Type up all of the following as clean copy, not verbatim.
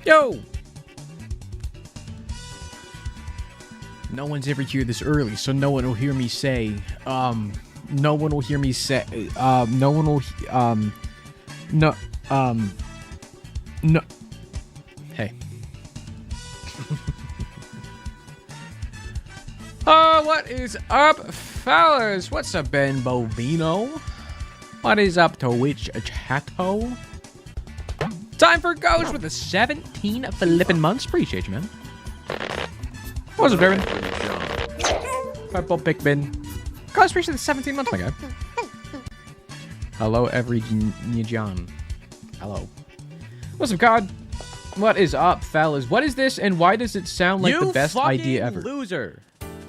Yo! No one's ever here this early, so no one will hear me say, no one will hear me say, no one will, no, no. Hey. What is up, fellas? What's up, Ben Bovino? What is up, Twitch Chatto? Time for Ghost with the 17 flippin' months. Appreciate you, man. What's up, Darren? Purple Pikmin. Ghost, appreciate the 17 months, my guy. Hello, every John. Hello. What's up, God? What is up, fellas? What is this, and why does it sound like the best idea ever? Loser.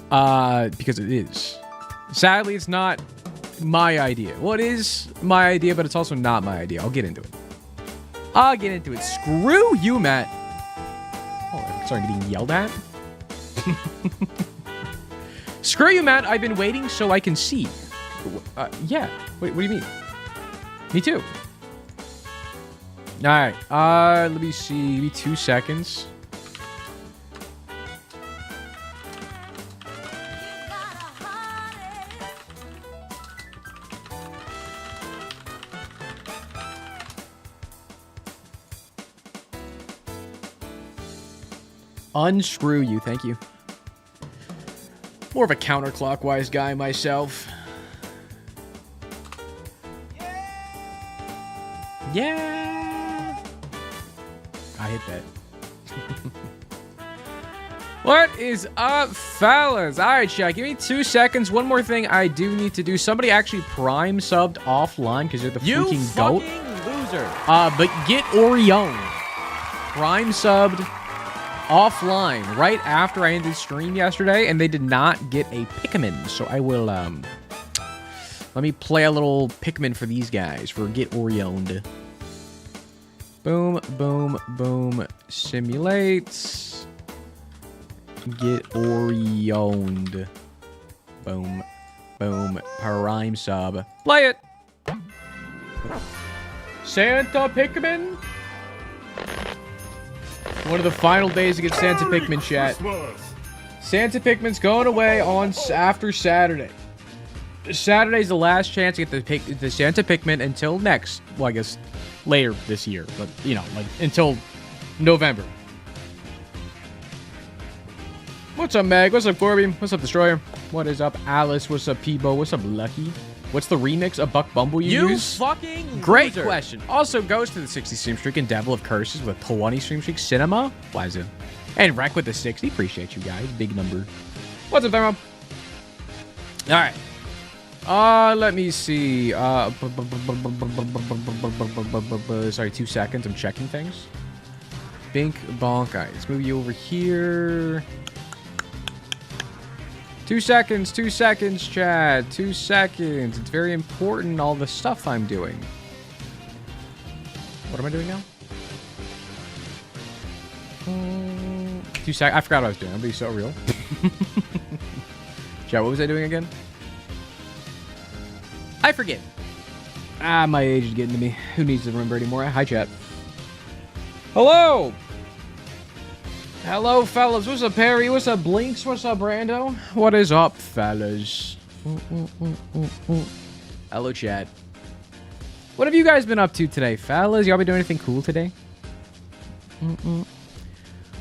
Because it is. Sadly, it's not my idea. Well, it is my idea, but it's also not my idea. I'll get into it. Screw you, Matt. Oh, I'm sorry, getting yelled at. Screw you, Matt. I've been waiting so I can see. Yeah. Wait, what do you mean? Me too. All right. Let me see. Give me 2 seconds. Unscrew you, thank you. More of a counterclockwise guy myself. Yeah. I hit that. What is up, fellas? All right, chat. Give me 2 seconds. One more thing I do need to do. Somebody actually prime subbed offline because you're the freaking goat. Loser. But get Orion. Prime subbed offline right after I ended stream yesterday, and they did not get a Pikmin. So I will, let me play a little Pikmin for these guys for Get Orioned. Boom, boom, boom. Simulates. Get Orioned. Boom, boom. Prime sub. Play it. Santa Pikmin. One of the final days to get Santa Pikmin, chat. Santa Pikmin's going away on after Saturday. Saturday's the last chance to get the Santa Pikmin until next. Well, I guess later this year, but you know, like until November. What's up, Meg? What's up, Corby? What's up, Destroyer? What is up, Alice? What's up, Peebo? What's up, Lucky? What's the remix of Buck Bumble you use? Fucking Great loser. question. Also goes to the 60 stream streak and Devil of Curses with 20 stream streak. Cinema. Liza. And Wreck with the 60. Appreciate you guys. Big number. What's up, Thermo? Alright. Let me see. Sorry, 2 seconds. I'm checking things. Bink bonk. Alright, let's move you over here. 2 seconds, Chad. 2 seconds. It's very important, all the stuff I'm doing. What am I doing now? 2 seconds. I forgot what I was doing. I'm being so real. Chad, what was I doing again? I forget. My age is getting to me. Who needs to remember anymore? Hi, chat. Hello! Hello, fellas. What's up, Perry? What's up, Blinks? What's up, Brando? What is up, fellas? Hello, chat. What have you guys been up to today, fellas? Y'all been doing anything cool today?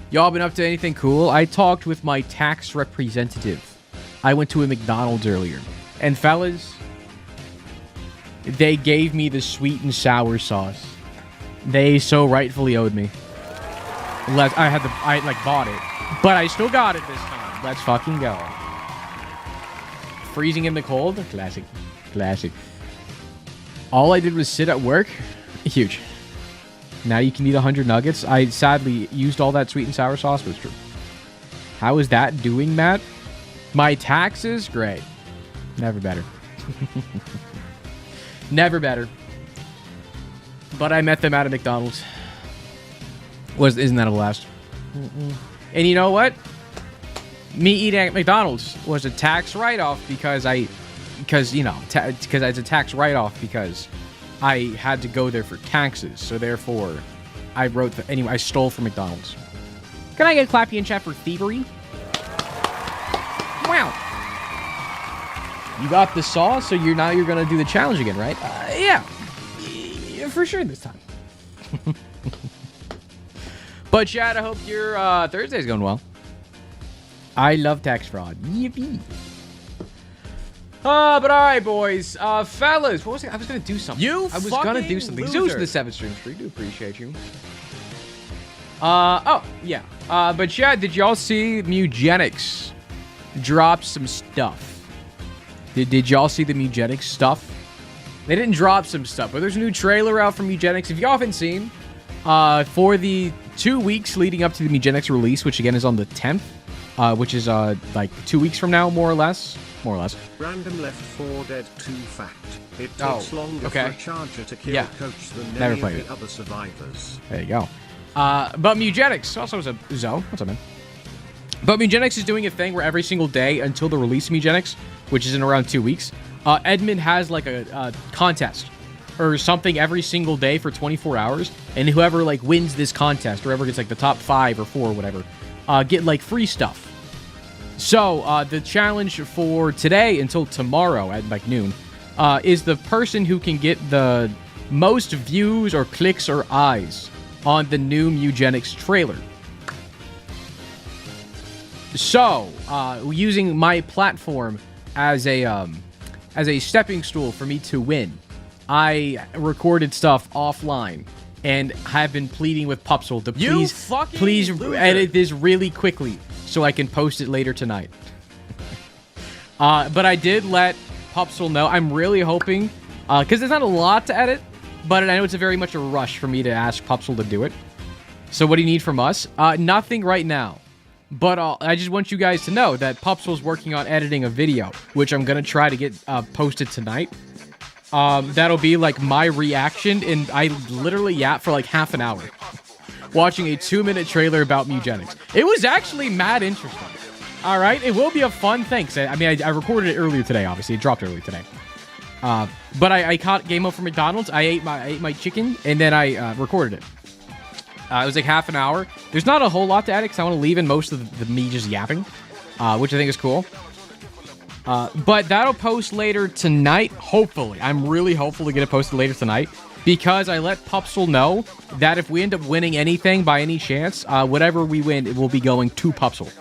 Y'all been up to anything cool? I talked with my tax representative. I went to a McDonald's earlier. And, fellas, they gave me the sweet and sour sauce. They so rightfully owed me. I bought it, but I still got it this time. Let's fucking go. Freezing in the cold, classic. All I did was sit at work. Huge. Now you can eat 100 nuggets. I sadly used all that sweet and sour sauce, but it's true. How is that doing, Matt? My taxes, great. Never better. Never better. But I met them at a McDonald's. Isn't that a blast? And you know what? Me eating at McDonald's was a tax write-off because it's a tax write-off because I had to go there for taxes. So therefore, I wrote anyway. I stole from McDonald's. Can I get a clappy in chat for thievery? Wow. You got the sauce, so you're gonna do the challenge again, right? Yeah, for sure this time. But Chad, I hope your Thursday's going well. I love tax fraud. Yippee. But all right, boys, fellas. What was it? I was gonna do something. I was gonna do something. Zeus the 7th stream free. Do appreciate you. Oh yeah. But Chad, did y'all see Mugenics drop some stuff? Did y'all see the Mugenics stuff? They didn't drop some stuff, but there's a new trailer out from Mugenics. If y'all haven't seen, for the 2 weeks leading up to the Mugenics release, which again is on the 10th, which is like 2 weeks from now, more or less. Random left 4 dead 2 fact. It takes longer for a charger to kill a coach than many of the other survivors. There you go. But Mugenics also is a Zoe. What's up, man? But Mugenics is doing a thing where every single day until the release of Mugenics, which is in around 2 weeks, Edmund has like a contest or something every single day for 24 hours, and whoever like wins this contest, or whoever gets like the top 5 or 4 or whatever, get like free stuff. So the challenge for today until tomorrow at like noon is the person who can get the most views or clicks or eyes on the new Mugenics trailer. So using my platform as a stepping stool for me to win, I recorded stuff offline and have been pleading with Pupsel to please edit this really quickly so I can post it later tonight. But I did let Pupsel know. I'm really hoping, because there's not a lot to edit, but I know it's very much a rush for me to ask Pupsel to do it. So what do you need from us? Nothing right now. But I just want you guys to know that Pupsel's working on editing a video, which I'm going to try to get posted tonight. That'll be like my reaction, and I literally yapped for like half an hour watching a 2-minute trailer about Mugenics. It was actually mad interesting. All right, it will be a fun thing. I mean, I recorded it earlier today. Obviously, it dropped early today. But I caught game over from McDonald's. I ate my chicken, and then I recorded it. It was like half an hour. There's not a whole lot to edit because I want to leave in most of the me just yapping, which I think is cool. But that'll post later tonight, hopefully. I'm really hopeful to get it posted later tonight because I let Pupsel know that if we end up winning anything by any chance, whatever we win, it will be going to Pupsel.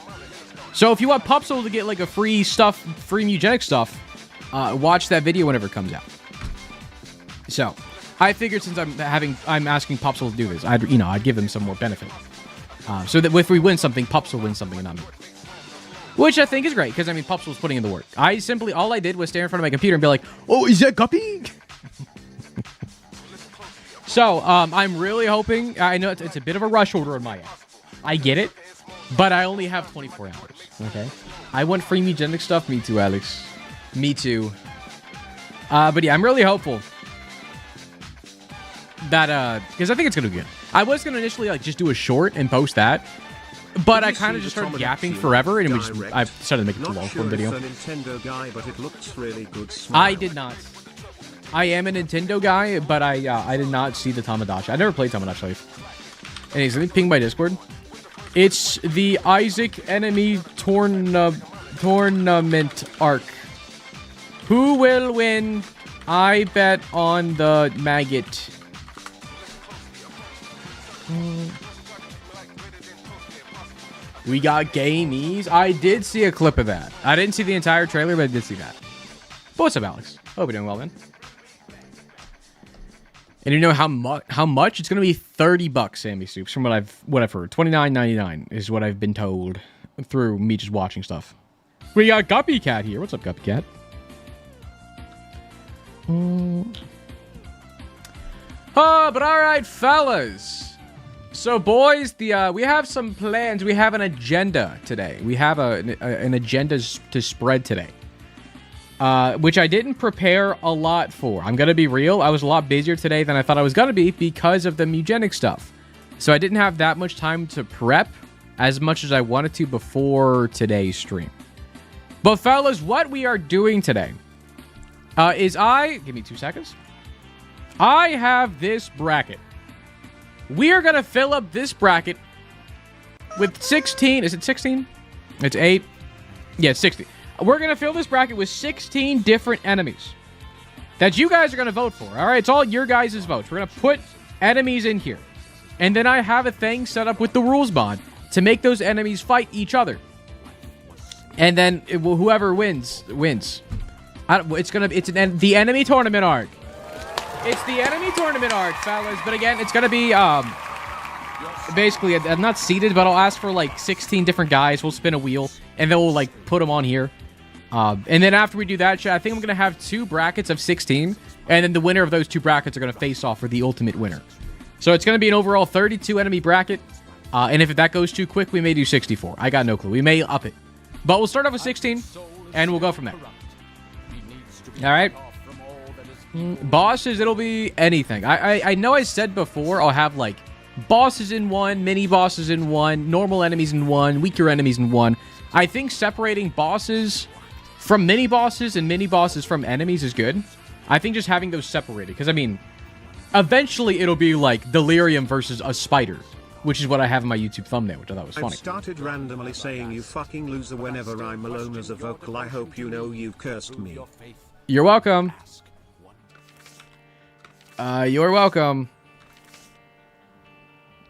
So if you want Pupsel to get like a free Mugenics stuff, watch that video whenever it comes out. So I figured since I'm asking Pupsel to do this, I'd give him some more benefit. So that if we win something, Pupsel wins something and not me. Which I think is great, because, I mean, Pupsel's putting in the work. All I did was stare in front of my computer and be like, oh, is that Guppy? So, I'm really hoping, I know it's a bit of a rush order on my end. I get it, but I only have 24 hours, okay? I want free Mugenics stuff. Me too, Alex. Me too. But yeah, I'm really hopeful that, because I think it's going to be good. I was going to initially, like, just do a short and post that. But I kind of just started yapping forever, and I decided to make it too long for a video. Guy, but it looks really good. I did not. I am a Nintendo guy, but I did not see the Tamagotchi. I never played Tamagotchi Life. Anyways, let me ping my Discord. It's the Isaac Enemy Tournament arc. Who will win? I bet on the maggot. We got gamies. I did see a clip of that. I didn't see the entire trailer, but I did see that. But what's up, Alex? Hope you're doing well, man. And you know how much? It's gonna be $30, Sammy Soups, from what I've heard. $29.99 is what I've been told through me just watching stuff. We got Guppy Cat here. What's up, Guppy Cat? But all right, fellas. So, boys, we have some plans. We have an agenda today. We have an agenda to spread today, which I didn't prepare a lot for. I'm going to be real. I was a lot busier today than I thought I was going to be because of the Mugenics stuff. So I didn't have that much time to prep as much as I wanted to before today's stream. But, fellas, what we are doing today is give me 2 seconds. I have this bracket. We are going to fill up this bracket with 16. Is it 16? It's 8. Yeah, 16. We're going to fill this bracket with 16 different enemies that you guys are going to vote for. All right, it's all your guys' votes. We're going to put enemies in here. And then I have a thing set up with the rules mod to make those enemies fight each other. And then whoever wins. It's the enemy tournament arc. It's the enemy tournament arc, fellas. But again, it's gonna be basically I'm not seated, but I'll ask for like 16 different guys. We'll spin a wheel, and then we'll like put them on here. And then after we do that, I think I'm gonna have 2 brackets of 16, and then the winner of those 2 brackets are gonna face off for the ultimate winner. So it's gonna be an overall 32 enemy bracket. And if that goes too quick, we may do 64. I got no clue. We may up it. But we'll start off with 16, and we'll go from there. All right. Bosses, it'll be anything. I know I said before I'll have, like, bosses in one, mini-bosses in one, normal enemies in one, weaker enemies in one. I think separating bosses from mini-bosses and mini-bosses from enemies is good. I think just having those separated. Because, I mean, eventually it'll be, like, Delirium versus a spider, which is what I have in my YouTube thumbnail, which I thought was funny. I've started randomly saying you fucking loser whenever I'm alone as a vocal. I hope you know you cursed me. You're welcome. You're welcome.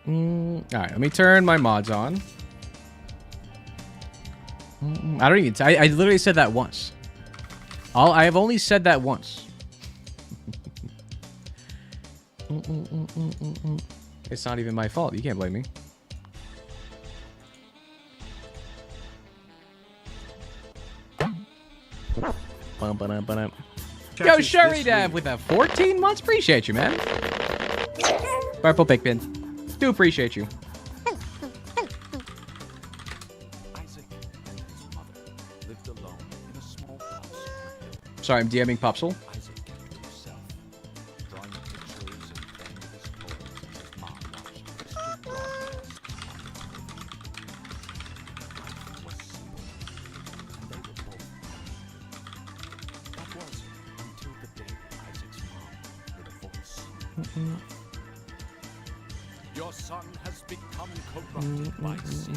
Alright, let me turn my mods on. I don't even... I literally said that once. I have only said that once. It's not even my fault. You can't blame me. Yo, Sherry Dev with a 14 months. Appreciate you, man. Purple Pigpin. Do appreciate you. Sorry, I'm DMing Popsel. Your son has become corrupted by sin.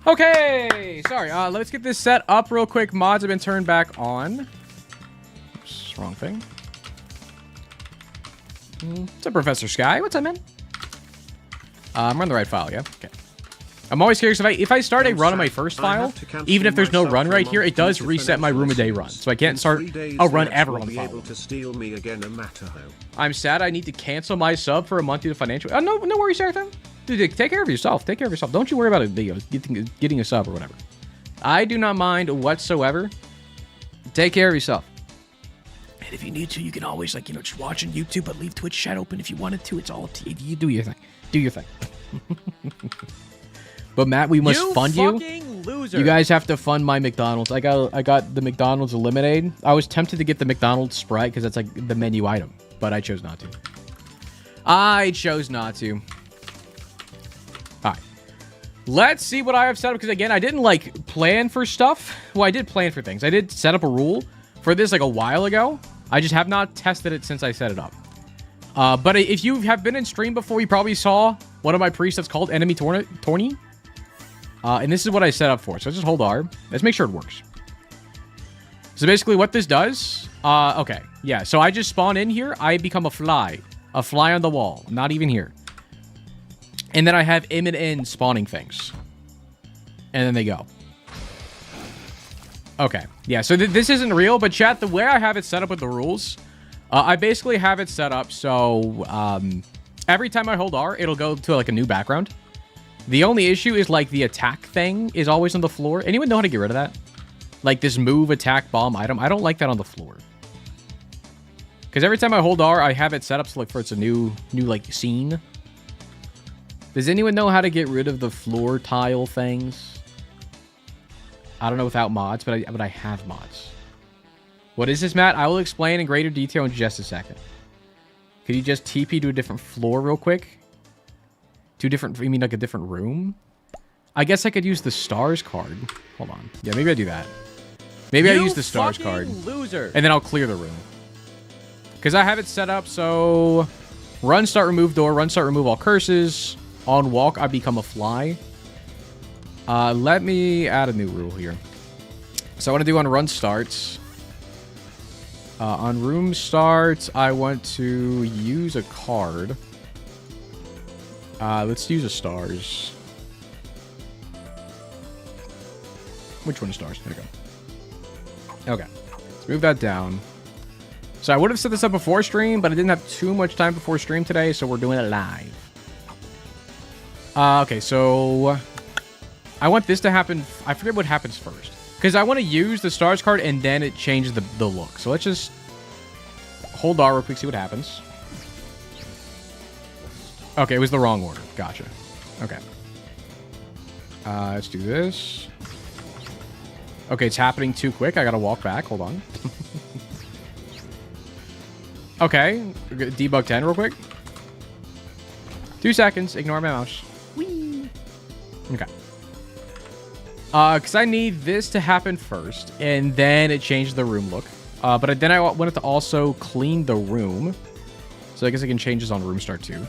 Okay, sorry. Let's get this set up real quick. Mods have been turned back on. Oops, wrong thing. What's up, Professor Sky? What's up, man? I'm on the right file, yeah? Okay. I'm always curious if I start a run on my first file, even if there's no run right here, it does reset my room a day run. So I can't start a run ever on the file. I'm sad I need to cancel my sub for a month due to financial. No worries, Sarah. Dude, take care of yourself. Take care of yourself. Don't you worry about it, getting a sub or whatever. I do not mind whatsoever. Take care of yourself. And if you need to, you can always, like, just watch on YouTube, but leave Twitch chat open if you wanted to. It's all up to you. You do your thing. Do your thing. But Matt, we must fund you. Loser. You guys have to fund my McDonald's. I got the McDonald's lemonade. I was tempted to get the McDonald's Sprite because that's like the menu item, but I chose not to. I chose not to. All right. Let's see what I have set up, because again, I didn't like plan for stuff. Well, I did plan for things. I did set up a rule for this like a while ago. I just have not tested it since I set it up. But if you have been in stream before, you probably saw one of my presets called Enemy Tourney. And this is what I set up for. So just hold R. Let's make sure it works. So basically what this does... okay. Yeah, so I just spawn in here. I become a fly. A fly on the wall. Not even here. And then I have M and N spawning things. And then they go. Okay. Yeah, so this isn't real, but chat, the way I have it set up with the rules... I basically have it set up so... every time I hold R, it'll go to like a new background. The only issue is, like, the attack thing is always on the floor. Anyone know how to get rid of that? Like, this move, attack, bomb item. I don't like that on the floor. Because every time I hold R, I have it set up so, like, for it's a new, like, scene. Does anyone know how to get rid of the floor tile things? I don't know without mods, but I have mods. What is this, Matt? I will explain in greater detail in just a second. Could you just TP to a different floor real quick? Two different... You mean like a different room? I guess I could use the stars card. Hold on. Yeah, maybe I do that. Maybe I use the stars card. Loser. And then I'll clear the room. Because I have it set up so run, start, remove door, run, start, remove all curses. On walk, I become a fly. Let me add a new rule here. So I want to do on run starts. On room starts, I want to use a card. Let's use a stars. Which one is stars? There we go. Okay. Let's move that down. So I would have set this up before stream, but I didn't have too much time before stream today, so we're doing it live. Okay, so I want this to happen. I forget what happens first. Because I want to use the stars card, and then it changes the look. So let's just hold R real quick, see what happens. Okay, it was the wrong order. Gotcha. Okay. Let's do this. Okay, it's happening too quick. I gotta walk back. Hold on. Okay. Debug 10 real quick. 2 seconds. Ignore my mouse. Whee. Okay. Because I need this to happen first, and then it changes the room look. But then I wanted to also clean the room. So I guess I can change this on room start too.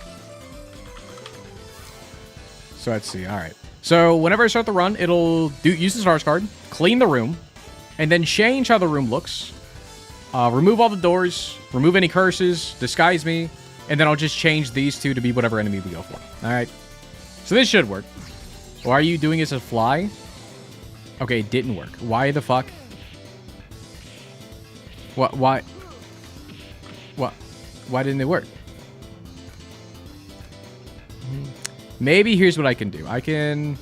So let's see. All right. So whenever I start the run, it'll use the stars card, clean the room, and then change how the room looks. Remove all the doors, remove any curses, disguise me, and then I'll just change these two to be whatever enemy we go for. All right. So this should work. Why are you doing this as a fly? Okay, it didn't work. Why the fuck? What? Why? What? Why didn't it work? Maybe here's what I can do. I can...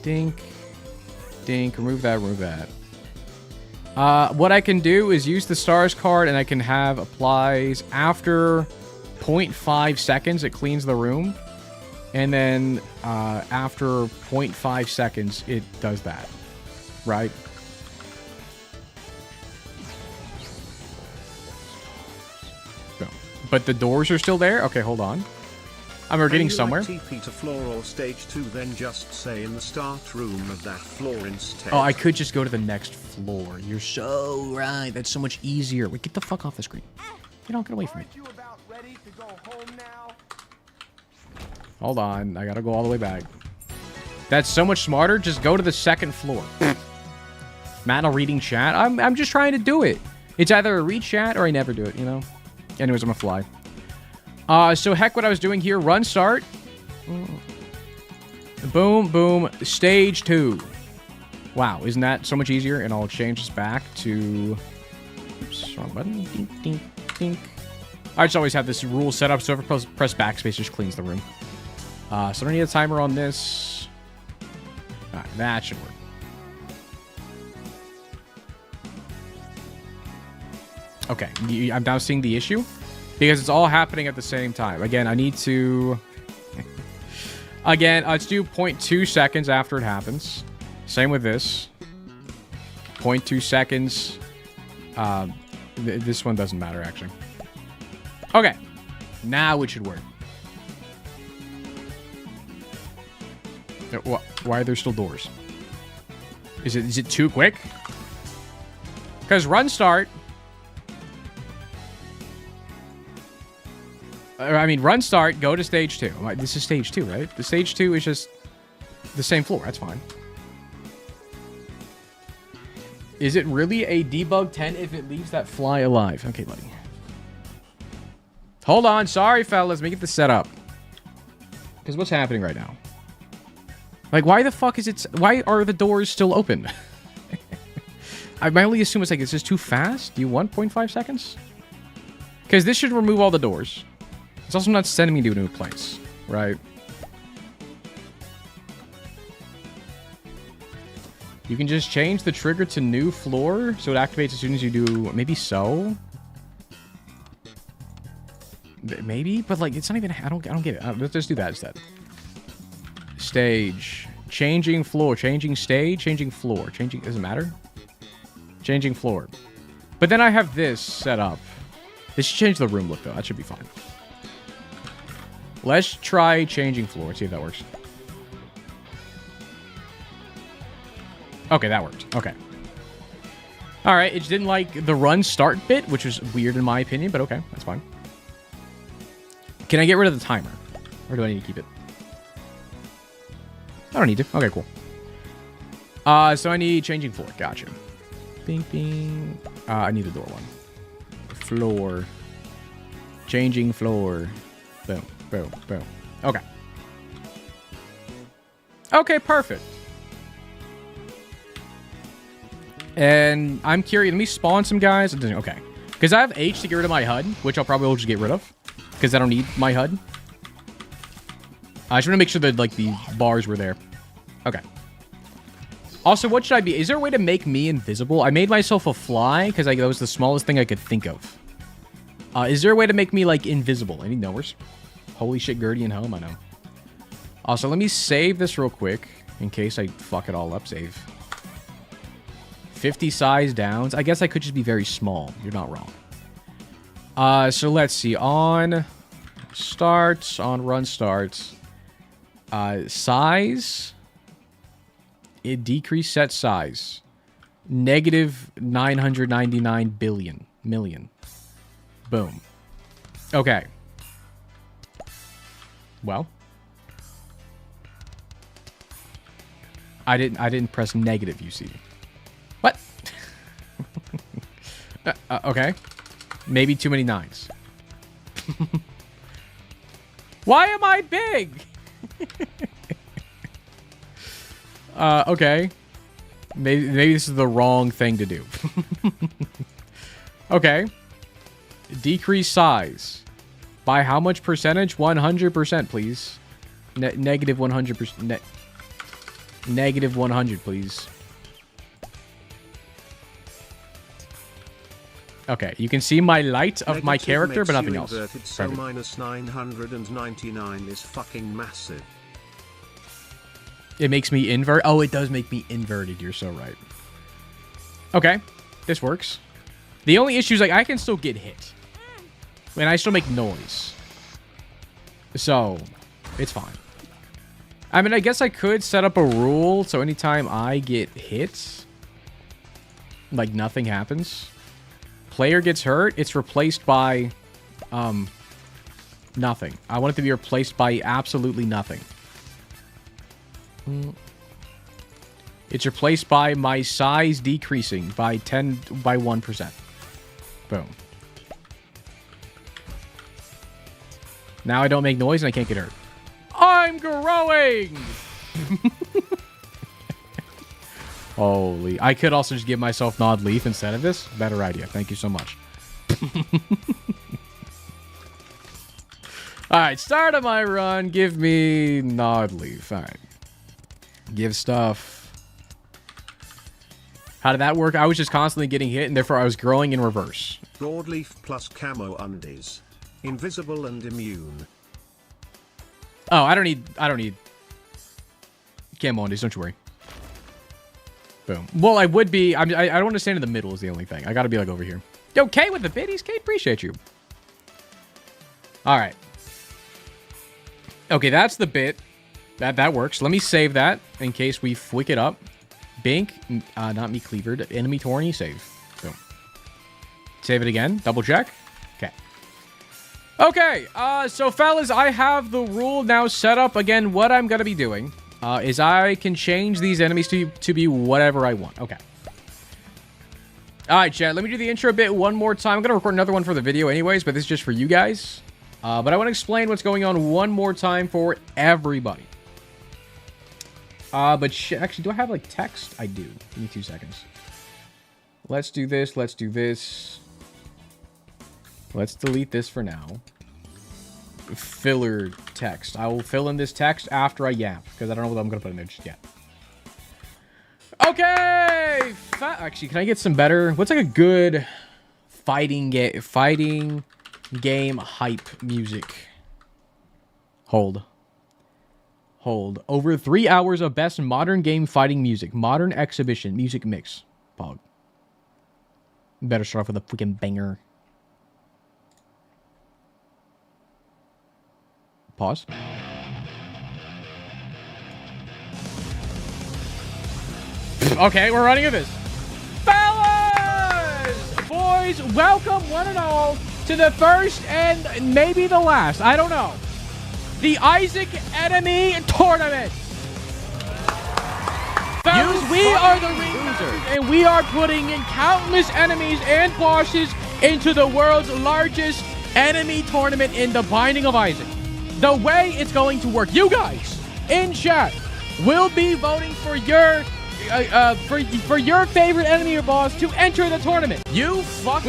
Dink. Dink. Remove that. Remove that. What I can do is use the stars card, and I can have applies after 0.5 seconds. It cleans the room. And then after 0.5 seconds, it does that. Right? But the doors are still there? Okay, hold on. We're getting somewhere. TP to floor or stage 2, then just say in the start room of that floor instead. Oh, I could just go to the next floor. You're so right. That's so much easier. Wait, get the fuck off the screen. Get away from me. Hold on. I gotta go all the way back. That's so much smarter. Just go to the second floor. Matt, I'm reading chat. I'm just trying to do it. It's either a read chat or I never do it, you know? Anyways, I'm a fly. So heck what I was doing here. Run start. Boom, boom. Stage 2. Wow, isn't that so much easier? And I'll change this back to... Oops, wrong button. Dink, dink, dink. I just always have this rule set up, so if I press backspace, it just cleans the room. So I don't need a timer on this. Alright, that should work. Okay, I'm now seeing the issue because it's all happening at the same time. Again, I need to... Again, let's do 0.2 seconds after it happens. Same with this. 0.2 seconds. This one doesn't matter, actually. Okay. Now it should work. Why are there still doors? Is it too quick? Because run start... I mean, run start, go to stage 2. This is stage 2, right? The stage 2 is just the same floor. That's fine. Is it really a debug 10 if it leaves that fly alive? Okay, buddy. Hold on. Sorry, fellas. Let me get this set up. Because what's happening right now? Like, why the fuck is it... Why are the doors still open? I only assume it's like, is this too fast? Do you want 0.5 seconds? Because this should remove all the doors. It's also not sending me to a new place, right? You can just change the trigger to new floor, so it activates as soon as you do... Maybe so? Maybe? But, like, it's not even... I don't get it. Let's just do that instead. Stage. Changing floor. Changing stage. Changing floor. Changing... Does it matter? Changing floor. But then I have this set up. This should change the room look, though. That should be fine. Let's try changing floor. See if that works. Okay, that worked. Okay. All right, it didn't like the run start bit, which was weird in my opinion, but okay, that's fine. Can I get rid of the timer? Or do I need to keep it? I don't need to. Okay, cool. So I need changing floor. Gotcha. Bing, bing. I need the door one. Floor. Changing floor. Boom, boom, boom. Okay. Okay, perfect. And I'm curious. Let me spawn some guys. Okay. Because I have H to get rid of my HUD, which I'll probably just get rid of. Because I don't need my HUD. I just want to make sure that, like, the bars were there. Okay. Also, what should I be? Is there a way to make me invisible? I made myself a fly because that was the smallest thing I could think of. Is there a way to make me, like, invisible? Any knowers? Holy shit, Gertie and home, I know. Also, let me save this real quick in case I fuck it all up. Save. 50 size downs. I guess I could just be very small. You're not wrong. So let's see. On starts, on run starts. Size. It decreased set size. Negative 999 billion. Million. Boom. Okay. Well. I didn't press negative, you see. What? Okay. Maybe too many nines. Why am I big? Okay. Maybe this is the wrong thing to do. Okay. Decrease size. By how much percentage? 100%, please. Negative 100%. Negative 100, please. Okay, you can see my light of my character, but nothing else. So minus 999 is fucking massive. It makes me invert. Oh, it does make me inverted. You're so right. Okay, this works. The only issue is, like, I can still get hit. And I still make noise. So, it's fine. I mean, I guess I could set up a rule so anytime I get hit, like, nothing happens. Player gets hurt, it's replaced by, nothing. I want it to be replaced by absolutely nothing. It's replaced by my size decreasing by 1%. Boom. Now I don't make noise and I can't get hurt. I'm growing! Holy. I could also just give myself Nod Leaf instead of this. Better idea. Thank you so much. Alright, start of my run. Give me Nod Leaf. Alright. Give stuff. How did that work? I was just constantly getting hit, and therefore I was growing in reverse. Broadleaf plus camo undies. Invisible and immune. Oh, I don't need camo undies, don't you worry. Boom. Well, I would be... I don't want to stand in the middle is the only thing. I gotta be, like, over here. Yo, Kay with the biddies. Kay, appreciate you. Alright. Okay, that's the bit. That works. Let me save that in case we flick it up. Bink. Not me cleavered. Enemy Torny. Save. Boom. Save it again. Double check. Okay. Okay. So, fellas, I have the rule now set up. Again, what I'm gonna be doing... is I can change these enemies to be whatever I want. Okay. Alright, chat. Let me do the intro bit one more time. I'm going to record another one for the video anyways, but this is just for you guys. But I want to explain what's going on one more time for everybody. Actually, do I have, like, text? I do. Give me 2 seconds. Let's do this. Let's do this. Let's delete this for now. Filler text. I will fill in this text after I yap, because I don't know what I'm going to put in there just yet. Okay! Actually, can I get some better... What's, like, a good fighting game hype music? Hold. Over 3 hours of best modern game fighting music. Modern exhibition music mix. Pog. Better start off with a freaking banger. Pause. Okay, we're running with this. Fellas! boys, welcome one and all to the first and maybe the last, I don't know, the Isaac Enemy Tournament. Fellas, we are the losers, and we are putting in countless enemies and bosses into the world's largest enemy tournament in the Binding of Isaac. The way it's going to work, you guys in chat will be voting for your favorite enemy or boss to enter the tournament. We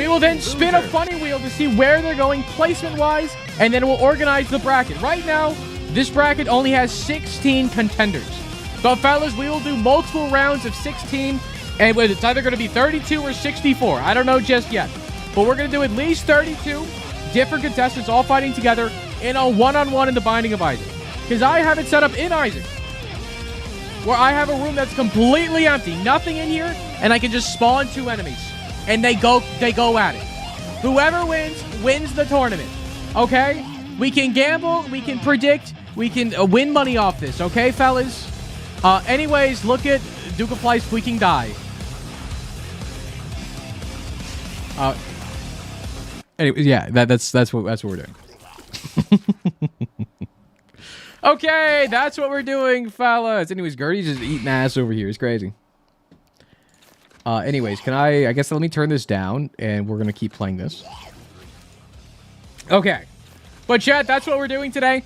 will then spin a funny wheel to see where they're going placement-wise, and then we'll organize the bracket. Right now, this bracket only has 16 contenders. But fellas, we will do multiple rounds of 16, and it's either going to be 32 or 64. I don't know just yet. But we're going to do at least 32 different contestants all fighting together in a one-on-one in the Binding of Isaac. Because I have it set up in Isaac, where I have a room that's completely empty, nothing in here, and I can just spawn 2 enemies. And they go at it. Whoever wins the tournament. Okay? We can gamble, we can predict, we can win money off this, okay, fellas? Anyways, look at Duke of Fly's Fleeking Die. Anyway, yeah, that's what we're doing. Okay, that's what we're doing, fellas. Anyways, Gertie's just eating ass over here. It's crazy. Anyways, I guess let me turn this down, and we're gonna keep playing this. Okay. But chat, that's what we're doing today.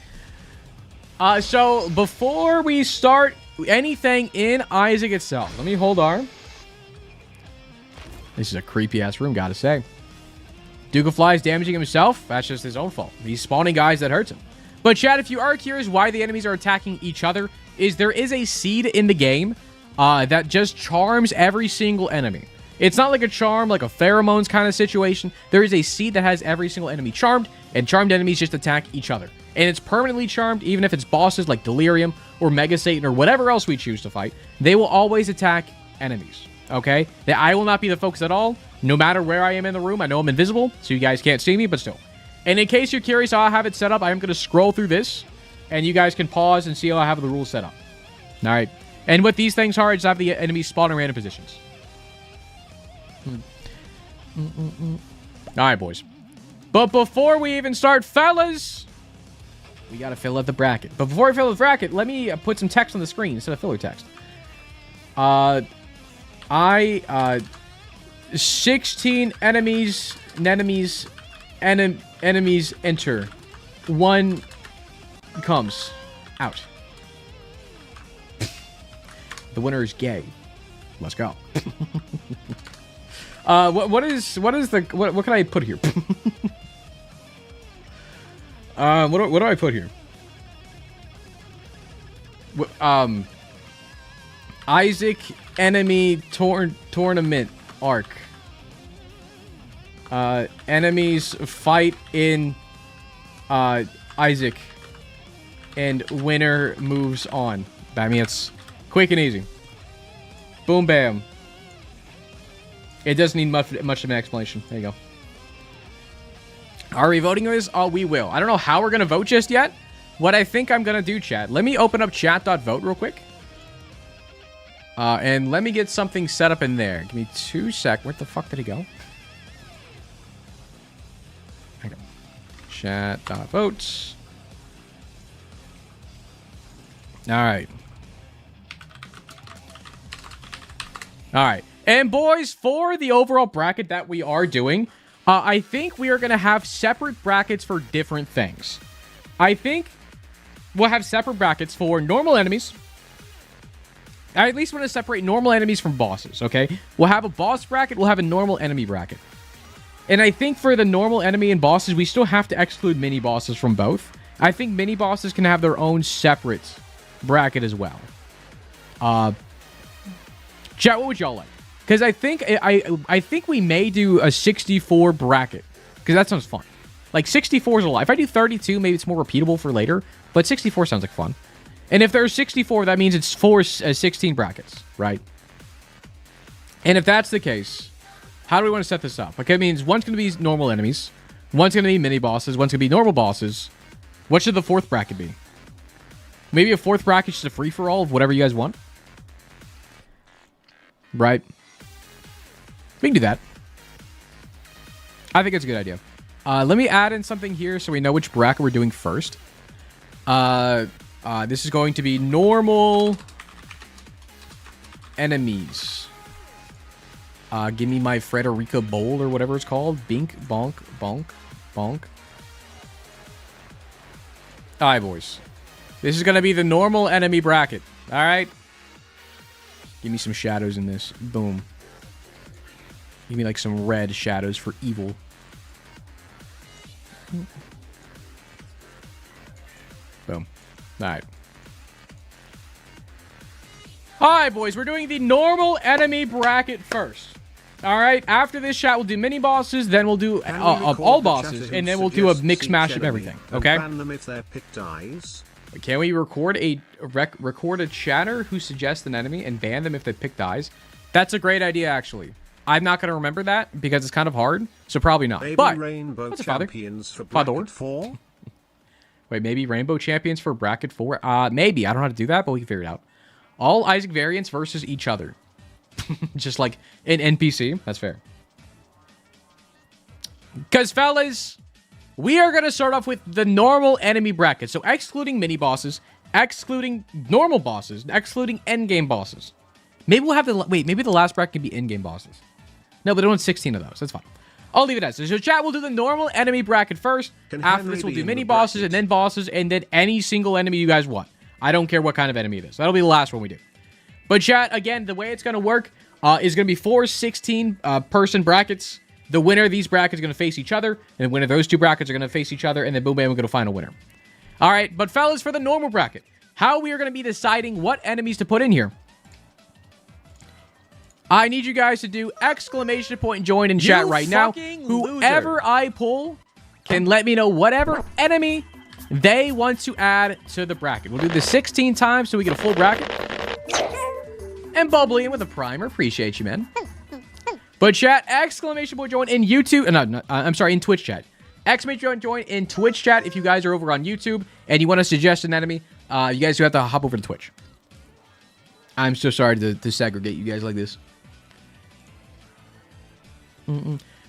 So before we start anything in Isaac itself, let me hold on. This is a creepy-ass room, gotta say. Duke of Fly is damaging himself. That's just his own fault. He's spawning guys that hurts him. But chat, if you are curious why the enemies are attacking each other, there is a seed in the game that just charms every single enemy. It's not like a charm, like a pheromones kind of situation. There is a seed that has every single enemy charmed, and charmed enemies just attack each other. And it's permanently charmed, even if it's bosses like Delirium or Mega Satan or whatever else we choose to fight. They will always attack enemies, okay? I will not be the focus at all, no matter where I am in the room. I know I'm invisible, so you guys can't see me, but still. And in case you're curious how I have it set up, I am going to scroll through this, and you guys can pause and see how I have the rules set up. All right. And what these things are, I just have the enemies spawn in random positions. All right, boys. But before we even start, fellas, we got to fill out the bracket. But before we fill out the bracket, let me put some text on the screen instead of filler text. 16 enemies enter. 1 comes out. The winner is gay. Let's go. What can I put here? What do I put here? Isaac enemy tournament arc. Enemies fight in Isaac, and winner moves on. I mean, it's quick and easy. Boom, bam. It doesn't need much of an explanation. There you go. Are we voting on this? Oh, we will. I don't know how we're going to vote just yet. What I think I'm going to do, chat. Let me open up chat.vote real quick. And let me get something set up in there. Give me 2 seconds. Where the fuck did he go? Hang on. Chat.vote. All right. All right. And boys, for the overall bracket that we are doing, I think we are going to have separate brackets for different things. I think we'll have separate brackets for normal enemies. I at least want to separate normal enemies from bosses, okay? We'll have a boss bracket. We'll have a normal enemy bracket. And I think for the normal enemy and bosses, we still have to exclude mini bosses from both. I think mini bosses can have their own separate bracket as well. Chat, what would y'all like? Because I think we may do a 64 bracket. Because that sounds fun. Like, 64 is a lot. If I do 32, maybe it's more repeatable for later. But 64 sounds like fun. And if there's 64, that means it's 16 brackets, right? And if that's the case, how do we want to set this up? Like, it means one's going to be normal enemies. One's going to be mini bosses. One's going to be normal bosses. What should the 4th bracket be? Maybe a 4th bracket, just a free-for-all of whatever you guys want. Right? We can do that. I think it's a good idea. Let me add in something here so we know which bracket we're doing first. This is going to be normal enemies. Give me my Frederica Bowl or whatever it's called. Bink, bonk, bonk, bonk. All right, boys. This is going to be the normal enemy bracket. All right? Give me some shadows in this. Boom. Give me like some red shadows for evil. Boom. All right. All right, boys. We're doing the normal enemy bracket first. All right. After this chat, we'll do mini bosses. Then we'll do all bosses, and then we'll do a mix mash of everything. Okay. Ban them if their pick dies. Can we record a chatter who suggests an enemy and ban them if the pick dies? That's a great idea, actually. I'm not going to remember that because it's kind of hard, so probably not. Maybe but Rainbow what's Champions for bracket 4? Wait, maybe Rainbow Champions for bracket 4? Maybe. I don't know how to do that, but we can figure it out. All Isaac variants versus each other. Just like an NPC. That's fair. Because, fellas, we are going to start off with the normal enemy bracket. So, excluding mini-bosses, excluding normal bosses, excluding endgame bosses. Maybe we'll have the... Wait, maybe the last bracket can be in-game bosses. No, but they want 16 of those. That's fine. I'll leave it as. So, chat, we'll do the normal enemy bracket first. After this, we'll do mini-bosses and then bosses and then any single enemy you guys want. I don't care what kind of enemy it is. That'll be the last one we do. But, chat, again, the way it's going to work is going to be 4 16-person brackets. The winner of these brackets is going to face each other. And the winner of those two brackets are going to face each other. And then, boom, bam, we're going to find a winner. All right, but, fellas, for the normal bracket, how we are going to be deciding what enemies to put in here. I need you guys to do exclamation point join in chat right now. Whoever I pull can let me know whatever enemy they want to add to the bracket. We'll do this 16 times so we get a full bracket. And Bubbly in with a primer. Appreciate you, man. But chat, exclamation point join in YouTube. I'm sorry, in Twitch chat. Exclamation point join in Twitch chat if you guys are over on YouTube and you want to suggest an enemy. You guys do have to hop over to Twitch. I'm so sorry to segregate you guys like this.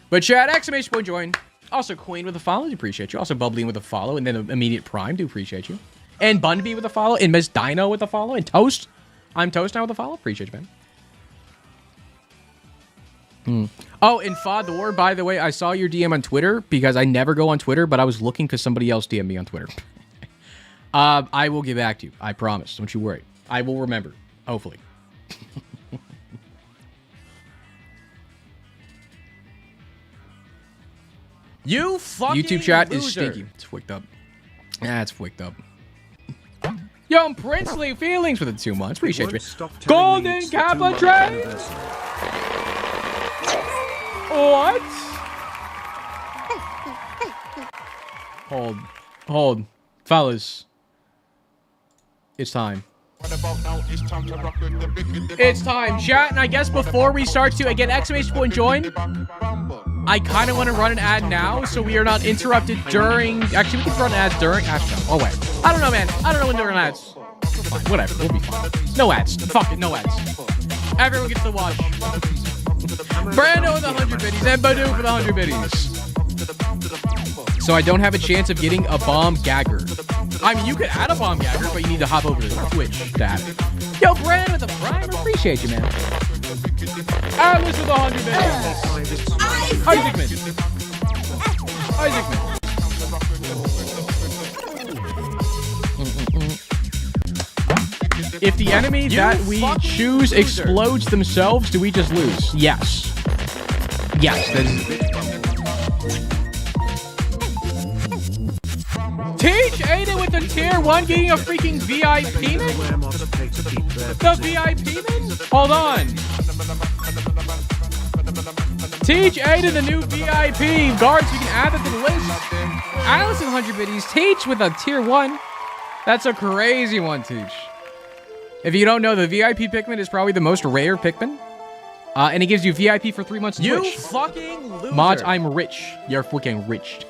But chat, exclamation point join. Also Queen with a follow, do appreciate you. Also Bubbly with a follow, and then immediate Prime, do appreciate you. And Bunby with a follow, and Miss Dino with a follow, and Toast. I'm Toast now with a follow, appreciate you, man. Oh, and Fador, by the way, I saw your DM on Twitter because I never go on Twitter, but I was looking because somebody else DM'd me on Twitter. I will get back to you. I promise. Don't you worry. I will remember. Hopefully. You fucking YouTube chat loser. is stinky. It's wicked up. Yeah, it's wicked up. Young Princely Feelings for the 2 months. Appreciate you. Golden Kappa Trade. What? Hold. Fellas. It's time. It's time, chat. And I guess before we start to, again, exclamation point join. I kind of want to run an ad now so we are not interrupted during... Actually, we can run ads during... Oh, wait. I don't know, man. I don't know when to run ads. Fine, whatever. We'll be fine. No ads. Fuck it. No ads. Everyone gets to watch. Brando with 100 biddies and Badu for the 100 biddies. So I don't have a chance of getting a bomb gagger. I mean, you could add a bomb gagger, but you need to hop over to Twitch to add it. Yo, Brandon with the Prime. Appreciate you, man. Alice with 100 biddies. Isaacman. If the enemy that we choose explodes themselves, do we just lose? Yes. Yes. Teach Aiden with the tier 1 getting a freaking VIP man? The VIP man? Hold on. Teach Aiden the new VIP. Guards, you can add that to the list. Alice in 100 biddies. Teach with a tier 1. That's a crazy one, Teach. If you don't know, the VIP Pikmin is probably the most rare Pikmin. And it gives you VIP for 3 months of Twitch. You fucking loser. Mods, I'm rich. You're fucking rich.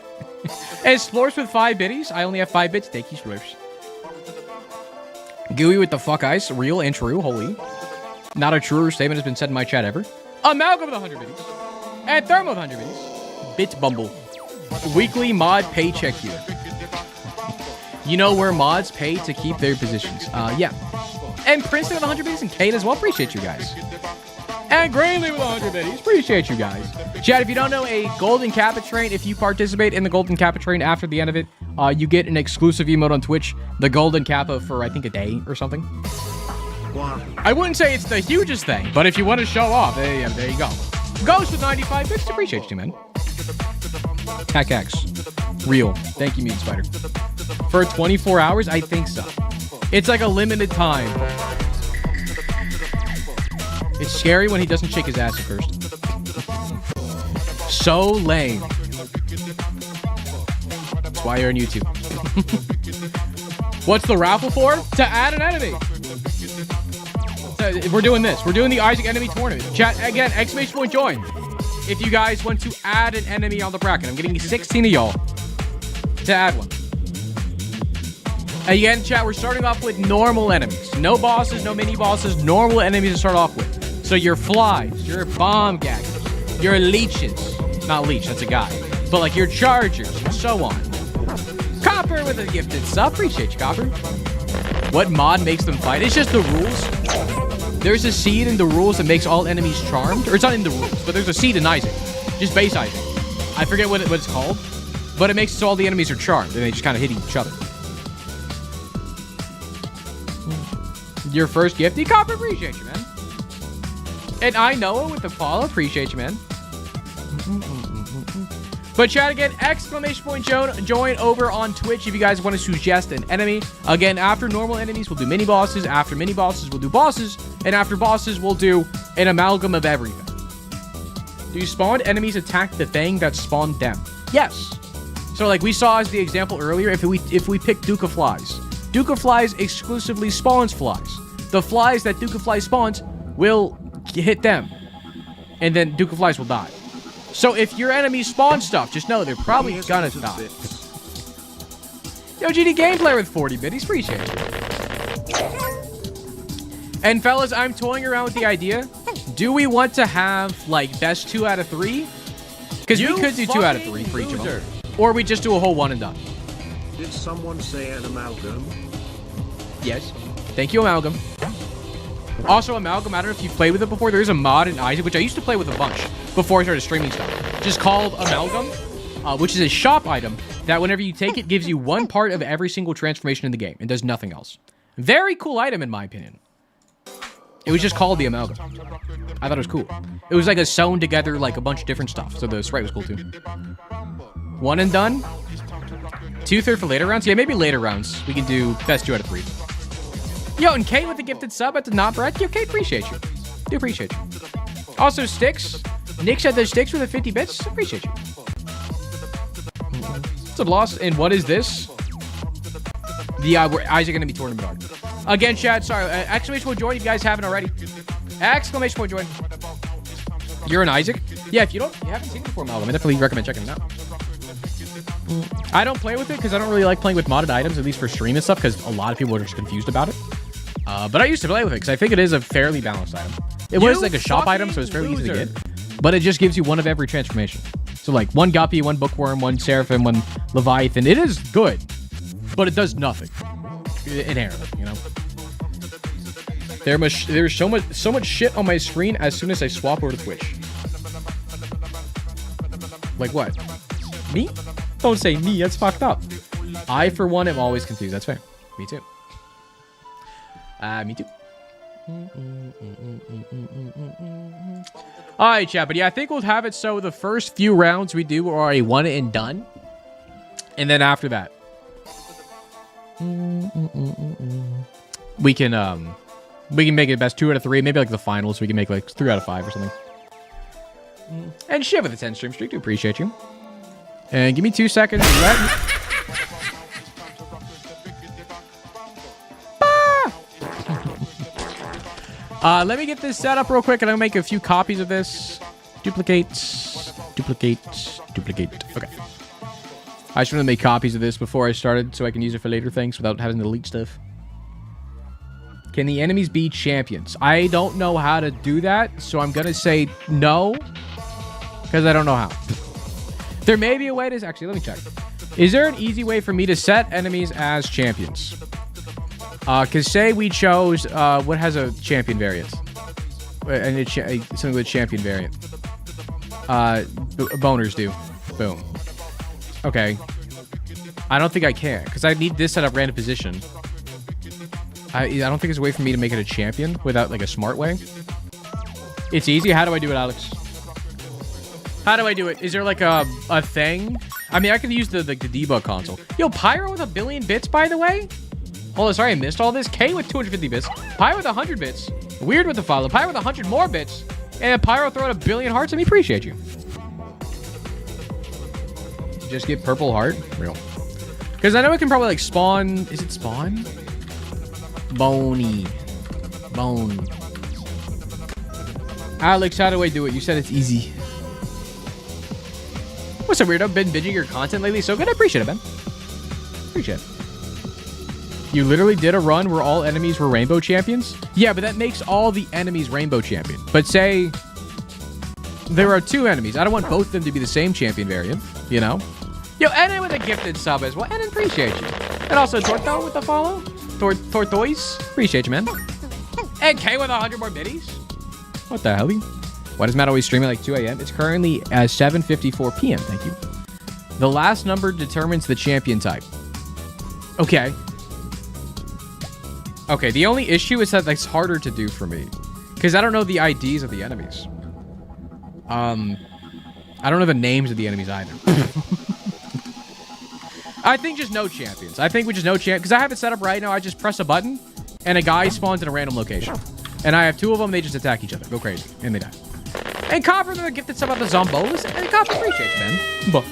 And Splorps with 5 biddies. I only have 5 bits. Thank you, Splorps. Gooey with the fuck ice. Real and true. Holy. Not a truer statement has been said in my chat ever. Amalgam with 100 biddies. And Thermo with 100 biddies. Bitbumble. Weekly mod paycheck here. You know where mods pay to keep their positions. Yeah. And Princeton with 100 bits and Kate as well. Appreciate you guys. And Grayley with 100 bits. Appreciate you guys. Chad, if you don't know, a Golden Kappa train, if you participate in the Golden Kappa train after the end of it, you get an exclusive emote on Twitch, the Golden Kappa, for I think a day or something. Wow. I wouldn't say it's the hugest thing, but if you want to show off, there you go. Ghost with 95 bits. Appreciate you, man. Hack X. Real. Thank you, Mutant Spider. For 24 hours? I think so. It's like a limited time. It's scary when he doesn't shake his ass at first. So lame. That's why you're on YouTube. What's the raffle for? To add an enemy. So we're doing this. We're doing the Isaac enemy tournament. Chat, again, exclamation point join. If you guys want to add an enemy on the bracket. I'm getting 16 of y'all to add one. Again, chat, we're starting off with normal enemies. No bosses, no mini bosses, normal enemies to start off with. So your flies, your bomb gaggers, your leeches. Not leech, that's a guy. But like your chargers and so on. Copper with a gifted sub. Appreciate you, Copper. What mod makes them fight? It's just the rules. There's a seed in the rules that makes all enemies charmed. Or it's not in the rules, but there's a seed in Isaac. Just base Isaac. I forget what it's called. But it makes it so all the enemies are charmed. And they just kind of hit each other. Your first gifty? Copper, appreciate you, man. And I Noah with the follow. Appreciate you, man. But chat again, exclamation point join over on Twitch if you guys want to suggest an enemy. Again, after normal enemies, we'll do mini bosses. After mini bosses, we'll do bosses. And after bosses, we'll do an amalgam of everything. Do spawned enemies attack the thing that spawned them? Yes. So like we saw as the example earlier, if we pick Duke of Flies. Duke of Flies exclusively spawns flies. The flies that Duke of Flies spawns will hit them. And then Duke of Flies will die. So if your enemies spawn stuff, just know they're probably gonna die. Yo, GD Gameplayer with 40 biddies. Appreciate it. And fellas, I'm toying around with the idea. Do we want to have, like, best 2 out of 3? Because we could do 2 out of 3 for each of them. Or we just do a whole one and done. Did someone say an amalgam? Yes. Thank you, Amalgam. Also, Amalgam, I don't know if you've played with it before. There is a mod in Isaac, which I used to play with a bunch before I started streaming stuff. Just called Amalgam, which is a shop item that whenever you take it, gives you one part of every single transformation in the game and does nothing else. Very cool item, in my opinion. It was just called the Amalgam. I thought it was cool. It was like a sewn together, like a bunch of different stuff. So the sprite was cool, too. One and done. 2/3 for later rounds? Yeah, maybe later rounds. We can do best 2 out of 3. Yo, and Kate with the gifted sub at the Not Bread. Yo, Kate, appreciate you. Do appreciate you. Also, Sticks. Nick said the Sticks with the 50 bits. Appreciate you. What's up, Lost? And what is this? The Isaac Enemy Tournament art. Again, chat, sorry. Exclamation point join if you guys haven't already. Exclamation point join. You're an Isaac? Yeah, if you haven't seen it before, Malcolm, I definitely recommend checking it out. I don't play with it because I don't really like playing with modded items, at least for stream and stuff, because a lot of people are just confused about it. But I used to play with it because I think it is a fairly balanced item. It was like a shop item, so it's fairly easy to get. But it just gives you one of every transformation. So like one Guppy, one Bookworm, one Seraphim, one Leviathan. It is good, but it does nothing inherently, you know? There's so much shit on my screen as soon as I swap over to Twitch. Like what? Me? Don't say me, that's fucked up. I, for one, am always confused. That's fair. Me too. Me too. Alright, chat, but yeah, I think we'll have it so the first few rounds we do are a one and done. And then after that, we can make it best 2 out of 3, maybe like the finals, we can make like 3 out of 5 or something. And Shiv with a 10 stream streak, do appreciate you. And give me 2 seconds. Let me get this set up real quick, and I'll make a few copies of this. Duplicate. Okay. I just want to make copies of this before I started so I can use it for later things without having to delete stuff. Can the enemies be champions? I don't know how to do that, so I'm going to say no, because I don't know how. There may be a way to... Actually, let me check. Is there an easy way for me to set enemies as champions? Because say we chose... what has a champion variant? And something with champion variant. Boners do. Boom. Okay. I don't think I can, because I need this set up random position. I don't think there's a way for me to make it a champion without, like, a smart way. It's easy. How do I do it, Alex? How do I do it? Is there, like, a thing? I mean, I could use the debug console. Yo, Pyro with 1 billion bits, by the way? Oh, sorry, I missed all this. K with 250 bits. Pyro with 100 bits. Weird with the follow. Pyro with 100 more bits. And Pyro throwing 1 billion hearts at me. Appreciate you. Just get purple heart. Real. Because I know it can probably, like, spawn... Is it spawn? Bony. Bone. Alex, how do I do it? You said it's easy. What's up, weirdo? Been binging your content lately? So good. I appreciate it, Ben. Appreciate it. You literally did a run where all enemies were rainbow champions? Yeah, but that makes all the enemies rainbow champion. But say there are 2 enemies. I don't want both of them to be the same champion variant, you know? Yo, Enan with a gifted sub as well. Enan, appreciate you. And also Torto with the follow. Tortoise. Appreciate you, man. And K with 100 more biddies. What the hell? Why does Matt always stream at like 2 a.m.? It's currently at 7:54 p.m. Thank you. The last number determines the champion type. Okay. Okay, the only issue is that it's harder to do for me. Because I don't know the IDs of the enemies. I don't know the names of the enemies either. I think just no champions. I think we just no champ. Because I have it set up right now. I just press a button, and a guy spawns in a random location. And I have 2 of them. They just attack each other. Go crazy. And they die. And Copper, the gifted stuff about the Zombolas. And Copper, appreciate you, man. But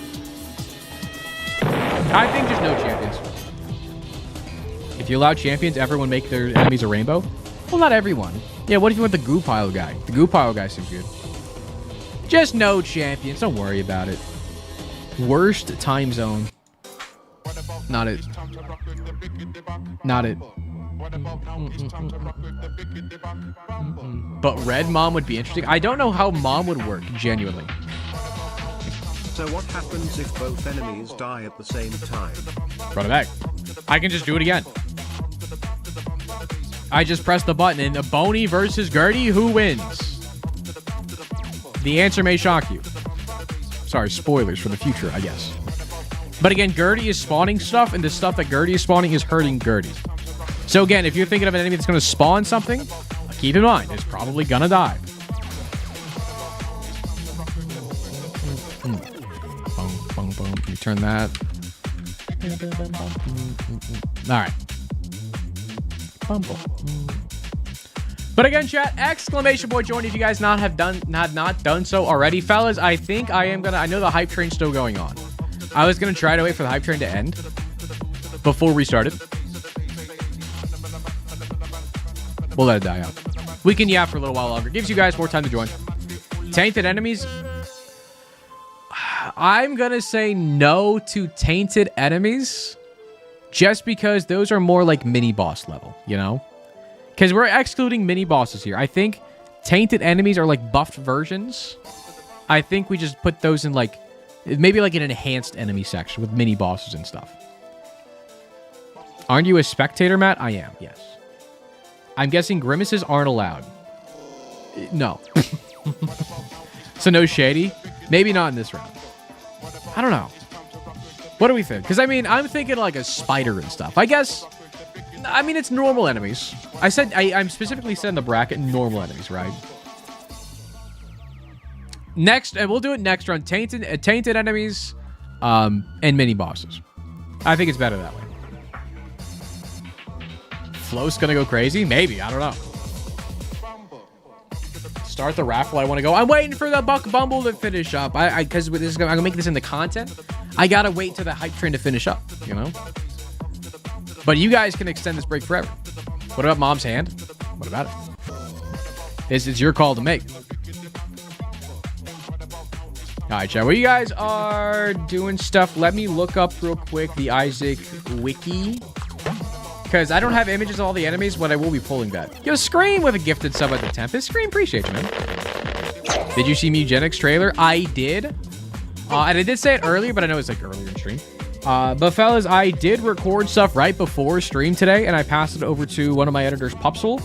I think just no champions. If you allow champions, everyone make their enemies a rainbow? Well, not everyone. Yeah, what if you want the goo pile guy? The goo pile guy seems good. Just no champions. Don't worry about it. Worst time zone. Not it. Not it. But red mom would be interesting. I don't know how mom would work, genuinely. So what happens if both enemies die at the same time? Run it back. I can just do it again. I just press the button and a Boney versus Gertie, who wins? The answer may shock you. Sorry, spoilers for the future, I guess. But again, Gertie is spawning stuff, and the stuff that Gertie is spawning is hurting Gertie. So again, if you're thinking of an enemy that's going to spawn something, keep in mind, it's probably going to die. Boom, boom, boom. You turn that. All right. But again, chat, exclamation point join if you guys have not done so already. Fellas, I think I am gonna, I know the hype train's still going on. I was gonna try to wait for the hype train to end before we started. We'll let it die out. We can yap for a little while longer. Gives you guys more time to join. Tainted enemies. I'm gonna say no to tainted enemies. Just because those are more like mini boss level, you know? Because we're excluding mini bosses here. I think tainted enemies are like buffed versions. I think we just put those in like, maybe like an enhanced enemy section with mini bosses and stuff. Aren't you a spectator, Matt? I am, yes. I'm guessing grimaces aren't allowed. No. So no shady? Maybe not in this round. I don't know. What do we think? Because, I mean, I'm thinking like a spider and stuff. I guess, I mean, it's normal enemies. I said, I'm specifically said in the bracket normal enemies, right? Next, and we'll do it next round. Tainted enemies and mini bosses. I think it's better that way. Flo's gonna go crazy? Maybe. I don't know. Start the raffle. I want to go. I'm waiting for the Buck Bumble to finish up. Because I'm gonna make this in the content. I gotta wait till the hype train to finish up, you know? But you guys can extend this break forever. What about Mom's Hand? What about it? It's your call to make. Alright, chat. Well, you guys are doing stuff. Let me look up real quick the Isaac wiki. Because I don't have images of all the enemies, but I will be pulling that. Yo, Scream with a gifted sub at the Tempest. Scream, appreciate you, man. Did you see Mugenics trailer? I did. And I did say it earlier, but I know it's like earlier in stream. But fellas, I did record stuff right before stream today, and I passed it over to one of my editors, Pupsel,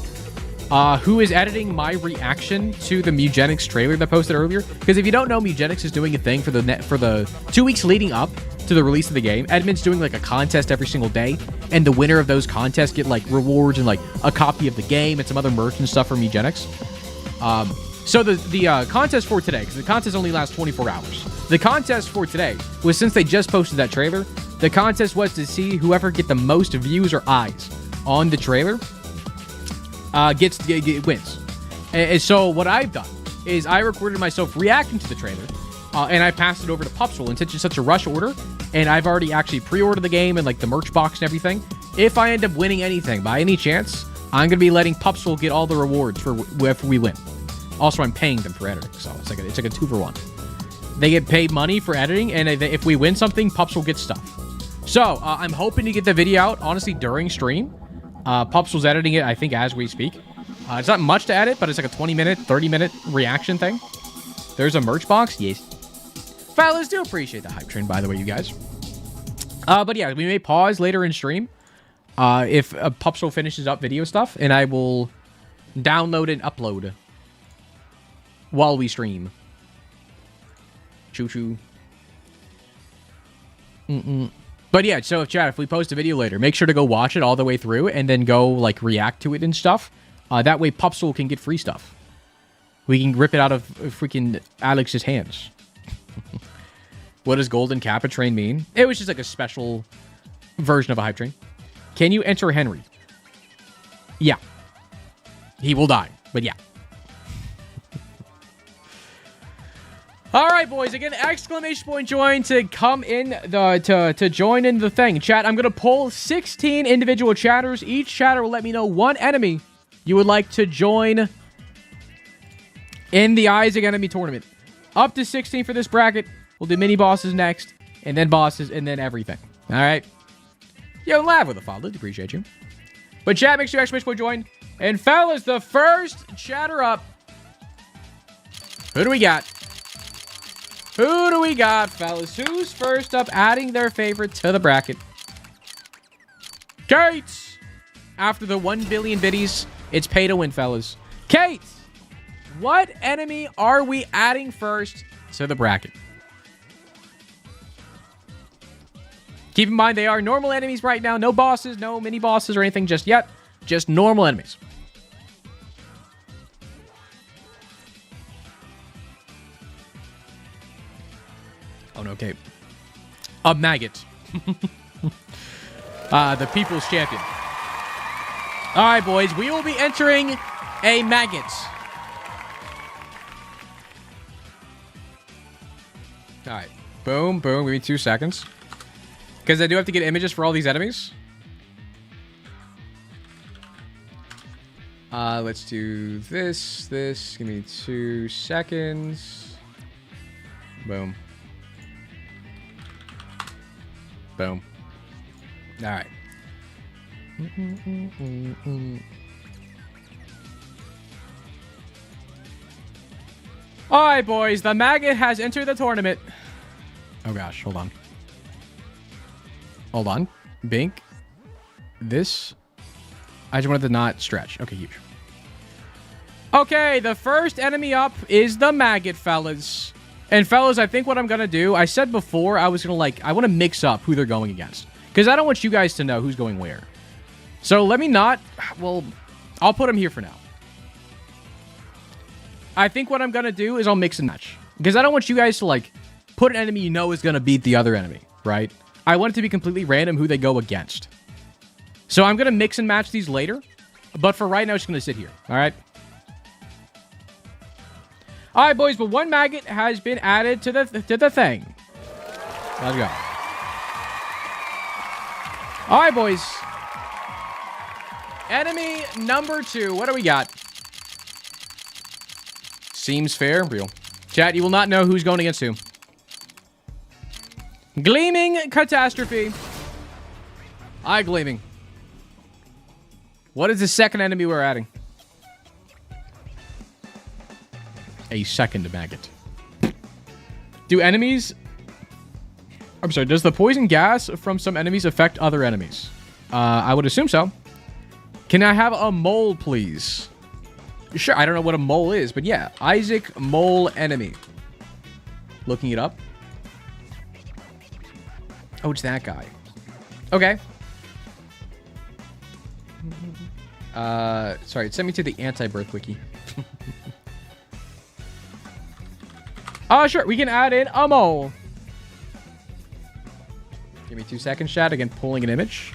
who is editing my reaction to the Mugenics trailer that I posted earlier. Because if you don't know, Mugenics is doing a thing for the 2 weeks leading up to the release of the game. Edmund's doing like a contest every single day, and the winner of those contests get like rewards and like a copy of the game and some other merch and stuff from Mugenics. So the contest for today, because the contest only lasts 24 hours. The contest for today was, since they just posted that trailer, the contest was to see whoever get the most views or eyes on the trailer wins. And so what I've done is I recorded myself reacting to the trailer, and I passed it over to Pupsel. And since it's such a rush order, and I've already actually pre-ordered the game and like the merch box and everything, if I end up winning anything by any chance, I'm going to be letting Pupsel get all the rewards for if we win. Also, I'm paying them for editing, so it's like a 2-for-1. They get paid money for editing, and if we win something, Pupsel gets stuff. So, I'm hoping to get the video out, honestly, during stream. Pupsel's editing it, I think, as we speak. It's not much to edit, but it's like a 20-minute, 30-minute reaction thing. There's a merch box, yes. Fellas, do appreciate the hype train, by the way, you guys. But yeah, we may pause later in stream if Pupsel finishes up video stuff, and I will download and upload while we stream. Choo-choo. But yeah, so if we post a video later, make sure to go watch it all the way through and then go, like, react to it and stuff. That way Pupsel can get free stuff. We can rip it out of freaking Alex's hands. What does Golden Kappa Train mean? It was just like a special version of a hype train. Can you enter Henry? Yeah. He will die, but yeah. All right, boys. Again, exclamation point join to come in to join in the thing. Chat, I'm gonna poll 16 individual chatters. Each chatter will let me know one enemy you would like to join in the Isaac Enemy tournament. Up to 16 for this bracket. We'll do mini bosses next, and then bosses, and then everything. All right. Yo, laugh with a follow. Appreciate you. But chat, make sure exclamation point join. And fellas, the first chatter up. Who do we got? Who do we got, fellas? Who's first up adding their favorite to the bracket? Kate! After the 1 billion biddies, it's pay to win, fellas. Kate! What enemy are we adding first to the bracket? Keep in mind, they are normal enemies right now. No bosses, no mini bosses or anything just yet. Just normal enemies. Oh, no, okay. A maggot. The people's champion. All right, boys. We will be entering a maggot. All right. Boom, boom. Give me 2 seconds. Because I do have to get images for all these enemies. Let's do this. Give me 2 seconds. Boom. Boom. All right. All right, boys. The maggot has entered the tournament. Oh, gosh. Hold on. Hold on. Bink. This. I just wanted to not stretch. Okay, huge. Okay, the first enemy up is the maggot, fellas. And fellas, I think what I'm going to do, I said before, I was going to I want to mix up who they're going against. Because I don't want you guys to know who's going where. So let me not, well, I'll put them here for now. I think what I'm going to do is I'll mix and match. Because I don't want you guys to, put an enemy you know is going to beat the other enemy, right? I want it to be completely random who they go against. So I'm going to mix and match these later. But for right now, it's going to sit here, all right? All right, boys, but one maggot has been added to the thing. Let's go. All right, boys. Enemy number 2. What do we got? Seems fair. Real. Chat, you will not know who's going against who. Gleaming Catastrophe. Hi, Gleaming. What is the second enemy we're adding? A second maggot. Do enemies I'm sorry, does the poison gas from some enemies affect other enemies? I would assume so. Can I have a mole, please? Sure, I don't know what a mole is, but yeah. Isaac, mole, enemy. Looking it up. Oh, it's that guy. Okay. Sorry, it sent me to the anti-birth wiki. Oh, sure, we can add in a mole. Give me 2 seconds, chat. Again, pulling an image.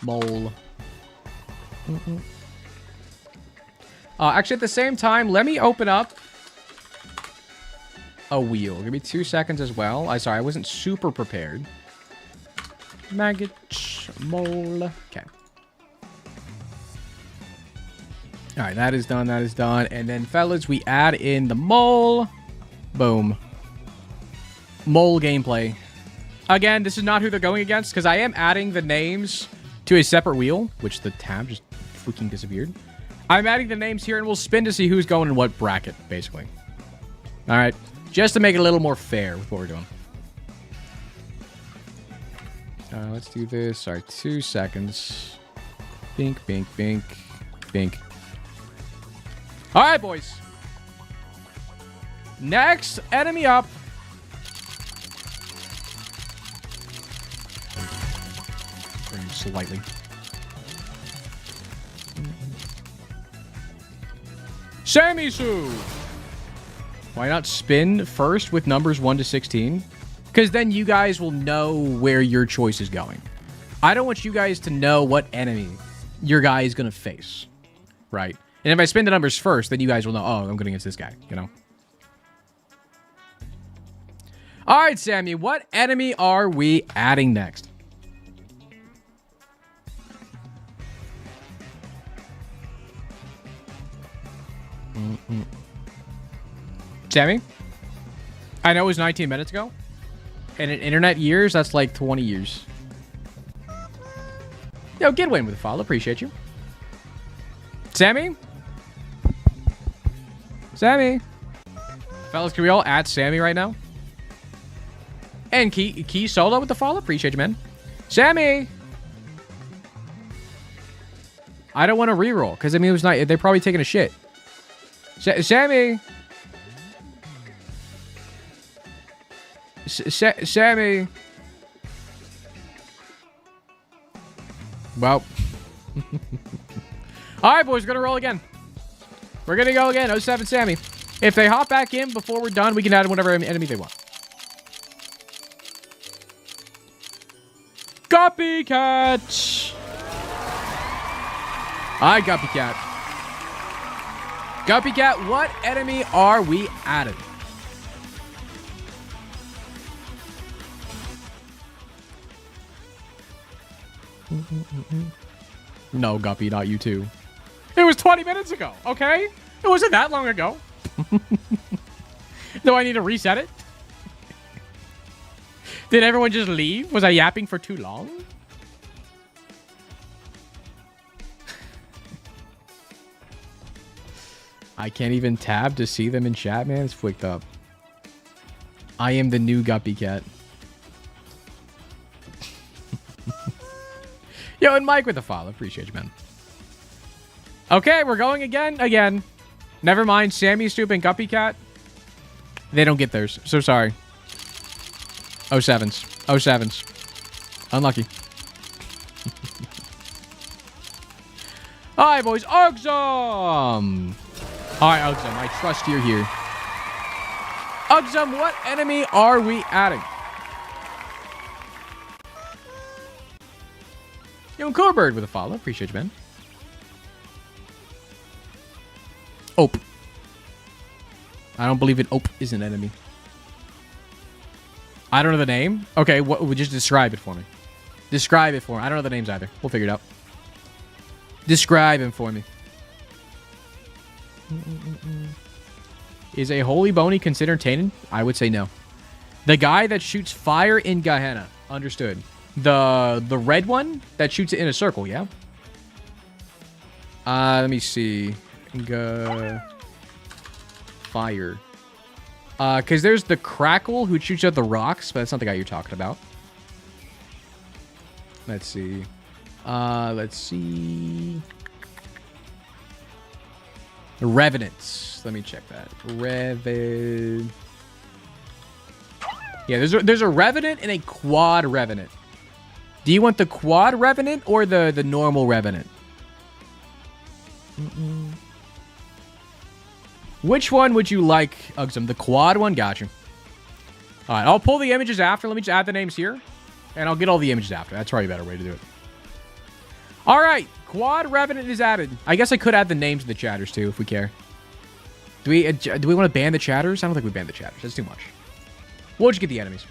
Mole. Actually, at the same time, let me open up a wheel. Give me 2 seconds as well. Sorry, I wasn't super prepared. Maggot. Mole. Okay. All right, that is done. That is done. And then, fellas, we add in the mole. Boom. Mole gameplay. Again, this is not who they're going against, because I am adding the names to a separate wheel, which the tab just freaking disappeared. I'm adding the names here, and we'll spin to see who's going in what bracket, basically. All right. Just to make it a little more fair with what we're doing. Let's do this. Sorry, 2 seconds. Bink, bink, bink, bink. All right, boys. Next enemy up. Bring him slightly. Samisu. Why not spin first with numbers 1 to 16? Because then you guys will know where your choice is going. I don't want you guys to know what enemy your guy is going to face. Right? And if I spin the numbers first, then you guys will know, oh, I'm going against this guy, you know? All right, Sammy, what enemy are we adding next? Sammy? I know it was 19 minutes ago. And in internet years, that's like 20 years. Yo, Gidwin with a follow. Appreciate you. Sammy? Sammy? Fellas, can we all add Sammy right now? And Key Solo with the follow. Appreciate you, man. Sammy! I don't want to reroll, because I mean, it was not. They're probably taking a shit. Sammy! Sammy! Well. Alright, boys, we're going to roll again. We're going to go again. 07 Sammy. If they hop back in before we're done, we can add whatever enemy they want. Copycat! Hi, Copycat. Copycat, what enemy are we adding? No, Guppy, not you too. It was 20 minutes ago, okay? It wasn't that long ago. Do I need to reset it? Did everyone just leave? Was I yapping for too long? I can't even tab to see them in chat, man. It's flicked up. I am the new Guppy Cat. Yo, and Mike with the follow. Appreciate you, man. Okay, we're going again. Never mind. Sammy, Stoop, and Guppy Cat. They don't get theirs. So sorry. 07s. 07s. Unlucky. Alright, boys. Ugzum! Alright, Ugzum. I trust you're here. Ugzum, what enemy are we adding? Yo, Corebird with a follow. Appreciate you, man. Ope. I don't believe it. Ope is an enemy. I don't know the name. Okay, what would just describe it for me? Describe it for me. I don't know the names either. We'll figure it out. Describe him for me. Is a Holy Bony considered tainted? I would say no. The guy that shoots fire in Gehenna. Understood. The red one that shoots it in a circle, yeah? Let me see. Fire. Because there's the Crackle who shoots out the rocks, but that's not the guy you're talking about. Let's see. Let's see. The Revenants. Let me check that. Yeah, there's a Revenant and a Quad Revenant. Do you want the Quad Revenant or the normal Revenant? Which one would you like, Ugsum? The Quad one? Gotcha. All right, I'll pull the images after. Let me just add the names here, and I'll get all the images after. That's probably a better way to do it. All right, Quad Revenant is added. I guess I could add the names of the chatters, too, if we care. Do we want to ban the chatters? I don't think we ban the chatters. That's too much. We'll just get the enemies.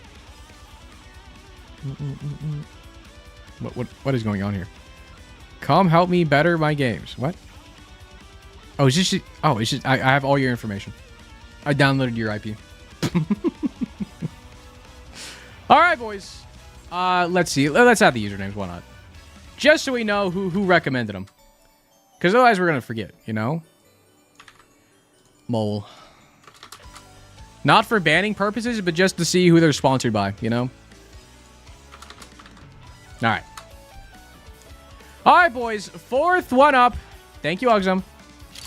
What is going on here? Come help me better my games. What? Oh, it's just I have all your information. I downloaded your IP. All right, boys. Let's see. Let's add the usernames. Why not? Just so we know who recommended them. Because otherwise we're going to forget, you know? Mole. Not for banning purposes, but just to see who they're sponsored by, you know? All right. All right, boys. Fourth one up. Thank you, Ugsum.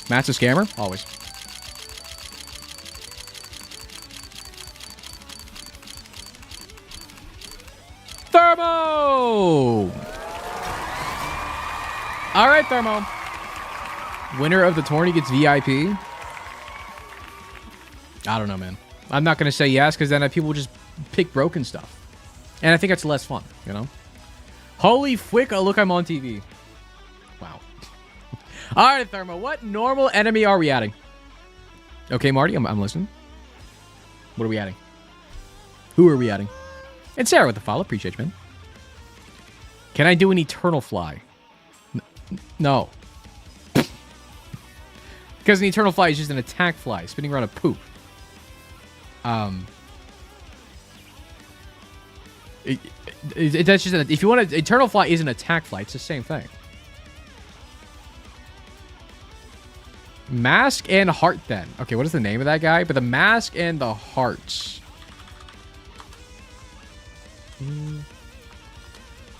Matt's a scammer. Always. Thermo! All right, Thermo. Winner of the tourney gets VIP. I don't know, man. I'm not going to say yes, because then people will just pick broken stuff. And I think that's less fun, you know? Holy frick, oh, look, I'm on TV. Wow. All right, Thermo, what normal enemy are we adding? Okay, Marty, I'm listening. What are we adding? Who are we adding? And Sarah with the follow. Appreciate you, man. Can I do an Eternal Fly? No. Because an Eternal Fly is just an attack fly spinning around a poop. That's just if you want to, Eternal Fly is an attack fly. It's the same thing. Mask and Heart, then. Okay, what is the name of that guy? But the Mask and the Hearts.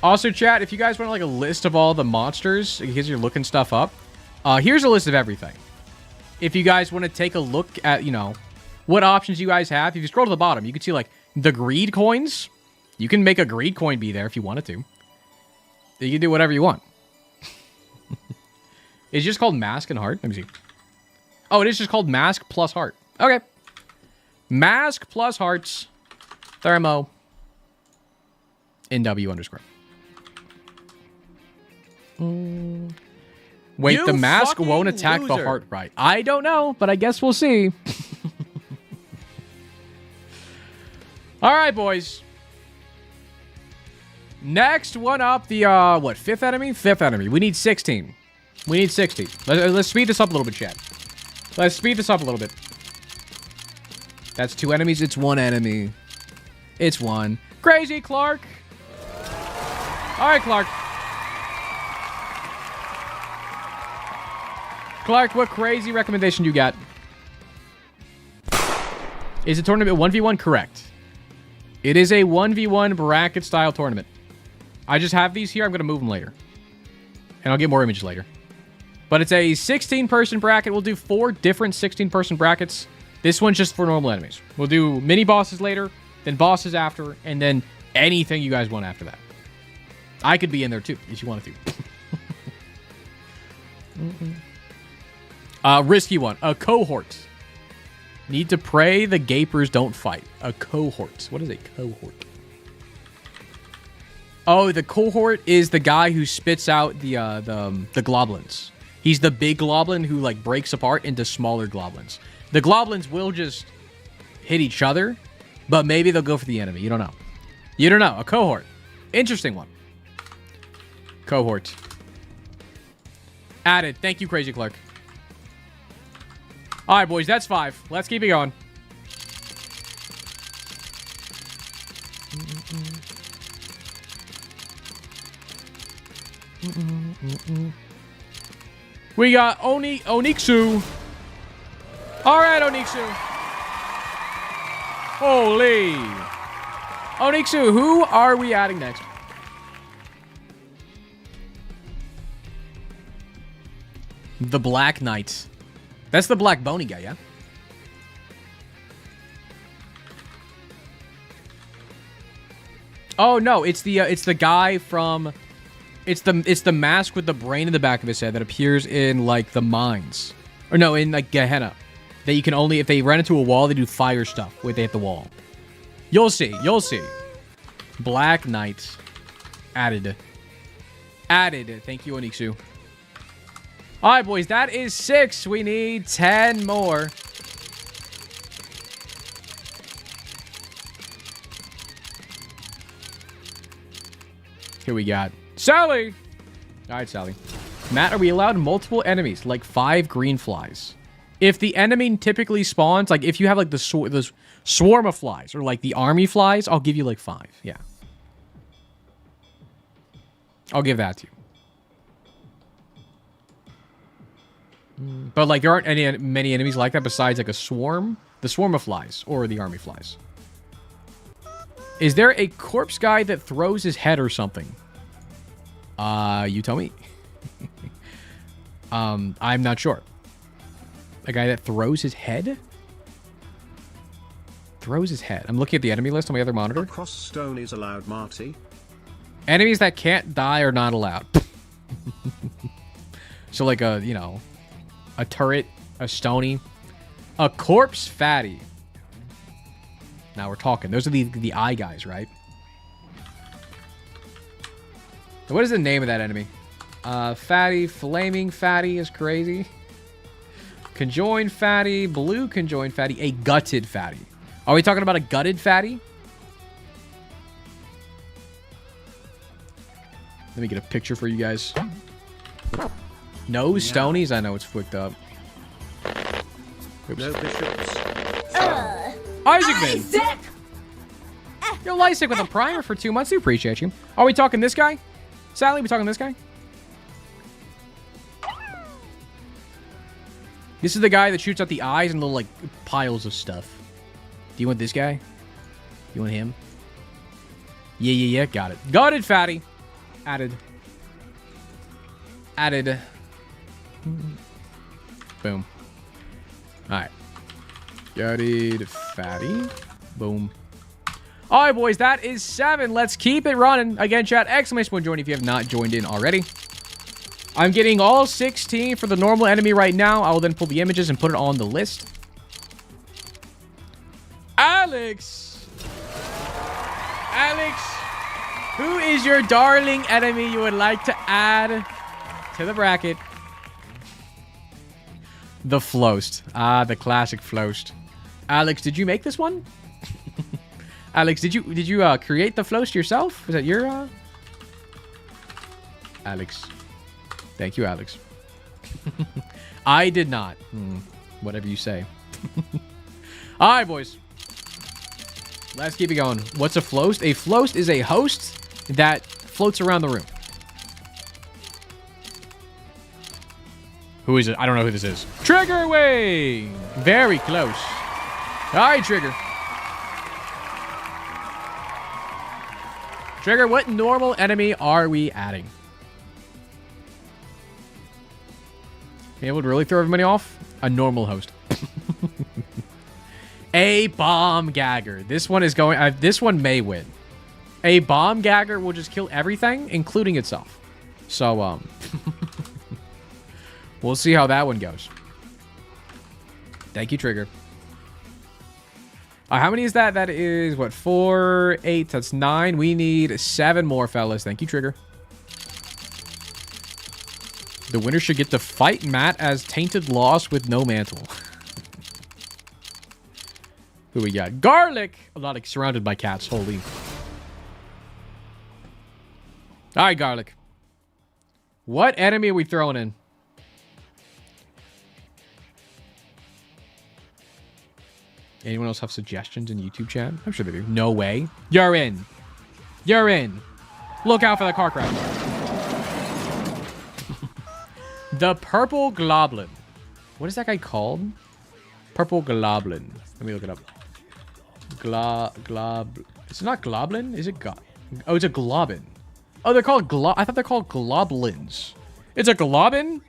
Also, chat, if you guys want like a list of all the monsters, because you're looking stuff up, here's a list of everything. If you guys want to take a look at, you know, what options you guys have. If you scroll to the bottom, you can see like the greed coins. You can make a greed coin be there if you wanted to. You can do whatever you want. It's just called Mask and Heart. Let me see. Oh, it is just called Mask plus Heart. Okay. Mask plus Hearts. Thermo. NW underscore. Wait, You the mask fucking won't attack the loser. heart, right? I don't know, but I guess we'll see. All right, boys. Next one up, the, what, fifth enemy? Fifth enemy. We need 16. We need 16. Let's speed this up a little bit, chat. Let's speed this up a little bit. That's 2 enemies. It's 1 enemy. It's 1. Crazy Clark. All right, Clark. Clark, what crazy recommendation you got? Is the tournament 1v1? Correct. It is a 1v1 bracket style tournament. I just have these here. I'm going to move them later. And I'll get more images later. But it's a 16-person bracket. We'll do 4 different 16-person brackets. This one's just for normal enemies. We'll do mini bosses later, then bosses after, and then anything you guys want after that. I could be in there too, if you wanted to. Risky one. A cohort. Need to pray the gapers don't fight. A cohort. What is a cohort? Oh, the cohort is the guy who spits out the globulins. He's the big globulin who like breaks apart into smaller globulins. The globulins will just hit each other, but maybe they'll go for the enemy. You don't know. You don't know. A cohort. Interesting one. Cohort. Added. Thank you, Crazy Clark. All right, boys. That's 5. Let's keep it going. We got Onixu. All right, Onixu. Holy. Onyxu, who are we adding next? The Black Knight. That's the black bony guy, yeah? Oh no, it's the guy from it's the mask with the brain in the back of his head that appears in like the mines. Or no, in like Gehenna. That you can only if they run into a wall, they do fire stuff when they hit the wall. You'll see, you'll see. Black Knight. Added. Added. Thank you, Onyxu. Alright, boys, that is 6. We need 10 more. Here we got Sally. All right, Sally. Matt, are we allowed multiple enemies, like 5 green flies? If the enemy typically spawns, like if you have like the swarm of flies or like the army flies, I'll give you like 5. Yeah. I'll give that to you. But like there aren't many enemies like that besides like a swarm, the swarm of flies or the army flies. Is there a corpse guy that throws his head or something? You tell me. I'm not sure. A guy that throws his head? Throws his head. I'm looking at the enemy list on my other monitor. A cross stone is allowed, Marty. Enemies that can't die are not allowed. So like a, you know, a turret, a stony, a corpse fatty. Now we're talking. Those are the eye guys, right? What is the name of that enemy? Fatty, flaming fatty is crazy. Conjoined fatty, blue conjoined fatty, a gutted fatty. Are we talking about a gutted fatty? Let me get a picture for you guys. No stonies? I know it's flicked up. Oops. No bishops. Isaac! Yo, Lysic with a primer for 2 months. We appreciate you. Are we talking this guy? Sally, we talking this guy? This is the guy that shoots out the eyes and little, like, piles of stuff. Do you want this guy? You want him? Yeah. Got it. Got it, fatty. Added. Added. Boom. Alright. Gutted fatty. Boom. Alright, boys, that is 7. Let's keep it running. Again, chat, exclamation point join if you have not joined in already. I'm getting all 16 for the normal enemy right now. I will then pull the images and put it on the list. Alex! Alex, who is your darling enemy you would like to add to the bracket? The Floast. Ah, the classic Floast. Alex, did you make this one? Alex, did you create the Floast yourself? Was that your Alex? Thank you, Alex. I did not. Whatever you say. All right, boys. Let's keep it going. What's a Floast? A Floast is a host that floats around the room. Who is it? I don't know who this is. Trigger away! Very close. All right, Trigger. Trigger, what normal enemy are we adding? It would really throw everybody off? A normal host. A bomb gagger. This one is going... this one may win. A bomb gagger will just kill everything, including itself. So, we'll see how that one goes. Thank you, Trigger. How many is that? That is, what, 4, 8. That's 9. We need 7 more, fellas. Thank you, Trigger. The winner should get to fight Matt as Tainted Lost with no mantle. Who we got? Garlic! A lot of surrounded by cats. Holy. All right, Garlic. What enemy are we throwing in? Anyone else have suggestions in YouTube chat? I'm sure they do. No way. You're in. You're in. Look out for the car crash. The Purple Goblin. What is that guy called? Purple Goblin. Let me look it up. It's not Globlin? Is it Oh, it's a Globin. Oh, they're called I thought they're called Globlins. It's a Globin?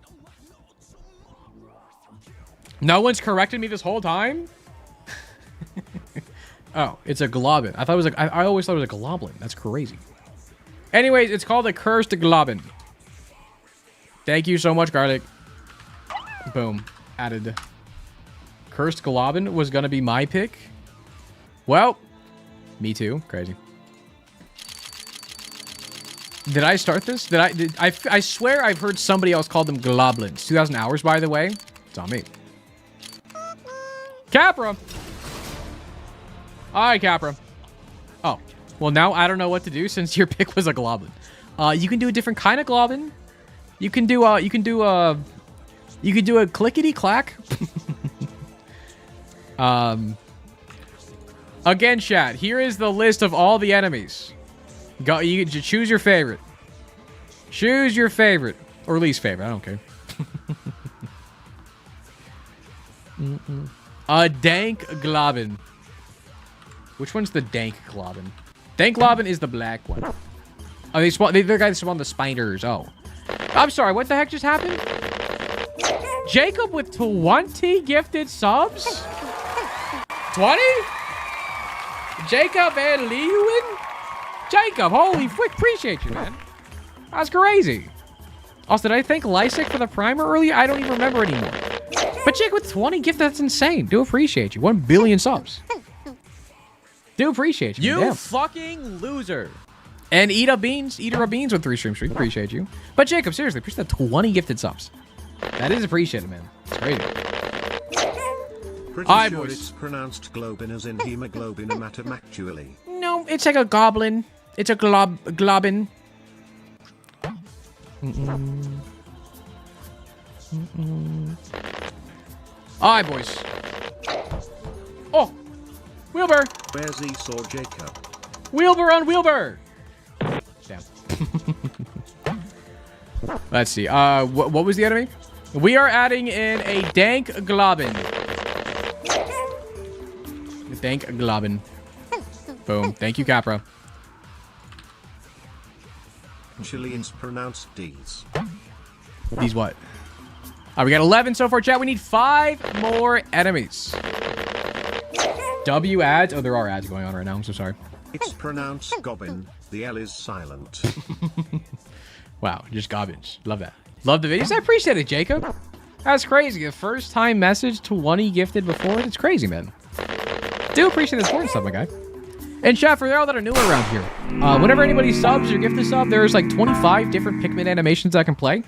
No one's corrected me this whole time? Oh, it's a Globin. I thought it was like I always thought it was a Globlin. That's crazy. Anyways, it's called a Cursed Globin. Thank you so much, Garlic. Boom. Added. Cursed Globin was gonna be my pick. Well, me too. Crazy. Did I start this? I swear I've heard somebody else call them Globlins. 2,000 hours, by the way. It's on me. Capra! Alright, Capra. Oh. Well, now I don't know what to do since your pick was a Globlin. You can do a different kind of Globlin. You can do a clickety-clack. Again, chat, here is the list of all the enemies. Go, you choose your favorite. Choose your favorite. Or least favorite, I don't care. A Dank Globin. Which one's the Dank Globin? Dank Globin is the black one. Oh, they're guys spawn the spiders. Oh. I'm sorry, what the heck just happened? Jacob with 20 gifted subs? 20? Jacob and Lewin? Jacob, holy frick, appreciate you, man. That's crazy. Also, did I thank Lysic for the primer earlier? I don't even remember anymore. But Jacob with 20 gifted, that's insane. Do appreciate you. 1 billion subs. Do appreciate you. You fucking loser. And Eater of Beans with 3 stream streak. Appreciate you. But Jacob, seriously, appreciate the 20 gifted subs. That is appreciated, man. It's crazy. Pretty sure boys. It's pronounced globin as in hemoglobin actually. No, it's like a goblin. It's a globin. Alright, boys. Oh! Wilbur! Where's Esau Jacob? Wilbur on Wilbur! Damn. Let's see. What was the enemy? We are adding in a Dank Globin. Dank Globin. Boom. Thank you, Capra. Chileans pronounced D's. These what? We got 11 so far, chat. We need 5 more enemies. W ads? Oh, there are ads going on right now. I'm so sorry. It's pronounced Gobbin. The L is silent. Wow, just garbage. Love that. Love the videos. I appreciate it, Jacob. That's crazy. The first time message to 20 gifted before. It's crazy, man. Do appreciate the support and stuff, my guy. And chat, for all that are newer around here, whenever anybody subs or gift a sub, there's like 25 different Pikmin animations I can play.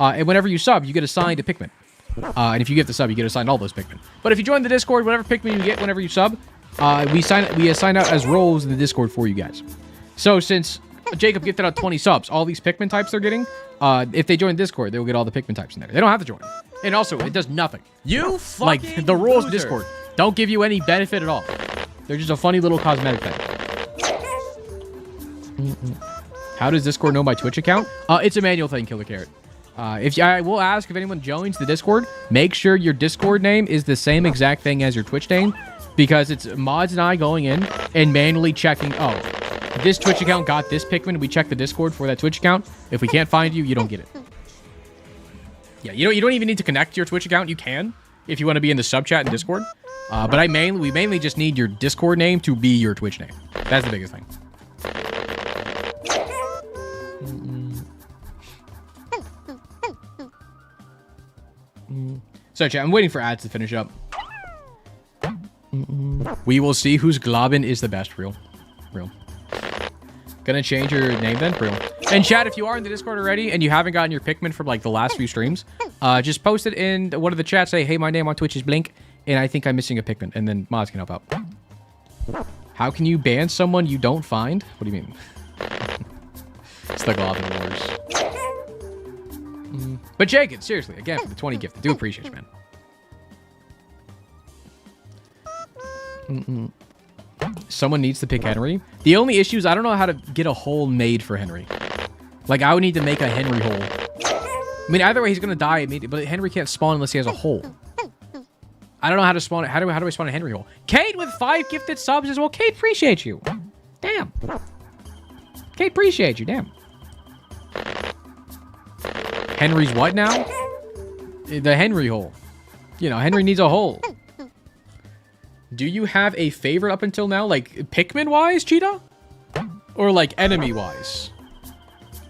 And whenever you sub, you get assigned a Pikmin. And if you get the sub, you get assigned all those Pikmin. But if you join the Discord, whatever Pikmin you get whenever you sub, we assign out as roles in the Discord for you guys. So since Jacob gifted out 20 subs, all these Pikmin types they're getting, if they join Discord, they will get all the Pikmin types in there. They don't have to join. And also, it does nothing. You fucking like the rules of loser. Discord don't give you any benefit at all. They're just a funny little cosmetic thing. How does Discord know my Twitch account? It's a manual thing, Killer Carrot. I will ask if anyone joins the Discord, make sure your Discord name is the same exact thing as your Twitch name, because it's Mods and I going in and manually checking, oh, this Twitch account got this Pikmin. We check the Discord for that Twitch account. If we can't find you, you don't get it. Yeah, you don't even need to connect to your Twitch account. You can if you want to be in the sub chat in Discord. But we mainly just need your Discord name to be your Twitch name. That's the biggest thing. So chat, I'm waiting for ads to finish up. We will see whose Globin is the best. Real. Gonna change your name then? Real. And chat, if you are in the Discord already and you haven't gotten your Pikmin from like the last few streams, just post it in one of the chats. Say, hey, my name on Twitch is Blink, and I think I'm missing a Pikmin, and then mods can help out. How can you ban someone you don't find? What do you mean? It's the Globin Wars. But Jacob, seriously, again, for the 20 gift, I do appreciate you, man. Someone needs to pick Henry. The only issue is I don't know how to get a hole made for Henry. Like, I would need to make a Henry hole. I mean, either way, he's going to die immediately, but Henry can't spawn unless he has a hole. I don't know how to spawn it. How do I spawn a Henry hole? Kate with 5 gifted subs as well. Kate, appreciate you. Damn. Kate, appreciate you. Damn. Henry's what now? The Henry hole. You know, Henry needs a hole. Do you have a favorite up until now? Like, Pikmin-wise, Cheetah? Or, like, enemy-wise?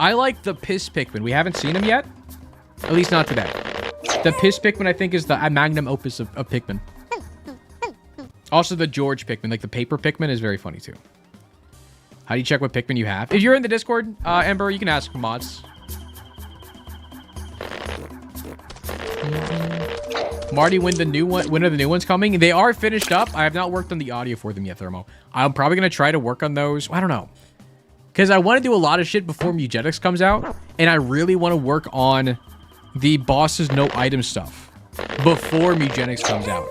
I like the Piss Pikmin. We haven't seen him yet. At least not today. The Piss Pikmin, I think, is the magnum opus of Pikmin. Also, the George Pikmin, like the paper Pikmin, is very funny, too. How do you check what Pikmin you have? If you're in the Discord, Ember, you can ask mods. Marty, when are the new ones coming? They are finished up. I have not worked on the audio for them yet, Thermo. I'm probably going to try to work on those. I don't know. Because I want to do a lot of shit before Mugenics comes out. And I really want to work on the bosses no item stuff before Mugenics comes out.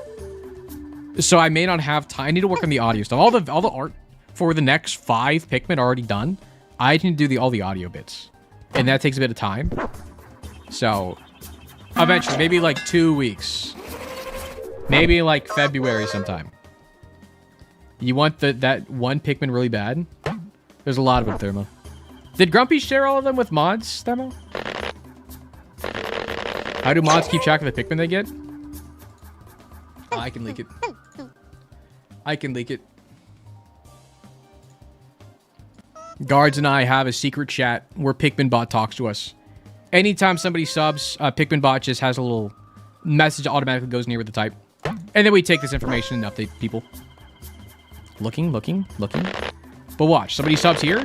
So I may not have time. I need to work on the audio stuff. All the art for the next 5 Pikmin are already done. I need to do all the audio bits. And that takes a bit of time. So eventually, maybe like 2 weeks. Maybe like February sometime. You want that one Pikmin really bad? There's a lot of them, Thermo. Did Grumpy share all of them with mods, Thermo? How do mods keep track of the Pikmin they get? Oh, I can leak it. I can leak it. Guards and I have a secret chat where Pikmin Bot talks to us. Anytime somebody subs, Pikmin Bot just has a little message that automatically goes near with the type. And then we take this information and update people. Looking. But watch, somebody subs here.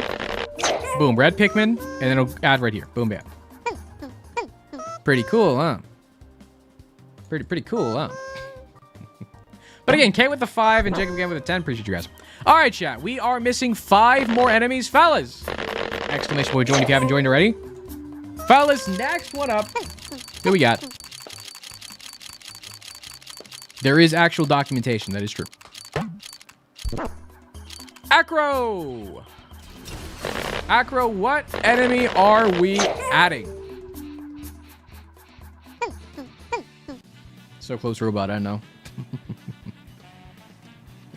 Boom, red Pikmin. And then it'll add right here. Boom, bam. Pretty cool, huh? Pretty cool, huh? But again, Kate with the 5 and Jacob again with a 10. Appreciate you guys. All right, chat. We are missing 5 more enemies, fellas. Exclamation point join if you haven't joined already. Fellas, next one up. Who we got? There is actual documentation. That is true. Acro! Acro, what enemy are we adding? So close, robot. I don't know.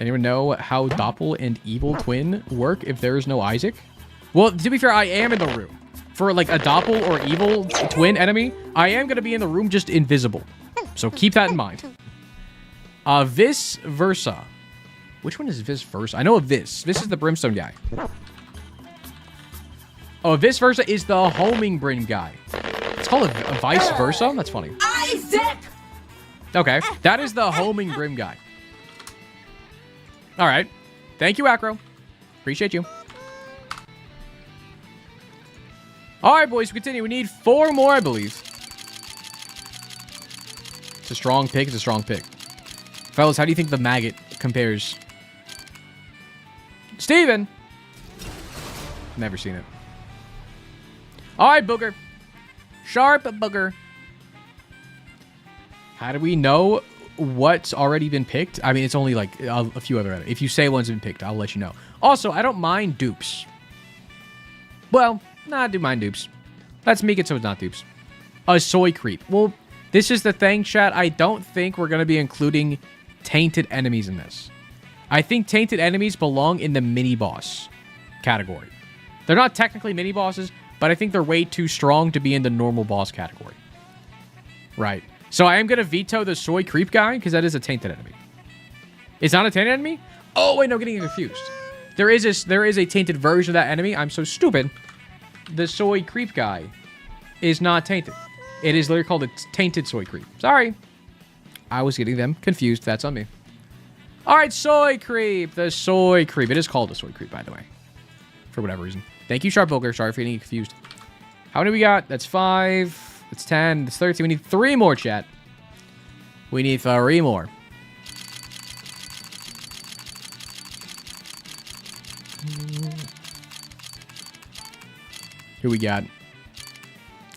Anyone know how Doppel and Evil Twin work if there is no Isaac? Well, to be fair, I am in the room. For like a Doppel or Evil Twin enemy, I am going to be in the room just invisible. So keep that in mind. Vis Versa. Which one is Vis Versa? I know of Vis. Vis is the Brimstone guy. Oh, Vis Versa is the Homing Brim guy. It's called a Vice Versa? That's funny. Isaac! Okay, that is the Homing Brim guy. All right. Thank you, Acro. Appreciate you. All right, boys, we continue. We need 4 more, I believe. It's a strong pick. It's a strong pick. Fellas, how do you think the maggot compares? Steven! Never seen it. All right, Booger. Sharp Booger. How do we know what's already been picked? I mean, it's only like a few other. If you say one's been picked, I'll let you know. Also, I don't mind dupes. Well, nah, I do mind dupes. Let's make it so it's not dupes. A soy creep. Well, this is the thing, chat. I don't think we're going to be including tainted enemies in this. I think tainted enemies belong in the mini-boss category. They're not technically mini-bosses, but I think they're way too strong to be in the normal boss category. Right. So I am going to veto the soy creep guy, because that is a tainted enemy. It's not a tainted enemy? Oh, wait, no, getting confused. There is a tainted version of that enemy. I'm so stupid. The soy creep guy is not tainted. It is literally called a tainted soy creep. Sorry. I was getting them confused. That's on me. All right, soy creep. The soy creep. It is called a soy creep, by the way. For whatever reason. Thank you, Sharp Booger. Sorry for getting confused. How many we got? That's 5. That's 10. That's 13. We need 3 more, chat. We need 3 more. Who we got?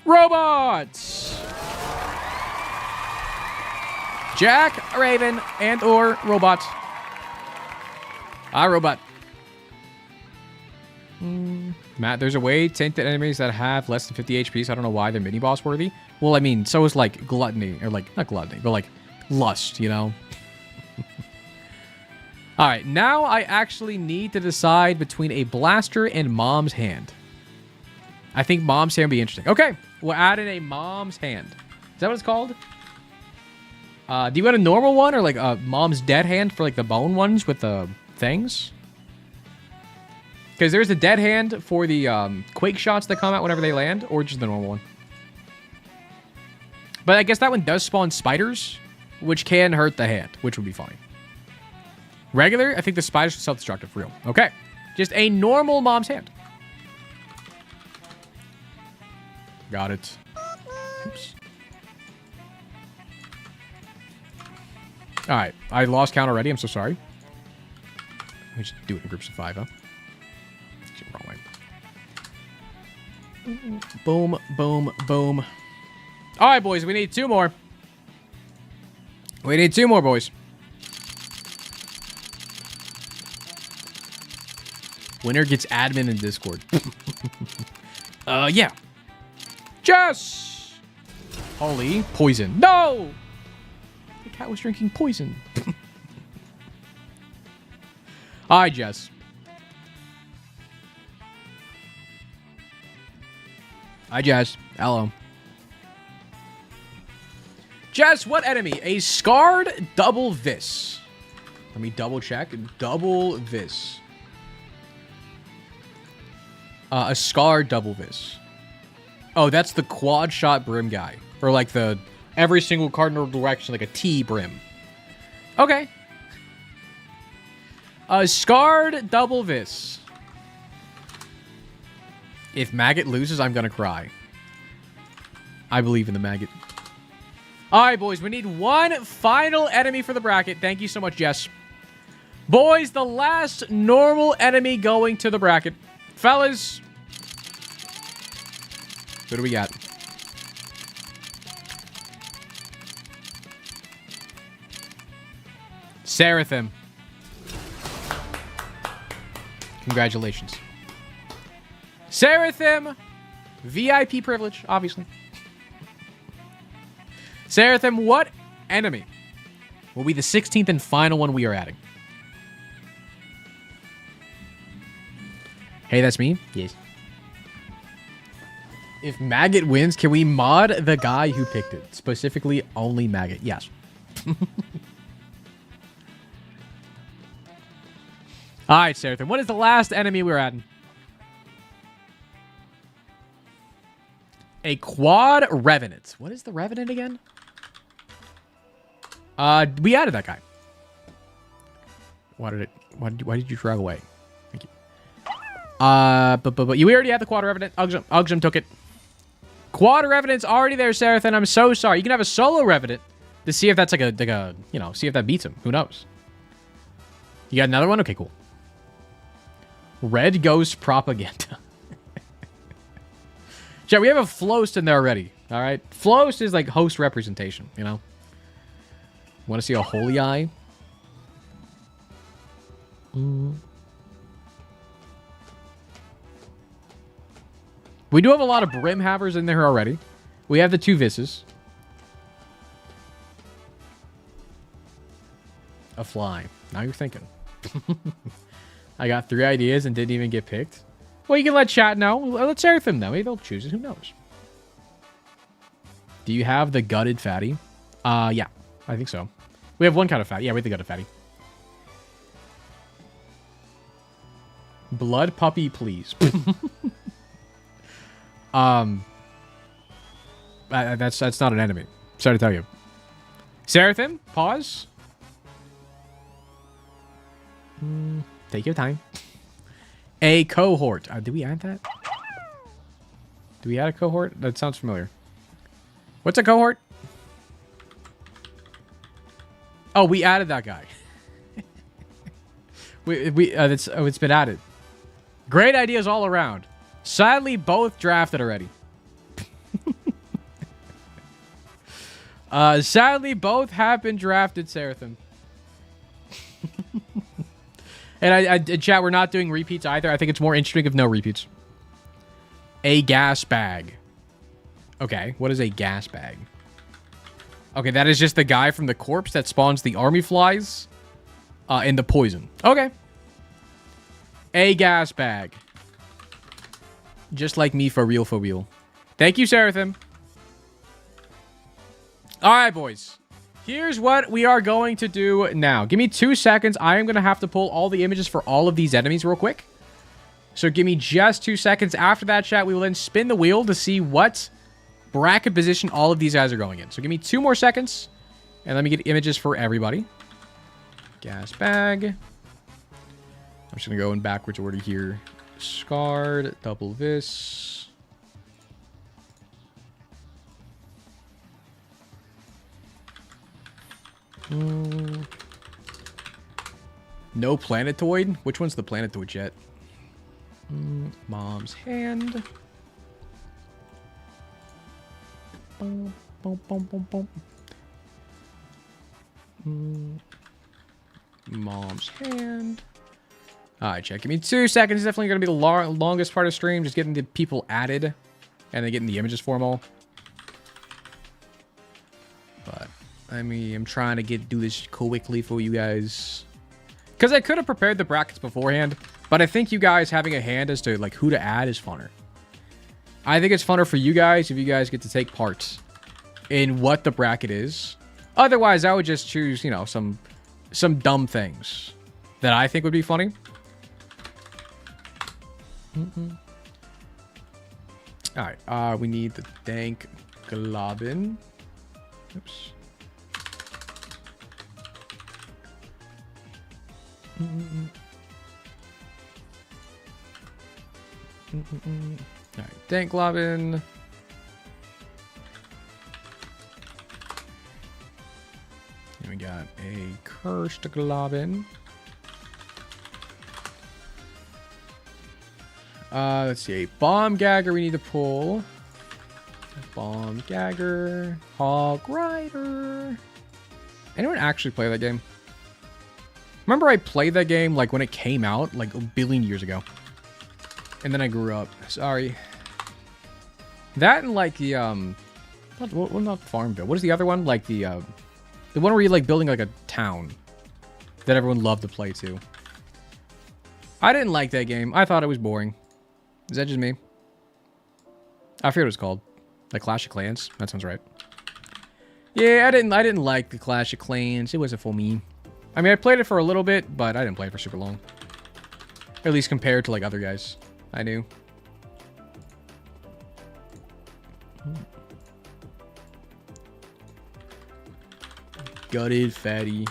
Robots! Jack, Raven, and or robots. Robot. Matt, there's a way tainted enemies that have less than 50 HP, so I don't know why they're mini-boss worthy. Well, I mean, so is like Gluttony, or like, not Gluttony, but like lust, you know? All right, now I actually need to decide between a blaster and Mom's Hand. I think Mom's Hand would be interesting. Okay, we'll add in a Mom's Hand. Is that what it's called? Do you want a normal one or like a Mom's Dead Hand for like the bone ones with the things? Because there's a Dead Hand for the Quake shots that come out whenever they land, or just the normal one. But I guess that one does spawn spiders, which can hurt the hand, which would be fine. Regular, I think the spiders are self-destructive for real. Okay, just a normal Mom's Hand. Got it. Oops. All right, I lost count already. I'm so sorry. Let me just do it in groups of 5, huh? Wrong way. Boom, boom, boom. All right, boys, we need 2 more. We need 2 more, boys. Winner gets admin in Discord. Yeah. Jess! Holy poison. No! The cat was drinking poison. Hi, Jess. Hi, Jess. Hello. Jess, what enemy? A scarred double vis. Let me double check. Double vis. A scarred double vis. Oh, that's the quad shot brim guy. Or like the every single cardinal direction, like a T brim. Okay. A scarred double vis. If Maggot loses, I'm gonna cry. I believe in the Maggot. Alright, boys, we need 1 final enemy for the bracket. Thank you so much, Jess. Boys, the last normal enemy going to the bracket. Fellas. What do we got? Seraphim. Congratulations. Seraphim. VIP privilege, obviously. Seraphim, what enemy will be the 16th and final one we are adding? Hey, that's me? Yes. If Maggot wins, can we mod the guy who picked it? Specifically, only Maggot. Yes. Alright, Seraphim. What is the last enemy we're adding? A quad Revenant. What is the Revenant again? We added that guy. Why did you drag away? Thank you. But we already had the quad Revenant. Ugjum took it. Quad Revenant's already there, Seraphim. I'm so sorry. You can have a solo Revenant to see if that's like a you know, see if that beats him. Who knows? You got another one? Okay, cool. Red Ghost Propaganda. Chat, we have a Floast in there already. All right, Floast is like host representation. You know. Want to see a Holy Eye? We do have a lot of Brim Havers in there already. We have the 2 Visses. A Fly. Now you're thinking. I got 3 ideas and didn't even get picked. Well, you can let chat know. Let's Seraphim know. Maybe they'll choose it. Who knows? Do you have the Gutted Fatty? Yeah. I think so. We have one kind of fatty. Yeah, we have the Gutted Fatty. Blood Puppy, please. That's not an enemy. Sorry to tell you. Seraphim, pause. Take your time. A cohort. Did we add that? Do we add a cohort? That sounds familiar. What's a cohort? Oh, we added that guy. It's been added. Great ideas all around. Sadly, both drafted already. Sadly, both have been drafted, Seraphim. And chat, we're not doing repeats either. I think it's more interesting if no repeats. A gas bag. Okay, what is a gas bag? Okay, that is just the guy from the corpse that spawns the army flies and the poison. Okay. A gas bag. Just like me, for real, for real. Thank you, Seraphim. All right, boys. Here's what we are going to do now. Give me 2 seconds. I am going to have to pull all the images for all of these enemies real quick. So give me just 2 seconds. After that, chat, we will then spin the wheel to see what bracket position all of these guys are going in. So give me 2 more seconds. And let me get images for everybody. Gas bag. I'm just going to go in backwards order here. Scarred. Double this. No planetoid? Which one's the planetoid jet? Mom's hand. Boom, boom, boom, boom, boom. Mom's hand. Alright, chat. Give me 2 seconds. It's definitely going to be the longest part of the stream. Just getting the people added. And then getting the images for them all. But, I mean, I'm trying to do this quickly for you guys. Because I could have prepared the brackets beforehand. But I think you guys having a hand as to, like, who to add is funner. I think it's funner for you guys if you guys get to take part in what the bracket is. Otherwise, I would just choose, you know, some dumb things that I think would be funny. Alright, we need the dank globin. Oops. Alright, dank globin. And we got a cursed globin. Let's see. A bomb gagger we need to pull. Bomb gagger. Hog rider. Anyone actually play that game? Remember I played that game like when it came out, like a billion years ago. And then I grew up. Sorry. That and like the not Farmville. What is the other one? Like the one where you're like building like a town that everyone loved to play to. I didn't like that game. I thought it was boring. Is that just me? I forget what it's called. Like Clash of Clans? That sounds right. Yeah, I didn't like the Clash of Clans. It wasn't for me. I mean, I played it for a little bit, but I didn't play it for super long. At least compared to like other guys I knew. Gutted fatty.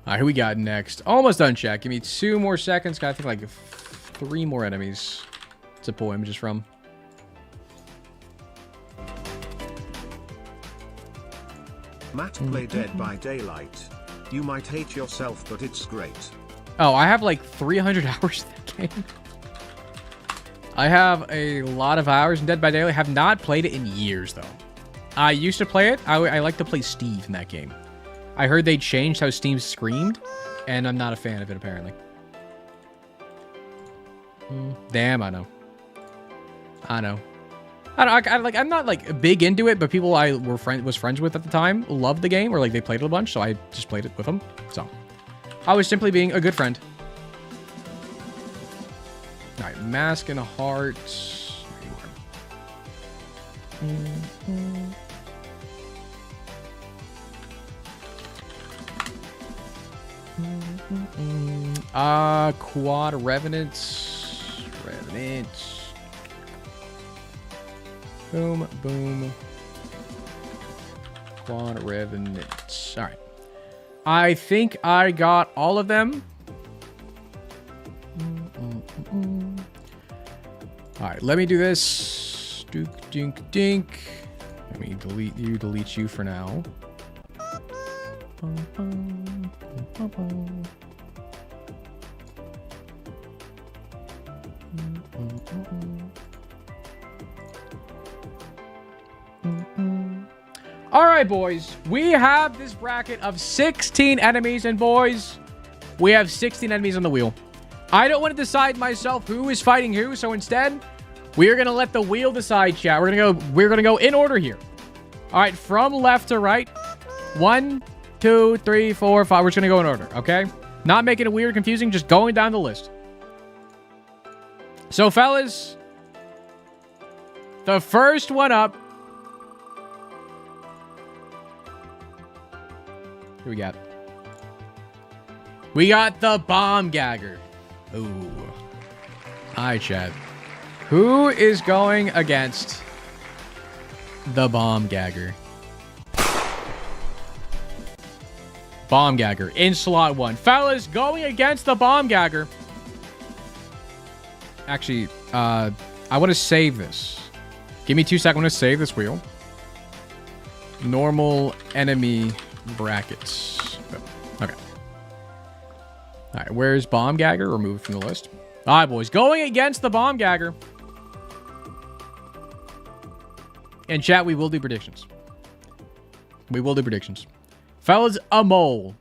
Alright, who we got next? Almost done, chat. Give me 2 more seconds. Got, I think, like 3 more enemies to pull images from. Matt, play Dead by Daylight. You might hate yourself, but it's great. Oh, I have like 300 hours in that game. I have a lot of hours in Dead by Daylight. I have not played it in years, though. I used to play it. I like to play Steve in that game. I heard they changed how Steve screamed, and I'm not a fan of it, apparently. Damn, I know. I know. I'm not like big into it, but people I was friends with at the time loved the game, or like they played it a bunch, so I just played it with them. So I was simply being a good friend. All right, mask and a heart. Quad revenants. Boom, boom. Quad revenants. All right. I think I got all of them. All right, let me do this. Dink, dink, dink. Let me delete you for now. All right, boys. We have this bracket of 16 enemies, and boys, we have 16 enemies on the wheel. I don't want to decide myself who is fighting who, so instead, we are going to let the wheel decide, chat. We're going to go in order here. All right, from left to right. 1, 2, 3, 4, 5. We're just going to go in order, okay? Not making it weird, confusing, just going down the list. So, fellas, the first one up. Who we got? We got the Bomb Gagger. Ooh. All right, Chad. Who is going against the Bomb Gagger? Bomb Gagger in slot 1. Fellas, going against the Bomb Gagger. Actually, I want to save this. Give me 2 seconds. I want to save this wheel. Normal enemy brackets. Okay. All right, where's Bomb Gagger? Remove it from the list. All right, boys. Going against the Bomb Gagger. And chat, we will do predictions. We will do predictions. Fellas, a mole.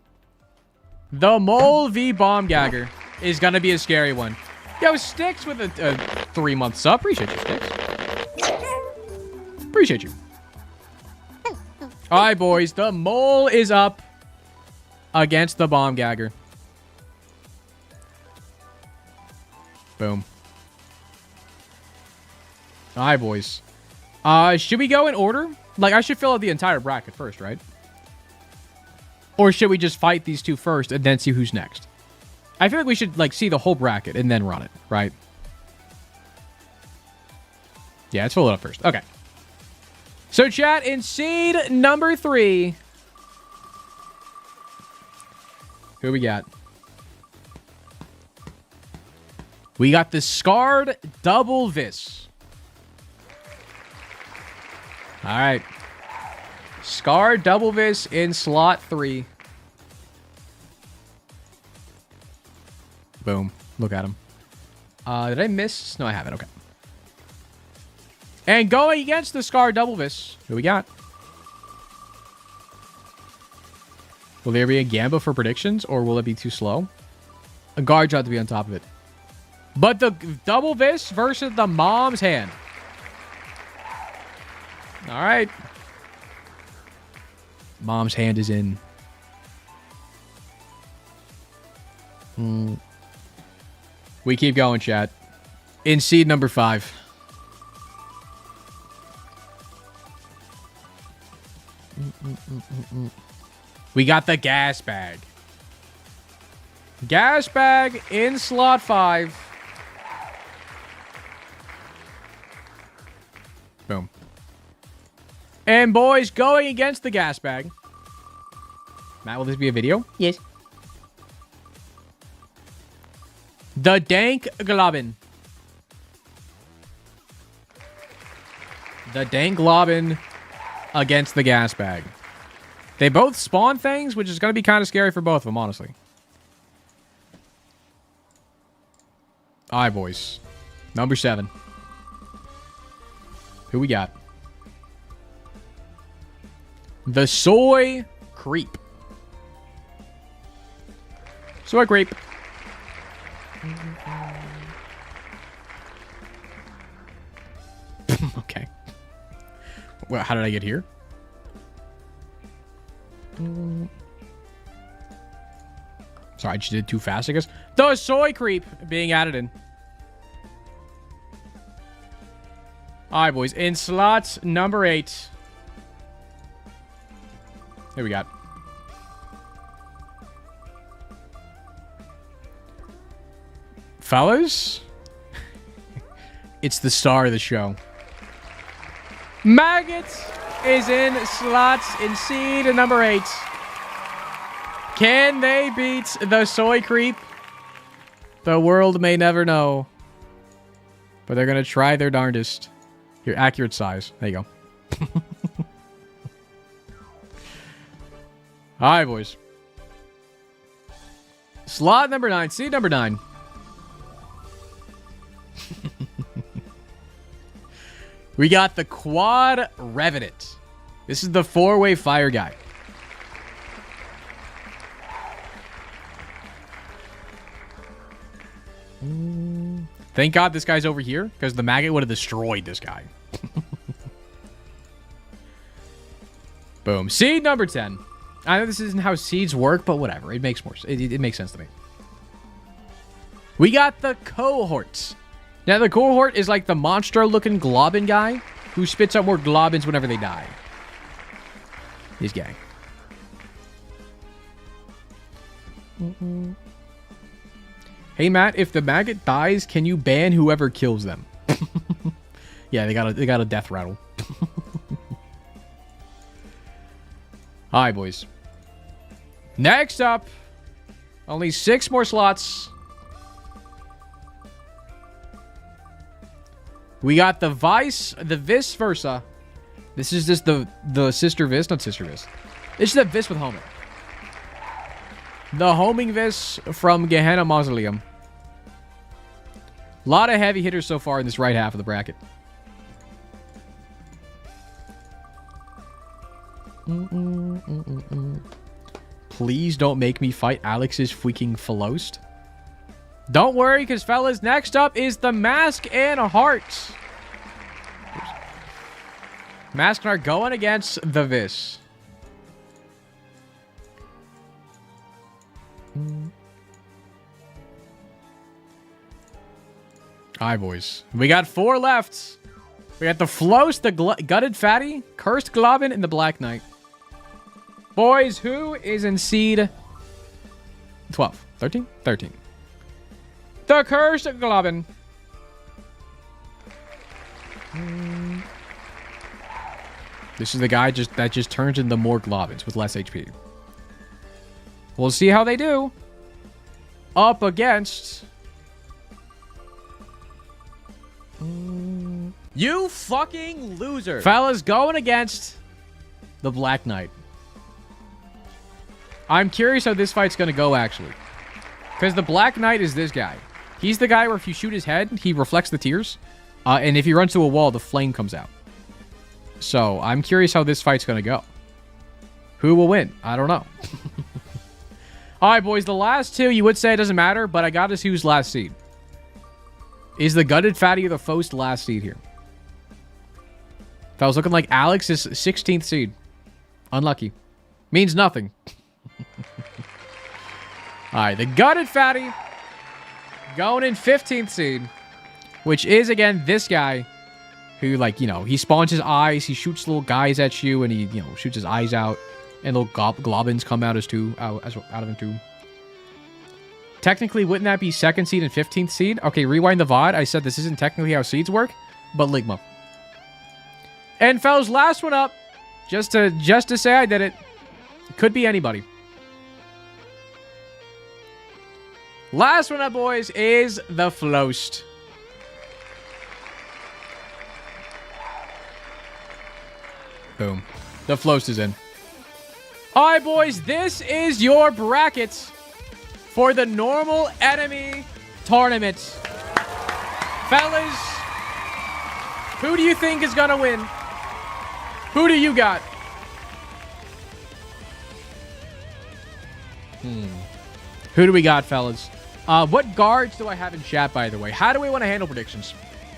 The mole v Bomb Gagger is going to be a scary one. Yo, Sticks with a 3-month sub. Appreciate you, Sticks. Appreciate you. All right, boys. The mole is up against the Bomb Gagger. Boom. All right, boys. Should we go in order? Like, I should fill out the entire bracket first, right? Or should we just fight these two first and then see who's next? I feel like we should, like, see the whole bracket and then run it, right? Yeah, let's fill it up first. Okay. So, chat, in seed number 3, who we got? We got the Scarred Double Vis. All right. Scarred Double Vis in slot 3. Boom. Look at him. Did I miss? No, I haven't. Okay. And going against the Scarred Double Vis, who we got? Will there be a Gamba for predictions, or will it be too slow? A guard job to be on top of it. But the Double Vis versus the Mom's Hand. All right. Mom's Hand is in. We keep going, chat. In seed number 5. We got the Gas Bag. Gas Bag in slot 5. Boom. And boys, going against the Gas Bag. Matt, will this be a video? Yes. The Dank Globin. The Dank Globin against the Gas Bag. They both spawn things, which is going to be kind of scary for both of them, honestly. All right, boys. Number 7. Who we got? The Soy Creep. Soy Creep. Okay. Well, how did I get here? Sorry, I just did it too fast, I guess. The Soy Creep being added in. All right, boys. In slots number 8. Here we got. Fellas, it's the star of the show. Maggot is in slots in seed number 8. Can they beat the Soy Creep? The world may never know. But they're going to try their darndest. Here, accurate size. There you go. All right, boys. Slot number 9. Seed number 9. We got the Quad Revenant. This is the 4-way fire guy. Thank God this guy's over here, because the maggot would have destroyed this guy. Boom. Seed number 10. I know this isn't how seeds work, but whatever. It makes more. It makes sense to me. We got the cohorts. Now, the cohort is like the monster-looking globin guy who spits out more globins whenever they die. This guy. Hey, Matt, if the maggot dies, can you ban whoever kills them? Yeah, they got a death rattle. All right, boys. Next up, only 6 more slots. We got the Vis Versa. This is just the Sister Vis, not Sister Vis. This is the Vis with homing. The homing Vis from Gehenna Mausoleum. A lot of heavy hitters so far in this right half of the bracket. Please don't make me fight Alex's freaking Phalost. Don't worry, because fellas, next up is the Mask and Heart. Mask and Heart going against the Vis. Alright, boys. We got 4 left. We got the Phalost, the Gutted Fatty, Cursed Globin, and the Black Knight. Boys, who is in seed 12? 13? 13. The Cursed Globin. This is the guy that just turns into more Globins with less HP. We'll see how they do. Up against... You fucking loser. Fellas going against the Black Knight. I'm curious how this fight's going to go, actually. Because the Black Knight is this guy. He's the guy where if you shoot his head, he reflects the tears. And if he runs to a wall, the flame comes out. So, I'm curious how this fight's going to go. Who will win? I don't know. Alright, boys. The last 2, you would say it doesn't matter, but I got to see who's last seed. Is the Gutted Fatty or the Phost last seed here? If I was looking like Alex is 16th seed. Unlucky. Means nothing. Alright, the Gutted Fatty going in 15th seed. Which is, again, this guy who, like, you know, he spawns his eyes, he shoots little guys at you, and he, you know, shoots his eyes out, and little globins come out out of him too. Technically, wouldn't that be 2nd seed and 15th seed? Okay, rewind the VOD. I said this isn't technically how seeds work, but Ligma. And fellas, last one up, just to say I did it. Could be anybody. Last one up, boys, is the Phalost. Boom. The Phalost is in. Alright, boys, this is your bracket for the normal enemy tournament. Fellas, who do you think is gonna win? Who do you got? Who do we got, fellas? What guards do I have in chat, by the way? How do we want to handle predictions?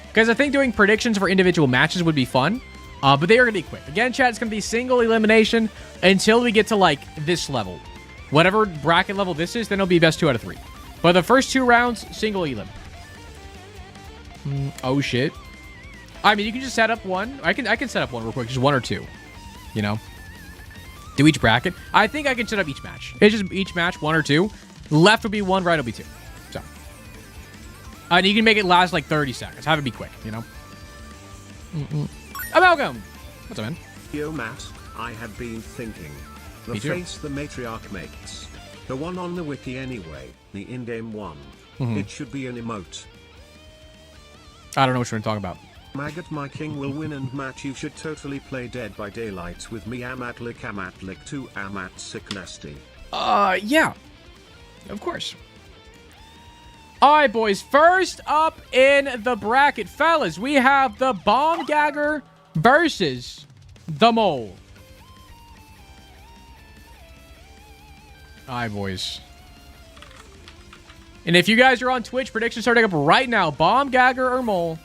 Because I think doing predictions for individual matches would be fun. But they are going to be quick. Again, chat, it's going to be single elimination until we get to, like, this level. Whatever bracket level this is, then it'll be best 2 out of 3. But the first 2 rounds, single elim. Oh, shit. I mean, you can just set up one. I can set up one real quick. Just 1 or 2. You know? Do each bracket. I think I can set up each match. It's just each match, 1 or 2. Left will be 1, right will be 2. So. And you can make it last, like, 30 seconds. Have it be quick, you know? Amalgam! What's up, man? Yo, Matt, I have been thinking. The face the matriarch makes. The one on the wiki anyway, the in-game one. It should be an emote. I don't know what you're talking about. Maggot my king will win, and Matt, you should totally play Dead by Daylight with me. Amatlik 2 Amat Sick Nasty. Yeah. Of course. Alright, boys. First up in the bracket, fellas, we have the Bomb Gagger versus the Mole. Alright, boys. And if you guys are on Twitch, predictions starting up right now. Bomb Gagger or Mole?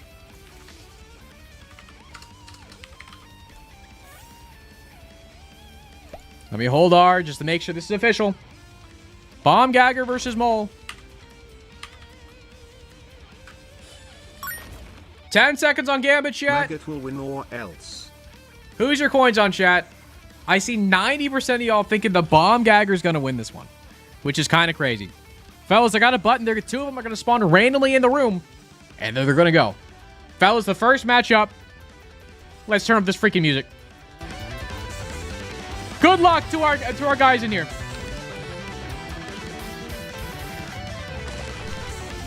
Let me hold R just to make sure this is official. Bomb Gagger versus Mole. 10 seconds on Gambit, chat. Maggot will win or else. Who's your coins on, chat? I see 90% of y'all thinking the Bomb Gagger is going to win this one, which is kind of crazy. Fellas, I got a button. There, 2 of them are going to spawn randomly in the room, and they're going to go. Fellas, the first matchup. Let's turn up this freaking music. Good luck to our guys in here.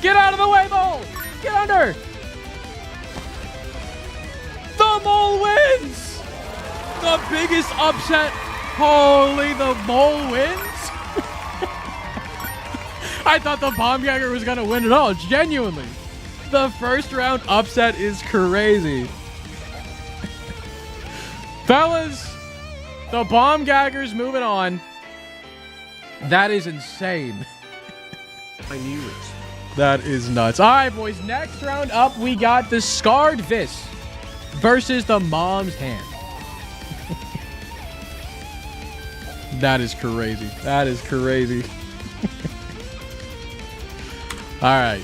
Get out of the way, Mole! Get under! The Mole wins! The biggest upset. Holy, the Mole wins? I thought the Bomb Gagger was going to win it all, genuinely. The first round upset is crazy. Fellas, the Bomb Gagger's moving on. That is insane. I knew it. That is nuts. All right, boys. Next round up, we got the Scarred Vis versus the Mom's Hand. That is crazy. That is crazy. All right.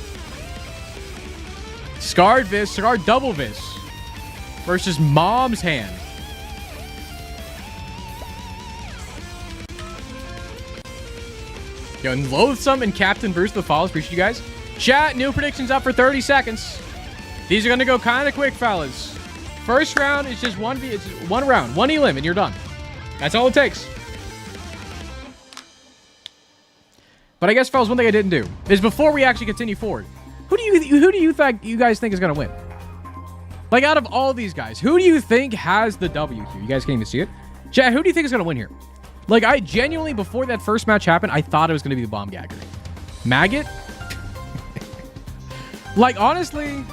Scarred Double Vis versus Mom's Hand. Yo, and Loathsome and Captain Bruce the Falls. Appreciate you guys. Chat, new predictions up for 30 seconds. These are going to go kind of quick, fellas. First round is just it's one round, one elim, and you're done. That's all it takes. But I guess, fellas, one thing I didn't do is before we actually continue forward, who do you think you guys think is going to win? Like, out of all these guys, who do you think has the W here? You guys can't even see it. Chat, who do you think is going to win here? Like, I genuinely, before that first match happened, I thought it was going to be the Bomb Gagger. Maggot? Like, honestly,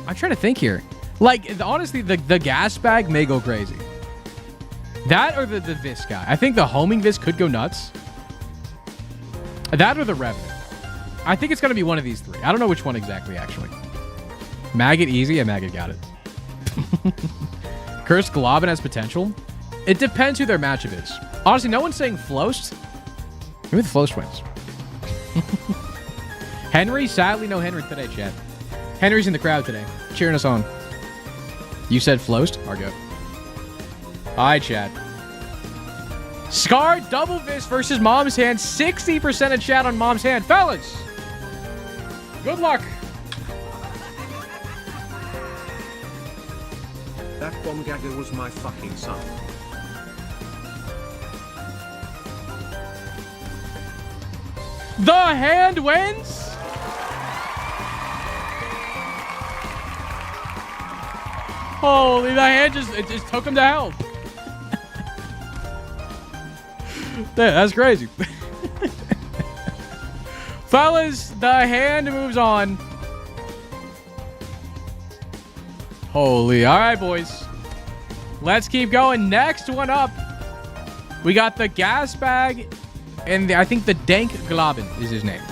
I'm trying to think here. Like, honestly, the gas bag may go crazy. That or the Vis guy. I think the homing Vis could go nuts. That or the Revenant. I think it's going to be one of these 3. I don't know which one exactly, actually. Maggot easy? Yeah, Maggot got it. Cursed Globin has potential. It depends who their matchup is. Honestly, no one's saying Floast. Maybe the Floast wins. Henry? Sadly, no Henry today, chat. Henry's in the crowd today, cheering us on. You said Floast? Argo. Hi, chat. Scar Double Vis versus Mom's Hand. 60% of chat on Mom's Hand. Fellas, good luck. That Bomb Gagger was my fucking son. The hand wins. Holy, the hand just took him to hell. That's crazy. Fellas, the hand moves on. Holy. All right, boys. Let's keep going. Next one up, we got the gas bag. And I think the Dank Globin is his name.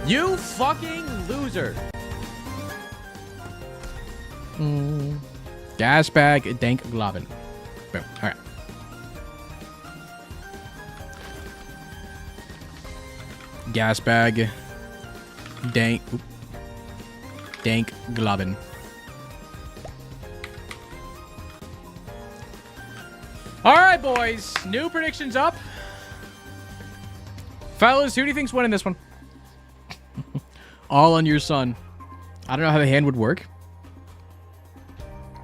You fucking loser. Gas bag, Dank Globin. Boom. All right. Gas bag, Dank Globin. All right, boys. New predictions up. Fellas, who do you think's winning this one? All on your son. I don't know how the hand would work.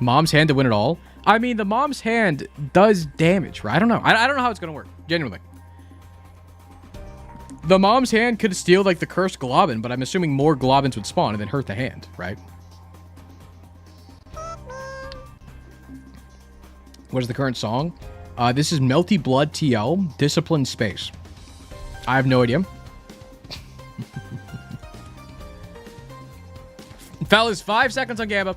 Mom's Hand to win it all. I mean, the Mom's Hand does damage, right? I don't know. I don't know how it's going to work. Genuinely. The Mom's Hand could steal, like, the Cursed Globin, but I'm assuming more Globins would spawn and then hurt the hand, right? What is the current song? This is Melty Blood TL, Discipline Space. I have no idea. Fellas, 5 seconds on Gamba.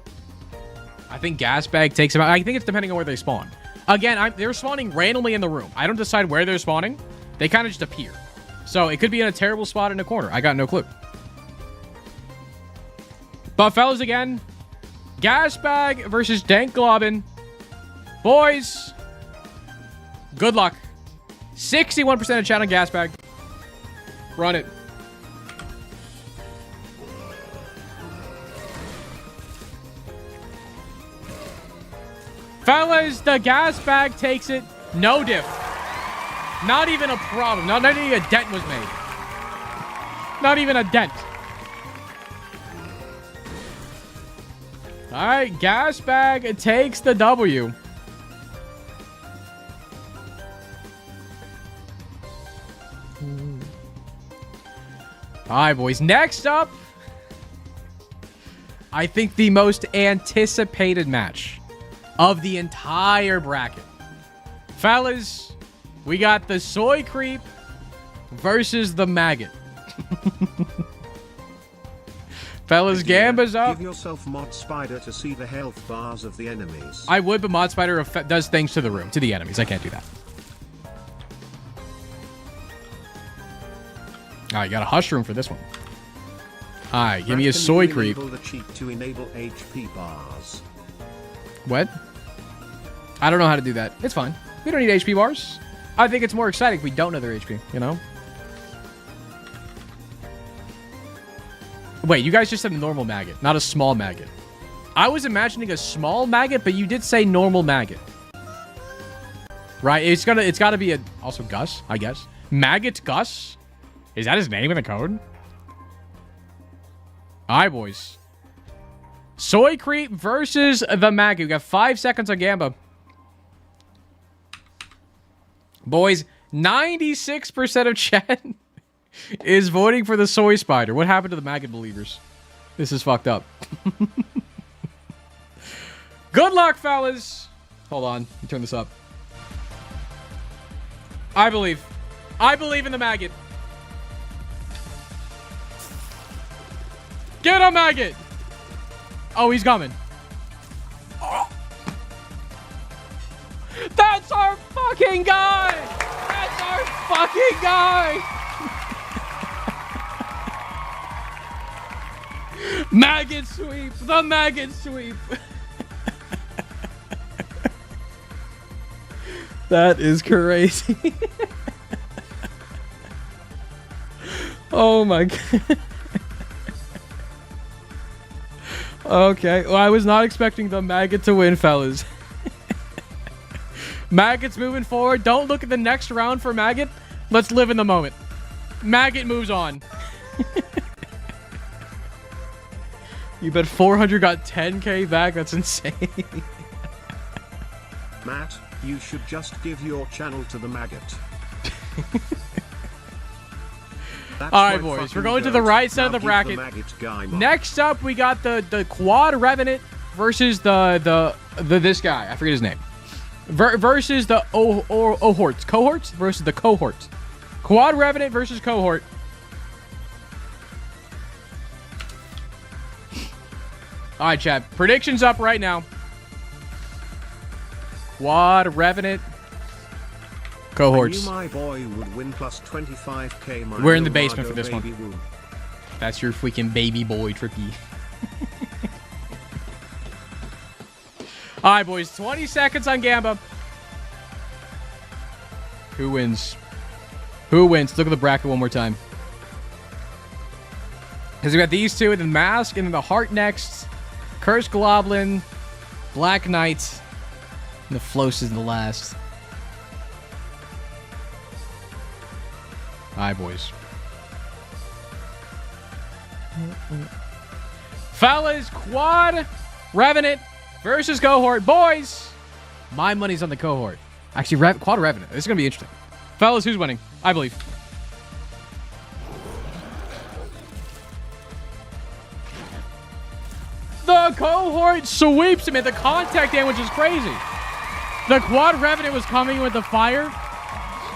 I think Gas Bag takes him out. I think it's depending on where they spawn. Again, they're spawning randomly in the room. I don't decide where they're spawning. They kind of just appear. So it could be in a terrible spot in a corner. I got no clue. But fellas, again, Gas Bag versus Dank Globin. Boys, good luck. 61% of chat on gas bag. Run it. Fellas, the gas bag takes it. No diff. Not even a problem. Not even a dent was made. Not even a dent. All right, gas bag takes the W. All right, boys. Next up, I think the most anticipated match of the entire bracket. Fellas, we got the Soy Creep versus the Maggot. Fellas, Gamba's up. Give yourself Mod Spider to see the health bars of the enemies. I would, but Mod Spider does things to the room, to the enemies. I can't do that. All right, got a Hush Room for this one. All right, give me a Soy Creep. Enable the cheat to enable HP bars. What? I don't know how to do that. It's fine. We don't need HP bars. I think it's more exciting if we don't know their HP, you know? Wait, you guys just said a normal maggot, not a small maggot. I was imagining a small maggot, but you did say normal maggot. Right? It's gotta be a... Also Gus, I guess. Maggot Gus? Is that his name in the code? Alright, boys. Soy Creep versus the Maggot. We got 5 seconds on Gamba. Boys, 96% of chat is voting for the Soy Spider. What happened to the Maggot believers? This is fucked up. Good luck, fellas. Hold on. Let me turn this up. I believe. I believe in the Maggot. Get him, Maggot! Oh, he's coming. Oh. That's our fucking guy! That's our fucking guy! Maggot sweep! The Maggot sweep! That is crazy. Oh my god. Okay, well, I was not expecting the Maggot to win, fellas. Maggot's moving forward. Don't look at the next round for Maggot. Let's live in the moment. Maggot moves on. You bet 400 got 10k back? That's insane. Matt, you should just give your channel to the Maggot. Alright, boys. We're going to the right side of the bracket. Next up, we got the Quad Revenant versus this guy. I forget his name. Versus the Ohorts. Cohorts versus the Cohorts. Quad Revenant versus Cohort. Alright, chat. Predictions up right now. Quad Revenant. Cohorts. I knew my boy would win plus 25k. We're in the basement for this one. Woo. That's your freaking baby boy, Trippy. Alright, boys. 20 seconds on Gamba. Who wins? Who wins? Look at the bracket one more time. Because we got these two, and then Mask, and then the Heart next. Cursed Goblin. Black Knight. And the Flos is the last. Alright, boys. Fellas, Quad Revenant versus Cohort. Boys, my money's on the Cohort. Actually, Quad Revenant. This is going to be interesting. Fellas, who's winning? I believe. The Cohort sweeps him, and the contact damage is crazy. The Quad Revenant was coming with the fire.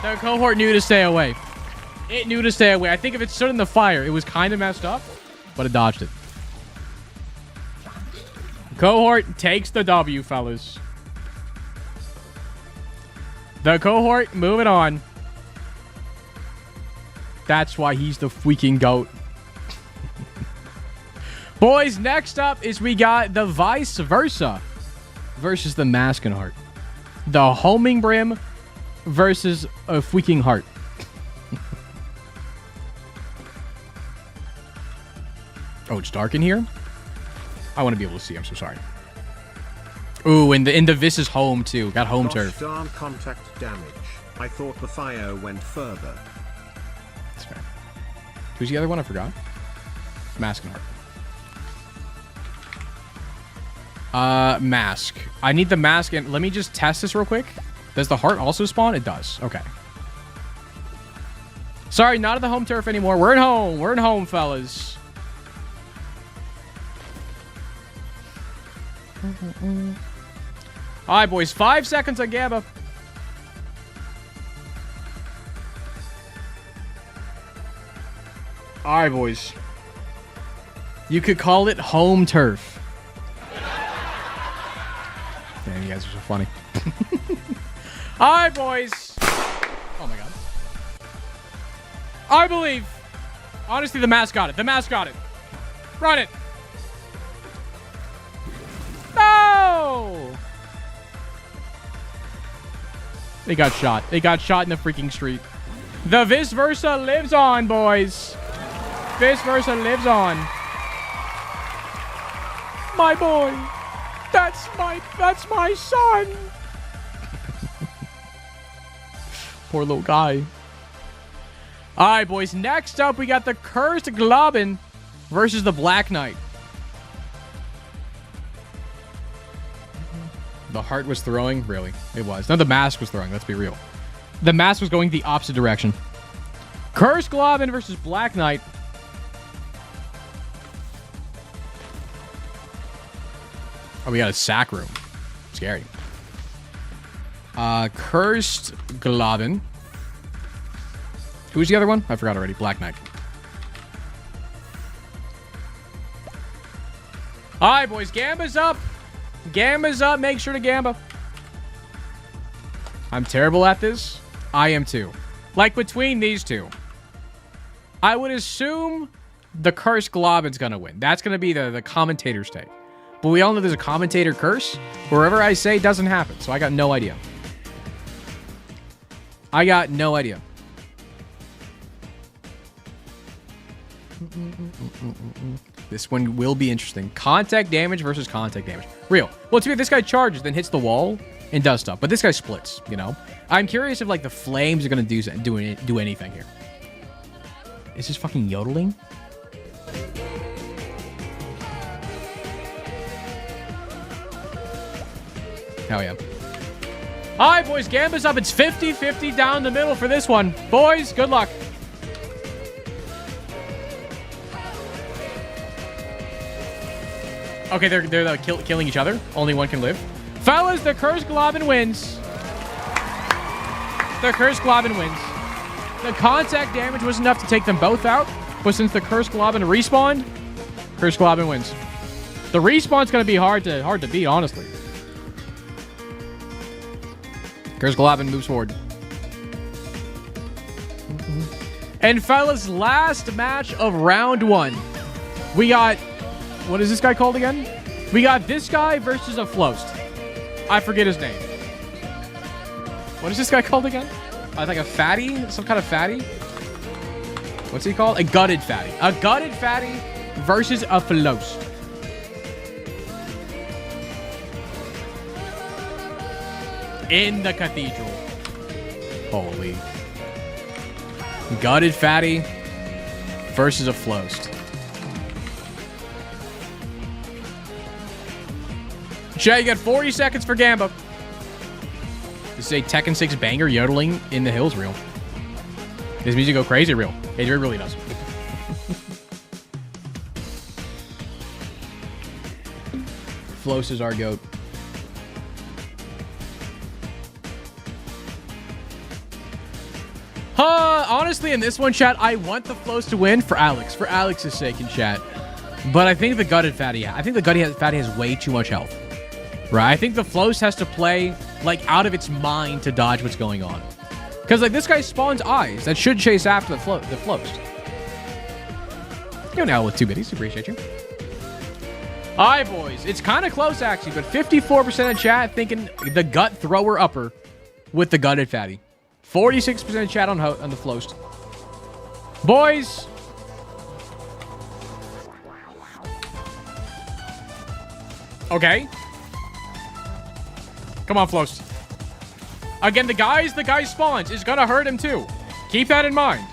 The Cohort knew to stay away. It knew to stay away. I think if it stood in the fire, it was kind of messed up, but it dodged it. Cohort takes the W, fellas. The Cohort moving on. That's why he's the freaking GOAT. Boys, next up is we got the Vice Versa versus the Maskenheart. The Homing Brim versus a freaking heart. Oh, it's dark in here? I want to be able to see. I'm so sorry. Ooh, and the Vis is home too. Got home turf. Darn contact damage. I thought the fire went further. That's fair. Who's the other one? I forgot. Mask and heart. Mask. I need the mask, and let me just test this real quick. Does the heart also spawn? It does. Okay. Sorry, not at the home turf anymore. We're at home. We're at home, fellas. All right, boys. 5 seconds on Gamba. All right, boys. You could call it home turf. Damn, you guys are so funny. All right, boys. Oh, my God. I believe. Honestly, the mask got it. The mask got it. Run it. No! They got shot. They got shot in the freaking street. The vice versa lives on, boys. Vice versa lives on. My boy. That's my son. Poor little guy. All right, boys. Next up, we got the Cursed Globin versus the Black Knight. The heart was throwing? Really? It was. No, the mask was throwing. Let's be real. The mask was going the opposite direction. Cursed Globin versus Black Knight. Oh, we got a sack room. Scary. Cursed Globin. Who's the other one? I forgot already. Black Knight. All right, boys. Gamba's up. Gamba's up. Make sure to Gamba. I'm terrible at this. I am too. Like, between these two, I would assume the Cursed Globin's going to win. That's going to be the commentator's take. But we all know there's a commentator curse. Wherever I say, it doesn't happen. So I got no idea. I got no idea. This one will be interesting. Contact damage versus contact damage. Real. Well, to me, if this guy charges, then hits the wall and does stuff. But this guy splits, you know? I'm curious if, like, the flames are going to do anything here. Is this fucking yodeling? Hell yeah. All right, boys. Gamba's up. It's 50-50 down the middle for this one. Boys, good luck. Okay, they're killing each other. Only one can live. Fellas, the Cursed Globin wins. The Cursed Globin wins. The contact damage was enough to take them both out, but since the Cursed Globin respawned, Cursed Globin wins. The respawn's going to be hard to beat, honestly. Cursed Globin moves forward. And fellas, last match of round one. We got... What is this guy called again? We got this guy versus a Floast. I forget his name. What is this guy called again? I think a fatty? Some kind of fatty? What's he called? A gutted fatty. A gutted fatty versus a Floast. In the cathedral. Holy. Gutted fatty versus a Floast. Shay, you got 40 seconds for Gamba. This is a Tekken 6 banger yodeling in the hills real. This music go crazy real. It really does. Floast is our goat. Honestly, in this one, chat, I want the Floast to win for Alex. For Alex's sake in chat. But I think the gutted fatty... I think the gutted fatty has way too much health. Right? I think the Floast has to play, like, out of its mind to dodge what's going on. Because, like, this guy spawns eyes that should chase after the Floast. Go now with 2 biddies. Appreciate you. All right, boys. It's kind of close, actually, but 54% of chat thinking the gut thrower upper with the gutted fatty. 46% chat on the Floast. Boys. Okay. Come on, Floast. Again, the guy spawns is gonna hurt him too. Keep that in mind.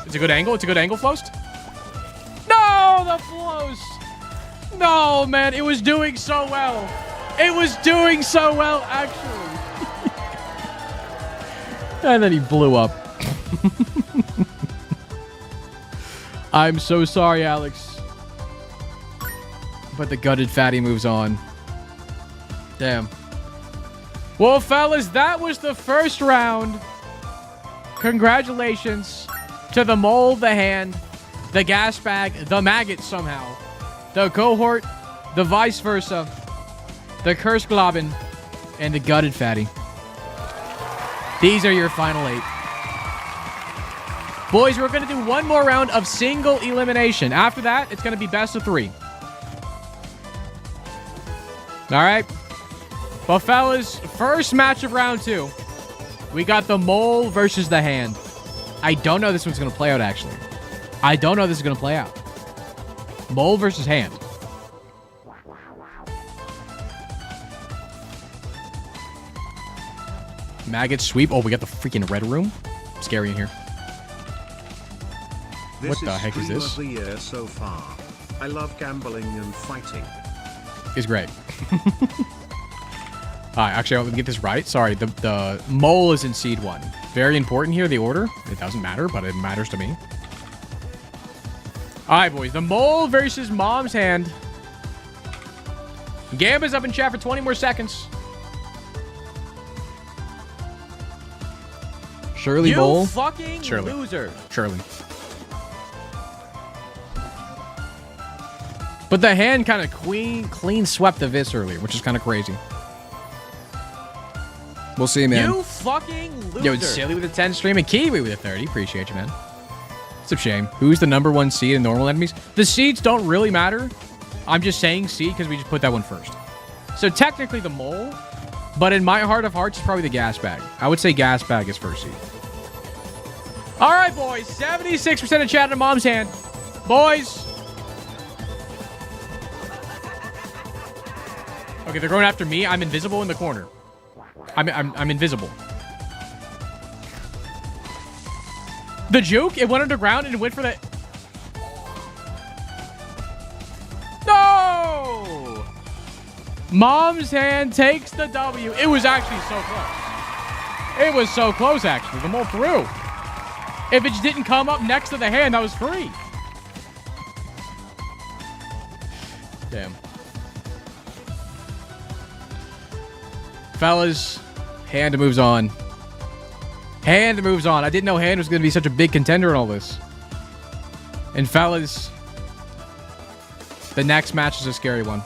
It's a good angle. It's a good angle, Floast. No, the Floast. No, man. It was doing so well. It was doing so well, actually. And then he blew up. I'm so sorry, Alex. But the gutted fatty moves on. Damn. Well, fellas, that was the first round. Congratulations to the mole, the hand, the gas bag, the maggot somehow, the cohort, the vice versa, the cursed globin, and the gutted fatty. These are your final 8. Boys, we're going to do one more round of single elimination. After that, it's going to be best of 3. All right. Well, fellas, first match of round 2. We got the mole versus the hand. I don't know this one's going to play out, actually. I don't know this is going to play out. Mole versus hand. Maggot sweep. Oh, we got the freaking red room. Scary in here. What the heck is this? Of the year so far. I love gambling and fighting. Is great. Actually, let me get this right. Sorry, the mole is in seed 1. Very important here, the order. It doesn't matter, but it matters to me. All right, boys. The mole versus mom's hand. Gamba's up in chat for 20 more seconds. Shirley You Mole. fucking Shirley. loser. Shirley. But the hand kind of clean swept the Vis earlier, which is kind of crazy. We'll see, man. You fucking loser. Yo, it's Silly with a 10 stream and Kiwi with a 30. Appreciate you, man. It's a shame. Who's the #1 seed in normal enemies? The seeds don't really matter. I'm just saying seed because we just put that one first. So technically the mole, but in my heart of hearts, it's probably the gas bag. I would say gas bag is first seed. All right, boys. 76% of chat in mom's hand. Boys. Okay, they're going after me. I'm invisible in the corner. I'm invisible. The juke, it went underground and it went for the... No! Mom's hand takes the W. It was actually so close. It was so close, actually. The mole through. If it just didn't come up next to the hand, that was free. Damn. Fellas, hand moves on. Hand moves on. I didn't know hand was going to be such a big contender in all this. And fellas, the next match is a scary one.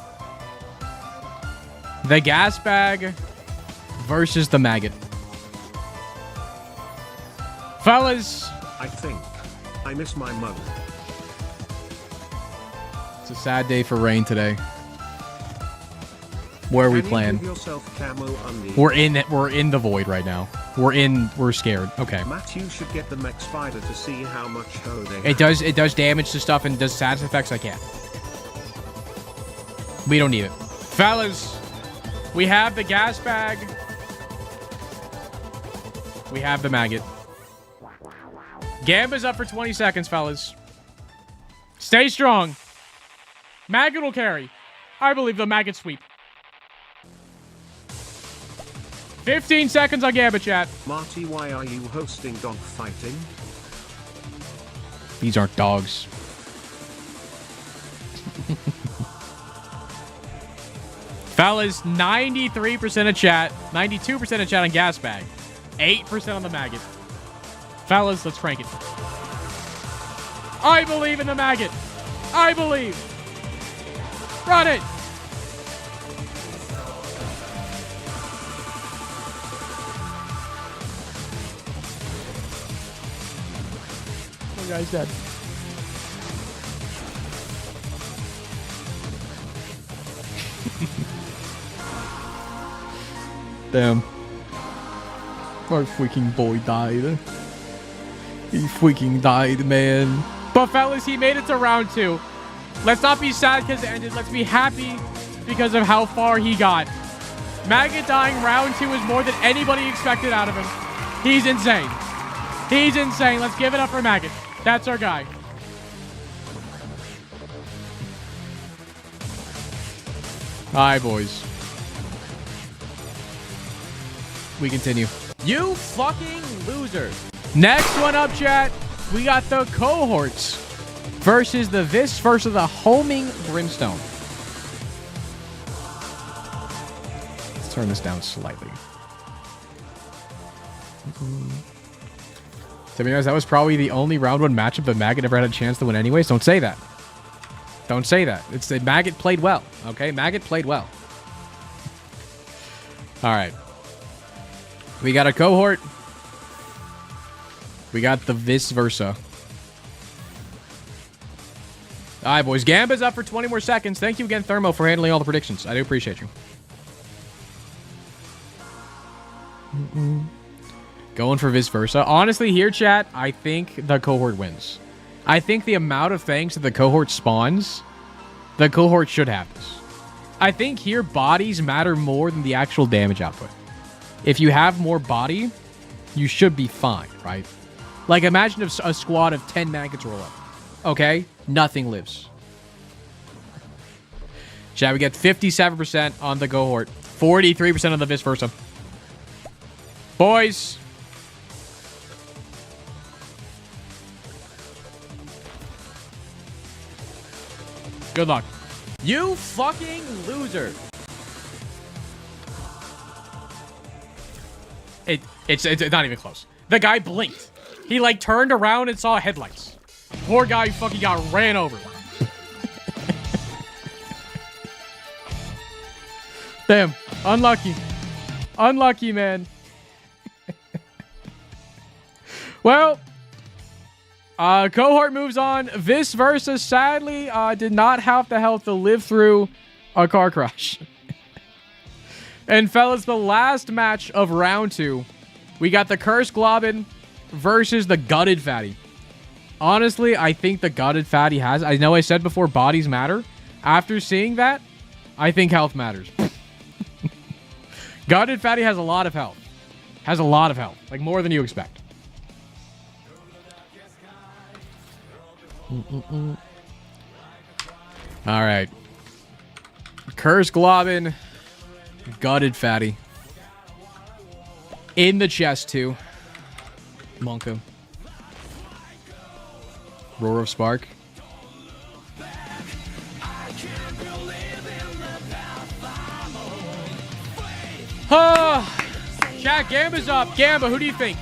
The gas bag versus the maggot. Fellas. I think I miss my mug. It's a sad day for Rain today. Where are we playing? We're in the void right now. We're scared. Okay. Matt, you should get the mech spider to see how much hoe they have. It does damage to stuff and does status effects. I can't. We don't need it. Fellas, we have the gas bag. We have the maggot. Gamba's up for 20 seconds, fellas. Stay strong. Maggot will carry. I believe the maggot sweep. 15 seconds on Gamba chat. Marty, why are you hosting dog fighting? These aren't dogs. Fellas, 93% of chat. 92% of chat on gas bag. 8% on the maggot. Fellas, let's crank it. I believe in the maggot. I believe. Run it. One guy's dead. Damn. Our freaking boy died. He freaking died, man. But fellas, he made it to round 2. Let's not be sad because it ended. Let's be happy because of how far he got. Maggot dying round 2 is more than anybody expected out of him. He's insane. He's insane. Let's give it up for Maggot. That's our guy. All right, boys. We continue. You fucking loser. Next one up, chat. We got the cohorts versus the Vis versus the Homing Brimstone. Let's turn this down slightly. So, guys, that was probably the only round 1 matchup that Maggot ever had a chance to win anyways. Don't say that. Don't say that. It's that Maggot played well. Okay? Maggot played well. All right. We got a cohort. We got the vice versa. All right, boys. Gamba's up for 20 more seconds. Thank you again, Thermo, for handling all the predictions. I do appreciate you. Going for vice versa. Honestly, here, chat, I think the cohort wins. I think the amount of things that the cohort spawns, the cohort should have this. I think here bodies matter more than the actual damage output. If you have more body, you should be fine, right? Like, imagine if a squad of 10 maggots roll up. Okay? Nothing lives. Chat, we get 57% on the cohort. 43% on the vice versa. Boys. Good luck. You fucking loser. It's not even close. The guy blinked. He, like, turned around and saw headlights. Poor guy fucking got ran over. Damn. Unlucky. Unlucky, man. Well, cohort moves on. Vis versa, sadly, did not have the health to live through a car crash. And fellas, the last match of round 2, we got the Cursed Globin versus the Gutted Fatty. Honestly, I think the Gutted Fatty has... I know I said before bodies matter. After seeing that, I think health matters. Gutted Fatty has a lot of health. Has a lot of health. Like, more than you expect. All right. Cursed Globin. Gutted Fatty. In the chest, too. Monka. Roar of Spark. Chat, Gamba's up. Gamba, who do you think?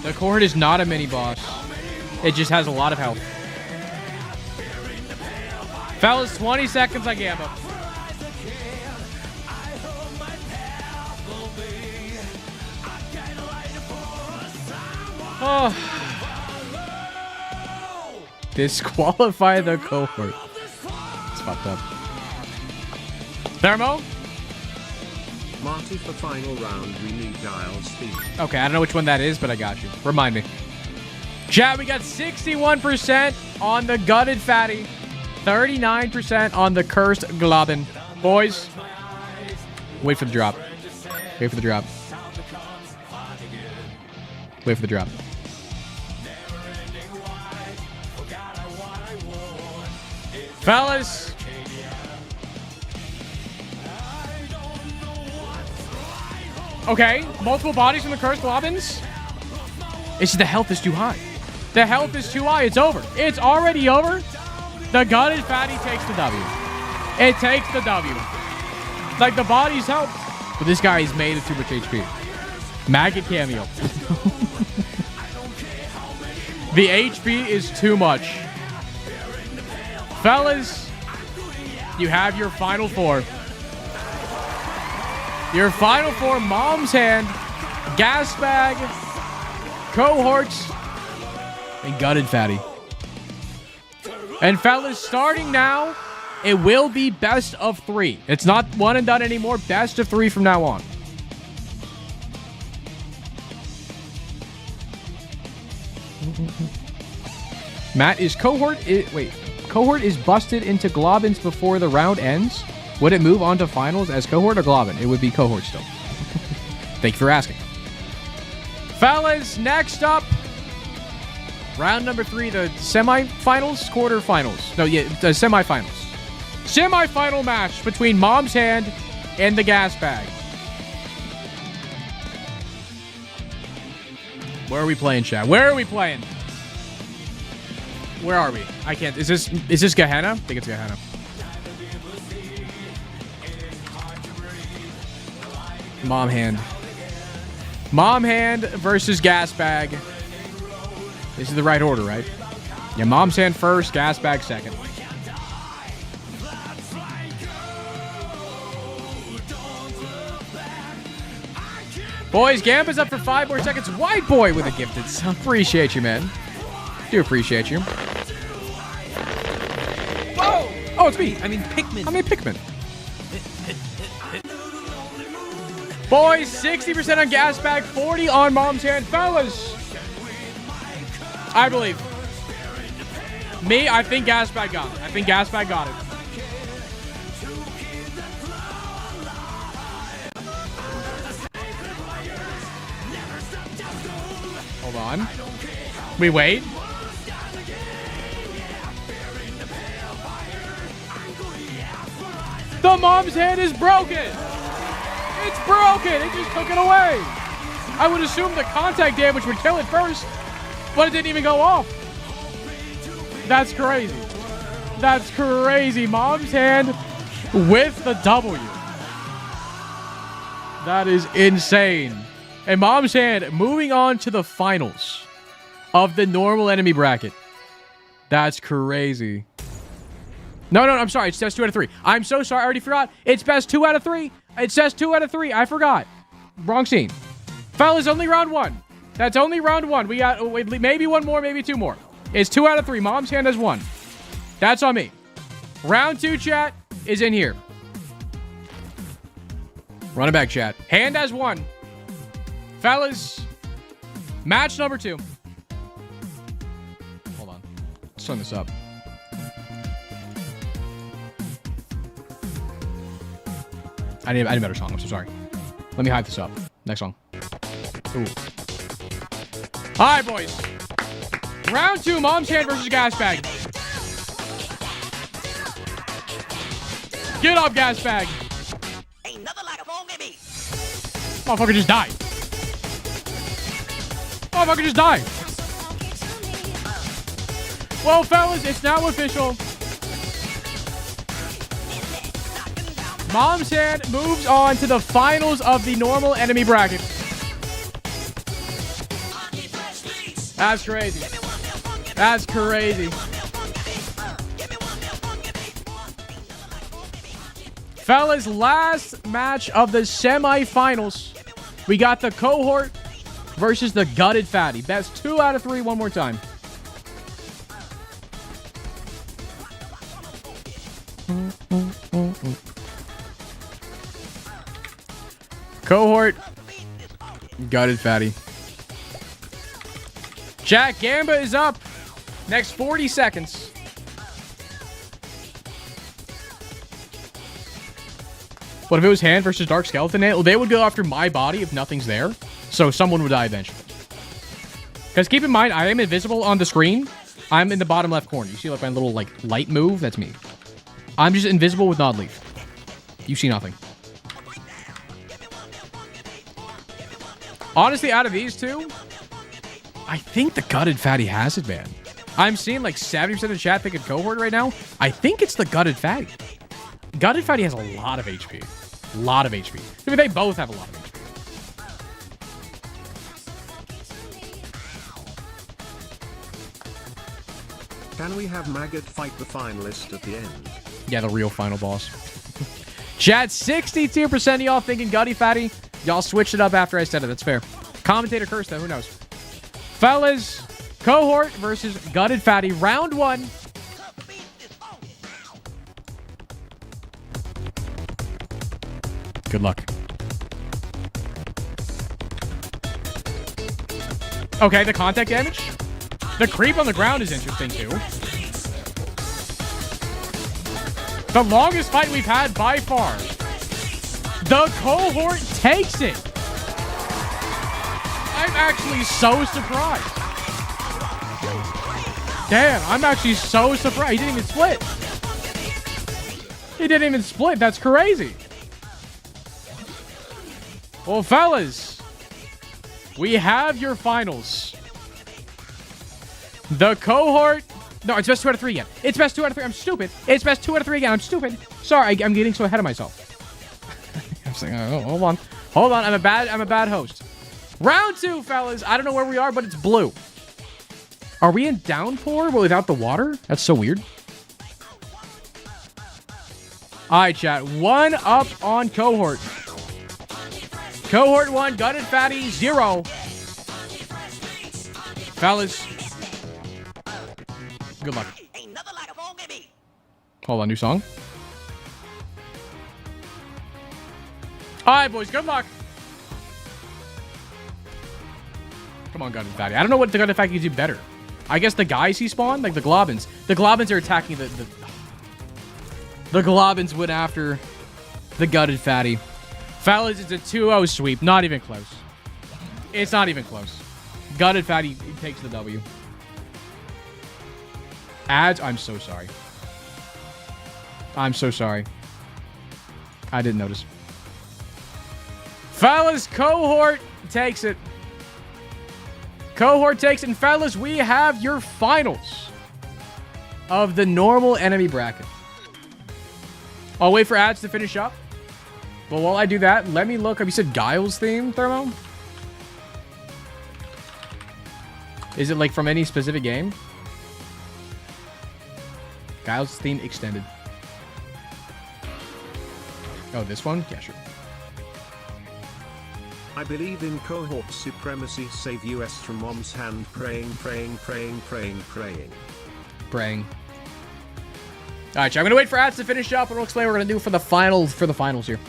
The cohort is not a mini-boss. It just has a lot of health. Fellas, 20 seconds on Gamba. Oh. Disqualify the cohort. It's fucked up. Thermo? Marty, for final round, we need dial speed. Okay, I don't know which one that is, but I got you. Remind me. Chat, we got 61% on the Gutted Fatty. 39% on the Cursed Globin. Boys, wait for the drop. Wait for the drop. Wait for the drop. Fellas. Okay, multiple bodies from the Cursed Globins. It's the health is too high. The health is too high. It's over. It's already over. The Gutted Fatty takes the W. It takes the W. Like, the body's help. But this guy is made of too much HP. Maggot cameo. The HP is too much. Fellas, you have your final 4. Your final 4, Mom's Hand, Gas Bag, Cohorts, and Gutted Fatty. And fellas, starting now, it will be best of 3. It's not one and done anymore. Best of 3 from now on. Matt, is cohort... Cohort is busted into Globins before the round ends. Would it move on to finals as cohort or Globin? It would be cohort still. Thank you for asking. Fellas, next up, round number 3, the semifinals, quarterfinals. No, yeah, the semifinals. Semifinal match between Mom's Hand and the Gas Bag. Where are we playing, chat? Where are we playing? Where are we? I can't. Is this Gehenna? I think it's Gehenna. Mom Hand. Mom Hand versus Gas Bag. This is the right order, right? Yeah, Mom's Hand first, Gas Bag second. Boys, Gamba's up for 5 more seconds. White Boy with a gifted. Appreciate you, man. Do appreciate you. Whoa! Oh, it's me. Pikmin. Boys, 60% on Gas Bag, 40 on Mom's Hand. Fellas, I believe. Me, I think Gas Bag got it. Hold on. We wait. The Mom's Hand is broken. It's broken. It just took it away. I would assume the contact damage would kill it first, but it didn't even go off. That's crazy. That's crazy. Mom's Hand with the W. That is insane. And Mom's Hand moving on to the finals of the normal enemy bracket. That's crazy. No, I'm sorry. It's best 2 out of 3. I'm so sorry. I already forgot. It's best 2 out of 3. It says 2 out of 3. I forgot. Wrong scene. Fellas, only round 1. That's only round 1. We got maybe 1 more, maybe 2 more. It's 2 out of 3. Mom's Hand has 1. That's on me. Round 2, chat, is in here. Run it back, chat. Hand has 1. Fellas, match number 2. Hold on. Let's turn this up. I need a better song. I'm so sorry. Let me hype this up. Next song. Ooh. All right, boys. Round 2, Mom's Hand versus Gas Bag. Get up, Gas Bag. Ain't nothing like a phone baby. Motherfucker just died. Motherfucker just died. Well, fellas, it's now official. Mom's Hand moves on to the finals of the normal enemy bracket. That's crazy. That's crazy. Fellas, last match of the semifinals. We got the cohort versus the gutted fatty. Best 2 out of 3 one more time. Cohort, gutted fatty. Jack Gamba is up. Next 40 seconds. What if it was Hand versus Dark Skeleton? They would go after my body if nothing's there. So someone would die eventually. Because keep in mind, I am invisible on the screen. I'm in the bottom left corner. You see like my little light move? That's me. I'm just invisible with Nod Leaf. You see nothing. Honestly, out of these two, I think the gutted fatty has it, man. I'm seeing like 70% of the chat thinking cohort right now. I think it's the gutted fatty. Gutted fatty has a lot of HP. A lot of HP. I mean, they both have a lot of HP. Can we have Maggot fight the finalist at the end? Yeah, the real final boss. Chat, 62% of y'all thinking gutty fatty. Y'all switched it up after I said it. That's fair. Commentator curse, though. Who knows? Fellas, cohort versus gutted fatty. Round 1. Good luck. Okay, the contact damage. The creep on the ground is interesting, too. The longest fight we've had by far. The cohort takes it. I'm actually so surprised. Damn, I'm actually so surprised. He didn't even split. He didn't even split. That's crazy. Well, fellas, we have your finals. The cohort... No, it's best 2 out of 3 again. It's best 2 out of 3. I'm stupid. It's best 2 out of 3 again. I'm stupid. Sorry, I'm getting so ahead of myself. I'm saying, oh, hold on. Hold on. I'm a bad host. Round 2, fellas. I don't know where we are, but it's blue. Are we in downpour but without the water? That's so weird. All right, chat. 1 up on cohort. Cohort 1, Gutted Fatty, 0. Fellas. Good luck. Hold on, new song. All right, boys. Good luck. Come on, Gutted Fatty. I don't know what the Gutted Fatty can do better. I guess the guys he spawned, like the Globins. The Globins are attacking the Globins went after the Gutted Fatty. Fellas, it's a 2-0 sweep. Not even close. It's not even close. Gutted Fatty takes the W. Ads, I'm so sorry. I'm so sorry. I didn't notice. Fellas, cohort takes it. Cohort takes it. And fellas, we have your finals of the normal enemy bracket. I'll wait for ads to finish up. But while I do that, let me look up. You said Guile's theme, Thermo? Is it like from any specific game? Guile's theme extended. Oh, this one? Yeah, sure. I believe in cohort supremacy. Save US from mom's hand. Praying. Praying. All right, I'm going to wait for ads to finish up, and we'll explain what we're going to do for the finals here.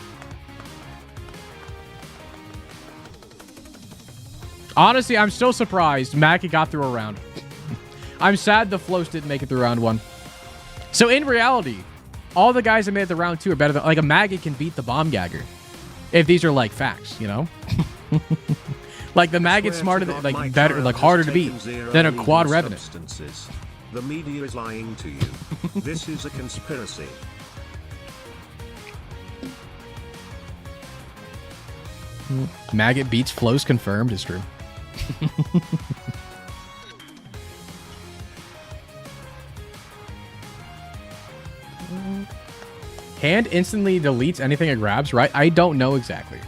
Honestly, I'm still surprised Mackie got through a round. I'm sad the Floats didn't make it through round 1. So in reality, all the guys that made it to round 2 are better than... Like, a maggot can beat the bomb gagger. If these are, like, facts, you know? Like, the maggot's smarter, like, better, like, harder to beat than a quad revenant. The media is lying to you. This is a conspiracy. Maggot beats flows confirmed is true. Hand instantly deletes anything it grabs, right? I don't know exactly.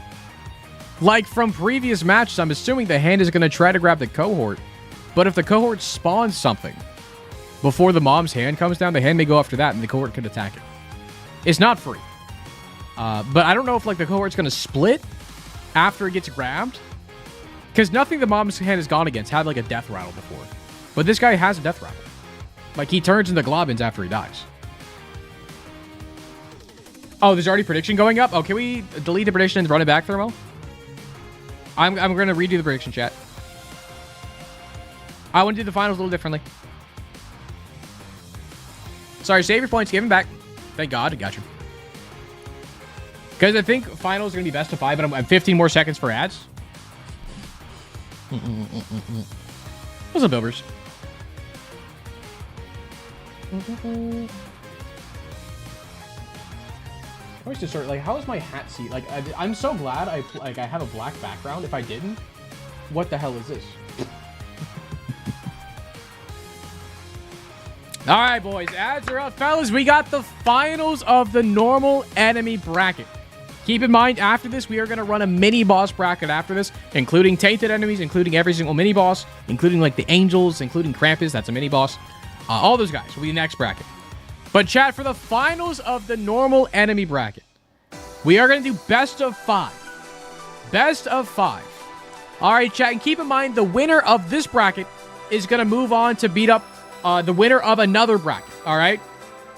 Like from previous matches, I'm assuming the hand is going to try to grab the cohort. But if the cohort spawns something before the mom's hand comes down, the hand may go after that and the cohort could attack it. It's not free. But I don't know if like the cohort's going to split after it gets grabbed. Because nothing the mom's hand has gone against had like a death rattle before. But this guy has a death rattle. Like he turns into globins after he dies. Oh, there's already prediction going up? Oh, can we delete the prediction and run it back, Thermo? I'm going to redo the prediction, chat. I want to do the finals a little differently. Sorry, save your points. Give them back. Thank God. I got you. Because I think finals are going to be best of 5, but I'm 15 more seconds for ads. What's up, Bilbers? I always just sort of like, how is my hat seat? Like, I'm so glad I have a black background. If I didn't, what the hell is this? All right, boys. Ads are up. Fellas, we got the finals of the normal enemy bracket. Keep in mind, after this, we are going to run a mini-boss bracket after this, including tainted enemies, including every single mini-boss, including, like, the angels, including Krampus. That's a mini-boss. All those guys will be the next bracket. But, chat, for the finals of the normal enemy bracket, we are going to do best of 5. Best of 5. All right, chat, and keep in mind, the winner of this bracket is going to move on to beat up the winner of another bracket, all right?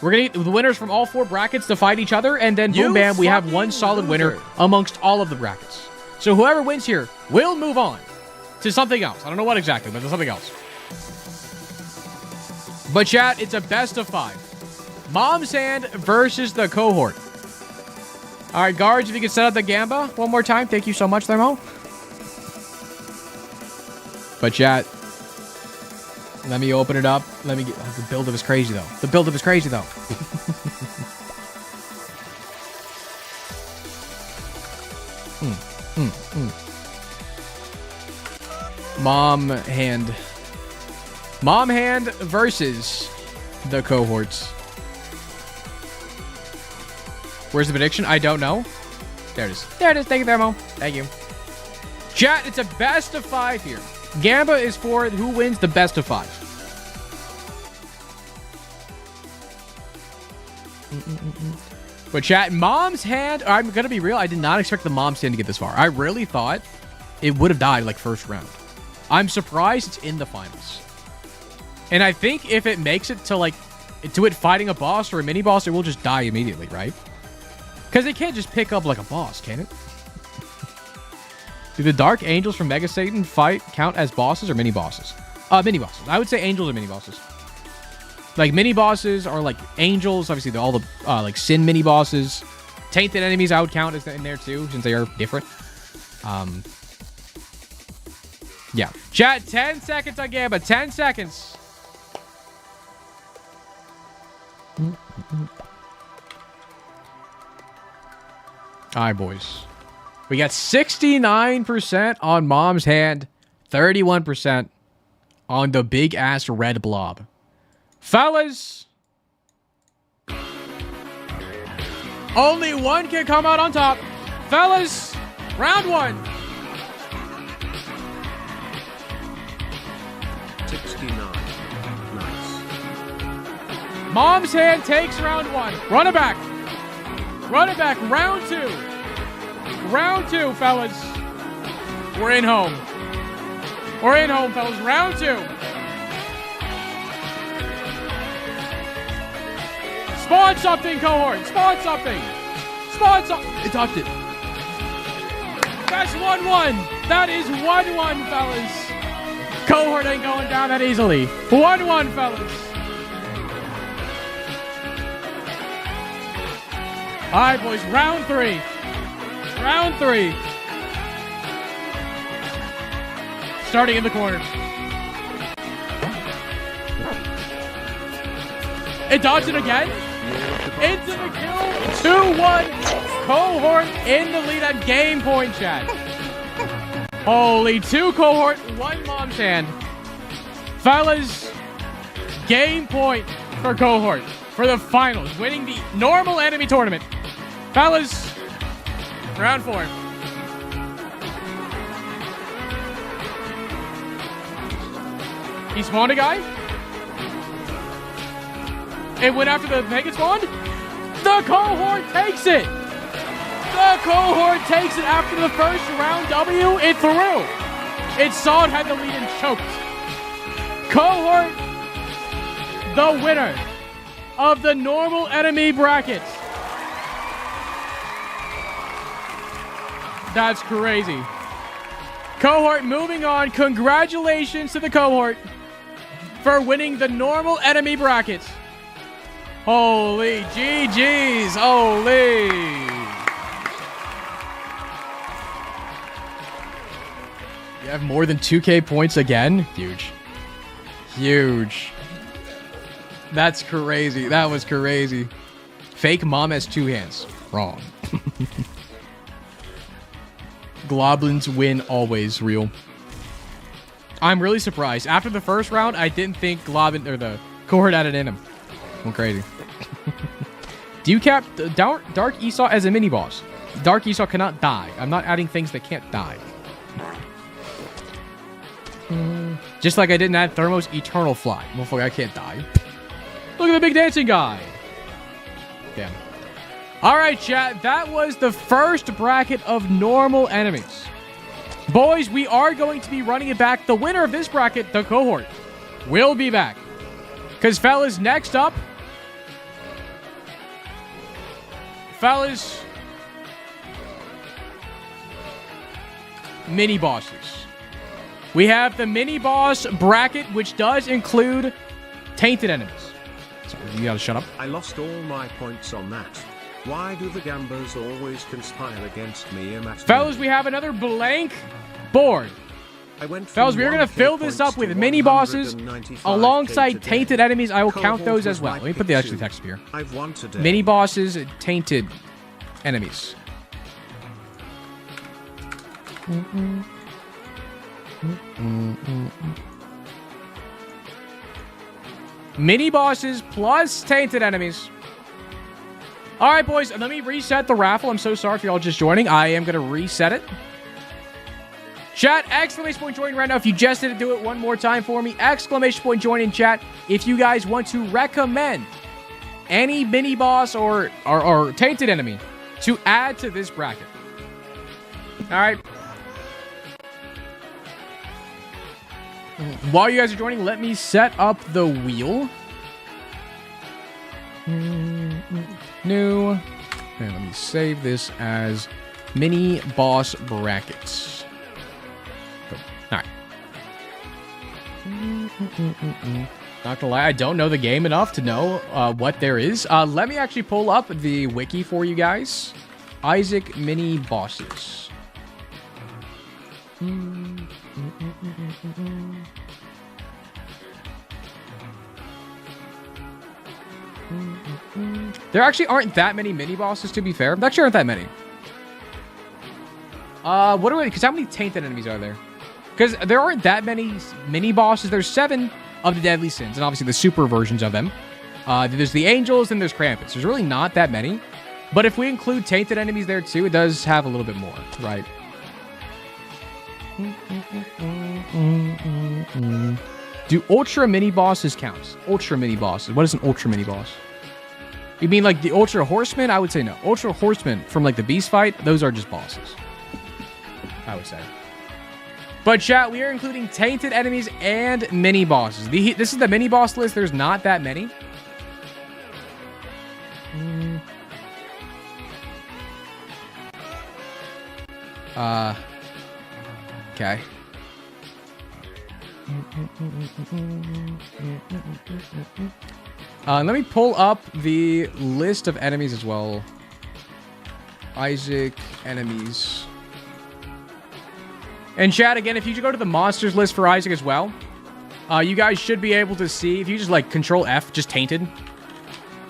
We're going to get the winners from all 4 brackets to fight each other, and then boom, bam, we have one solid winner amongst all of the brackets. So whoever wins here will move on to something else. I don't know what exactly, but there's something else. But chat, it's a best of 5. Mom's Hand versus the cohort. All right, guards, if you can set up the Gamba one more time. Thank you so much, Thermo. But chat, let me open it up. Let me get... Oh, the build-up is crazy, though. The build-up is crazy, though. Mom Hand. Mom Hand versus the cohorts. Where's the prediction? I don't know. There it is. There it is. Thank you, Thermo. Thank you. Chat, it's a best of 5 here. Gamba is for who wins the best of 5. But chat, Mom's Hand, I'm going to be real. I did not expect the Mom's Hand to get this far. I really thought it would have died like first round. I'm surprised it's in the finals. And I think if it makes it to like, to it fighting a boss or a mini boss, it will just die immediately, right? Because it can't just pick up like a boss, can it? Do the Dark Angels from Mega Satan fight count as bosses or mini bosses? Mini bosses. I would say angels are mini bosses. Like mini bosses are like angels. Obviously, all the like sin mini bosses. Tainted enemies I would count as in there too, since they are different. Yeah. Chat, 10 seconds on Gamba. 10 seconds. All right, boys. We got 69% on Mom's Hand, 31% on the big-ass red blob. Fellas, only one can come out on top. Fellas, round 1. 69. Nice. Mom's Hand takes round 1. Run it back. Run it back. Round 2. Round 2, fellas. We're in home. We're in home, fellas. Round 2. Spawn something, cohort. Spawn something. Spawn something. It tucked it. That's 1-1. That is 1-1, fellas. Cohort ain't going down that easily. 1-1, fellas. All right, boys. Round 3. Round 3. Starting in the corner. It dodged it again. Into the kill. 2-1. Cohort in the lead at game point, chat. Holy, 2 cohort, 1 Mom's Hand. Fellas, game point for cohort for the finals, winning the normal enemy tournament. Fellas, round 4. He spawned a guy. It went after the Vegas spawn. The cohort takes it. The cohort takes it after the first round W. It threw. It saw it had the lead and choked. Cohort, the winner of the normal enemy bracket. That's crazy. Cohort moving on. Congratulations to the cohort for winning the normal enemy bracket. Holy GG's. Holy. You have more than 2K points again? Huge. Huge. That's crazy. That was crazy. Fake mom has 2 hands. Wrong. Globlins win always. Real. I'm really surprised. After the first round, I didn't think Globlin or the cohort had it in him. I'm crazy. Do you cap Dark Esau as a mini boss? Dark Esau cannot die. I'm not adding things that can't die. Just like I didn't add Thermo's Eternal Fly. Motherfucker, I can't die. Look at the big dancing guy. Damn. All right, chat. That was the first bracket of normal enemies. Boys, we are going to be running it back. The winner of this bracket, the cohort, will be back. Because, fellas, next up, fellas. Mini bosses. We have the mini boss bracket, which does include tainted enemies. Sorry, you gotta shut up. I lost all my points on that. Why do the Gambas always conspire against me? Fellas, we have another blank board. Fellas, we are going to fill this up with mini bosses alongside tainted enemies. I will count those as well. Let me put the extra text up here. Mini bosses, tainted enemies. Mini bosses plus tainted enemies. All right, boys, let me reset the raffle. I'm so sorry if you're all just joining. I am going to reset it. Chat, exclamation point join right now. If you just didn't do it one more time for me, exclamation point join in chat. If you guys want to recommend any mini boss or tainted enemy to add to this bracket. All right. While you guys are joining, let me set up the wheel. New. And let me save this as mini boss brackets. All right. Not gonna lie, I don't know the game enough to know what there is. Let me actually pull up the wiki for you guys. Isaac mini bosses. There actually aren't that many mini bosses, to be fair. There actually aren't that many. What do we? Because how many tainted enemies are there? Because there aren't that many mini bosses. There's 7 of the deadly sins, and obviously the super versions of them. There's the angels, and there's Krampus. There's really not that many. But if we include tainted enemies there too, it does have a little bit more, right? Do ultra mini bosses count? Ultra mini bosses. What is an ultra mini boss? You mean like the ultra horsemen? I would say no. Ultra horsemen from like the beast fight, those are just bosses, I would say. But chat, we are including tainted enemies and mini bosses. This is the mini boss list. There's not that many. Okay. Let me pull up the list of enemies as well. Isaac enemies. And chat, again, if you go to the monsters list for Isaac as well, you guys should be able to see, if you just like Control F, just tainted.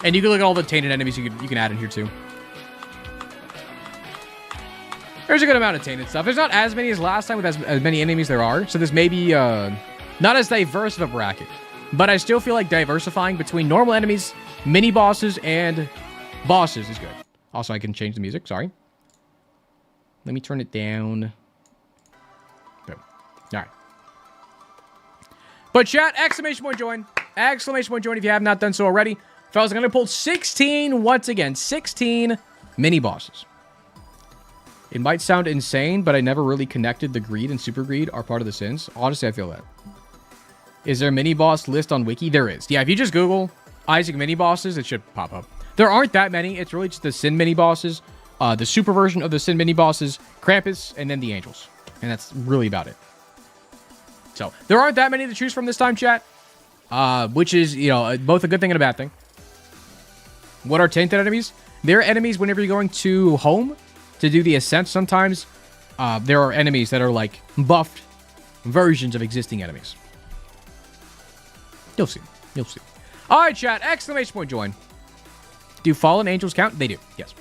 And you can look at all the tainted enemies you can add in here too. There's a good amount of tainted stuff. There's not as many as last time with as many enemies there are. So this may be not as diverse of a bracket. But I still feel like diversifying between normal enemies, mini bosses, and bosses is good. Also, I can change the music. Sorry. Let me turn it down. Boom. All right. But chat, exclamation point join. Exclamation point join if you have not done so already. Fellas, I'm going to pull 16 once again. 16 mini bosses. It might sound insane, but I never really connected the greed and super greed are part of the sins. Honestly, I feel that. Is there a mini boss list on wiki? There is. Yeah, if you just Google Isaac mini bosses, it should pop up. There aren't that many. It's really just the sin mini bosses, the super version of the sin mini bosses, Krampus, and then the angels. And that's really about it. So, there aren't that many to choose from this time, chat. Which is, you know, both a good thing and a bad thing. What are tainted enemies? They're enemies whenever you're going to home to do the ascent. Sometimes there are enemies that are like buffed versions of existing enemies. You'll see. You'll see. All right, chat. Exclamation point join. Do fallen angels count? They do. Yes.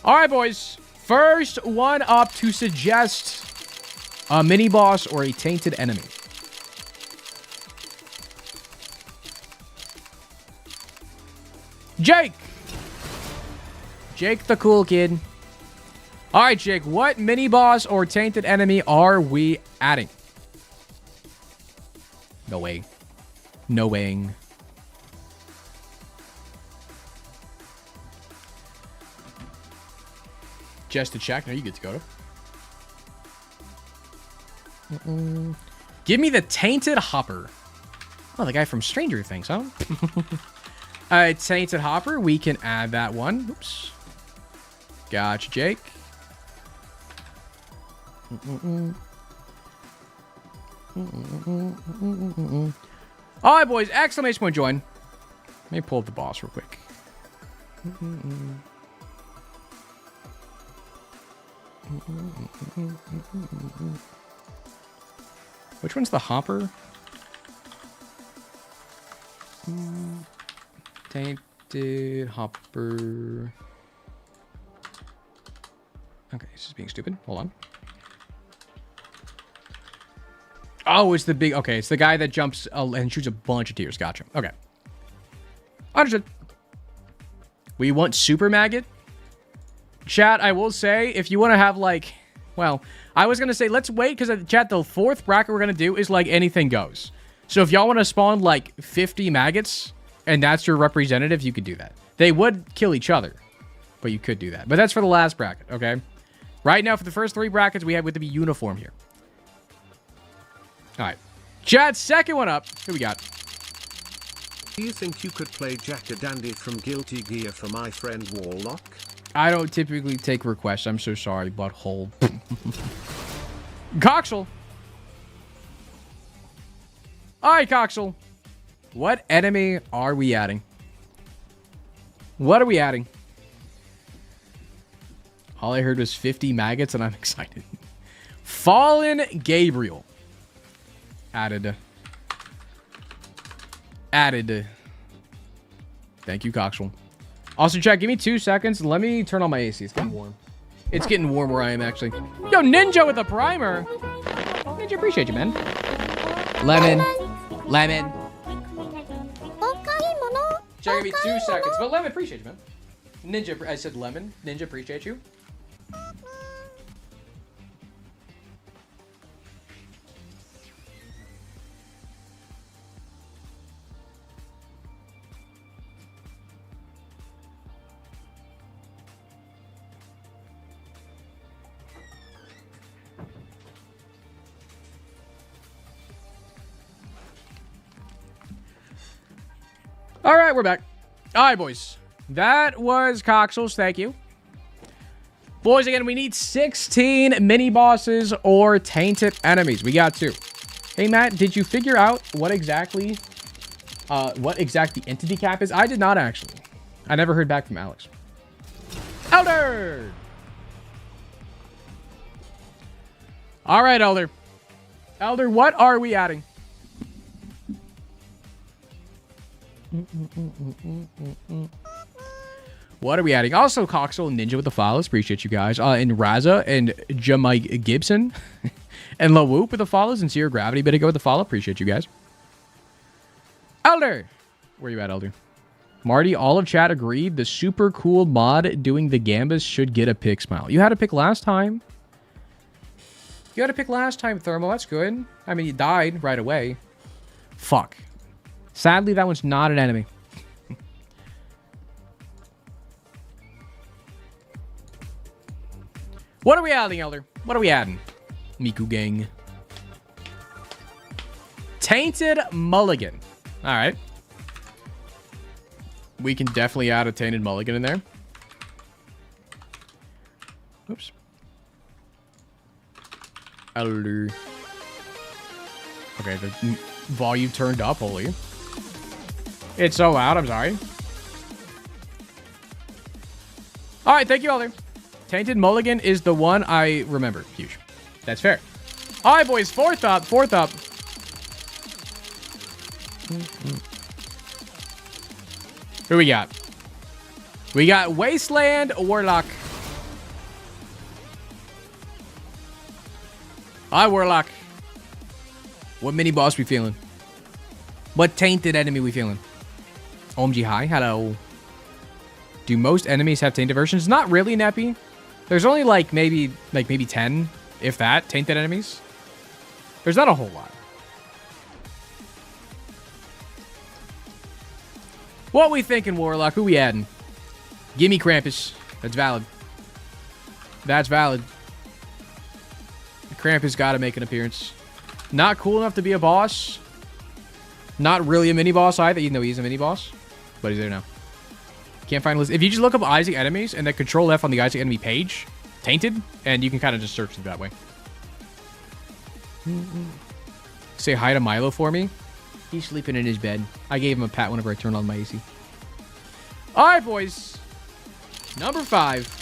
All right, boys. First one up to suggest a mini boss or a tainted enemy. Jake. Jake the cool kid. All right, Jake. What mini boss or tainted enemy are we adding? No way. No way. Just to check. No, you get to go to. Give me the tainted hopper. Oh, the guy from Stranger Things, huh? Tainted Hopper, we can add that one. Oops. Gotcha, Jake. All right, boys. Exclamation point join. Let me pull up the boss real quick. Which one's the Hopper? Tainted Hopper. Okay, this is being stupid. Hold on. Oh, it's the big... Okay, it's the guy that jumps and shoots a bunch of tears. Gotcha. Okay. Understood. We want Super Maggot. Chat, I will say, if you want to have, like... Well, I was going to say, let's wait, because, chat, the fourth bracket we're going to do is, like, anything goes. So if y'all want to spawn, like, 50 maggots, and that's your representative, you could do that. They would kill each other, but you could do that. But that's for the last bracket, okay? Right now, for the first 3 brackets, we have to be uniform here. All right. Chat, second one up. Who we got? Do you think you could play Jack a Dandy from Guilty Gear for my friend Warlock? I don't typically take requests. I'm so sorry, butthole. Coxel. All right, Coxel. What enemy are we adding? What are we adding? All I heard was 50 maggots, and I'm excited. Fallen Gabriel. Added. Thank you, Coxel. Also, chat, give me 2 seconds. Let me turn on my AC. It's getting warm. It's getting warm where I am, actually. Yo, Ninja with a primer. Ninja, appreciate you, man. Lemon. Chat, give me 2 seconds. But Lemon, appreciate you, man. Ninja, I said Lemon. Ninja, appreciate you. All right, we're back. All right, boys. That was Coxels. Thank you. Boys, again, we need 16 mini-bosses or tainted enemies. We got 2. Hey, Matt, did you figure out what exactly the entity cap is? I did not, actually. I never heard back from Alex. Elder! All right, Elder. Elder, what are we adding? What are we adding? Also, Coxel and Ninja with the follows. Appreciate you guys. And Raza and Jamike Gibson. And La Whoop with the follows. And Zero Gravity Bit ago with the follow. Appreciate you guys. Elder! Where you at, Elder? Marty, all of chat agreed. The super cool mod doing the Gambas should get a pick smile. You had a pick last time. You had a pick last time, Thermo. That's good. I mean, you died right away. Fuck. Sadly, that one's not an enemy. What are we adding, Elder? What are we adding? Miku gang. Tainted Mulligan. All right. We can definitely add a Tainted Mulligan in there. Oops. Elder. Okay, the volume turned up. Holy. It's so loud. I'm sorry. All right. Thank you, Elder. Tainted Mulligan is the one I remember. Huge. That's fair. All right, boys. Fourth up. Who we got? We got Wasteland Warlock. Hi, Warlock. What mini boss we feeling? What tainted enemy we feeling? OMG, hi. Hello. Do most enemies have tainted versions? Not really, Neppy. There's only maybe 10, if that, tainted enemies. There's not a whole lot. What we thinking, Warlock? Who we adding? Gimme Krampus. That's valid. That's valid. Krampus got to make an appearance. Not cool enough to be a boss. Not really a mini boss either, even though he's a mini boss. But he's there now. Can't find a list. If you just look up Isaac enemies and then Control F on the Isaac enemy page, tainted, and you can kind of just search it that way. Say hi to Milo for me. He's sleeping in his bed. I gave him a pat whenever I turned on my AC. All right, boys. Number 5.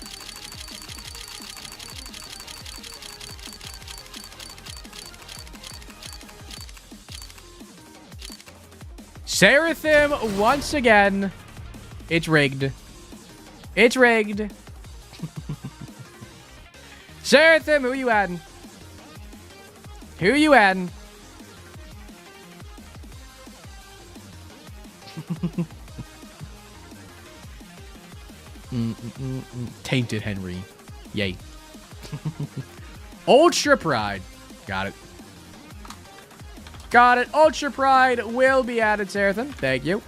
Seraphim once again. It's rigged. It's rigged. Seraphim, who you adding? Who you adding? Tainted Henry. Yay. Ultra Pride. Got it. Got it. Ultra Pride will be added, Seraphim. Thank you.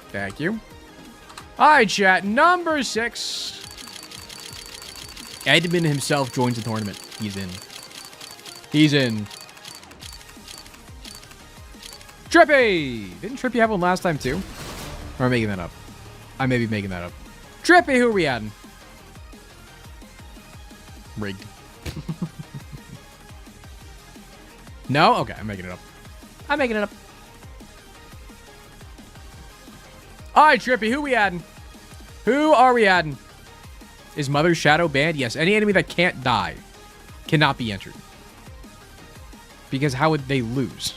Thank you. All right, chat. Number 6. Edmund himself joins the tournament. He's in. He's in. Trippy! Didn't Trippy have one last time, too? Or am I making that up? I may be making that up. Trippy, who are we adding? Rigged. No? Okay, I'm making it up. I'm making it up. All right, Trippy, who we adding? Who are we adding? Is Mother's Shadow banned? Yes. Any enemy that can't die cannot be entered. Because how would they lose?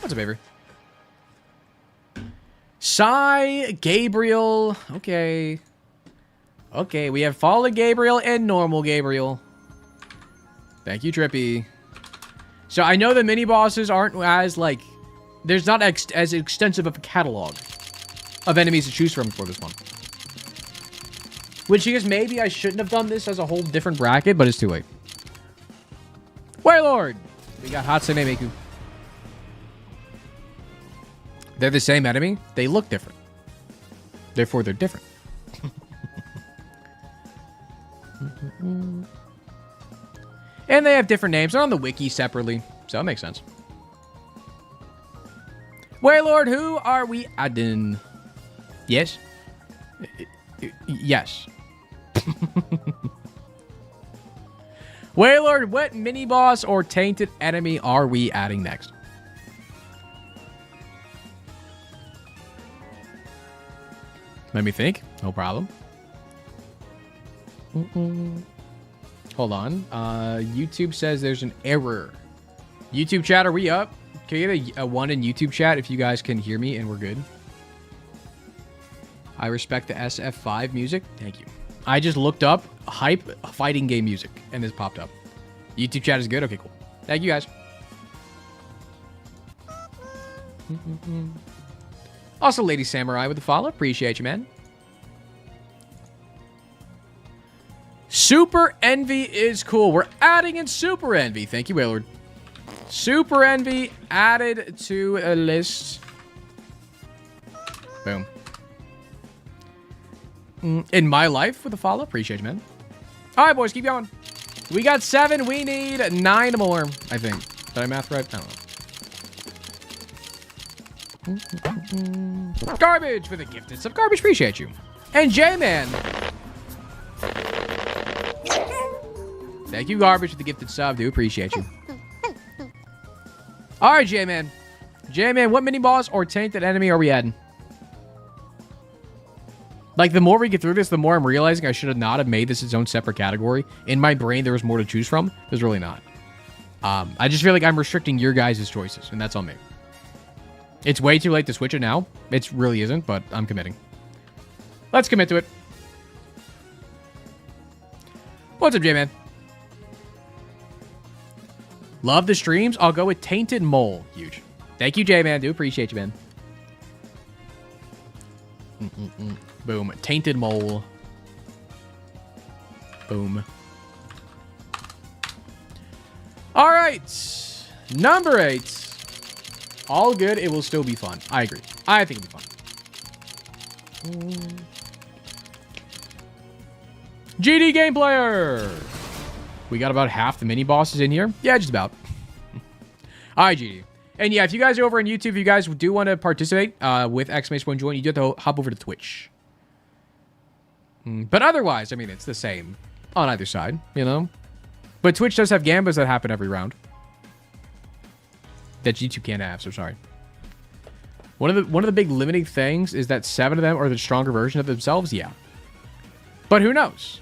What's up, Avery? Psy, Gabriel. Okay. Okay, we have Fallen Gabriel and Normal Gabriel. Thank you, Trippy. So I know the mini-bosses aren't as, like... There's not as extensive of a catalog of enemies to choose from for this one. Which I guess maybe I shouldn't have done this as a whole different bracket, but it's too late. Warlord! We got Hatsune Miku. They're the same enemy. They look different. Therefore, they're different. And they have different names. They're on the wiki separately. So that makes sense. Warlord, who are we adding? Yes? Yes. Warlord, what mini-boss or tainted enemy are we adding next? Let me think. No problem. Hold on. YouTube says there's an error. YouTube chat, are we up? Can you get a 1 in YouTube chat if you guys can hear me and we're good? I respect the SF5 music. Thank you. I just looked up hype fighting game music and this popped up. YouTube chat is good? Okay, cool. Thank you, guys. Also, Lady Samurai with the follow. Appreciate you, man. Super Envy is cool. We're adding in Super Envy. Thank you, Waylord. Super Envy added to a list. Boom. In my life with a follow. Appreciate you, man. All right, boys, keep going. We got 7. We need 9 more, I think. Did I math right? I don't know. Garbage for the gifted sub. Garbage, appreciate you. And J-Man. Thank you, Garbage, for the gifted sub. Do appreciate you. All right, J-Man. J-Man, what mini-boss or tainted enemy are we adding? Like, the more we get through this, the more I'm realizing I should have not have made this its own separate category. In my brain, there was more to choose from. There's really not. I just feel like I'm restricting your guys' choices, and that's on me. It's way too late to switch it now. It really isn't, but I'm committing. Let's commit to it. What's up, J-Man? Love the streams. I'll go with Tainted Mole. Huge. Thank you, J-Man. Do appreciate you, man. Boom. Tainted Mole. Boom. All right. Number 8. All good. It will still be fun. I agree. I think it'll be fun. GD game player. We got about half the mini bosses in here. Yeah, just about. All right, GD. And yeah, if you guys are over on YouTube, if you guys do want to participate with !join, you do have to hop over to Twitch. But otherwise, I mean, it's the same on either side, you know? But Twitch does have gambas that happen every round. That YouTube can't have, so sorry. One of the big limiting things is that 7 of them are the stronger version of themselves, yeah. But who knows?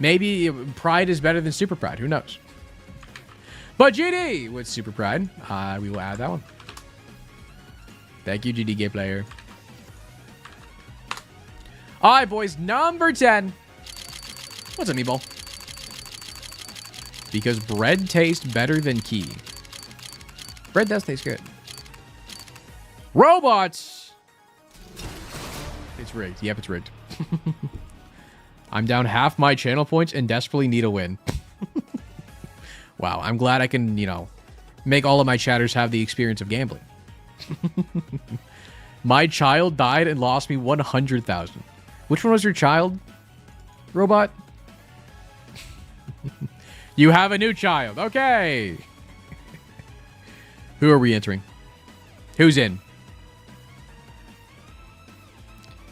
Maybe Pride is better than Super Pride, who knows? But GD with Super Pride, we will add that one. Thank you, GD Game Player. All right, boys, number 10. What's up, meatball? Because bread tastes better than key. Bread does taste good. Robots! It's rigged. Yep, it's rigged. I'm down half my channel points and desperately need a win. Wow, I'm glad I can, you know, make all of my chatters have the experience of gambling. My child died and lost me 100,000. Which one was your child, robot? You have a new child. Okay. Who are we entering? Who's in?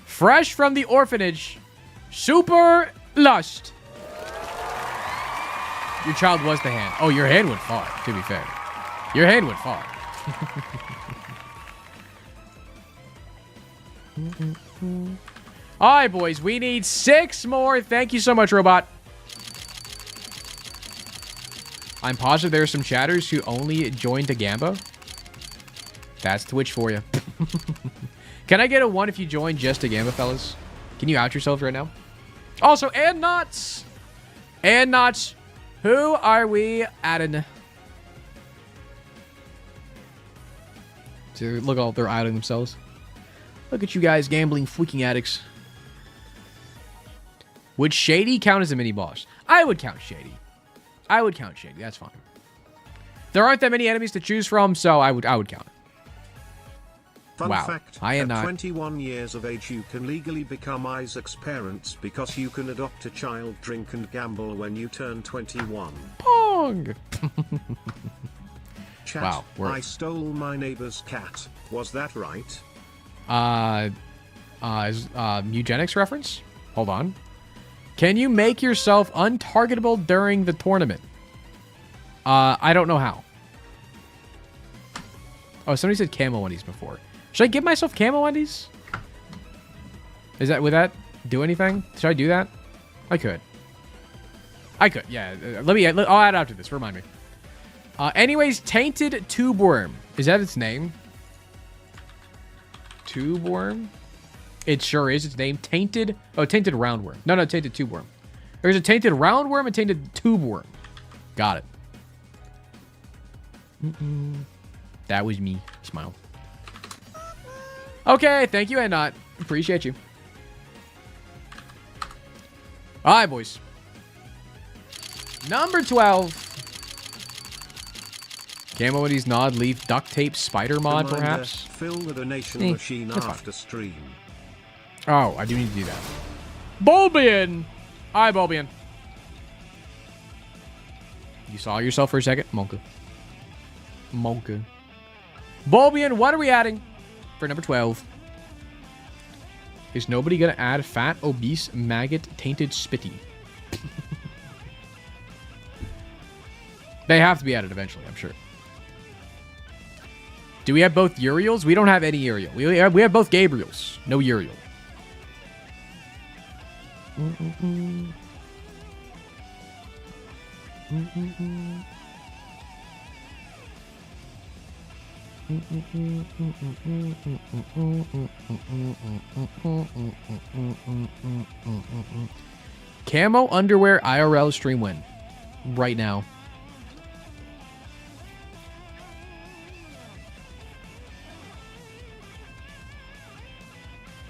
Fresh from the orphanage, Super Lust. Your child was the hand. Oh, your hand went far, to be fair. Your hand went far. All right, boys. We need 6 more. Thank you so much, robot. I'm positive there are some chatters who only joined to Gamba. That's Twitch for you. Can I get a 1 if you join just to Gamba, fellas? Can you out yourselves right now? Also, and Knots. And Knots. Who are we adding? So look, all they're idling themselves. Look at you guys, gambling freaking addicts. Would Shady count as a mini boss? I would count Shady. I would count Shady. That's fine. There aren't that many enemies to choose from, so I would count. Fun Wow. fact, I am at not 21 years of age you can legally become Isaac's parents because you can adopt a child, drink and gamble when you turn 21. Pong! Chat, Wow, I stole my neighbor's cat. Was that right? Mugenics reference? Hold on. Can you make yourself untargetable during the tournament? I don't know how. Oh, somebody said camo undies before. Should I give myself camo undies? Would that do anything? Should I do that? I could. Yeah. I'll add after this. Remind me. Anyways, Tainted Tube Worm. Is that its name? Tube Worm? It sure is. Its name. Tainted. Oh, Tainted Roundworm. No, Tainted Tube Worm. There's a Tainted Roundworm and Tainted Tube Worm. Got it. That was me. Smile. Okay, thank you, and not. Appreciate you. All right, boys. Number 12. Camo Woody's Nod Leaf Duct Tape Spider Mod, Reminder, perhaps? Fill the donation machine that's fine. after stream. Oh, I do need to do that. Bulbian! Hi, Bulbian. You saw yourself for a second? Monka. Bulbian, what are we adding for number 12? Is nobody going to add fat, obese, maggot, tainted spitty? They have to be added eventually, I'm sure. Do we have both Uriels? We don't have any Uriel. We have both Gabriels. No Uriel. Camo underwear IRL stream win. Right now.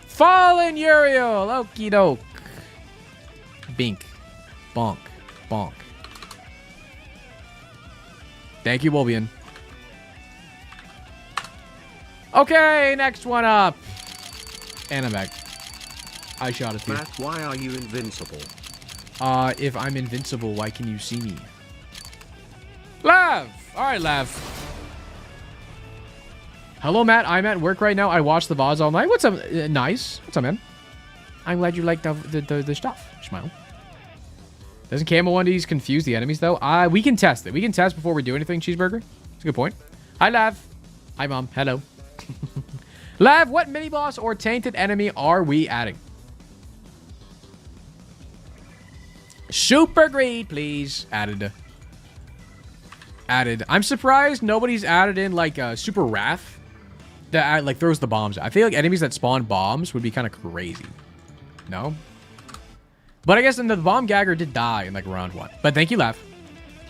Fallen Uriel! Okie doke. Bink. Bonk. Bonk. Thank you, Wolbian. Okay, next one up. And I'm back. I shot it too. Matt, why are you invincible? If I'm invincible, why can you see me? Lav! Alright, Lav. Hello, Matt. I'm at work right now. I watch the VODs all night. What's up? Nice. What's up, man? I'm glad you like the stuff. Smile. Doesn't Camo 1Ds confuse the enemies, though? We can test it. We can test before we do anything, Cheeseburger. That's a good point. Hi, Lav. Hi, Mom. Hello. Lav, what mini-boss or tainted enemy are we adding? Super Greed, please. Added. I'm surprised nobody's added in, like, Super Wrath. That, like, throws the bombs. I feel like enemies that spawn bombs would be kind of crazy. No? But I guess then the bomb gagger did die in, like, round 1. But thank you, Lav.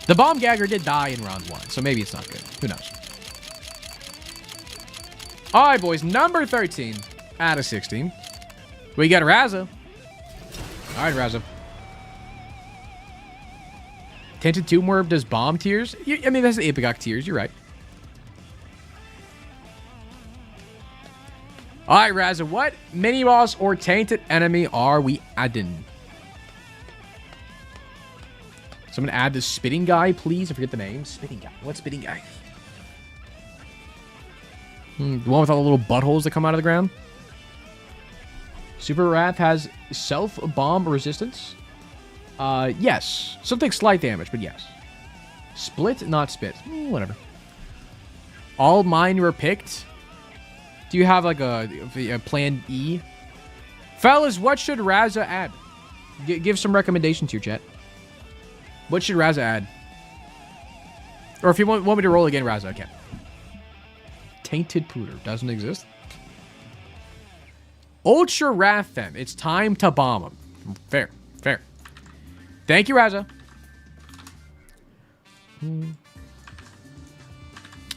The bomb gagger did die in round 1, so maybe it's not good. Who knows? All right, boys. Number 13 out of 16. We got Raza. All right, Raza. Tainted Tomb Orb does bomb tiers. I mean, that's the Ipecac tiers. You're right. All right, Raza. What mini-boss or tainted enemy are we adding? Someone add the spitting guy, please. I forget the name. Spitting guy. What spitting guy? The one with all the little buttholes that come out of the ground. Super Wrath has self-bomb resistance. Yes. Something slight damage, but yes. Split, not spit. Whatever. All mine were picked. Do you have like a plan E? Fellas, what should Raza add? Give some recommendations here, chat. What should Raza add? Or if you want me to roll again, Raza, I can. Tainted Pooter doesn't exist. Ultra Wrath them. It's time to bomb them. Fair. Fair. Thank you, Raza.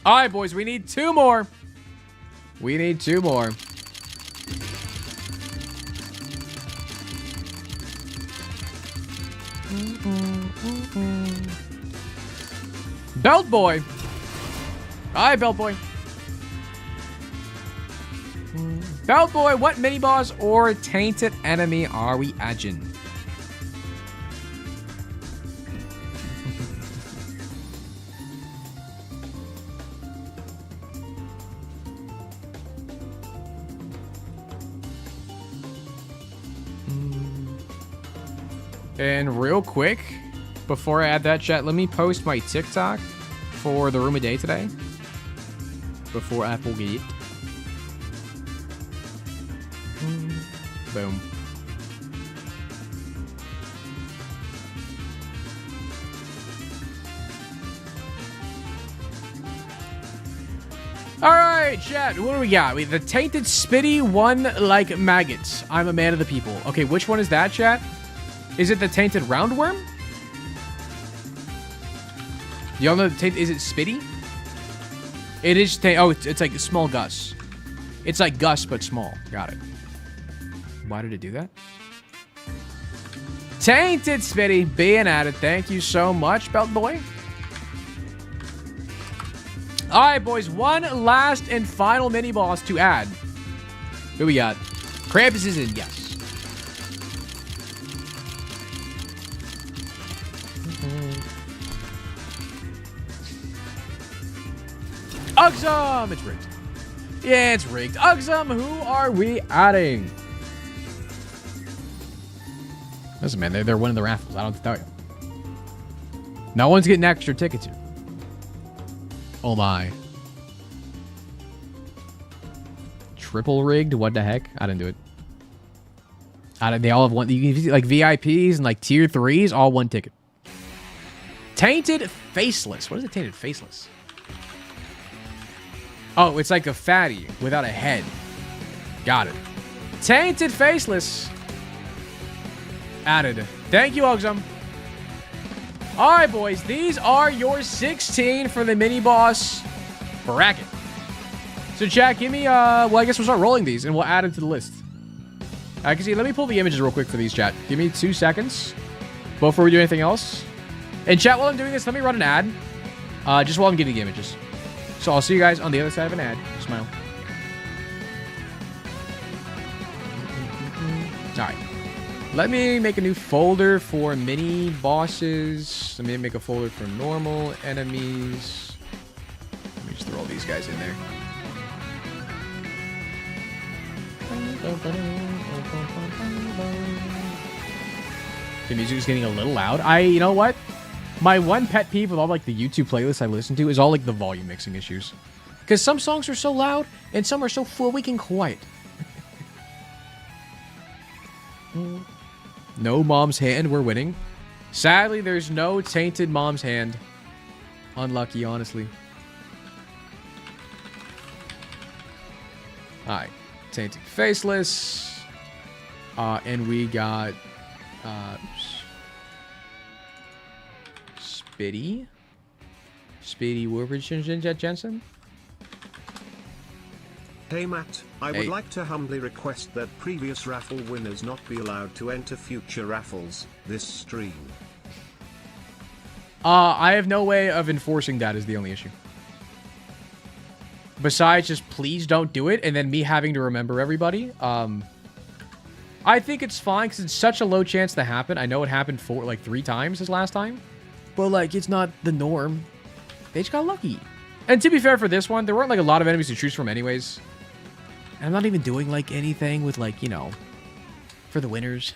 All right, boys. We need 2 more. We need 2 more. Belt Boy. Hi, Belt Boy. Belt Boy, what mini-boss or tainted enemy are we adding? And real quick, before I add that, chat, let me post my TikTok for the room a day today. Before I forget. Boom. All right, chat. What do we got? The tainted spitty one like maggots. I'm a man of the people. Okay, which one is that, chat? Is it the tainted roundworm? Y'all know the tainted? Is it spitty? It is. Oh, it's like a small Gus. It's like Gus but small. Got it. Why did it do that? Tainted spitty being added. Thank you so much, Belt Boy. All right, boys. One last and final mini boss to add. Who we got? Krampus is in. Yes. Ugzum! It's rigged. Yeah, it's rigged. Ugzum, who are we adding? Listen, man, they're winning the raffles. I don't have to tell you. No one's getting extra tickets here. Oh my. Triple rigged? What the heck? I didn't do it. They all have one. You can like VIPs and like tier 3s, all one ticket. Tainted Faceless. What is it, Tainted Faceless? Oh, it's like a fatty without a head. Got it. Tainted Faceless. Added. Thank you, Ugzum. All right, boys. These are your 16 for the mini-boss bracket. So, chat, give me, well, I guess we'll start rolling these, and we'll add them to the list. I can see. Let me pull the images real quick for these, chat. Give me 2 seconds before we do anything else. And, chat, while I'm doing this, let me run an ad. Just while I'm getting the images. So I'll see you guys on the other side of an ad. Smile. All right. Let me make a new folder for mini bosses. Let me make a folder for normal enemies. Let me just throw all these guys in there. The music is getting a little loud. You know what? My one pet peeve with all like the YouTube playlists I listen to is all like the volume mixing issues. Because some songs are so loud and some are so freaking quiet. No mom's hand. We're winning. Sadly, there's no tainted mom's hand. Unlucky, honestly. Alright. Tainted faceless. And we got... Spitty. Spitty Wolverine Jensen. Hey Matt, I would like to humbly request that previous raffle winners not be allowed to enter future raffles this stream. I have no way of enforcing that is the only issue. Besides just please don't do it and then me having to remember everybody. I think it's fine because it's such a low chance to happen. I know it happened like 3 times this last time. But like it's not the norm. They just got lucky. And to be fair for this one, there weren't like a lot of enemies to choose from anyways. And I'm not even doing like anything with like, you know, for the winners.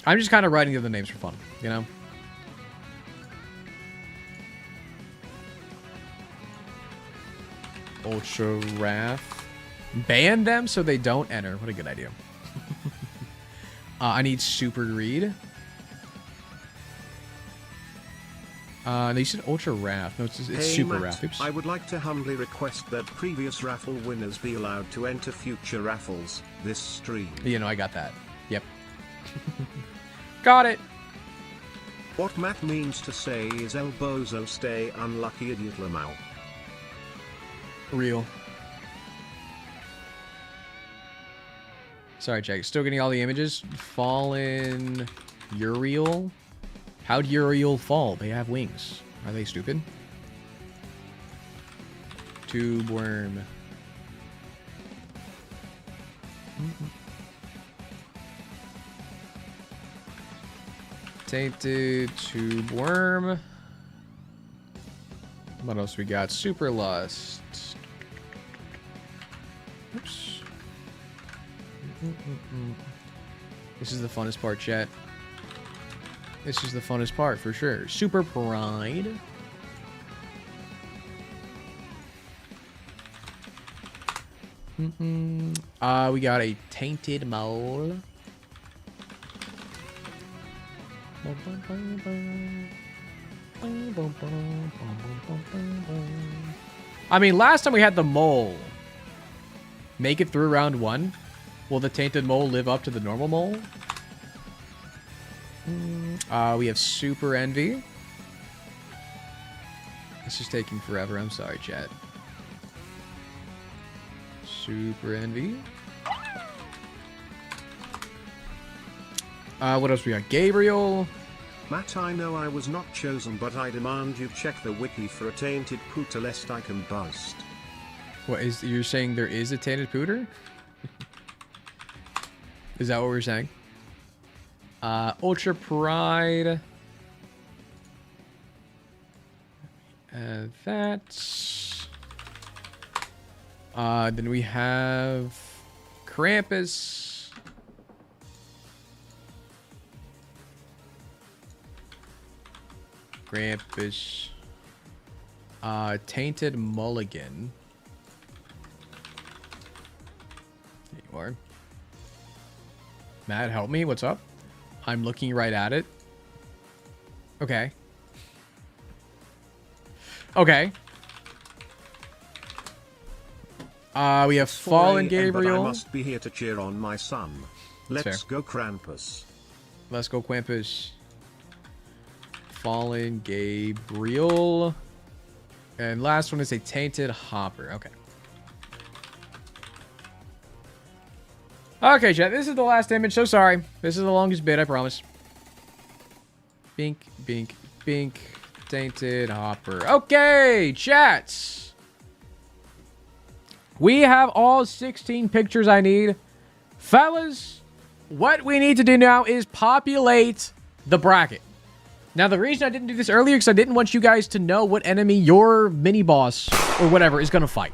I'm just kind of writing the names for fun, you know? Ultra Wrath. Ban them so they don't enter. What a good idea. I need Super Greed. No, you said Ultra Wrath. No, it's hey, Super Matt, Wrath. Oops. I would like to humbly request that previous raffle winners be allowed to enter future raffles this stream. You know, I got that. Yep. Got it. What Matt means to say is El Bozo stay unlucky idiot Lamau. Real. Sorry, Jack. Still getting all the images. Fallen Uriel. How'd Uriel fall? They have wings. Are they stupid? Tube worm. Tainted tube worm. What else we got? Super lust. Oops. This is the funnest part, chat. This is the funnest part for sure. Super pride. We got a tainted mole. I mean, last time we had the mole make it through round 1. Will the tainted mole live up to the normal mole? We have Super Envy. This is taking forever. I'm sorry, chat. Super Envy. What else we got? Gabriel. Matt, I know I was not chosen, but I demand you check the wiki for a tainted pooter lest I can bust. What is you're saying? There is a tainted pooter? Is that what we're saying? Ultra Pride. That's... then we have Krampus. Krampus. Tainted Mulligan. There you are. Matt, help me. What's up? I'm looking right at it. Okay. Okay. We have Fallen Gabriel. But I must be here to cheer on my son. Let's go Krampus. Let's go Krampus. Fallen Gabriel. And last one is a Tainted Hopper. Okay. Okay, chat. This is the last image. So sorry. This is the longest bit, I promise. Bink, bink, bink. Tainted Hopper. Okay, chats. We have all 16 pictures I need. Fellas, what we need to do now is populate the bracket. Now, the reason I didn't do this earlier is I didn't want you guys to know what enemy your mini-boss or whatever is going to fight.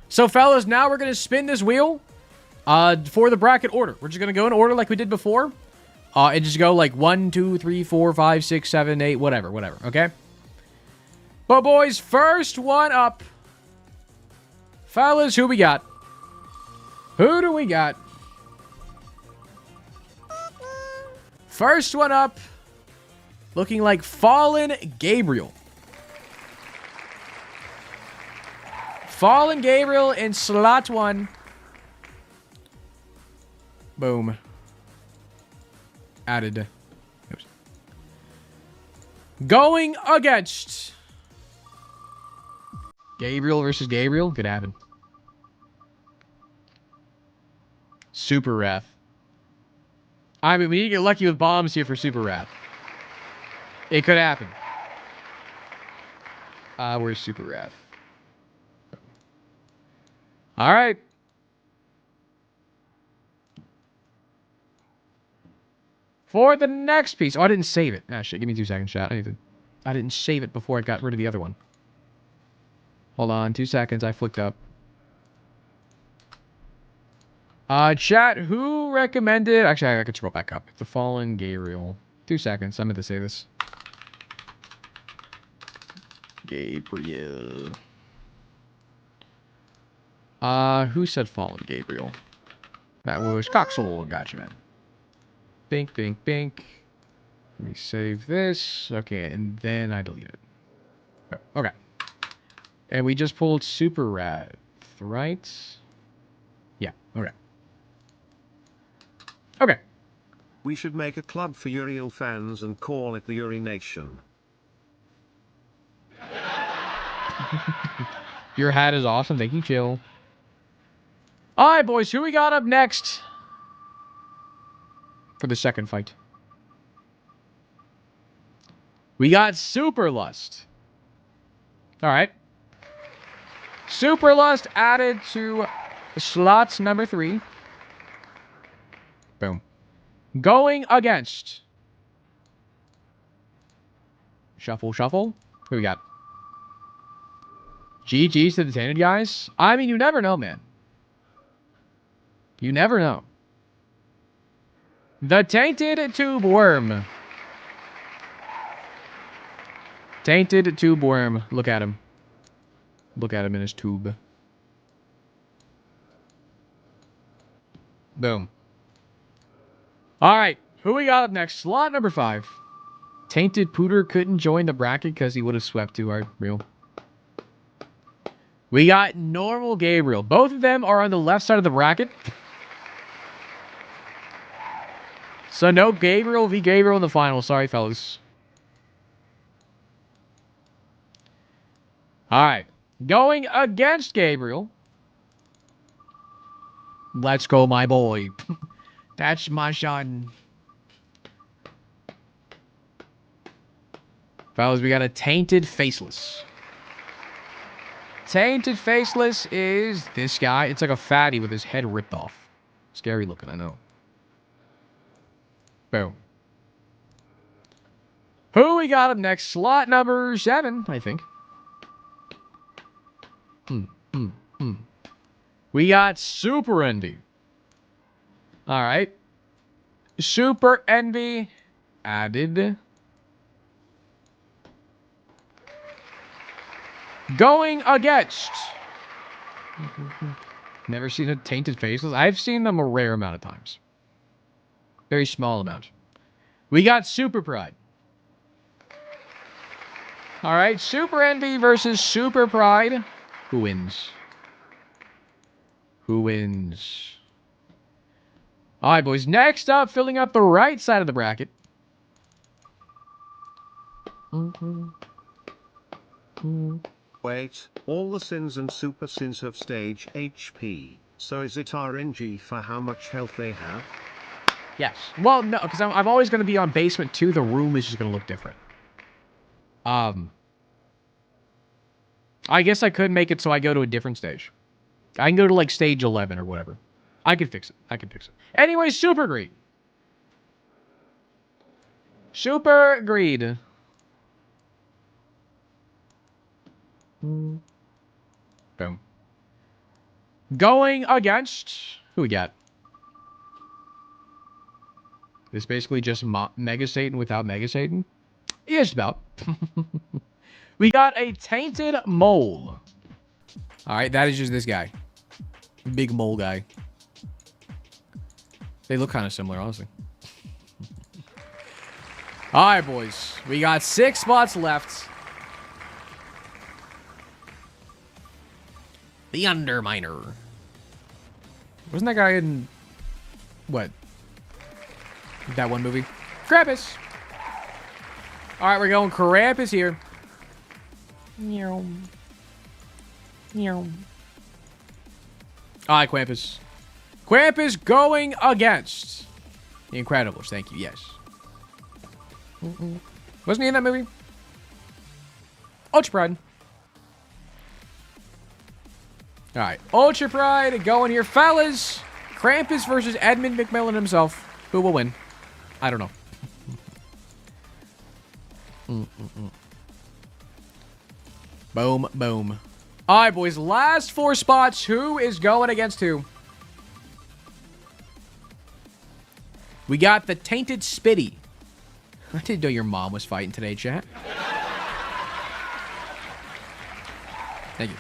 So, fellas, now we're going to spin this wheel for the bracket order. We're just going to go in order like we did before. And just go like 1, 2, 3, 4, 5, 6, 7, 8, whatever, okay? But, boys, first one up. Fellas, who we got? Who do we got? First one up. Looking like Fallen Gabriel. Fallen Gabriel in slot 1. Boom. Added. Oops. Going against Gabriel versus Gabriel. Could happen. Super Wrath. I mean, we need to get lucky with bombs here for Super Wrath. It could happen. Where's Super Wrath? All right. For the next piece. Oh, I didn't save it. Ah, shit. Give me 2 seconds, chat. I didn't save it before I got rid of the other one. Hold on. 2 seconds. I flicked up. Chat, who recommended... Actually, I could scroll back up. The Fallen Gabriel. 2 seconds. I meant to say this. Gabriel. Who said Fallen Gabriel? That was Coxel. Gotcha, man. Bink, bink, bink. Let me save this. Okay, and then I delete it. Okay. And we just pulled Super Wrath, right? Yeah, okay. Okay. We should make a club for Uriel fans and call it the Uri Nation. Your hat is awesome. Thank you, Chill. Alright, boys. Who we got up next? For the second fight. We got Super Lust. Alright. Super Lust added to slots number 3. Boom. Going against... Shuffle, shuffle. Who we got? GG's to the Tainted guys. I mean, you never know, man. You never know. The Tainted Tube Worm. Tainted Tube Worm. Look at him. Look at him in his tube. Boom. Alright. Who we got up next? Slot number 5. Tainted Pooter couldn't join the bracket because he would have swept too hard. Real. We got Normal Gabriel. Both of them are on the left side of the bracket. So no Gabriel v. Gabriel in the final. Sorry, fellas. Alright. Going against Gabriel. Let's go, my boy. That's my son. Fellas, we got a Tainted Faceless. Tainted Faceless is this guy. It's like a fatty with his head ripped off. Scary looking, I know. Boom. Who we got up next? Slot number 7, I think. We got Super Envy. Alright. Super Envy added. Going against. Never seen a Tainted Faceless. I've seen them a rare amount of times. Very small amount. We got Super Pride. Alright, Super Envy versus Super Pride. Who wins? Who wins? Alright, boys. Next up, filling up the right side of the bracket. Wait, all the sins and super sins have stage HP, so is it RNG for how much health they have? Yes. Well, no, because I'm always going to be on basement 2. The room is just going to look different. I guess I could make it so I go to a different stage. I can go to like stage 11 or whatever. I can fix it. I can fix it. Anyway, super greed. Super greed. Boom. Going against... Who we got? This basically just Mega Satan without Mega Satan? Yeah, just about. We got a Tainted Mole. Alright, that is just this guy. Big mole guy. They look kind of similar, honestly. Alright, boys. We got 6 spots left. The Underminer. Wasn't that guy in... What? That one movie? Krampus! Alright, we're going Krampus here. Meow. Meow. Alright, Krampus. Krampus going against The Incredibles. Thank you, yes. Wasn't he in that movie? Ultra Pride. Alright, Ultra Pride going here. Fellas, Krampus versus Edmund McMillan himself. Who will win? I don't know. Boom, boom. Alright, boys. Last 4 spots. Who is going against who? We got the Tainted Spitty. I didn't know your mom was fighting today, chat. Thank you.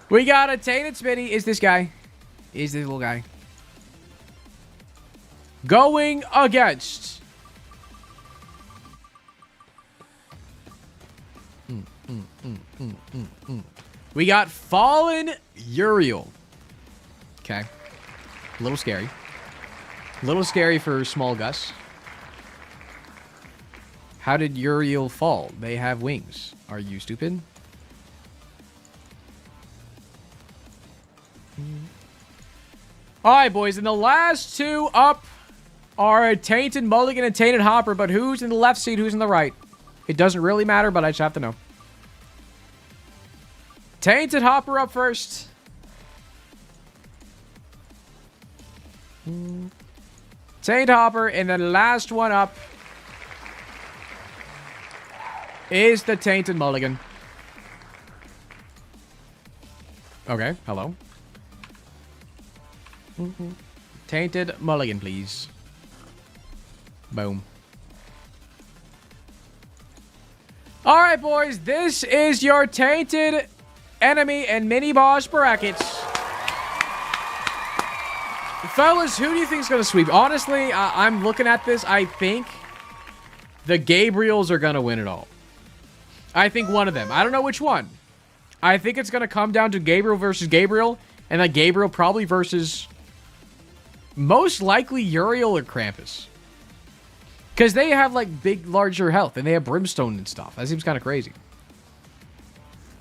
We got a Tainted Spitty. Is this guy? Is this little guy? Going against... We got Fallen Uriel. Okay. A little scary. A little scary for small Gus. How did Uriel fall? They have wings. Are you stupid? Alright, boys. And the last 2 up are a Tainted Mulligan and Tainted Hopper. But who's in the left seat? Who's in the right? It doesn't really matter, but I just have to know. Tainted Hopper up first. Tainted Hopper. And then the last one up is the Tainted Mulligan. Okay, hello. Tainted Mulligan, please. Boom. Alright, boys. This is your Tainted Enemy and Mini Boss brackets. Fellas, who do you think is going to sweep? Honestly, I'm looking at this. I think the Gabriels are going to win it all. I think one of them. I don't know which one. I think it's going to come down to Gabriel versus Gabriel. And then Gabriel probably versus... most likely Uriel or Krampus. Because they have, like, big, larger health. And they have brimstone and stuff. That seems kind of crazy.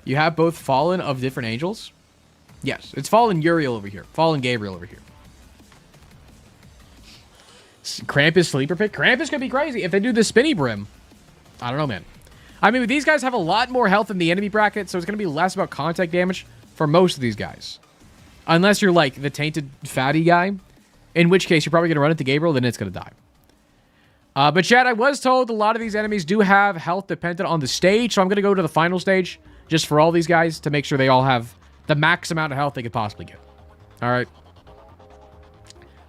You have both Fallen of different angels? Yes. It's Fallen Uriel over here. Fallen Gabriel over here. Krampus sleeper pick? Krampus could be crazy if they do the spinny brim. I don't know, man. I mean, these guys have a lot more health in the enemy bracket, so it's going to be less about contact damage for most of these guys. Unless you're, like, the tainted fatty guy. In which case, you're probably going to run into Gabriel, then it's going to die. But, chat, I was told a lot of these enemies do have health dependent on the stage, so I'm going to go to the final stage just for all these guys to make sure they all have the max amount of health they could possibly get. All right.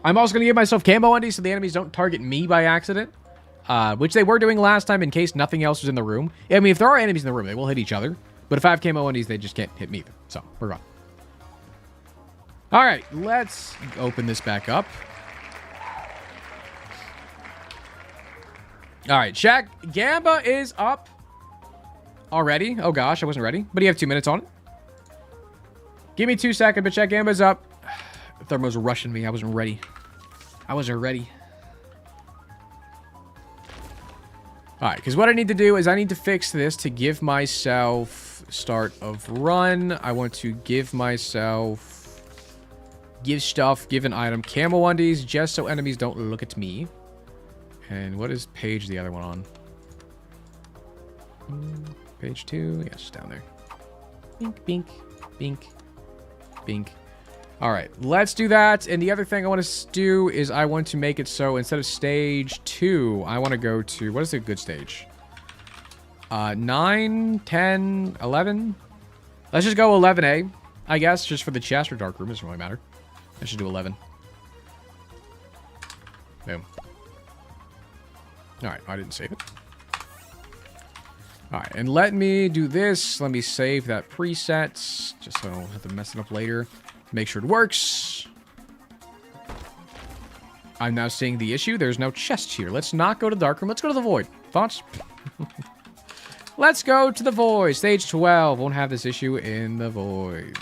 I'm also going to give myself camo undies so the enemies don't target me by accident, which they were doing last time in case nothing else was in the room. I mean, if there are enemies in the room, they will hit each other. But if I have camo undies, they just can't hit me either. So, we're gone. All right, let's open this back up. All right, Shaq, Gamba is up already. Oh, gosh, I wasn't ready. But you have 2 minutes on it. Give me 2 seconds, but Shaq, Gamba's up. Thermo's rushing me. I wasn't ready. I wasn't ready. All right, because what I need to do is I need to fix this to give myself start of run. I want to give myself... give stuff, give an item, camo undies, just so enemies don't look at me. And what is page the other one on? Page 2, yes, down there. Bink, bink. Bink. Bink. All right, let's do that. And the other thing I want to do is I want to make it so instead of stage 2, I want to go to, what is a good stage? 9, 10, 11. Let's just go 11A, I guess, just for the chest or dark room. Doesn't really matter. I should do 11. Boom. All right, I didn't save it. All right, and let me do this. Let me save that preset, just so I don't have to mess it up later. Make sure it works. I'm now seeing the issue. There's no chest here. Let's not go to the dark room. Let's go to the void. Thoughts? Let's go to the void. Stage 12. Won't have this issue in the void.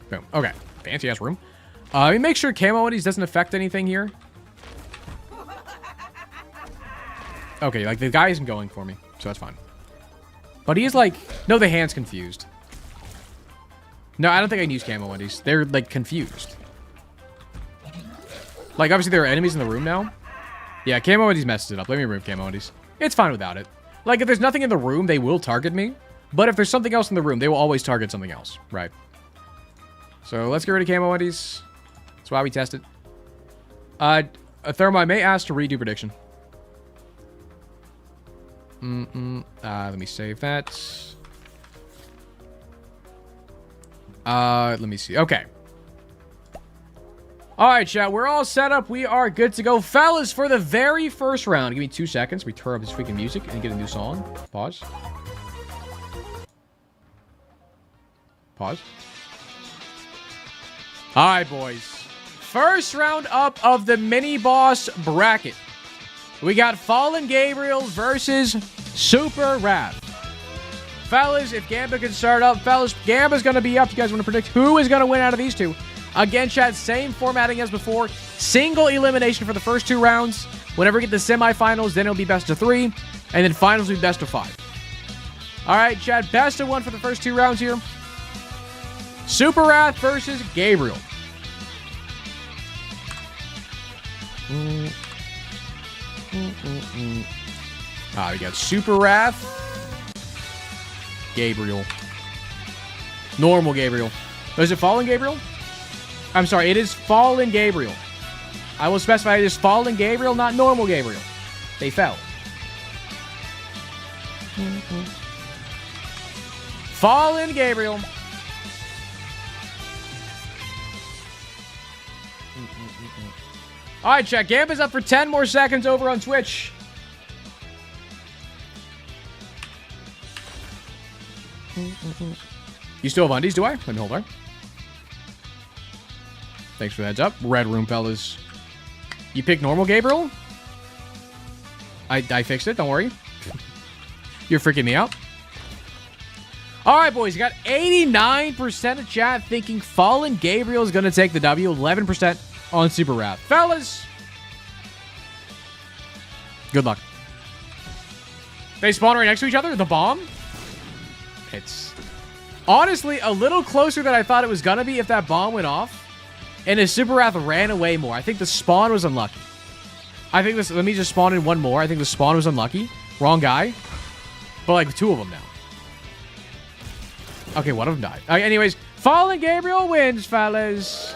Boom. Okay. Fancy ass room. Let me make sure camo Eddies doesn't affect anything here. Okay, like the guy isn't going for me, so that's fine. But he is like, no, the hand's confused. No, I don't think I can use camo Eddies. They're like confused. Like obviously there are enemies in the room now. Yeah, camo Eddies messes it up. Let me remove camo Eddies. It's fine without it. Like if there's nothing in the room, they will target me. But if there's something else in the room, they will always target something else. Right. So let's get rid of camo Eddies. That's why we test it. Thermo, I may ask to redo prediction. Let me save that. Let me see. Okay. All right, chat. We're all set up. We are good to go. Fellas, for the very first round. Give me 2 seconds. We turn up this freaking music and get a new song. Pause. Pause. All right, boys. First round up of the mini-boss bracket. We got Fallen Gabriel versus Super Wrath. Fellas, if Gamba can start up, fellas, Gamba's going to be up. You guys want to predict who is going to win out of these two? Again, chat, same formatting as before. Single elimination for the first 2 rounds. Whenever we get the semifinals, then it'll be best of 3. And then finals will be best of 5. All right, chat, best of 1 for the first 2 rounds here. Super Wrath versus Gabriel. We got Super Wrath. Gabriel. Normal Gabriel. Oh, is it Fallen Gabriel? I'm sorry, it is Fallen Gabriel. I will specify it is Fallen Gabriel, not normal Gabriel. They fell. Fallen Gabriel. All right, chat. Gamba's up for 10 more seconds over on Twitch. You still have undies, do I? Let me hold on. Thanks for the heads up. Red room, fellas. You picked normal Gabriel? I fixed it. Don't worry. You're freaking me out. All right, boys. You got 89% of chat thinking Fallen Gabriel is going to take the W. 11% on Super Wrath. Fellas, good luck. They spawn right next to each other? The bomb? It's honestly a little closer than I thought it was going to be if that bomb went off. And his Super Wrath ran away more. I think the spawn was unlucky. I think this... Let me just spawn in one more. I think the spawn was unlucky. Wrong guy. But like 2 of them now. Okay, one of them died. Anyways, Fallen Gabriel wins, fellas.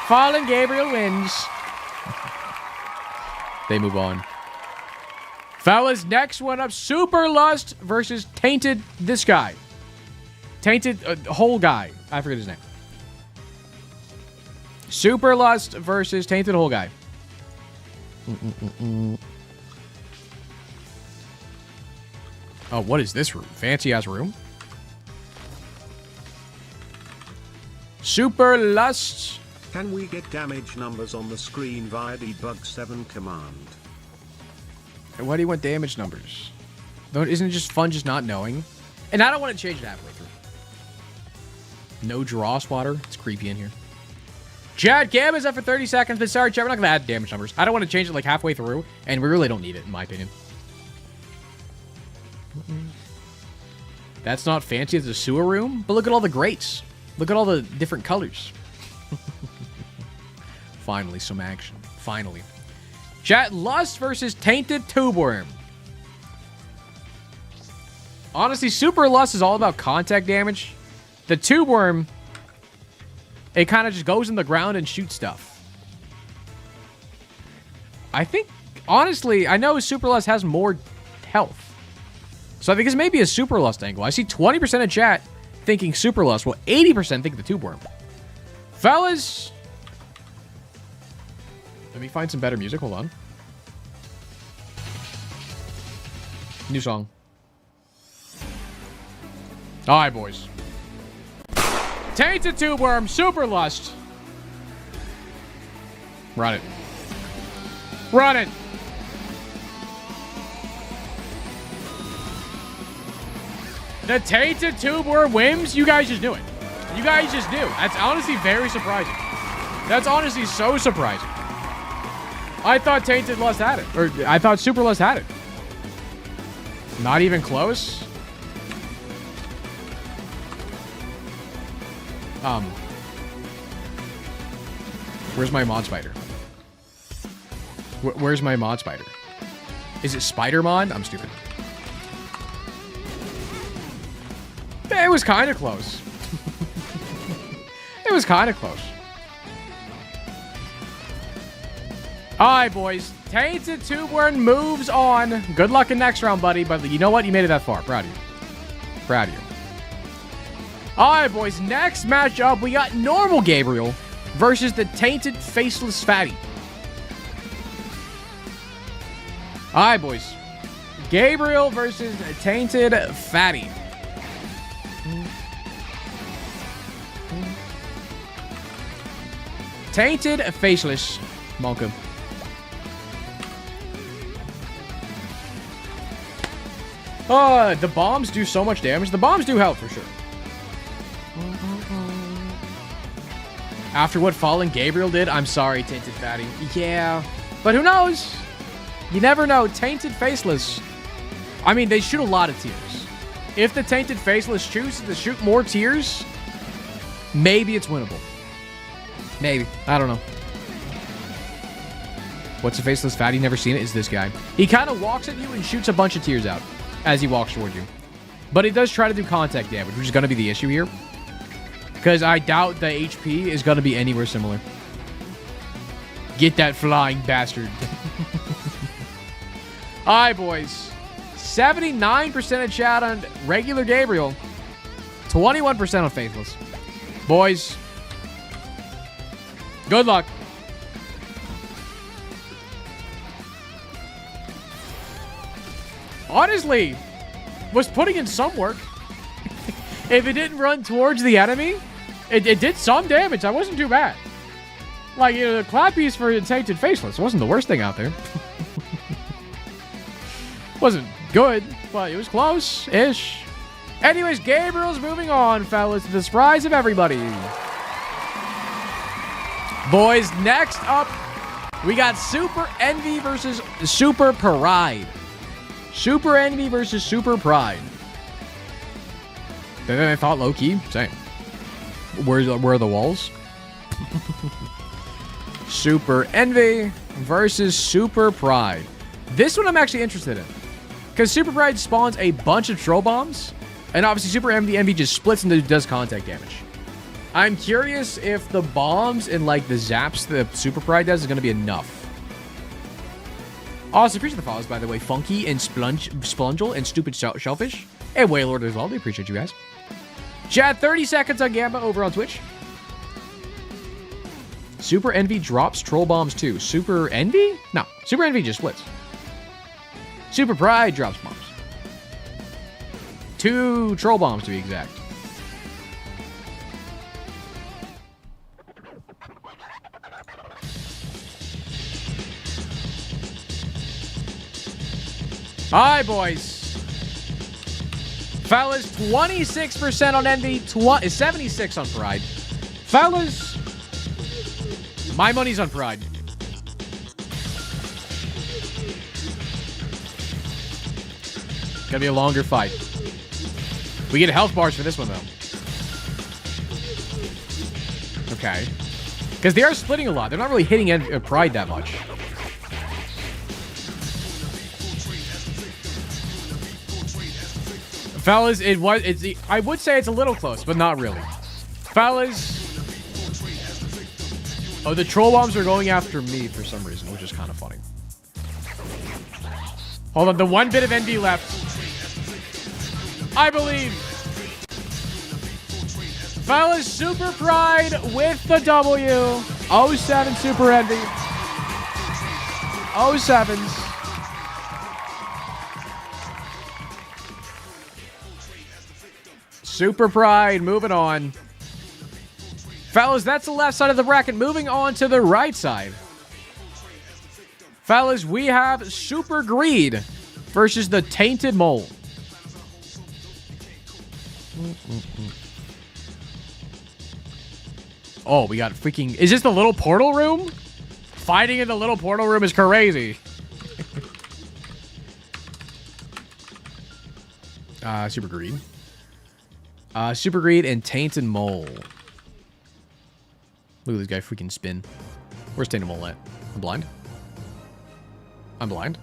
Fallen Gabriel wins. They move on. Fellas, next one up. Super Lust versus Tainted this guy. Tainted whole guy. I forget his name. Super Lust versus Tainted whole guy. Oh, what is this room? Fancy ass room. Super Lust. Can we get damage numbers on the screen via debug 7 command? Why do you want damage numbers? Isn't it just fun just not knowing? And I don't want to change it halfway through. No draw swatter. It's creepy in here. Chad, Gam is up for 30 seconds, but sorry, Chad, we're not going to add damage numbers. I don't want to change it like halfway through, and we really don't need it, in my opinion. That's not fancy as a sewer room, but look at all the grates. Look at all the different colors. Finally, some action. Finally. Chat, Lust versus Tainted Tube Worm. Honestly, Super Lust is all about contact damage. The Tube Worm, it kind of just goes in the ground and shoots stuff. I think, honestly, I know Super Lust has more health. So I think this may be a Super Lust angle. I see 20% of chat thinking Super Lust. Well, 80% think the Tube Worm. Fellas, let me find some better music. Hold on. New song. All right, boys. Tainted Tube Worm, Super Lust. Run it. Run it. The Tainted Tube Worm wins? You guys just knew it. You guys just knew. That's honestly very surprising. That's honestly so surprising. I thought Tainted Lust had it. Or I thought Super Lust had it. Not even close? Where's my mod spider? Where's my mod spider? Is it Spider Mod? I'm stupid. It was kind of close. It was kind of close. Alright, boys. Tainted Tube Worm moves on. Good luck in next round, buddy. But you know what? You made it that far. Proud of you. Proud of you. Alright, boys. Next matchup, we got normal Gabriel versus the Tainted Faceless Fatty. Alright, boys. Gabriel versus Tainted Fatty. Tainted Faceless Monka. The bombs do so much damage. The bombs do help for sure. After what Fallen Gabriel did, I'm sorry, Tainted Fatty. Yeah, but who knows? You never know. Tainted Faceless. I mean, they shoot a lot of tears. If the Tainted Faceless chooses to shoot more tears, maybe it's winnable. Maybe. I don't know. What's a Faceless Fatty? Never seen it. Is this guy. He kind of walks at you and shoots a bunch of tears out as he walks toward you. But he does try to do contact damage, which is going to be the issue here. Because I doubt the HP is going to be anywhere similar. Get that flying bastard. Alright, boys. 79% of chat on regular Gabriel. 21% on Faithless. Boys, good luck. Honestly, was putting in some work. If it didn't run towards the enemy, it did some damage. That wasn't too bad. Like, you know, the clappies for the Tainted Faceless wasn't the worst thing out there. Wasn't good, but it was close-ish. Anyways, Gabriel's moving on, fellas, to the surprise of everybody. Boys, next up, we got Super Envy versus Super Pride. Super Envy versus Super Pride. I thought low-key. Same. Where are the walls? Super Envy versus Super Pride. This one I'm actually interested in. Because Super Pride spawns a bunch of troll bombs. And obviously Super Envy just splits and does contact damage. I'm curious if the bombs and like the zaps that Super Pride does is going to be enough. Also, appreciate the follows, by the way. Funky and Splungel and Stupid Shellfish. And Waylord as well. We appreciate you guys. Chat, 30 seconds on Gamba over on Twitch. Super Envy drops troll bombs too. Super Envy? No. Super Envy just splits. Super Pride drops bombs. 2 troll bombs to be exact. Alright, boys. Fellas, 26% on Envy, 76 on Pride. Fellas, my money's on Pride. Gonna be a longer fight. We get health bars for this one, though. Okay. Because they are splitting a lot. They're not really hitting Pride that much. Fellas, I would say it's a little close, but not really. Fellas. Oh, the troll bombs are going after me for some reason, which is kind of funny. Hold on, the one bit of envy left. I believe. Fellas, Super Pride with the W. 07 Super Envy. 07s. Super Pride, moving on. Fellas, that's the left side of the bracket. Moving on to the right side. Fellas, we have Super Greed versus the Tainted Mole. Oh, we got freaking... Is this the little portal room? Fighting in the little portal room is crazy. Super Greed. Super Greed and Tainted Mole. Look at this guy freaking spin. Where's Tainted Mole at? I'm blind. I'm blind.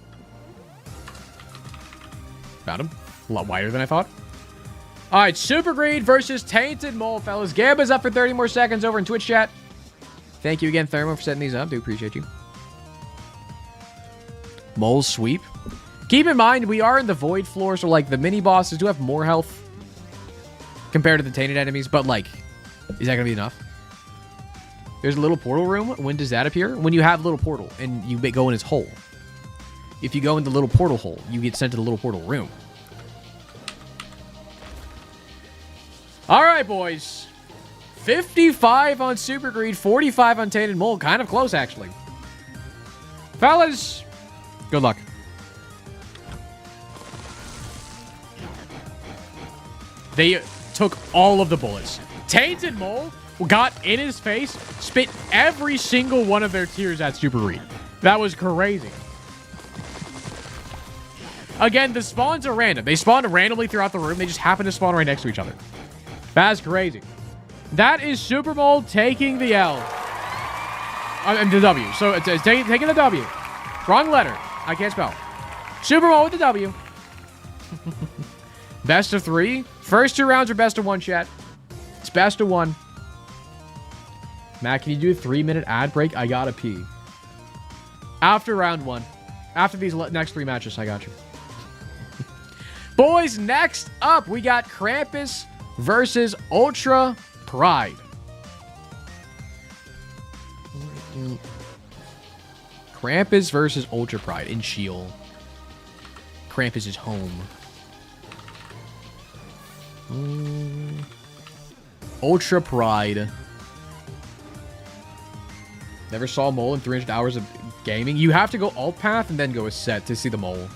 Found him. A lot wider than I thought. All right, Super Greed versus Tainted Mole, fellas. Gamba's up for 30 more seconds over in Twitch chat. Thank you again, Thermo, for setting these up. Do appreciate you. Mole sweep. Keep in mind, we are in the void floor, so, like, the mini-bosses do have more health compared to the tainted enemies, but, like, is that going to be enough? There's a little portal room. When does that appear? When you have a little portal and you go in its hole. If you go in the little portal hole, you get sent to the little portal room. All right, boys. 55 on Super Greed, 45 on Tainted Mole. Kind of close, actually. Fellas, good luck. They took all of the bullets. Tainted Mole got in his face, spit every single one of their tears at Super Greed. That was crazy. Again, the spawns are random. They spawn randomly throughout the room. They just happen to spawn right next to each other. That's crazy. That is Super Mole taking the L. The W. So it's taking the W. Wrong letter. I can't spell. Super Mole with the W. Best of 3. First 2 rounds are best of 1, chat. It's best of 1. Matt, can you do a 3-minute ad break? I gotta pee. After round 1. After these next 3 matches, I got you. Boys, next up, we got Krampus versus Ultra Pride. Krampus versus Ultra Pride in Sheol. Krampus is home. Ultra Pride. Never saw a mole in 300 hours of gaming. You have to go alt path and then go a set to see the mole.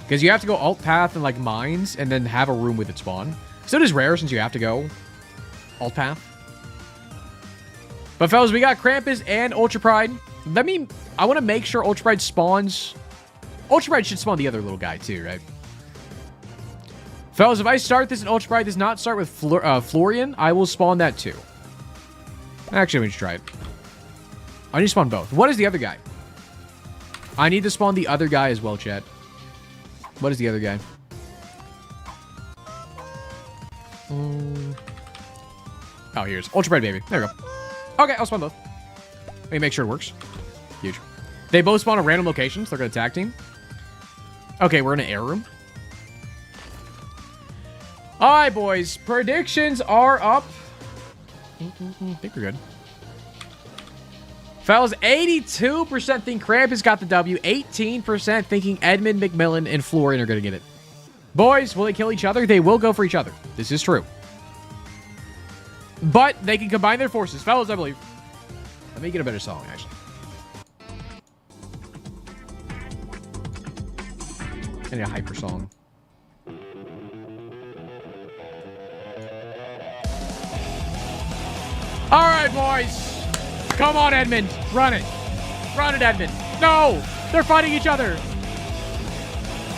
Because you have to go alt path and like mines and then have a room with it spawn. So it is rare since you have to go alt path. But fellas, we got Krampus and Ultra Pride. I want to make sure Ultra Pride spawns. Ultra Pride should spawn the other little guy too, right? Fellas, if I start this and Ultra Pride does not start with Florian, I will spawn that too. Actually, let me just try it. I need to spawn both. What is the other guy? I need to spawn the other guy as well, chat. What is the other guy? Oh, here's Ultra Pride, baby. There we go. Okay, I'll spawn both. Let me make sure it works. Huge. They both spawn at random locations. They're going to tag team. Okay, we're in an air room. All right, boys. Predictions are up. I think we're good. Fellas, 82% think Krampus got the W. 18% thinking Edmund, McMillan, and Florian are going to get it. Boys, will they kill each other? They will go for each other. This is true. But they can combine their forces. Fellas, I believe. Let me get a better song, actually. I need a hyper song. All right, boys. Come on, Edmund. Run it. Run it, Edmund. No! They're fighting each other.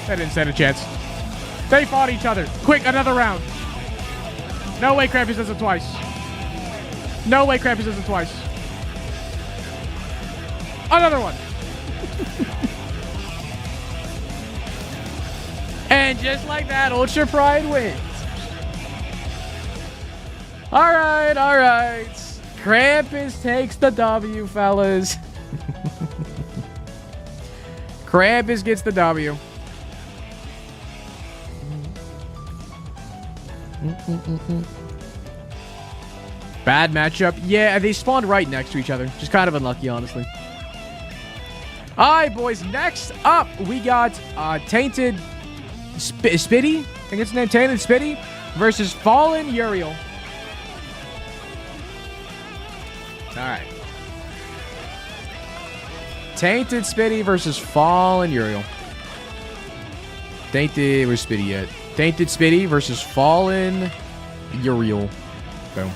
They didn't stand a chance. They fought each other. Quick, another round. No way Krampus does it twice. No way Krampus does it twice. Another one. And just like that, Ultra Pride wins. All right, all right. Krampus takes the W, fellas. Krampus gets the W. Bad matchup. Yeah, they spawned right next to each other. Just kind of unlucky, honestly. All right, boys. Next up, we got Tainted Spitty. I think it's named Tainted Spitty versus Fallen Uriel. All right. Tainted Spitty versus Fallen Uriel. Tainted, where's Spitty at? Tainted Spitty versus Fallen Uriel. Boom.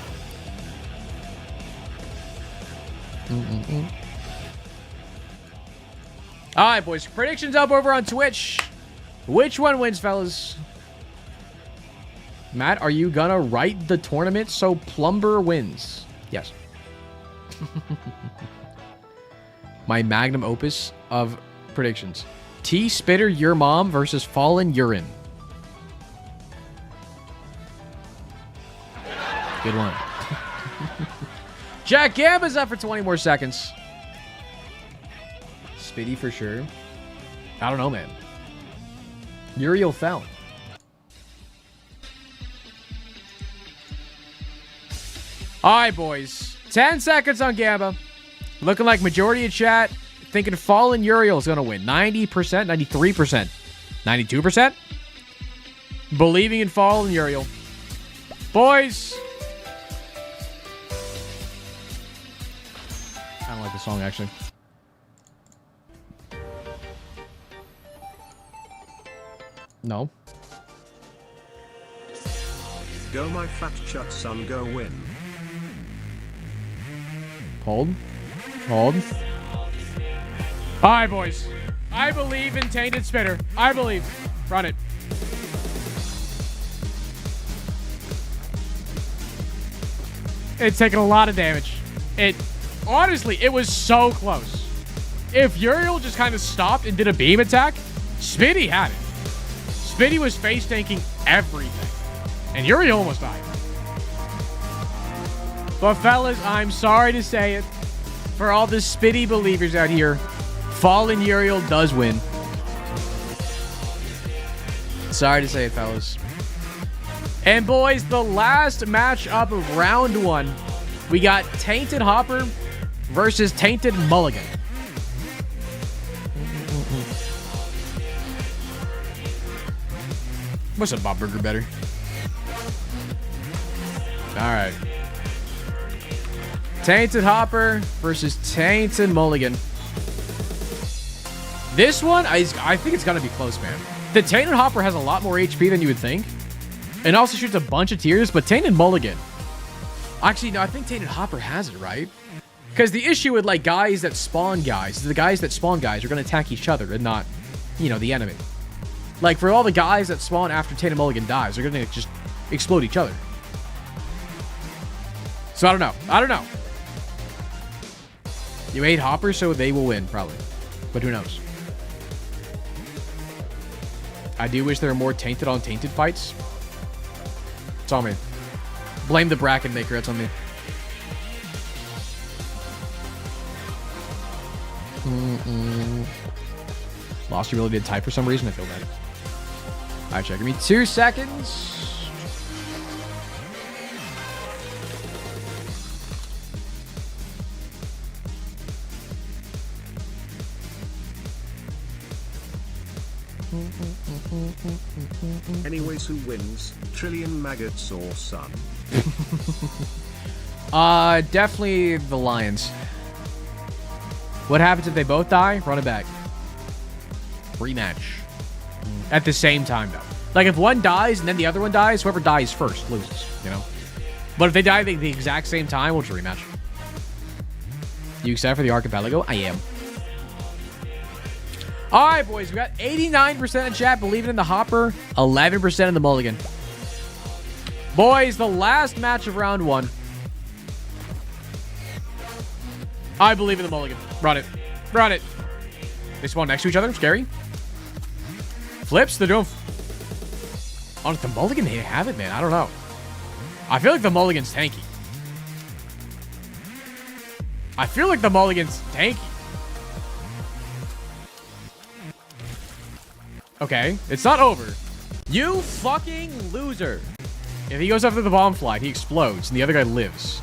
All right, boys. Predictions up over on Twitch. Which one wins, fellas? Matt, are you gonna write the tournament so Plumber wins? Yes. My magnum opus of predictions. T Spitter Your Mom versus Fallen Urine. Good one. Jack Gamba's up for 20 more seconds. Spitty for sure. I don't know, man. Uriel fell. All right, boys. 10 seconds on Gamba. Looking like majority of chat thinking Fallen Uriel is going to win. 90%, 93%, 92%. Believing in Fallen Uriel. Boys. I don't like the song, actually. No. Go my fat chut son, go win. Hold. Hold. All right, boys. I believe in Tainted Spitter. I believe. Run it. It's taking a lot of damage. Honestly, it was so close. If Uriel just kind of stopped and did a beam attack, Spitty had it. Spitty was face tanking everything. And Uriel almost died. But fellas, I'm sorry to say it. For all the Spitty believers out here, Fallen Uriel does win. Sorry to say it, fellas. And boys, the last matchup of round 1. We got Tainted Hopper versus Tainted Mulligan. What's a Bob Burger better? Alright. Tainted Hopper versus Tainted Mulligan. This one, I think it's gonna be close, man. The Tainted Hopper has a lot more HP than you would think. And also shoots a bunch of tiers, but Tainted Mulligan. Actually, no, I think Tainted Hopper has it, right? Because the issue with, like, guys that spawn guys, is the guys that spawn guys are going to attack each other and not, you know, the enemy. Like, for all the guys that spawn after Tainted Mulligan dies, they're going to just explode each other. So, I don't know. I don't know. You hate Hopper, so they will win, probably. But who knows? I do wish there were more Tainted on Tainted fights. It's on me. Blame the bracket maker. That's on me. Lost your ability to type for some reason. I feel bad. All right, check. Give me 2 seconds. Anyways, who wins? Trillion maggots or sun? Definitely the Lions. What happens if they both die? Run it back. Rematch. At the same time, though. Like, if one dies and then the other one dies, whoever dies first loses, you know? But if they die at the exact same time, we'll just rematch. You excited for the Archipelago? I am. All right, boys. We got 89% of chat believing in the Hopper, 11% in the Mulligan. Boys, the last match of round 1. I believe in the Mulligan. Run it. Run it. They spawn next to each other. Scary. Flips. They're doing Honestly, the mulligan they have it, man. I don't know. I feel like the mulligan's tanky. I feel like the mulligan's tanky. Okay, it's not over. You fucking loser. If he goes after the bomb flight, he explodes, and the other guy lives.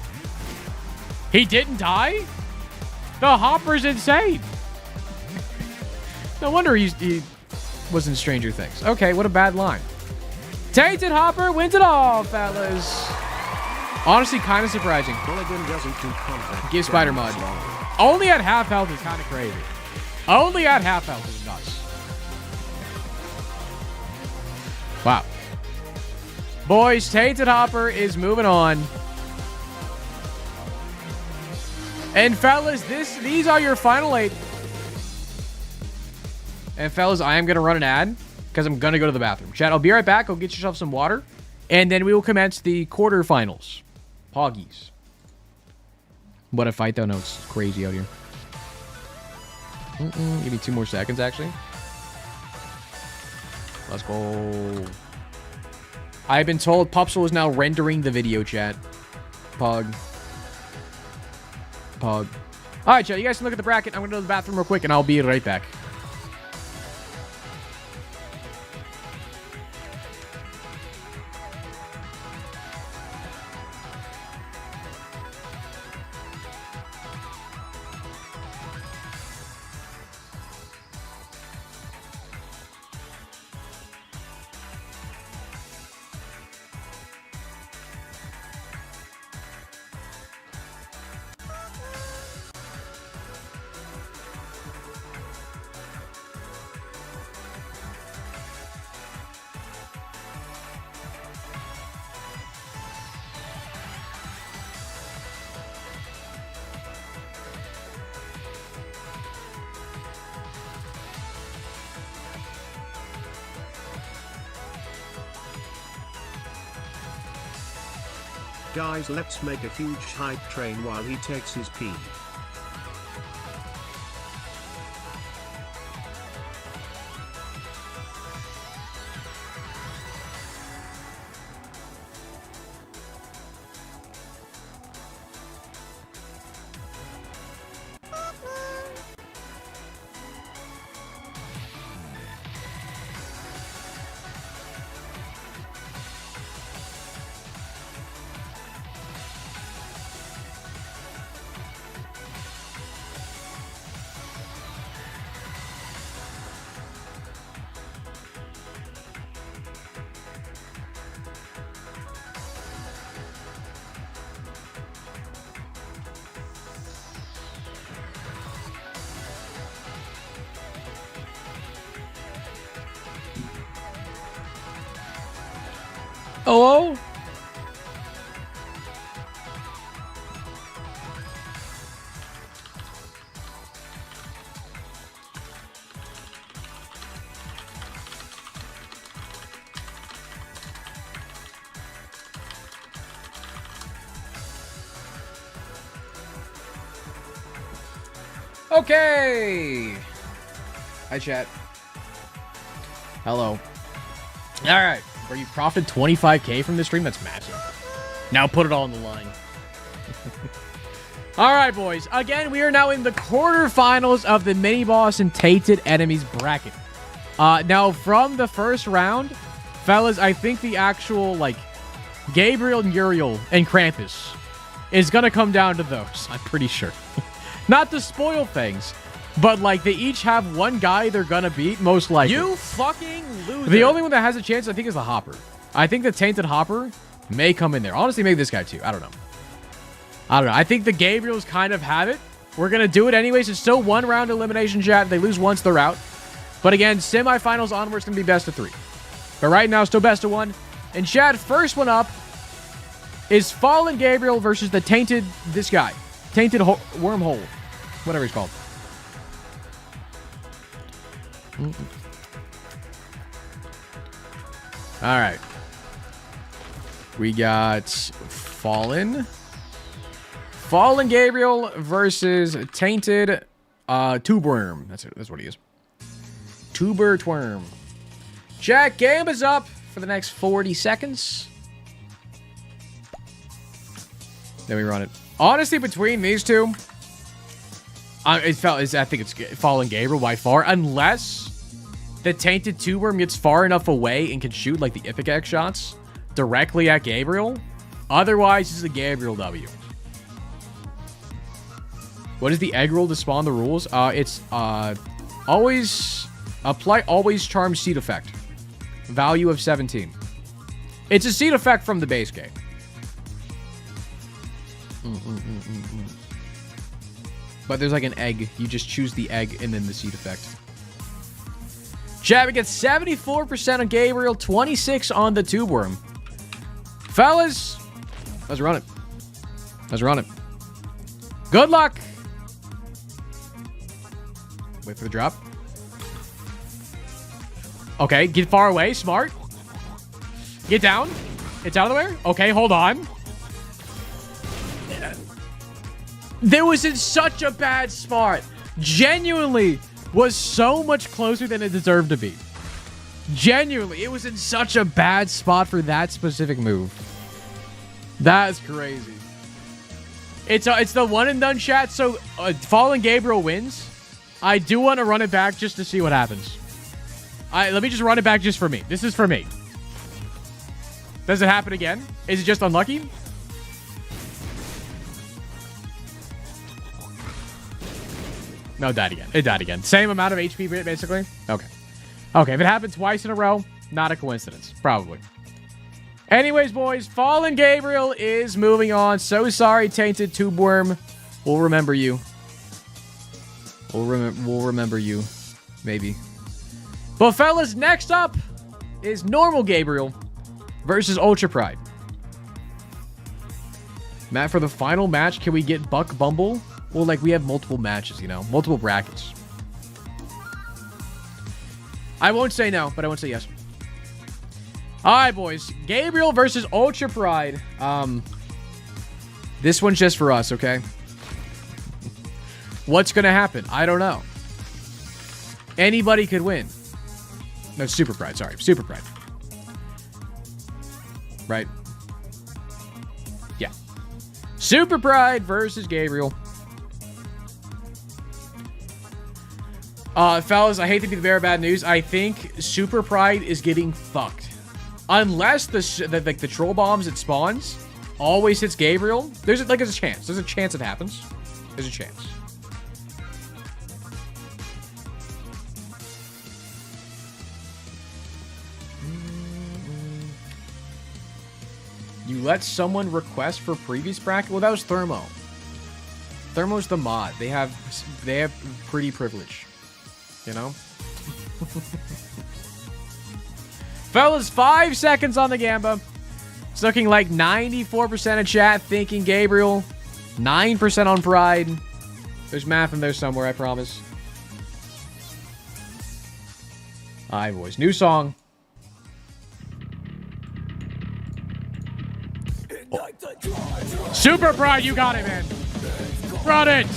He didn't die? The Hopper's insane. No wonder he was in Stranger Things. Okay, what a bad line. Tainted Hopper wins it all, fellas. Honestly, kind of surprising. Mulligan doesn't do contact. Give Spider Mod. Only at half health is kind of crazy. Only at half health is nuts. Wow. Boys, Tainted Hopper is moving on. And fellas, these are your final 8. And fellas, I am going to run an ad because I'm going to go to the bathroom. Chat, I'll be right back. Go get yourself some water. And then we will commence the quarterfinals. Poggies. What a fight, though. No, it's crazy out here. Give me 2 more seconds, actually. Let's go. I've been told Pupsel is now rendering the video, chat. Pog. All right, chat. You guys can look at the bracket. I'm going to go to the bathroom real quick, and I'll be right back. Guys, let's make a huge hype train while he takes his pee. Hello? Okay. Hi, chat. Hello. All right. Where you profited 25K from this stream? That's massive. Now put it all on the line. All right, boys. Again, we are now in the quarterfinals of the mini boss and tainted enemies bracket. Now, from the first round, fellas, I think the actual, like, Gabriel and Uriel and Krampus is going to come down to those. I'm pretty sure. Not to spoil things, but, like, they each have one guy they're going to beat, most likely. You fucking loser. The only one that has a chance, I think, is the Hopper. I think the Tainted Hopper may come in there. Honestly, maybe this guy, too. I don't know. I think the Gabriels kind of have it. We're going to do it anyways. It's still 1 round elimination, chat. They lose once, they're out. But again, semifinals onwards going to be best of 3. But right now, still best of 1. And chat, first one up is Fallen Gabriel versus the Tainted, this guy. Tainted Wormhole. Whatever he's called. All right. We got Fallen Gabriel versus Tainted Tuberworm. That's what he is. Tuberworm. Chat, game is up. for the next 40 seconds. Then we run it. Honestly, between these two, I think it's Fallen Gabriel by far, unless the Tainted Two Worm gets far enough away and can shoot like the Ipecac shots directly at Gabriel. Otherwise, this is a Gabriel W. What is the egg roll to spawn the rules? It's always apply charm seed effect. Value of 17. It's a seed effect from the base game. But there's like an egg. You just choose the egg and then the seed effect. Chat, we get 74% on Gabriel, 26 on the Tube Worm. Fellas, let's run it. Let's run it. Good luck. Wait for the drop. Okay, get far away. Smart. Get down. It's out of the way. Okay, hold on. There was in such a bad spot. Genuinely was so much closer than it deserved to be. Genuinely, it was in such a bad spot for that specific move. That's crazy. It's the one and done, chat. So Fallen Gabriel wins. I do want to run it back just to see what happens. Let me just run it back just for me. This is for me. Does it happen again? Is it just unlucky? No, it died again. It died again. Same amount of HP, basically? Okay. Okay, if it happened twice in a row, not a coincidence. Probably. Anyways, boys, Fallen Gabriel is moving on. So sorry, Tainted Tube Worm. We'll remember you. We'll remember you. Maybe. But fellas, next up is normal Gabriel versus Ultra Pride. Matt, for the final match, can we get Buck Bumble? Well, like, we have multiple matches, you know? Multiple brackets. I won't say no, but I won't say yes. Alright, boys. Gabriel versus Ultra Pride. This one's just for us, okay? What's gonna happen? I don't know. Anybody could win. No, Super Pride, sorry. Super Pride. Right? Yeah. Super Pride versus Gabriel. Fellas, I hate to be the bearer of bad news. I think Super Pride is getting fucked. Unless the troll bombs it spawns always hits Gabriel. There's a chance. There's a chance it happens. There's a chance. You let someone request for previous bracket? Well, that was Thermo. Thermo's the mod. They have pretty privilege. You know? Fellas, 5 seconds on the Gamba. It's looking like 94% of chat thinking Gabriel. 9% on Pride. There's math in there somewhere, I promise. Alright, boys. New song. Oh. Super Pride, you got it, man. Run it.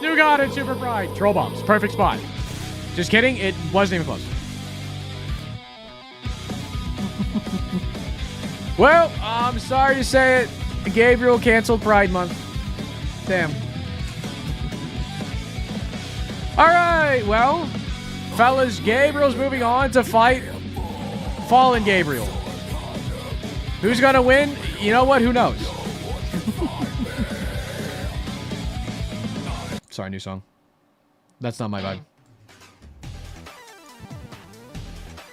You got it, Super Pride. Troll bombs. Perfect spot. Just kidding. It wasn't even close. Well, I'm sorry to say it. Gabriel canceled Pride Month. Damn. Alright, well, fellas, Gabriel's moving on to fight Fallen Gabriel. Who's gonna win? You know what? Who knows? Sorry, new song. That's not my vibe.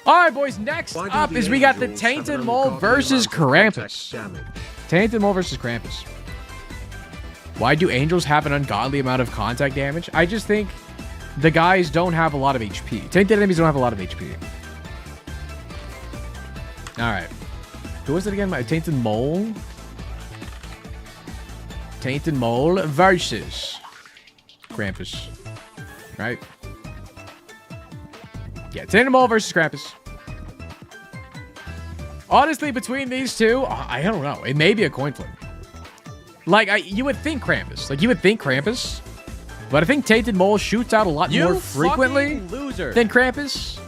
Alright, boys, next up is we got the Tainted Mole versus Krampus. Tainted Mole versus Krampus. Why do angels have an ungodly amount of contact damage? I just think the guys don't have a lot of HP. Tainted enemies don't have a lot of HP. Alright. Who was it again? My Tainted Mole? Tainted Mole versus Krampus. Right? Yeah, Tainted Mole versus Krampus. Honestly, between these two, I don't know. It may be a coin flip. Like, you would think Krampus. Like, you would think Krampus. But I think Tainted Mole shoots out a lot more frequently than Krampus.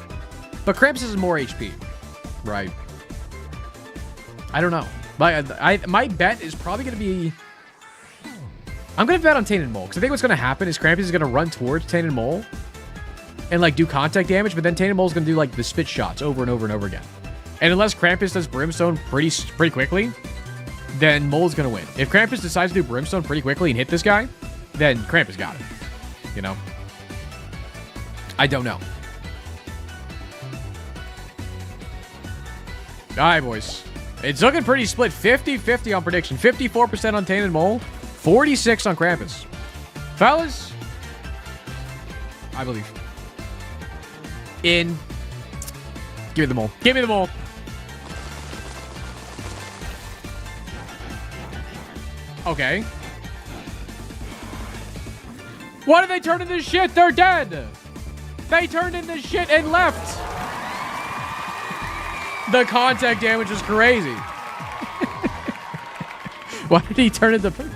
But Krampus has more HP. Right. I don't know. My bet is probably going to be... I'm going to bet on Tainted Mole, because I think what's going to happen is Krampus is going to run towards Tainted Mole and, like, do contact damage, but then Tainted Mole is going to do, like, the spit shots over and over and over again. And unless Krampus does Brimstone pretty quickly, then Mole's going to win. If Krampus decides to do Brimstone pretty quickly and hit this guy, then Krampus got it. You know? I don't know. All right, boys. It's looking pretty split. 50-50 on prediction. 54% on Tainted Mole. 46 on Krampus. Fellas, I believe. In. Give me the mole. Give me the mole. Okay. Why did they turn into shit? They're dead. They turned into shit and left. The contact damage was crazy. Why did he turn into poop?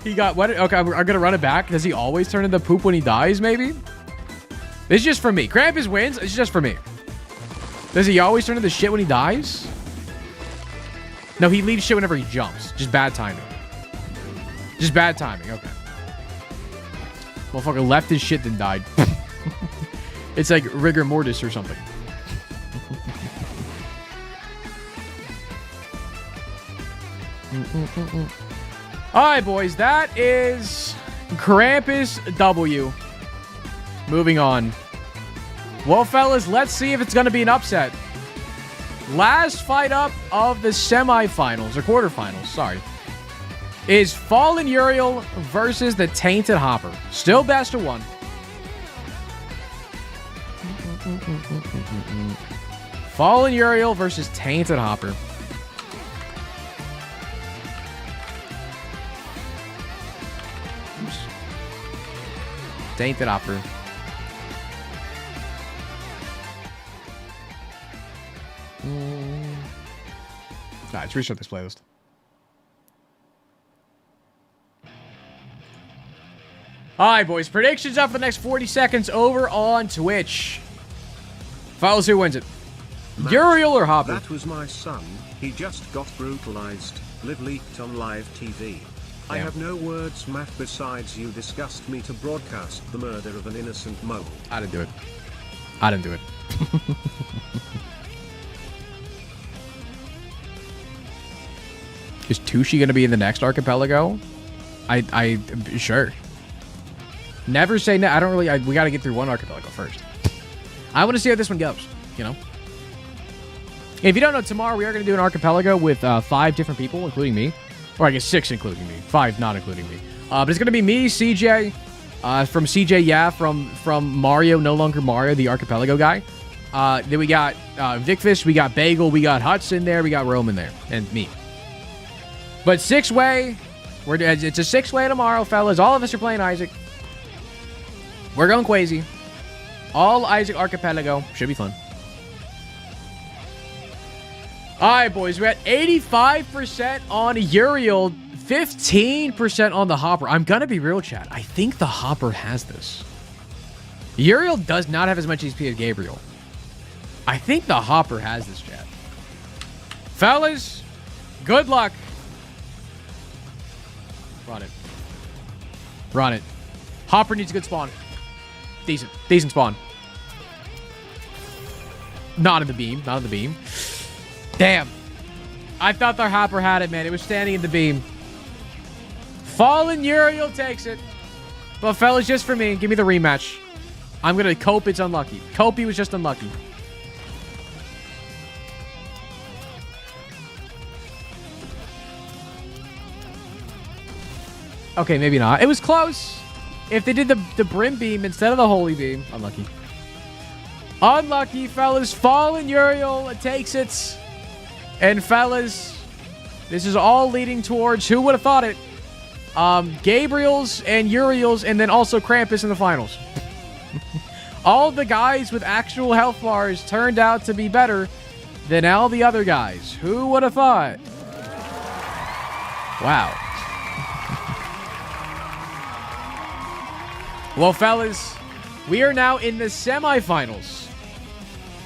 He got what? Okay, I'm gonna run it back. Does he always turn into poop when he dies? Maybe. This is just for me. Krampus wins. It's just for me. Does he always turn into shit when he dies? No, he leaves shit whenever he jumps. Just bad timing. Just bad timing. Okay. Motherfucker left his shit then died. It's like rigor mortis or something. All right, boys. That is Krampus W. Moving on. Well, fellas, let's see if it's going to be an upset. Last fight up of the semifinals, or quarterfinals, sorry, is Fallen Uriel versus the Tainted Hopper. Still best of one. Fallen Uriel versus Tainted Hopper. Oops. Tainted Hopper. Alright, let's restart this playlist. Alright, boys. Predictions up for the next 40 seconds over on Twitch. Follows who wins it. Matt, Uriel or Hopper? That was my son. He just got brutalized. Live leaked on live TV. I Damn. have no words, Matt, besides you disgust me to broadcast the murder of an innocent mole. I didn't do it. I didn't do it. Is Tushi going to be in the next archipelago? Sure. Never say no. I don't really, we got to get through one archipelago first. I want to see how this one goes, you know? If you don't know, tomorrow we are going to do an archipelago with 5 different people, including me. Or I guess 6 including me. 5 not including me. But it's going to be me, CJ, from CJ, yeah, from Mario, No Longer Mario, the archipelago guy. Then we got Vicfish, we got Bagel, we got Hudson there, we got Roman there, and me. But 6-way, it's a 6-way tomorrow, fellas. All of us are playing Isaac. We're going crazy. All Isaac Archipelago. Should be fun. All right, boys. We're at 85% on Uriel, 15% on the Hopper. I'm going to be real, chat. I think the Hopper has this. Uriel does not have as much HP as Gabriel. I think the Hopper has this, chat. Fellas, good luck. Run it. Run it. Hopper needs a good spawn. Decent. Decent spawn. Not in the beam. Not in the beam. Damn. I thought the Hopper had it, man. It was standing in the beam. Fallen Uriel takes it. But fellas, just for me, give me the rematch. I'm going to cope it's unlucky. Cope he was just unlucky. Okay, maybe not. It was close. If they did the Brim Beam instead of the Holy Beam. Unlucky. Unlucky, fellas. Fallen Uriel takes it. And fellas, this is all leading towards, who would have thought it? Gabriel's and Uriel's, and then also Krampus in the finals. All the guys with actual health bars turned out to be better than all the other guys. Who would have thought? Wow. Well, fellas, we are now in the semifinals.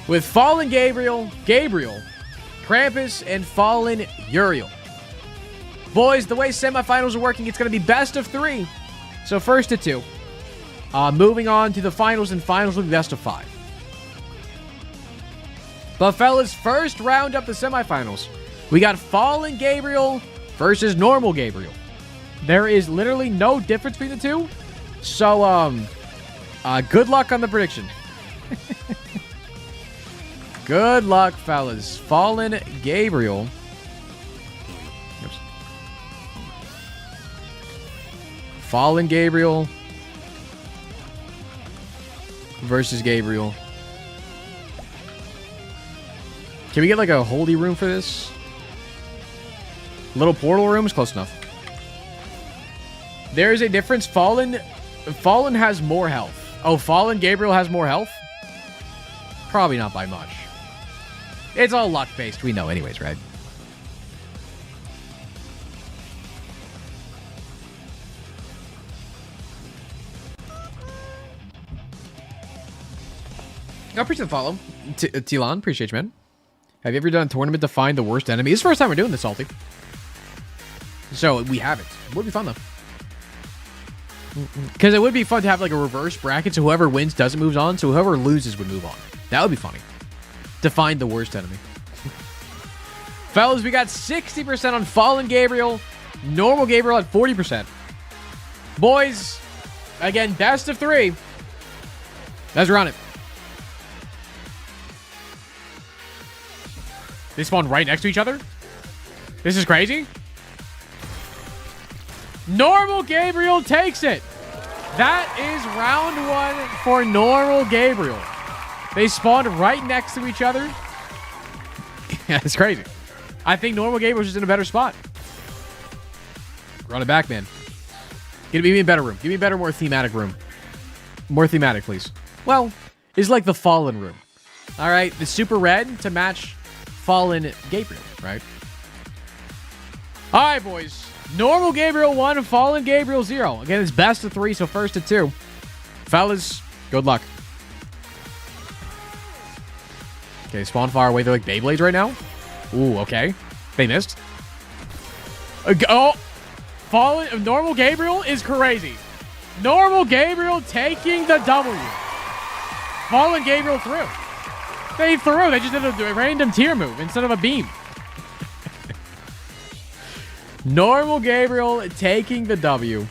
with Fallen Gabriel, Krampus, and Fallen Uriel. Boys, the way semifinals are working, it's going to be best of 3. So first to 2. Moving on to the finals, and finals will be best of 5. But fellas, first round up the semifinals. We got Fallen Gabriel versus Normal Gabriel. There is literally no difference between the two. So, good luck on the prediction. Good luck, fellas. Fallen Gabriel. Oops. Fallen Gabriel versus Gabriel. Can we get like a holy room for this? Little portal room is close enough. There is a difference. Fallen has more health. Oh, Fallen Gabriel has more health? Probably not by much. It's all luck-based. We know anyways, right? I appreciate the follow. Tilan, appreciate you, man. Have you ever done a tournament to find the worst enemy? This is the first time we're doing this, Salty. So, we haven't. It would be fun, though. Because it would be fun to have, like, a reverse bracket, so whoever wins doesn't move on, so whoever loses would move on. That would be funny. To find the worst enemy. Fellas, we got 60% on Fallen Gabriel. Normal Gabriel at 40%. Boys, again, best of 3. Let's run it. They spawn right next to each other? This is crazy. Normal Gabriel takes it. That is round 1 for Normal Gabriel. They spawned right next to each other. Yeah, it's crazy. I think Normal Gabriel's just in a better spot. Run it back, man. Give me a better room. Give me a better, more thematic room. More thematic, please. Well, it's like the Fallen room. All right, the super red to match Fallen Gabriel, right? All right, boys. Normal Gabriel 1, Fallen Gabriel 0. Again, it's best of 3, so first to 2. Fellas, good luck. Okay, spawn far away. They're like Beyblades right now. Ooh, okay. They missed. Oh! Normal Gabriel is crazy. Normal Gabriel taking the W. Fallen Gabriel threw. They threw. They just did a random tier move instead of a beam. Normal Gabriel taking the W.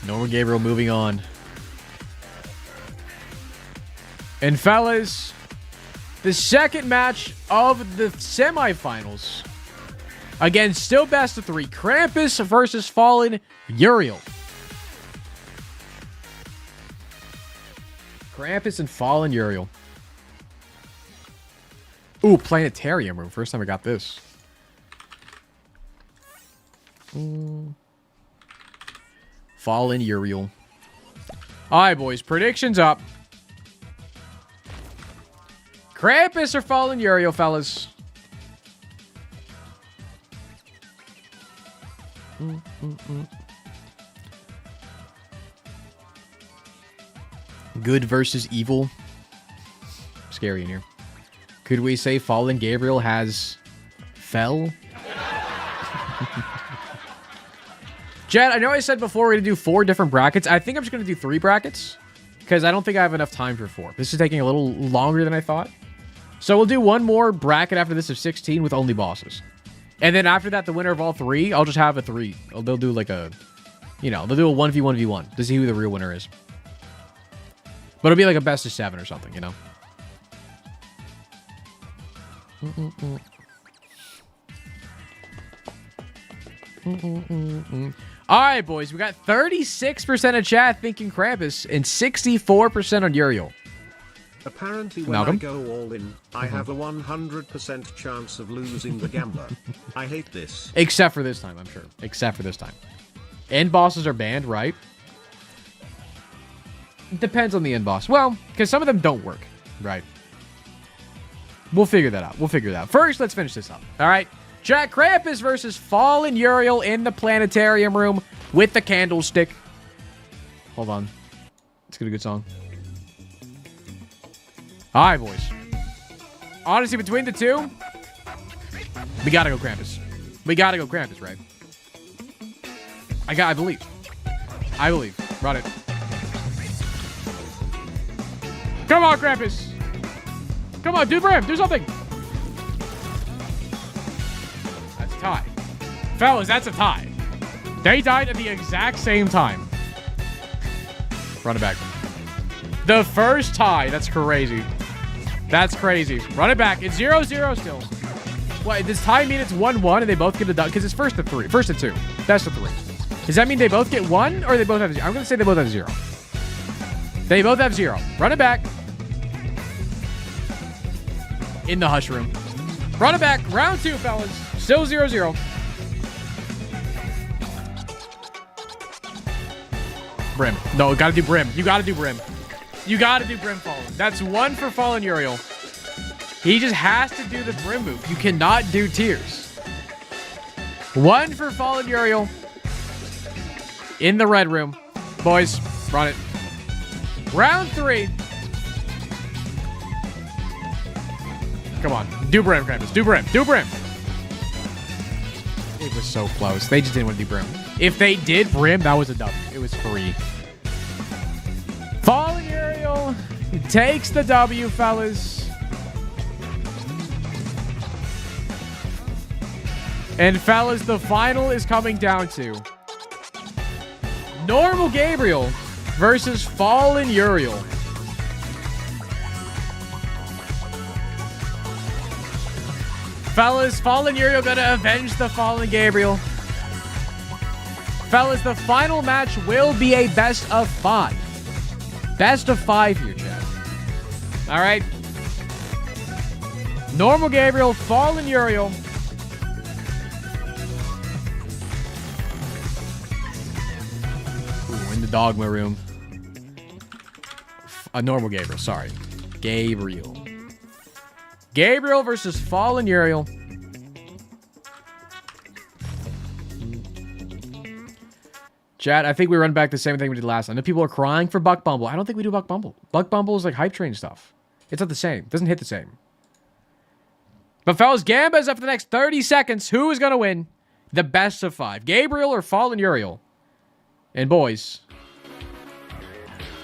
Normal Gabriel moving on. And fellas, the second match of the semifinals. Again, still best of 3. Krampus versus Fallen Uriel. Krampus and Fallen Uriel. Ooh, planetarium room. First time I got this. Fallen Uriel. All right, boys. Predictions up. Krampus or Fallen Uriel, fellas? Good versus evil. Scary in here. Could we say Fallen Gabriel has fell? Jed, I know I said before we're going to do 4 different brackets. I think I'm just going to do 3 brackets because I don't think I have enough time for 4. This is taking a little longer than I thought. So we'll do one more bracket after this of 16 with only bosses. And then after that, the winner of all 3, I'll just have a 3. They'll do like a, you know, they'll do a 1v1v1 to see who the real winner is. But it'll be like a best of 7 or something, you know? All right, boys. We got 36% of chat thinking Krampus and 64% on Uriel. Apparently, when Malcolm? I go all in, I have a 100% chance of losing the gambler. I hate this. Except for this time, I'm sure. Except for this time. End bosses are banned, right? Depends on the end boss. Well, because some of them don't work, right? We'll figure that out. We'll figure it out. First, let's finish this up. All right. Jack Krampus versus Fallen Uriel in the planetarium room with the candlestick. Hold on. Let's get a good song. All right, boys. Honestly, between the two, we gotta go Krampus. We gotta go Krampus, right? I believe. I believe. Run it. Come on, Krampus. Come on, do Brim. Do something. That's a tie. Fellas, that's a tie. They died at the exact same time. Run it back. The first tie. That's crazy. That's crazy. Run it back. It's 0-0 still. What, does tie mean it's 1-1 and they both get a dub? Because it's first to 3. First to 2. Best of 3. Does that mean they both get 1 or they both have 0? I'm going to say they both have 0. They both have 0. Run it back. In the hush room. Run it back. Round 2, fellas. Still 0-0. Brim. No, gotta do Brim. You gotta do Brim. You gotta do Brim Fallen. That's 1 for Fallen Uriel. He just has to do the Brim move. You cannot do Tears. 1 for Fallen Uriel. In the red room. Boys, run it. Round 3. Come on. Do Brim, Krampus. Do Brim. Do Brim. It was so close. They just didn't want to do Brim. If they did Brim, that was a W. It was free. Fallen Uriel takes the W, fellas. And fellas, the final is coming down to Normal Gabriel versus Fallen Uriel. Fellas, Fallen Uriel gonna avenge the Fallen Gabriel. Fellas, the final match will be a best of 5. Best of 5 here, chat. All right. Normal Gabriel, Fallen Uriel. Ooh, in the dogma room. Normal Gabriel, sorry. Gabriel. Gabriel versus Fallen Uriel. Chat, I think we run back the same thing we did last time. If people are crying for Buck Bumble, I don't think we do Buck Bumble. Buck Bumble is like hype train stuff. It's not the same. It doesn't hit the same. But fellas, Gamba is up for the next 30 seconds. Who is going to win the best of 5? Gabriel or Fallen Uriel? And boys,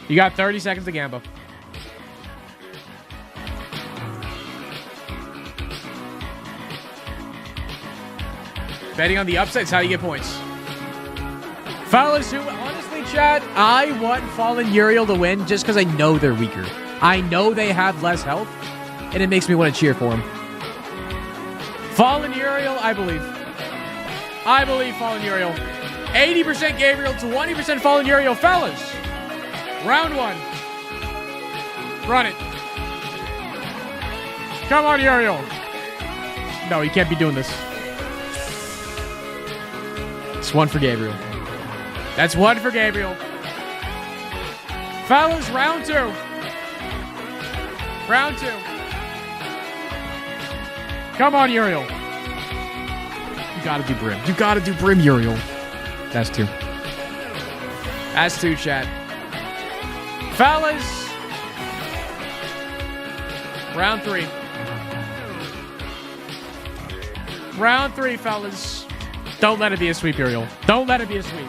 you got 30 seconds to Gamba. Betting on the upside is how you get points. Fellas, who honestly, chat, I want Fallen Uriel to win just because I know they're weaker. I know they have less health, and it makes me want to cheer for them. Fallen Uriel, I believe. I believe Fallen Uriel. 80% Gabriel, 20% Fallen Uriel. Fellas, round 1. Run it. Come on, Uriel. No, you can't be doing this. It's 1 for Gabriel. That's 1 for Gabriel. Fellas, round 2. Round 2. Come on, Uriel. You gotta do Brim. You gotta do Brim, Uriel. That's 2. That's 2, chat. Fellas. Round 3. Round 3, fellas. Don't let it be a sweep, Uriel. Don't let it be a sweep.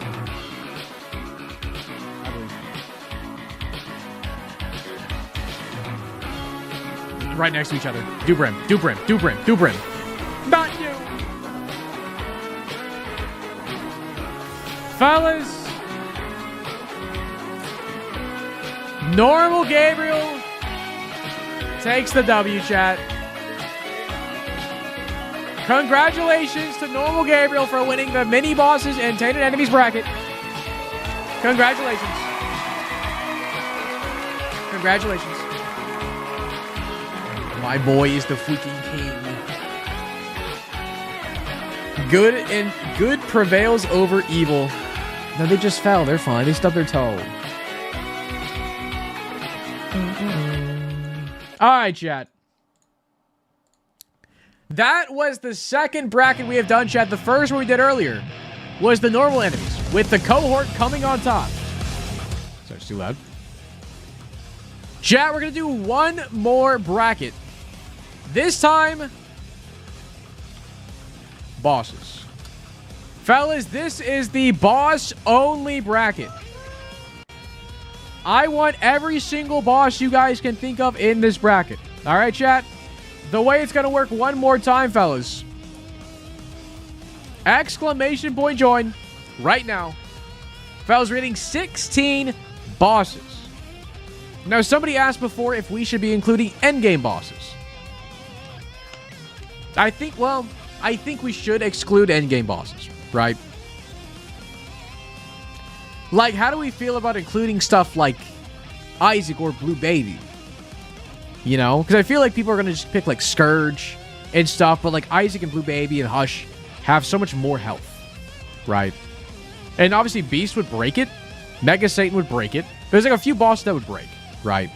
Right next to each other. Do Brim. Do Brim. Do Brim. Do Brim. Not you. Fellas. Normal Gabriel takes the W, chat. Congratulations to Normal Gabriel for winning the mini bosses and Tainted Enemies bracket. Congratulations. Congratulations. My boy is the freaking king. Good prevails over evil. No, they just fell. They're fine. They stubbed their toe. All right, chat. That was the second bracket we have done, chat. The first one we did earlier was the normal enemies, with the cohort coming on top. Sorry, it's too loud. Chat, we're going to do one more bracket. This time, bosses. Fellas, this is the boss-only bracket. I want every single boss you guys can think of in this bracket. All right, chat? The way it's going to work one more time, fellas. Exclamation point join right now. Fellas, we're getting 16 bosses. Now, somebody asked before if we should be including endgame bosses. I think we should exclude endgame bosses, right? Like, how do we feel about including stuff like Isaac or Blue Baby? You know? Because I feel like people are going to just pick, like, Scourge and stuff, but, like, Isaac and Blue Baby and Hush have so much more health, right? And obviously, Beast would break it. Mega Satan would break it. There's, like, a few bosses that would break, right?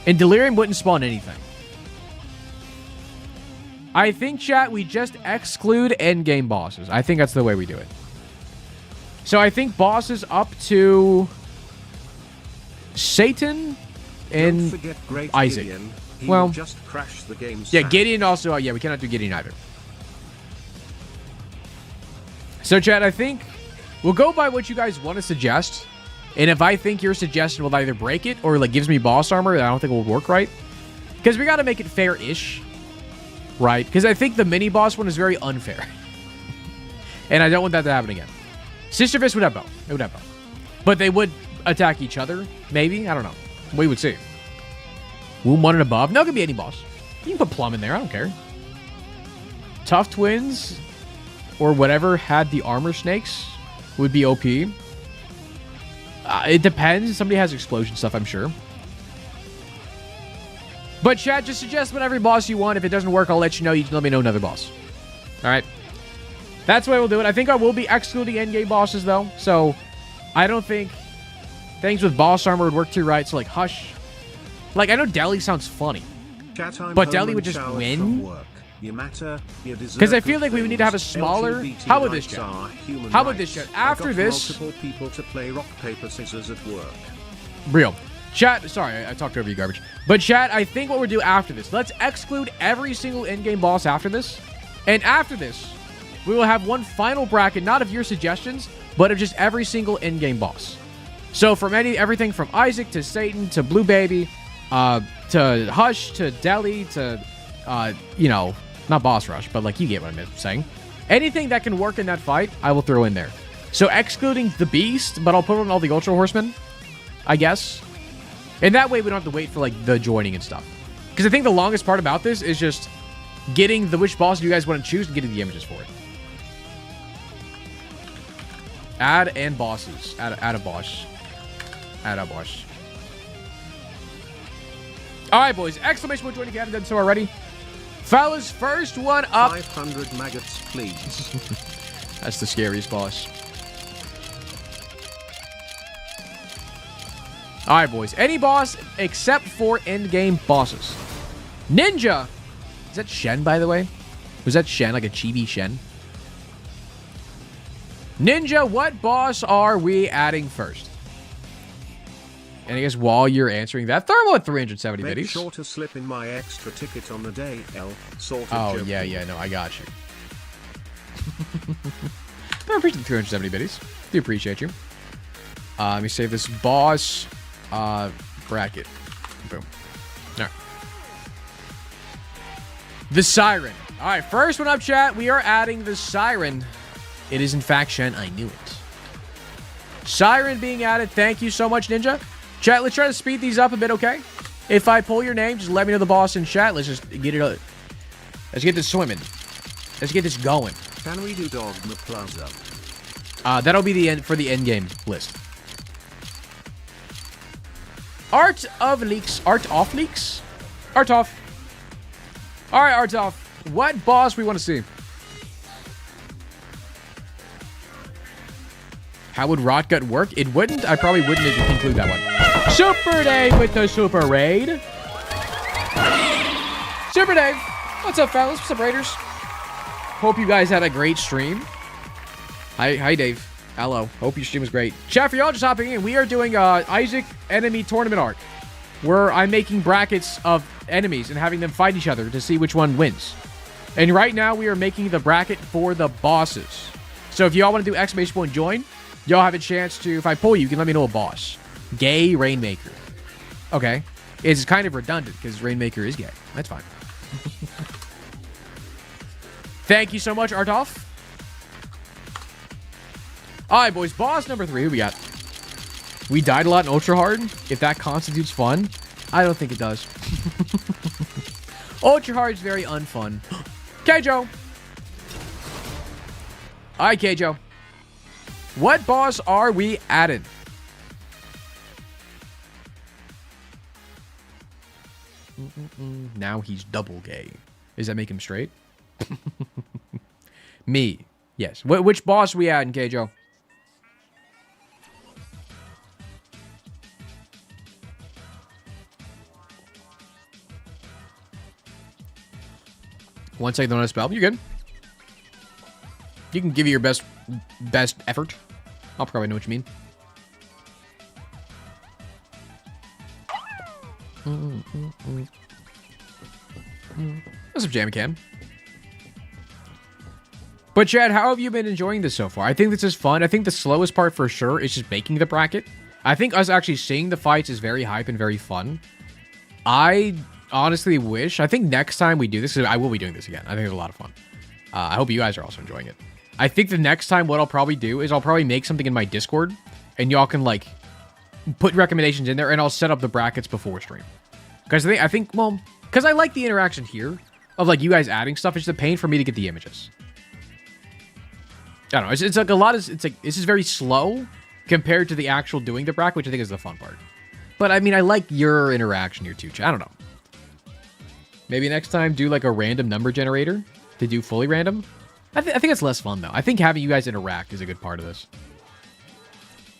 And Delirium wouldn't spawn anything. I think, chat, we just exclude endgame bosses. I think that's the way we do it. So I think bosses up to Satan and Don't forget Great Isaac. Gideon. He Well, will just crash the game. yeah, Gideon also. Yeah, we cannot do Gideon either. So, chat, I think we'll go by what you guys want to suggest. And if I think your suggestion will either break it or like gives me boss armor, I don't think it will work right. Because we got to make it fair-ish. Right? Because I think the mini-boss one is very unfair. And I don't want that to happen again. Sister Fist would have both. It would have both. But they would attack each other, maybe? I don't know. We would see. Womb 1 and above. No, it could be any boss. You can put Plum in there. I don't care. Tough Twins or whatever had the armor snakes would be OP. It depends. Somebody has explosion stuff, I'm sure. But chat, just suggest whatever boss you want. If it doesn't work, I'll let you know. You can let me know another boss. All right. That's the way we'll do it. I think I will be excluding endgame bosses, though. So, I don't think things with boss armor would work too right. So, like, Hush. Like, I know Deli sounds funny. But Deli would just win. Because I feel like we would need to have a smaller... How about this, chat? How about this, chat? After this... people to play rock, paper, scissors at work. Real. Chat, sorry, I talked over you, garbage. But chat, I think what we'll do after this, let's exclude every single in-game boss after this. And after this, we will have one final bracket, not of your suggestions, but of just every single in-game boss. So from everything from Isaac to Satan to Blue Baby, to Hush to Deli to, you know, not Boss Rush, but like you get what I'm saying. Anything that can work in that fight, I will throw in there. So excluding the Beast, but I'll put on all the Ultra Horsemen, I guess. And that way we don't have to wait for, like, the joining and stuff. Because I think the longest part about this is just getting the which boss you guys want to choose and getting the images for it. Add and bosses. Add a boss. Add a boss. Alright, boys. Exclamation point join if you haven't done so already. Fellas, first one up. 500 maggots, please. That's the scariest boss. Alright, boys. Any boss except for endgame bosses. Ninja. Is that Shen, by the way? Was that Shen? Like a chibi Shen? Ninja, what boss are we adding first? And I guess while you're answering that, Thermo at 370 Make biddies. sure to slip in my extra ticket on the day, L. Sort of Oh, joking. yeah, no, I got you. I appreciate the 370 biddies. Do appreciate you. Let me save this boss bracket. Boom. All right. The Siren. All right, first one up, chat. We are adding the Siren. It is, in fact, Shen. I knew it. Siren being added. Thank you so much, Ninja. Chat, let's try to speed these up a bit, okay? If I pull your name, just let me know the boss in chat. Let's just get it. Let's get this swimming. Let's get this going. Can we do Dogma Plaza? That'll be the end for the end game list. Art of Leaks. Art off Leaks? Art off. Alright, Art off. What boss we want to see? How would Rotgut work? It wouldn't. I probably wouldn't include that one. Super Dave with the Super Raid. Super Dave. What's up, fellas? What's up, Raiders? Hope you guys had a great stream. Hi, Dave. Hello. Hope your stream was great. Chat, for y'all just hopping in, we are doing Isaac Enemy Tournament Arc. where I'm making brackets of enemies and having them fight each other to see which one wins. And right now, we are making the bracket for the bosses. So if y'all want to do exclamation point join, y'all have a chance to, if I pull you can let me know a boss. Gay Rainmaker. Okay. It's kind of redundant because Rainmaker is gay. That's fine. Thank you so much, Artoff. All right, boys. Boss number 3. Who we got? We died a lot in Ultra Hard. If that constitutes fun, I don't think it does. Ultra Hard is very unfun. Keijo. All right, Keijo. What boss are we adding? Now he's double gay. Does that make him straight? Me. Yes. Which boss we adding, Keijo? One second on a spell. You good? You can give you your best effort. I'll probably know what you mean. What's up, Jamicam? But Chad, how have you been enjoying this so far? I think this is fun. I think the slowest part for sure is just making the bracket. I think us actually seeing the fights is very hype and very fun. I honestly wish, I think next time we do this, I will be doing this again. I think it's a lot of fun. I hope you guys are also enjoying it. I think the next time what I'll probably do is I'll probably make something in my Discord and y'all can like put recommendations in there and I'll set up the brackets before stream. Because I think, well, because I like the interaction here of like you guys adding stuff. It's just a pain for me to get the images. I don't know. It's like a lot of, it's like, this is very slow compared to the actual doing the bracket, which I think is the fun part. But I mean, I like your interaction here too. I don't know. Maybe next time do like a random number generator to do fully random. I think it's less fun though. I think having you guys interact is a good part of this.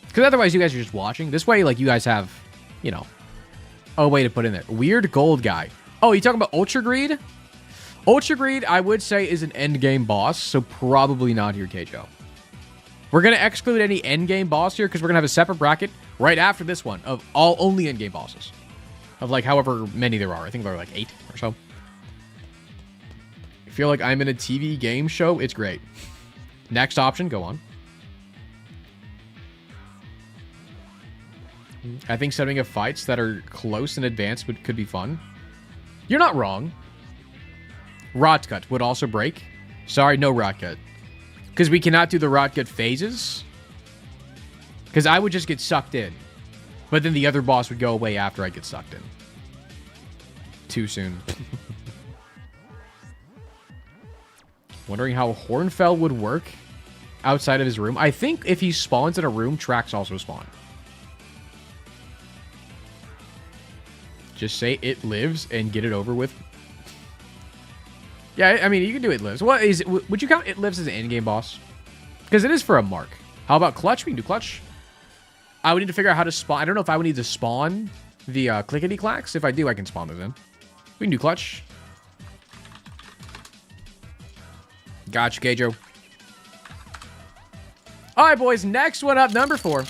Because otherwise you guys are just watching. This way, like you guys have, you know, a way to put in there. Weird gold guy. Oh, you talking about Ultra Greed? Ultra Greed, I would say, is an endgame boss, so probably not here, Keijo. We're going to exclude any endgame boss here because we're going to have a separate bracket right after this one of all only endgame bosses. Of like however many there are. I think there are like 8 or so. I feel like I'm in a TV game show. It's great. Next option, go on. I think setting up fights that are close in advance could be fun. You're not wrong. Rot Cut would also break. Sorry, no Rot Cut. Because we cannot do the Rot Cut phases. Because I would just get sucked in. But then the other boss would go away after I get sucked in. Too soon. Wondering how Hornfell would work outside of his room. I think if he spawns in a room, tracks also spawn. Just say it lives and get it over with. Yeah, I mean, you can do it lives. What is it? Would you count it lives as an endgame boss? Because it is for a mark. How about clutch? We can do clutch. I would need to figure out how to spawn. I don't know if I would need to spawn the clickety clacks. If I do, I can spawn those in. We can do clutch. Gotcha, Keijo. All right, boys. Next one up, number 4.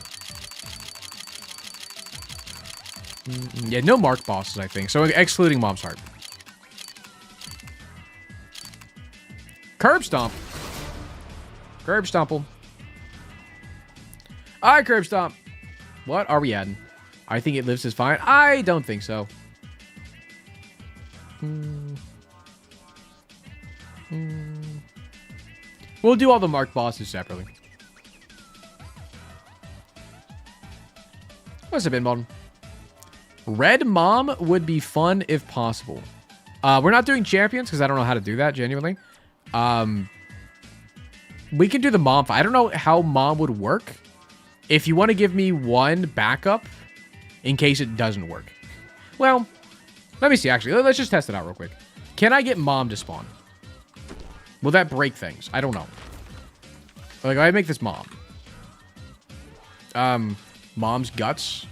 Yeah, no mark bosses, I think. So excluding Mom's Heart. Curb Stomp. Curb Stomple. All right, Curb Stomp. What are we adding? I think it lives is fine. I don't think so. We'll do all the mark bosses separately. What's up, Inbon? Red Mom would be fun if possible. We're not doing champions because I don't know how to do that, genuinely. We can do the Mom fight. I don't know how Mom would work. If you want to give me one backup in case it doesn't work. Well, let me see, actually. Let's just test it out real quick. Can I get Mom to spawn? Will that break things? I don't know. Like, I make this Mom. Mom's Guts.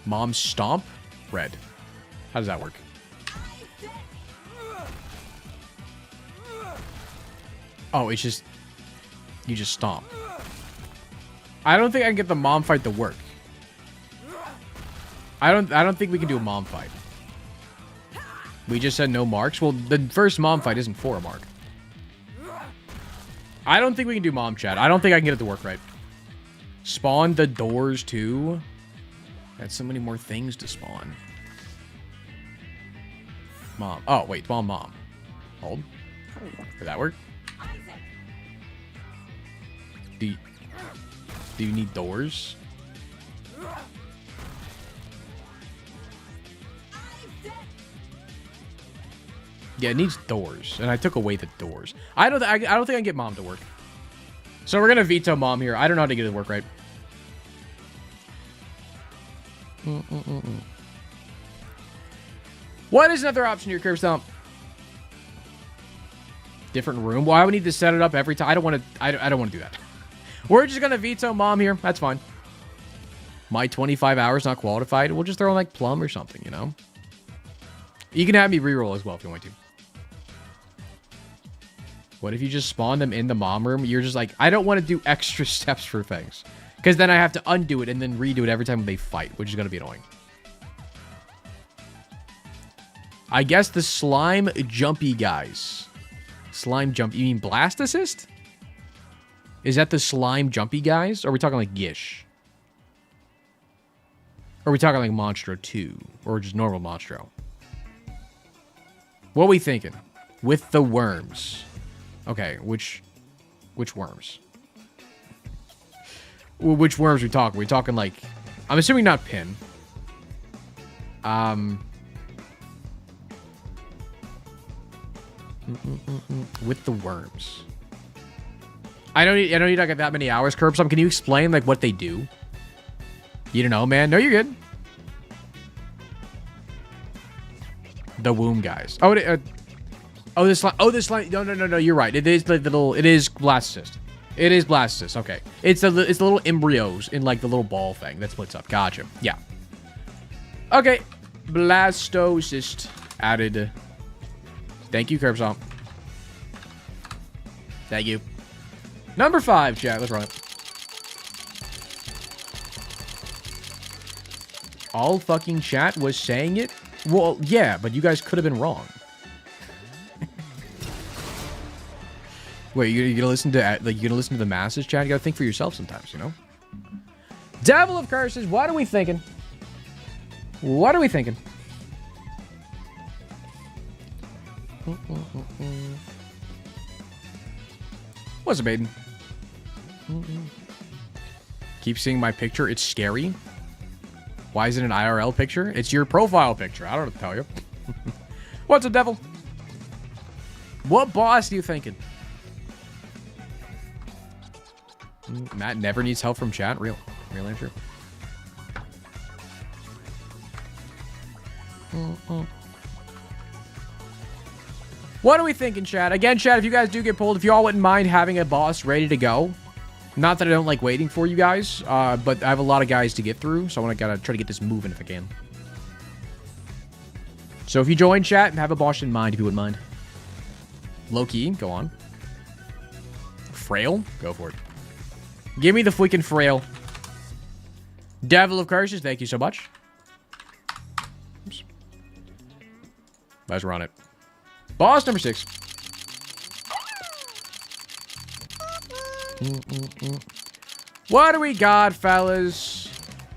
Mom's Stomp. Red. How does that work? Oh, it's just... You just stomp. I don't think I can get the Mom fight to work. I don't think we can do a mom fight. We just said no marks. Well, the first mom fight isn't for a mark. I don't think we can do mom chat. I don't think I can get it to work right. Spawn the doors too. Got so many more things to spawn. Mom. Oh, wait. Spawn mom. Hold. Did that work? Do you need doors? Yeah, it needs doors, and I took away the doors. I don't think I can get mom to work. So we're gonna veto mom here. I don't know how to get it to work right. What is another option here, Curb Stomp? Different room. Why would we need to set it up every time? I don't want to. I don't want to do that. We're just gonna veto mom here. That's fine. My 25 hours not qualified. We'll just throw in like plum or something, you know. You can have me reroll as well if you want to. What if you just spawn them in the mom room? You're just like, I don't want to do extra steps for things. Because then I have to undo it and then redo it every time they fight, which is going to be annoying. I guess the slime jumpy guys. Slime jump. You mean blast assist? Is that the slime jumpy guys? Or are we talking like Gish? Or are we talking like Monstro 2? Or just normal Monstro? What are we thinking? With the worms. Okay, which worms? Which worms are we talking? We're talking like... I'm assuming not pin. With the worms. I don't need to get that many hours, Curb Stomp. Can you explain like what they do? You don't know, man. No, you're good. The womb guys. Oh, this line. Oh, this line. No. You're right. It is the little. It is blast assist. It is blast assist. Okay. It's the little embryos in like the little ball thing that splits up. Gotcha. Yeah. Okay. Blastocyst added. Thank you, Curb Stomp. Thank you. Number 5, chat. Let's run it. All fucking chat was saying it? Well, yeah, but you guys could have been wrong. Wait, you're gonna listen to the masses, chat? You gotta think for yourself sometimes, you know? Devil of curses, what are we thinking? What are we thinking? What's up, Aiden? Keep seeing my picture. It's scary. Why is it an IRL picture? It's your profile picture. I don't know what to tell you. What's up, Devil? What boss are you thinking? Matt never needs help from chat. Real answer. What are we thinking, chat? Again, chat, if you guys do get pulled, if you all wouldn't mind having a boss ready to go. Not that I don't like waiting for you guys, but I have a lot of guys to get through, so I want to try to get this moving if I can. So if you join chat, have a boss in mind if you wouldn't mind. Low-key, go on. Frail? Go for it. Give me the freaking frail. Devil of curses, thank you so much. Oops. Let's run it. Boss number 6. What do we got, fellas?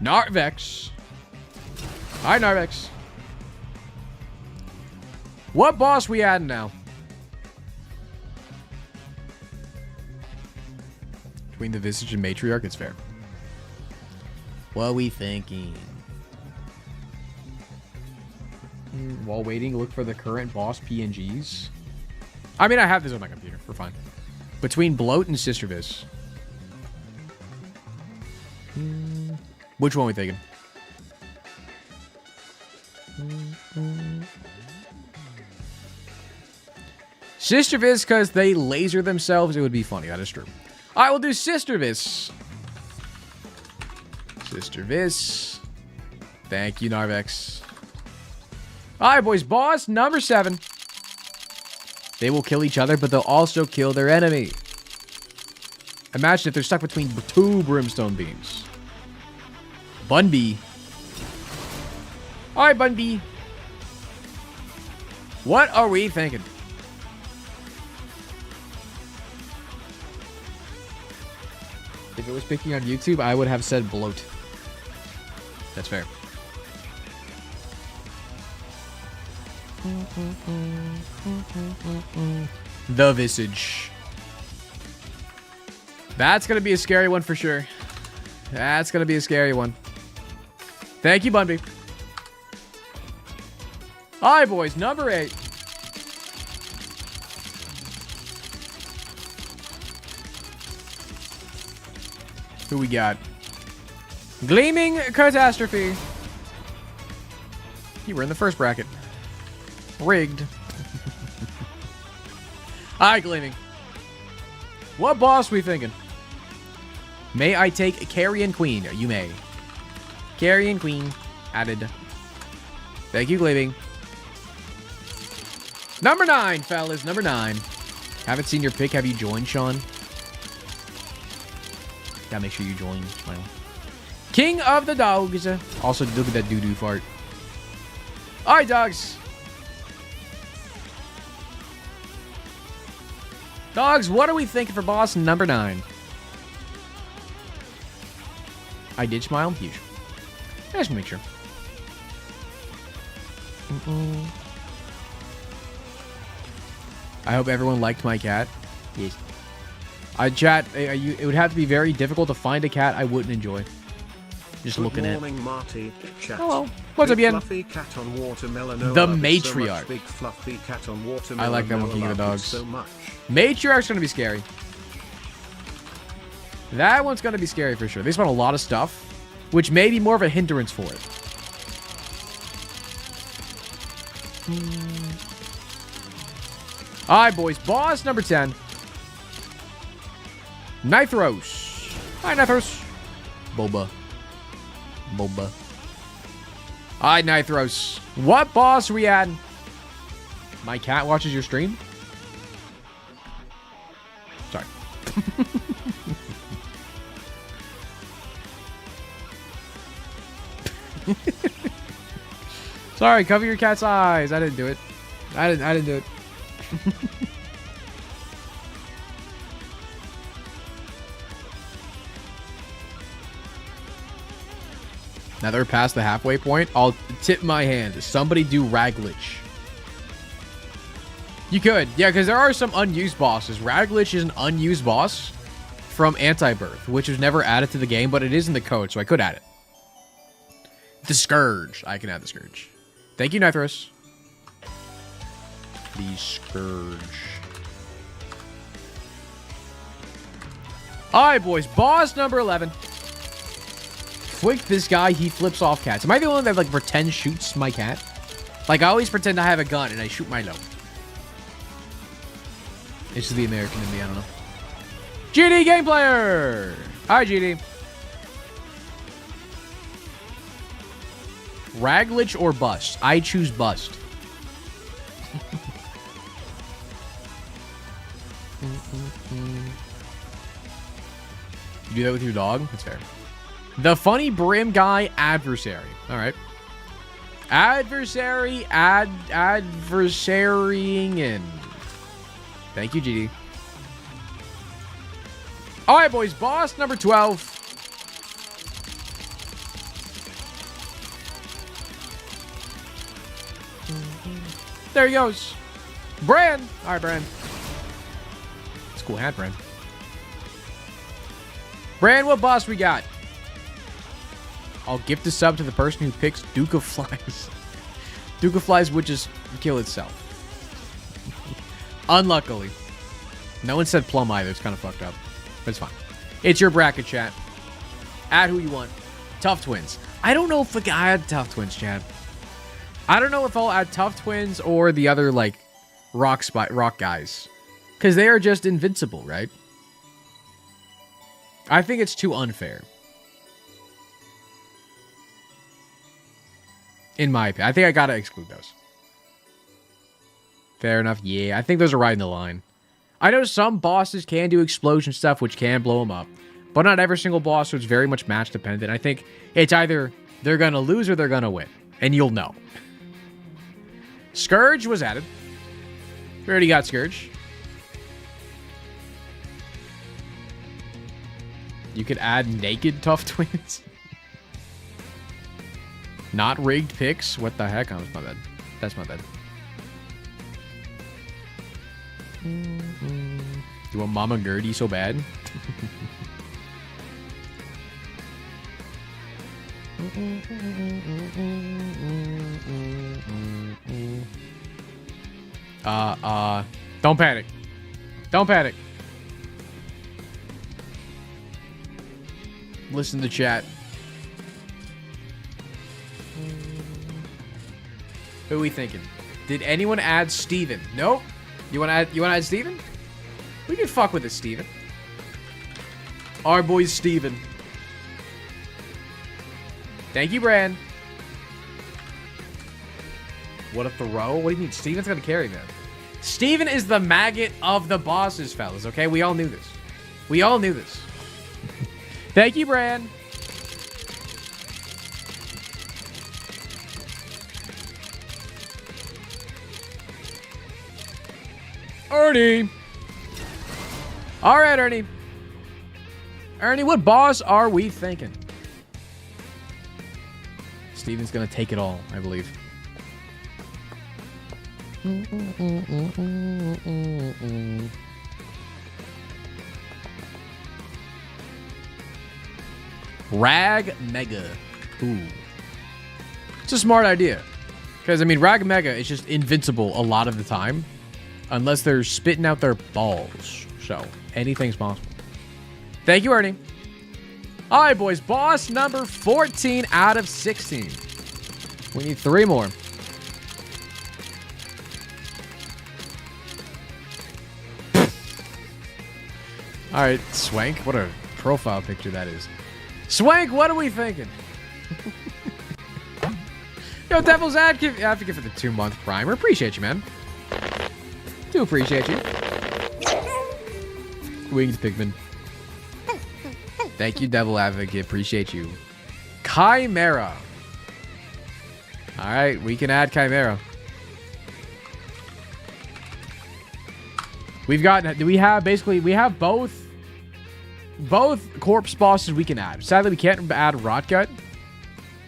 Narvex. Hi, Narvex. What boss we adding now? Between the Visage and Matriarch, it's fair. What are we thinking? While waiting, look for the current boss PNGs. I mean, I have this on my computer. We're fine. Between Bloat and Sister Vis. Which one are we thinking? Sister Vis, because they laser themselves. It would be funny. That is true. I will do Sister Vis. Sister Vis. Thank you, Narvex. All right, boys. Boss number 7. They will kill each other, but they'll also kill their enemy. Imagine if they're stuck between 2 brimstone beams. Bunby. All right, Bun B. What are we thinking? If it was picking on YouTube, I would have said bloat. That's fair. The Visage. That's going to be a scary one for sure. That's going to be a scary one. Thank you, Bunby. All right, boys. Number 8. Who we got? Gleaming Catastrophe. You were in the first bracket. Rigged. All right, Gleaming. What boss we thinking? May I take Carrion Queen? You may. Carrion Queen added. Thank you, Gleaming. Number 9, fellas. Number 9. Haven't seen your pick. Have you joined, Sean? Gotta make sure you join. Smile. King of the Dogs. Also, look at that doo-doo fart. All right, dogs. Dogs, what are we thinking for boss number 9? I did smile. Huge. Just make sure. I hope everyone liked my cat. Yes. Chat, it would have to be very difficult to find a cat I wouldn't enjoy. Just looking at. Good morning, Marty. Chat. Hello. What's up, Ian? Fluffy cat on watermelon. The Oh, matriarch. So big fluffy cat on watermelon. I like that one, King of the Love it Dogs. so much. Matriarch's gonna be scary. That one's gonna be scary for sure. They spawn a lot of stuff, which may be more of a hindrance for it. Alright, boys. Boss number 10. Nithros. Hi, Nithros. Boba. Boba. Alright, Nithros. What boss are we at? My cat watches your stream? Sorry. Sorry, cover your cat's eyes. I didn't do it. I didn't do it. Now that we're past the halfway point, I'll tip my hand. Somebody do Raglich. You could. Yeah, because there are some unused bosses. Raglich is an unused boss from Anti-Birth, which was never added to the game, but it is in the code, so I could add it. The Scourge. I can add the Scourge. Thank you, Nithros. The Scourge. Alright, boys. Boss number 11. Quick, this guy, he flips off cats. Am I the only one that, like, pretend shoots my cat? Like, I always pretend I have a gun and I shoot Milo. It's just the American in me, I don't know. GD Game Player! Hi, GD. Raglich or Bust? I choose Bust. You do that with your dog? That's fair. The Funny Brim Guy Adversary. All right. Adversarying in. Thank you, GD. All right, boys. Boss number 12. There he goes. Bran. All right, Bran. It's a cool hat, Bran. Bran, what boss we got? I'll gift a sub to the person who picks Duke of Flies. Duke of Flies would just kill itself. Unluckily. No one said Plum either. It's kind of fucked up. But it's fine. It's your bracket, chat. Add who you want. Tough Twins. I don't know if I add Tough Twins, chat. I don't know if I'll add Tough Twins or the other, like, rock guys. Because they are just invincible, right? I think it's too unfair. In my opinion. I think I gotta exclude those. Fair enough. Yeah, I think those are right in the line. I know some bosses can do explosion stuff, which can blow them up. But not every single boss, so it's very much match dependent. I think it's either they're gonna lose or they're gonna win. and you'll know. Scourge was added. We already got Scourge. You could add naked Tough Twins. Not rigged picks. What the heck? Oh, that's my bad. That's my bad. You want Mama Gertie so bad? Don't panic. Don't panic. Listen to chat. Who are we thinking? Did anyone add Steven? Nope. You wanna add Steven? We can fuck with it, Steven. Our boy Steven. Thank you, Bran. What a throw? What do you mean? Steven's gonna carry that. Steven is the maggot of the bosses, fellas, okay? We all knew this. We all knew this. Thank you, Bran. Ernie. All right, Ernie. Ernie, what boss are we thinking? Steven's gonna take it all, I believe. Rag Mega. Ooh. It's a smart idea. Because, I mean, Rag Mega is just invincible a lot of the time. Unless they're spitting out their balls. So, anything's possible. Thank you, Ernie. All right, boys. Boss number 14 out of 16. We need 3 more. All right, Swank. What a profile picture that is. Swank, what are we thinking? Yo, Devil's Advocate. I have to give it the 2-month primer. Appreciate you, man. Do appreciate you. Winged Pigman. Thank you, Devil Advocate. Appreciate you. Chimera. All right, we can add Chimera. We've got, do we have, basically, we have both corpse bosses we can add. Sadly, we can't add Rotgut.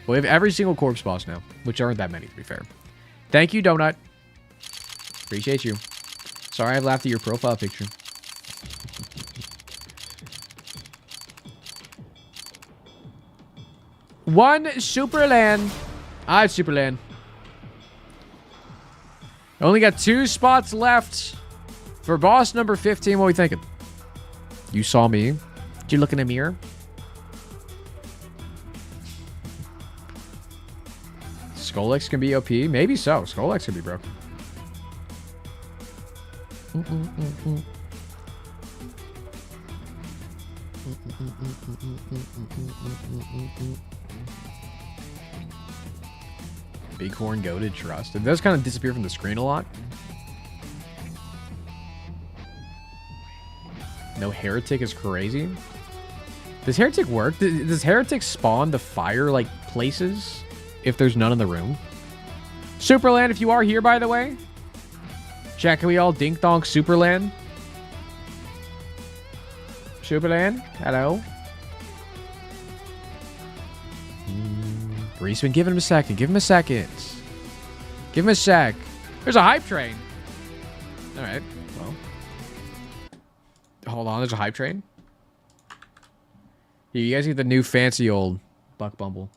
But we have every single corpse boss now, which aren't that many, to be fair. Thank you, Donut. Appreciate you. Sorry I laughed at your profile picture. One Superland. I have Superland. Only got 2 spots left for boss number 15. What are we thinking? You saw me. Did you look in a mirror? Skullx can be OP? Maybe so. Skullx can be broken. Bighorn Goated Trust. It does kind of disappear from the screen a lot. No Heretic is crazy. Does Heretic work? Does Heretic spawn the fire like places if there's none in the room? Superland, if you are here, by the way. Chat, can we all dink donk Superland? Superland, hello. Reesman, give him a second. Give him a second. Give him a sec. There's a hype train. All right. Well. Hold on. There's a hype train. Here, you guys get the new fancy old Buck Bumble.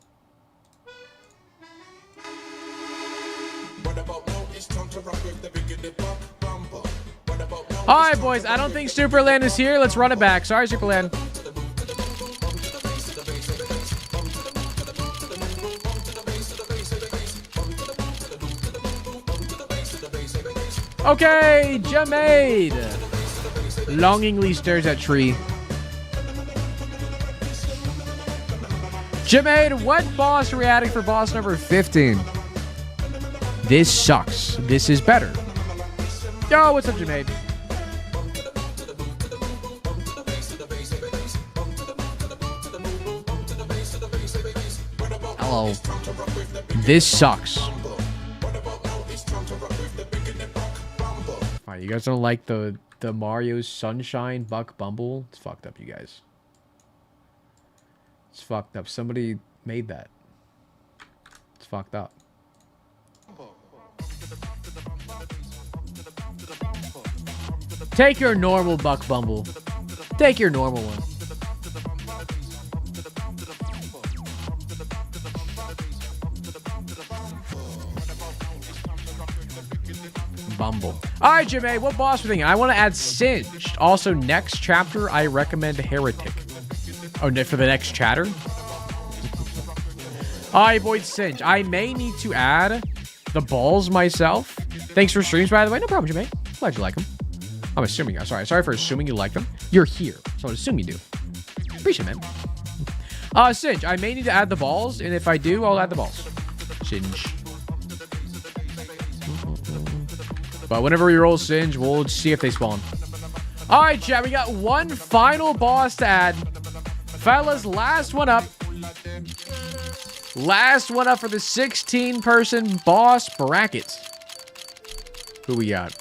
All right, boys. I don't think Superland is here. Let's run it back. Sorry, Superland. Okay, Jamaid. Longingly stares at tree. Jamaid, what boss are we adding for boss number 15? This sucks. This is better. Yo, what's up, Jamaid? Uh-oh. This sucks. Alright, you guys don't like the Mario Sunshine Buck Bumble? It's fucked up, you guys. It's fucked up. Somebody made that. It's fucked up. Take your normal Buck Bumble. Take your normal one. Bumble. Alright, Jimmy, what boss are we thinking? I want to add Singed. Also, next chapter, I recommend Heretic. Oh, for the next chatter? Alright, boys, Singed. I may need to add the balls myself. Thanks for streams, by the way. No problem, Jimmy. Glad you like them. I'm assuming. Sorry for assuming you like them. You're here, so I assume you do. Appreciate it, man. Singe. I may need to add the balls, and if I do, I'll add the balls. Singe. But whenever we roll Singe, we'll see if they spawn. Alright, chat. We got one final boss to add. Fellas, last one up. Last one up for the 16-person boss bracket. Who we got?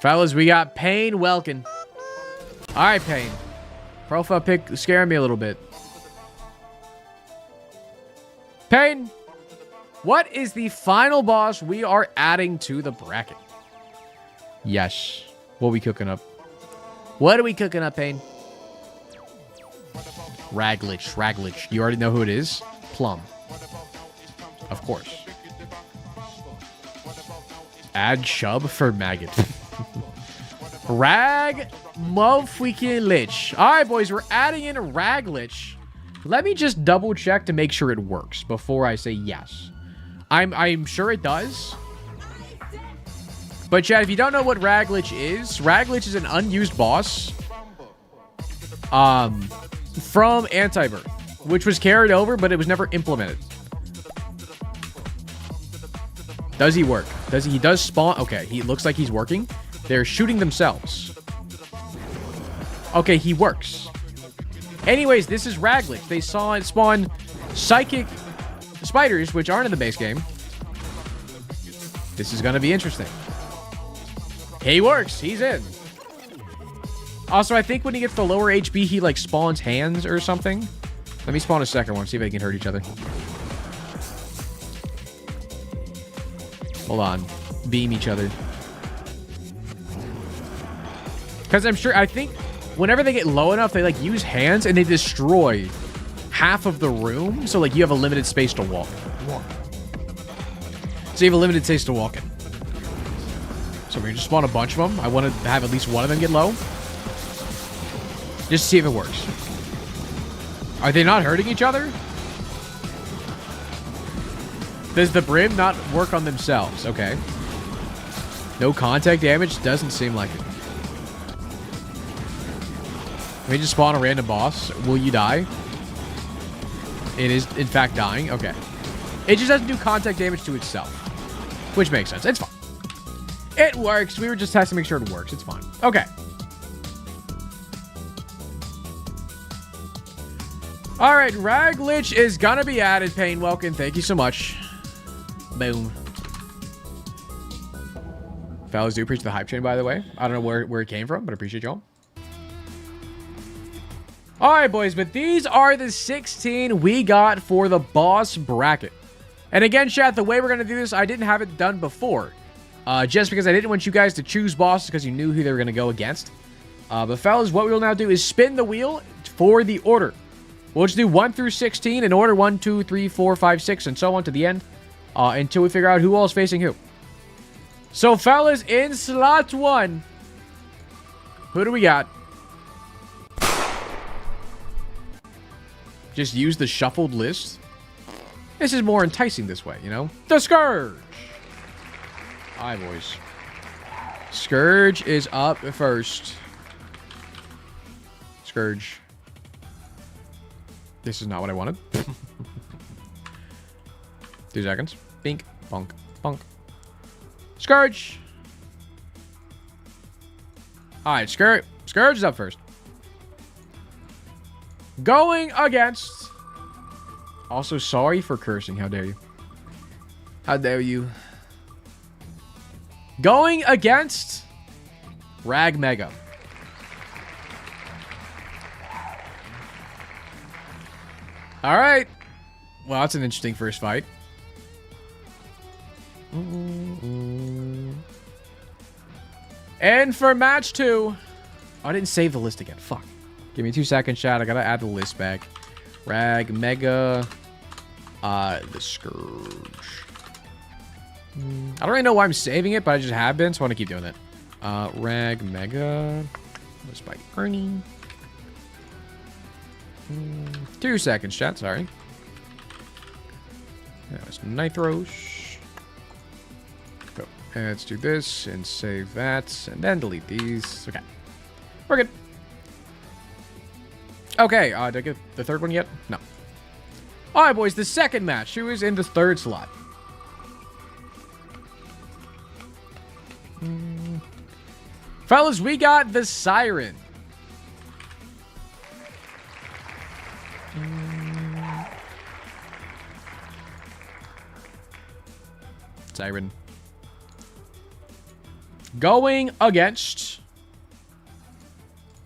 Fellas, we got Payne Welkin. Alright, Payne. Profile pic scaring me a little bit. Payne, what is the final boss we are adding to the bracket? Yes. What are we cooking up? What are we cooking up, Payne? Raglich. You already know who it is? Plum. Of course. Add Chub for Maggot. Rag Mofweekin. Alright, boys, we're adding in Raglich. Let me just double check to make sure it works before I say yes. I'm sure it does. But Chad, if you don't know what Raglich is an unused boss from Antibirth, which was carried over, but it was never implemented. Does he work? He does spawn? Okay, he looks like he's working. They're shooting themselves. Okay, he works. Anyways, this is Raglich. They spawn psychic spiders, which aren't in the base game. This is going to be interesting. He works. He's in. Also, I think when he gets the lower HP, he, like, spawns hands or something. Let me spawn a second one, see if they can hurt each other. Hold on. Beam each other. Because I think whenever they get low enough, they, like, use hands and they destroy half of the room. So, like, you have a limited space to walk. So you have a limited space to walk in. So we're going to just spawn a bunch of them. I want to have at least one of them get low. Just to see if it works. Are they not hurting each other? Does the brim not work on themselves? Okay. No contact damage? Doesn't seem like it. Let me just spawn a random boss. Will you die? It is, in fact, dying. Okay. It just doesn't do contact damage to itself. Which makes sense. It's fine. It works. We were just testing to make sure it works. It's fine. Okay. All right. Raglich is going to be added. Payne Welkin. Thank you so much. Boom. Fellas, do appreciate the hype chain, by the way. I don't know where it came from, but I appreciate y'all. All right, boys, but these are the 16 we got for the boss bracket. And again, chat, the way we're going to do this, I didn't have it done before. Just because I didn't want you guys to choose bosses because you knew who they were going to go against. But fellas, what we will now do is spin the wheel for the order. We'll just do 1 through 16 in order 1, 2, 3, 4, 5, 6, and so on to the end. Until we figure out who all is facing who. So, fellas, in slot 1, who do we got? Just use the shuffled list. This is more enticing this way, you know? The Scourge! Alright, boys. Scourge is up first. Scourge. This is not what I wanted. 2 seconds. Bink. Bonk. Bonk. Scourge! Alright, Scourge is up first. Going against Also, sorry for cursing. How dare you? How dare you? Going against Rag Mega. All right. Well, that's an interesting first fight. And for match 2, I didn't save the list again. Fuck. Give me 2 seconds, chat. I gotta add the list back. Rag Mega. The Scourge. I don't really know why I'm saving it, but I just have been, so I want to keep doing it. Rag Mega. List by Ernie. 2 seconds, chat. Sorry. There's Nitros. Go. Let's do this and save that, and then delete these. Okay. We're good. Okay, did I get the third one yet? No. All right, boys, the second match. Who is in the third slot? Fellas, we got the Siren. Siren. Going against...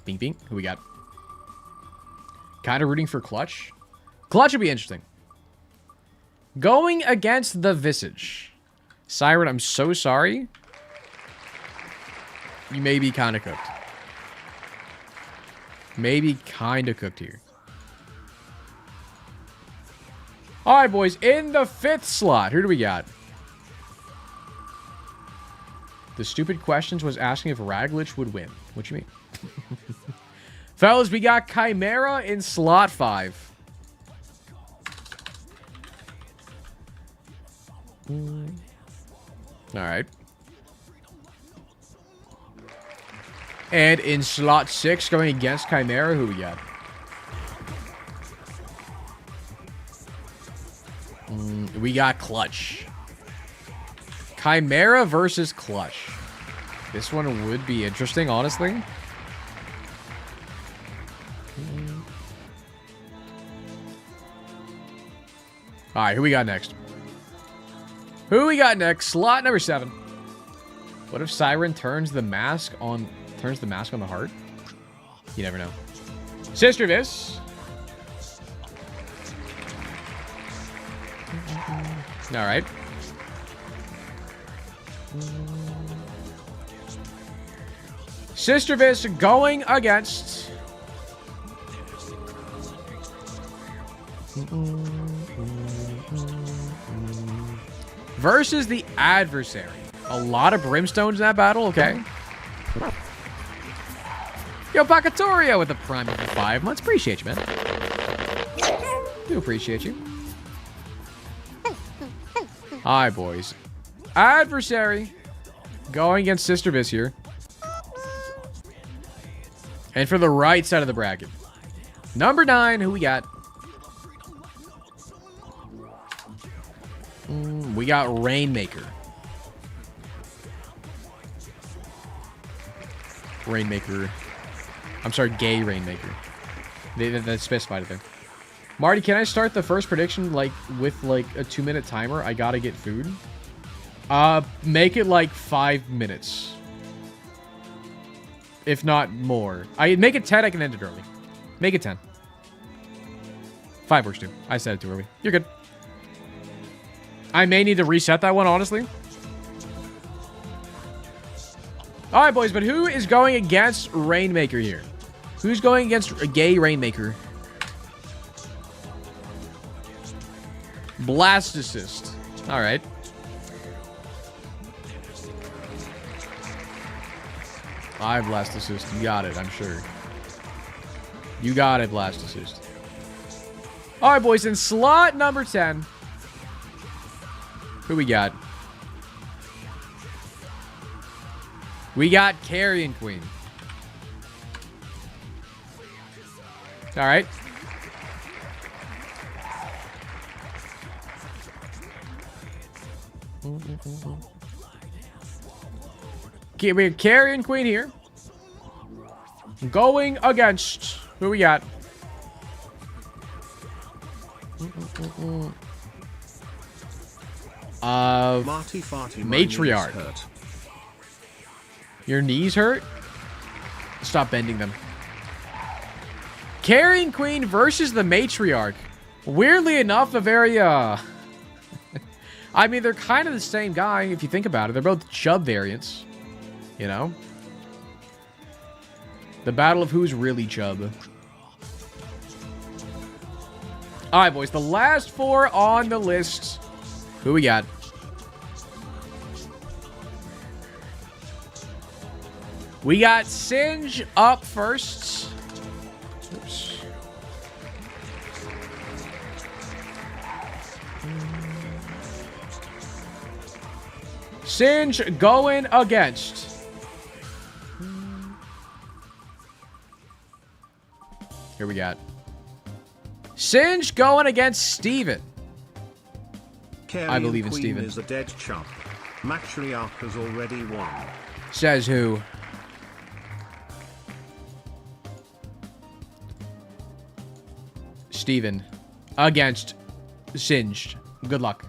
Bing, bing. Who we got? Kind of rooting for Clutch. Clutch would be interesting. Going against the Visage. Siren, I'm so sorry. You may be kind of cooked. Maybe kind of cooked here. All right, boys. In the 5th slot, who do we got? The stupid questions was asking if Raglich would win. What you mean? Fellas, we got Chimera in slot 5. All right. And in slot 6, going against Chimera, who we got? We got Clutch. Chimera versus Clutch. This one would be interesting, honestly. All right, who we got next? Who we got next? Slot number 7. What if Siren turns the mask on the heart? You never know. Sister Vis. All right. Sister Vis going against... versus the adversary. A lot of brimstones in that battle, okay. Yo, Bakatoria with a prime of 5 months. Appreciate you, man. Do appreciate you. Hi, boys. Adversary going against Sister Vis here. And for the right side of the bracket. Number 9, who we got? We got Rainmaker. Rainmaker. I'm sorry, gay Rainmaker. They specified it there. Marty, can I start the first prediction like with like a 2-minute timer? I gotta get food. Make it like 5 minutes. If not more. I make it 10, I can end it early. Make it 10. 5 works too. I said it too early. You're good. I may need to reset that one, honestly. Alright, boys, but who is going against Rainmaker here? Who's going against a gay Rainmaker? Blastocyst. Alright. I Blastocyst. You got it, I'm sure. You got it, Blastocyst. Alright, boys, in slot number 10. Who we got? We got Carrion Queen. Alright. Okay, we have Carrion Queen here. Going against... Who we got? Marty Farty, Matriarch. Hurt. Your knees hurt? Stop bending them. Carrying Queen versus the Matriarch. Weirdly enough, a very, I mean, they're kind of the same guy, if you think about it. They're both Chubb variants. You know? The battle of who's really Chubb. Alright, boys. The last 4 on the list. Who we got? We got Singe up first. Oops. Singe going against. Here we got. Singe going against Steven. I believe in Steven. Is a dead chump. Matriarch has already won. Says who? Steven against Singed. Good luck.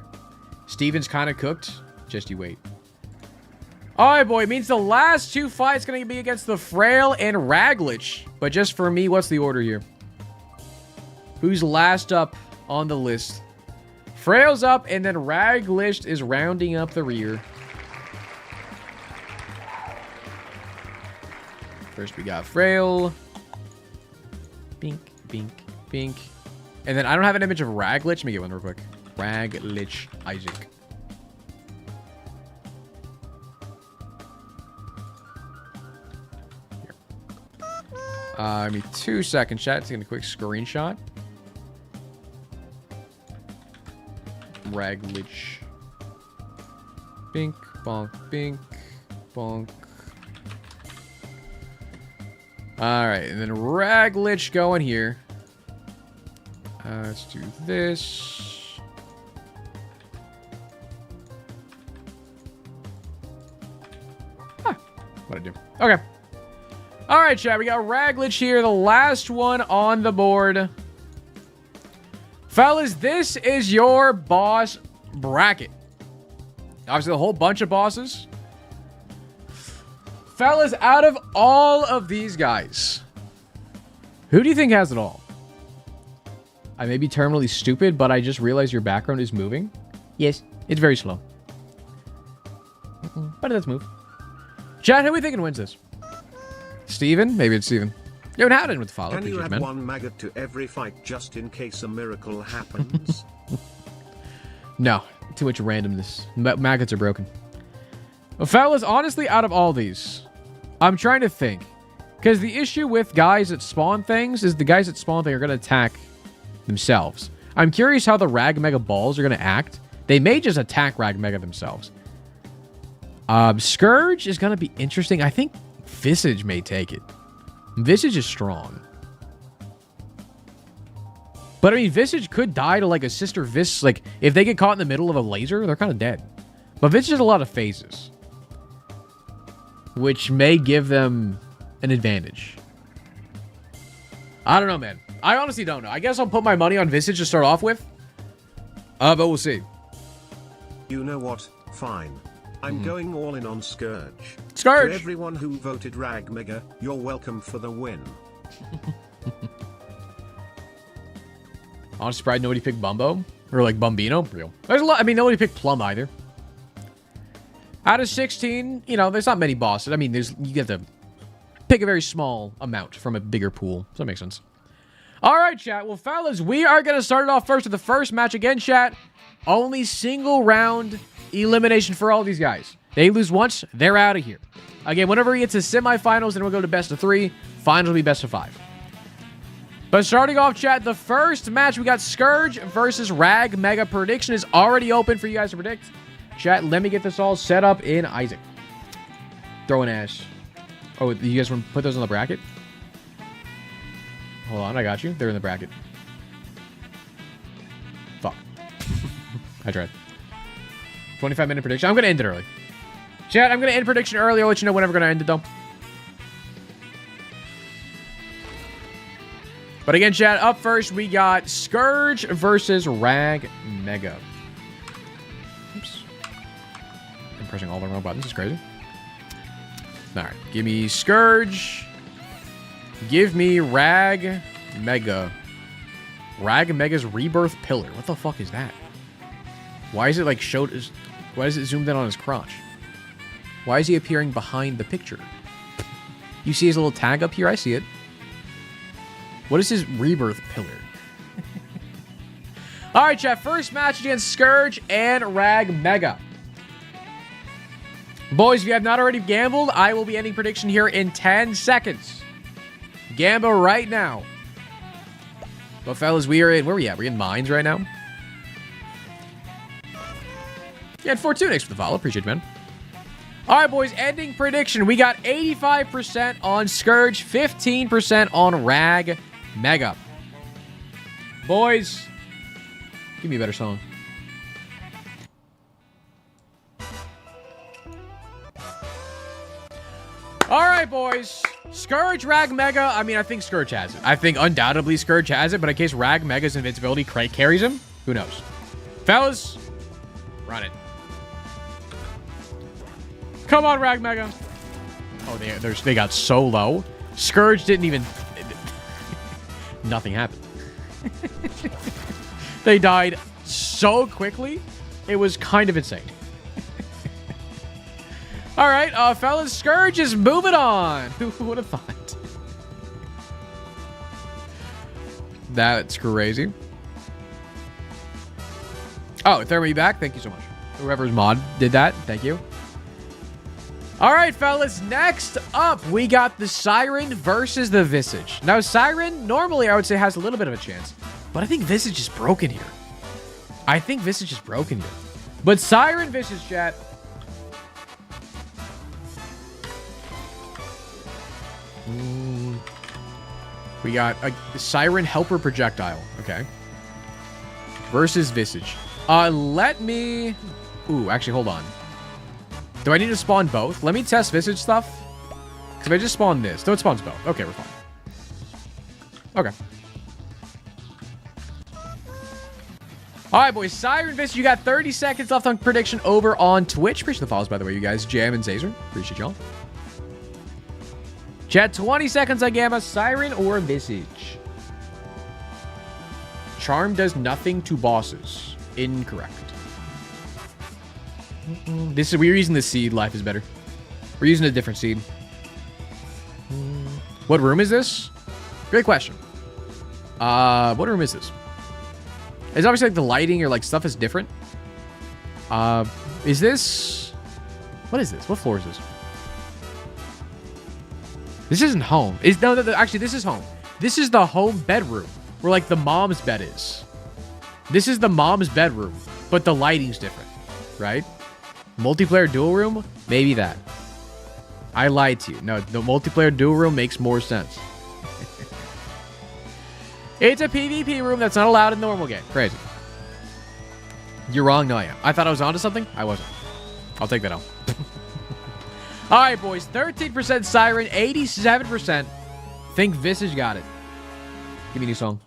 Steven's kind of cooked. Just you wait. Alright, boy. It means the last 2 fights going to be against the Frail and Raglich. But just for me, what's the order here? Who's last up on the list? Frail's up, and then Raglich is rounding up the rear. First, we got Frail. Bink, bink, bink. And then I don't have an image of Raglich. Let me get one real quick. Raglich Isaac. Give me 2 seconds, chat. Taking a quick screenshot. Raglich. Bink, bonk, bink, bonk. Alright, and then Raglich going here. Let's do this. Huh. What'd I do? Okay. Alright, chat. We got Raglich here. The last one on the board. Fellas, this is your boss bracket. Obviously, a whole bunch of bosses. Fellas, out of all of these guys, who do you think has it all? I may be terminally stupid, but I just realized your background is moving. Yes, it's very slow. But let's move. Chat, who are we thinking wins this? Steven? Maybe it's Steven. Yo, how did with the follow? Can you add one maggot to every fight just in case a miracle happens? No, too much randomness. Maggots are broken. Well, fellas, honestly, out of all these, I'm trying to think. Because the issue with guys that spawn things is the guys that spawn things are going to attack themselves. I'm curious how the Rag Mega Balls are going to act. They may just attack Rag Mega themselves. Scourge is going to be interesting. I think Visage may take it. Visage is strong. But, I mean, Visage could die to, like, a Sister Vis. Like, if they get caught in the middle of a laser, they're kind of dead. But Visage has a lot of phases. Which may give them an advantage. I don't know, man. I honestly don't know. I guess I'll put my money on Visage to start off with. But we'll see. You know what? Fine. I'm going all in on Scourge. Scourge! To everyone who voted Rag Mega, you're welcome for the win. Honestly, surprised nobody picked Bumbo. Or, like, Bumbino. Real. There's a lot. I mean, nobody picked Plum either. Out of 16, you know, there's not many bosses. I mean, you get to pick a very small amount from a bigger pool. So that makes sense. All right, chat. Well, fellas, we are going to start it off first with the first match again, chat. Only single round elimination for all these guys. They lose once, they're out of here. Again, whenever we get to semifinals, then we'll go to best of 3. Finals will be best of 5. But starting off, chat, the first match, we got Scourge versus Rag Mega. Prediction is already open for you guys to predict. Chat, let me get this all set up in Isaac. Throwing Ash. Oh, you guys want to put those on the bracket? Hold on, I got you. They're in the bracket. Fuck. I tried. 25-minute prediction. I'm going to end it early. Chat, I'm going to end prediction early. I'll let you know whenever we're going to end it, though. But again, chat, up first, we got Scourge versus Rag Mega. Oops. I'm pressing all the wrong buttons. It's crazy. All right. Give me Scourge. Give me Rag Mega. Rag Mega's Rebirth Pillar. What the fuck is that? Why is it like showed? Why is it zoomed in on his crotch? Why is he appearing behind the picture? You see his little tag up here? I see it. What is his Rebirth Pillar? All right, chat. First match against Scourge and Rag Mega. Boys, if you have not already gambled, I will be ending prediction here in 10 seconds. Gamble right now. But fellas, we are in... Where are we at? We're in Mines right now. Yeah, and Fortunix for the follow. Appreciate you, man. All right, boys. Ending prediction. We got 85% on Scourge, 15% on Rag Mega. Boys, give me a better song. All right, boys. Scourge, Rag Mega. I mean, I think Scourge has it. I think undoubtedly Scourge has it, but in case Rag Mega's invincibility carries him, who knows? Fellas, run it. Come on, Rag Mega. Oh, they got so low. Scourge didn't even... Nothing happened. They died so quickly. It was kind of insane. All right, fellas, Scourge is moving on. Who would have thought? That's crazy. Oh, Thermo, you back? Thank you so much. Whoever's mod did that, thank you. All right, fellas, next up, we got the Siren versus the Visage. Now, Siren, normally I would say has a little bit of a chance, but I think Visage is broken here. But Siren Visage, chat. We got a Siren Helper Projectile. Okay. Versus Visage. Let me... Ooh, actually, hold on. Do I need to spawn both? Let me test Visage stuff. Because if I just spawn this... No, it spawns both. Okay, we're fine. Okay. Alright, boys. Siren Visage, you got 30 seconds left on prediction over on Twitch. Appreciate the follows, by the way, you guys. Jam and Zazer. Appreciate y'all. Chat, 20 seconds on Gamma. Siren or Visage? Charm does nothing to bosses. Incorrect. We're using the seed. Life is better. We're using a different seed. What room is this? Great question. What room is this? It's obviously like the lighting or like stuff is different. Is this... What is this? What floor is this? This isn't home. No, actually, this is home. This is the home bedroom where, like, the mom's bed is. This is the mom's bedroom, but the lighting's different, right? Multiplayer dual room? Maybe that. I lied to you. No, the multiplayer dual room makes more sense. It's a PvP room that's not allowed in the normal game. Crazy. You're wrong. No, I am. I thought I was onto something. I wasn't. I'll take that out. All right, boys. 13% Siren, 87%. Think Visage got it. Give me a new song.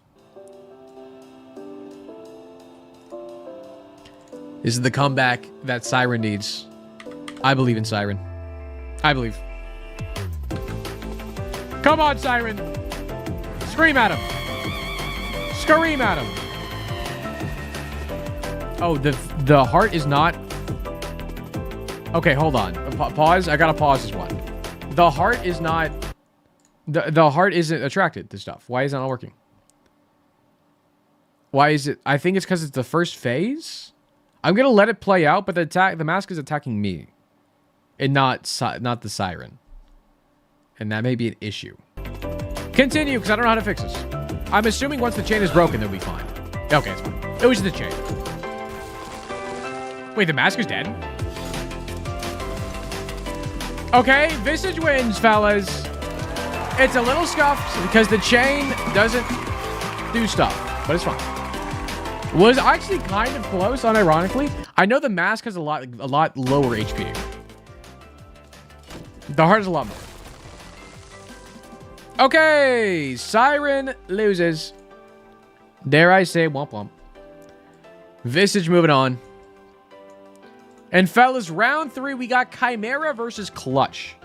This is the comeback that Siren needs. I believe in Siren. I believe. Come on, Siren. Scream at him. Scream at him. Oh, the heart is not... Okay, hold on. Pause. I gotta pause this one. The heart is not... The heart isn't attracted to stuff. Why is that not working? Why is it... I think it's because it's the first phase. I'm gonna let it play out, but the mask is attacking me. And not the Siren. And that may be an issue. Continue, because I don't know how to fix this. I'm assuming once the chain is broken, they'll be fine. Okay, it's fine. It was the chain. Wait, the mask is dead? Okay, Visage wins, fellas. It's a little scuffed because the chain doesn't do stuff, but it's fine. Was actually kind of close, unironically. I know the mask has a lot lower HP. The heart is a lot more. Okay, Siren loses. Dare I say, womp womp. Visage moving on. And fellas, round 3, we got Chimera versus Clutch.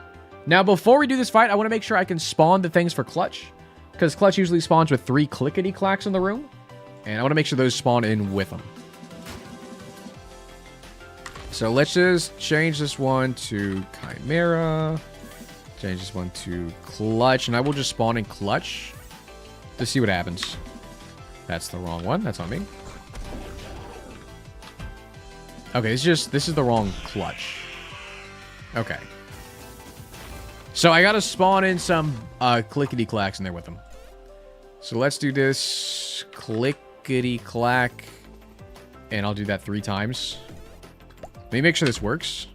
Now, before we do this fight, I want to make sure I can spawn the things for Clutch. Because Clutch usually spawns with 3 clickety-clacks in the room. And I want to make sure those spawn in with them. So let's just change this one to Chimera. Change this one to Clutch. And I will just spawn in Clutch to see what happens. That's the wrong one. That's on me. Okay, this is the wrong Clutch. Okay. So I gotta spawn in some clickety-clacks in there with them. So let's do this clickety-clack. And I'll do that 3 times. Let me make sure this works.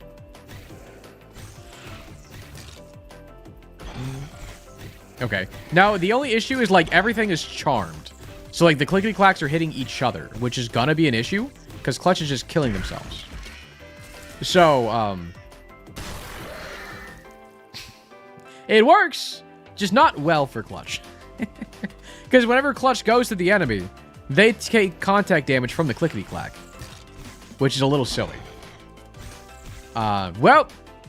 Okay. Now, the only issue is, like, everything is charmed. So, like, the clickety-clacks are hitting each other, which is gonna be an issue, because Clutch is just killing themselves. So, it works, just not well for Clutch. Because whenever Clutch goes to the enemy, they take contact damage from the clickety-clack, which is a little silly. Well,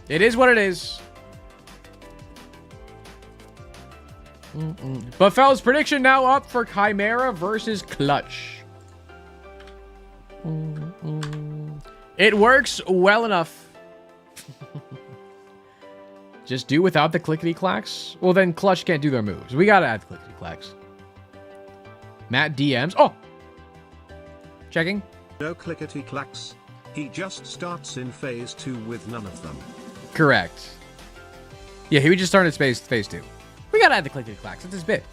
it is what it is. But fellas, prediction now up for Chimera versus Clutch. It works well enough. Just do without the clickety-clacks? Well, then Clutch can't do their moves. We gotta add the clickety-clacks. Matt DMs. Oh! Checking. No clickety-clacks. He just starts in phase 2 with none of them. Correct. Yeah, he would just start in phase 2. We gotta add the clickety-clacks. It's his bit.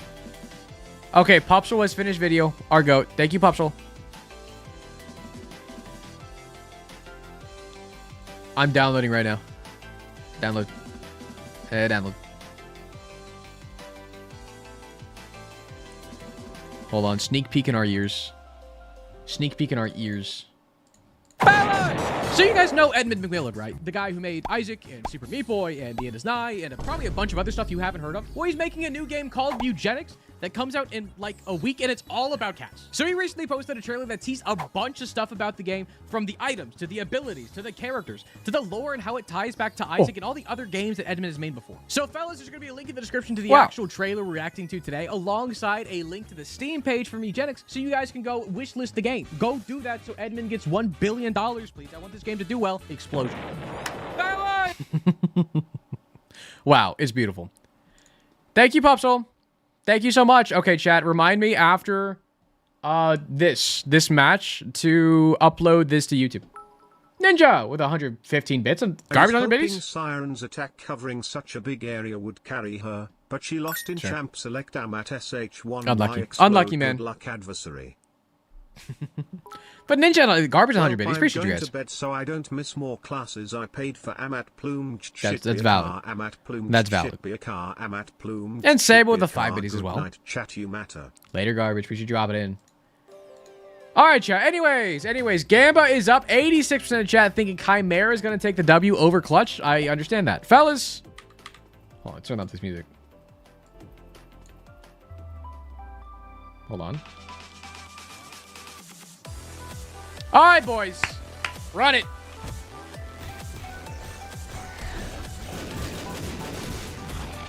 Okay, Popsel has finished video. Our goat. Thank you, Popsel. I'm downloading right now. Download. Download. Hold on. Sneak peek in our ears. Sneak peek in our ears. So you guys know Edmund McMillan, right? The guy who made Isaac and Super Meat Boy and The End Is Nigh and probably a bunch of other stuff you haven't heard of. Well, he's making a new game called Mugenics that comes out in like a week, and it's all about cats. So he recently posted a trailer that teased a bunch of stuff about the game, from the items to the abilities to the characters to the lore and how it ties back to Isaac and all the other games that Edmund has made before. So fellas, there's gonna be a link in the description to the actual trailer we're reacting to today, alongside a link to the Steam page for Mugenics, so you guys can go wishlist the game. Go do that so Edmund gets $1 billion, please. I want this game to do well. Explosion. Wow, it's beautiful. Thank you, Popsol. Thank you so much. Okay, chat, remind me after this match to upload this to YouTube. Ninja with 115 bits and garbage on their biddies. Siren's attack covering such a big area would carry her, but she lost in Champ Select at SH1. Unlucky. Unlucky, man. Good luck, adversary. But Ninja, garbage on 100 biddies. Appreciate you guys. guys. To bed so I don't miss more classes. I paid for Amat Plume. That's valid. That's valid. Plume. And Sable with the 5 biddies as well. Night, chat, you matter. Later, garbage. We should drop it in. All right, chat. Anyways, Gamba is up 86% of chat thinking Chimera is going to take the W over Clutch. I understand that. Fellas. Hold on. Turn up this music. Hold on. All right, boys. Run it.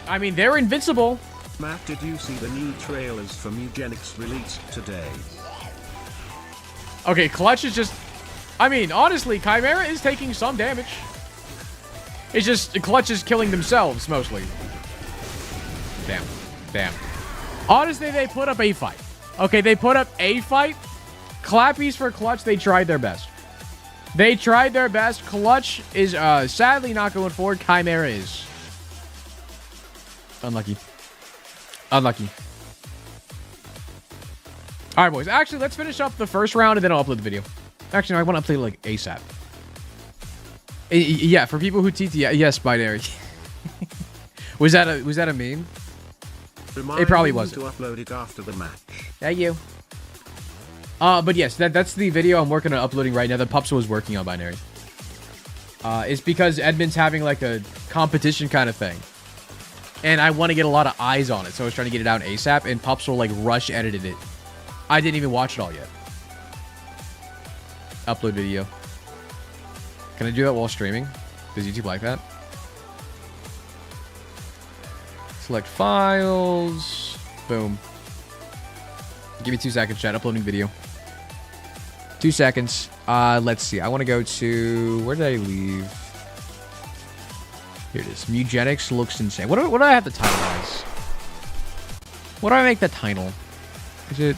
I mean, they're invincible. Matt, did you see the new trailers for Mugenics released today? Okay, Clutch is just... I mean, honestly, Chimera is taking some damage. It's just Clutch is killing themselves, mostly. Damn. Honestly, they put up a fight. Okay, they put up a fight. Clappies for Clutch. They tried their best. Clutch is sadly not going forward. Chimera is. Unlucky. All right, boys. Actually, let's finish up the first round and then I'll upload the video. Actually, no, I want to upload like ASAP. Yeah, for people who TT. Yes, binary. was that a meme? It probably wasn't. To upload it after the match. Thank you. But yes, that's the video I'm working on uploading right now that Pups was working on, binary. It's because Edmund's having like a competition kind of thing. And I want to get a lot of eyes on it, so I was trying to get it out ASAP, and Pupsel, like, rush edited it. I didn't even watch it all yet. Upload video. Can I do that while streaming? Does YouTube like that? Select files. Boom. Give me 2 seconds, chat. Uploading video. 2 seconds. Let's see. I want to go to... Where did I leave? Here it is. Mugenics looks insane. What do I have the title as? What do I make the title? Is it...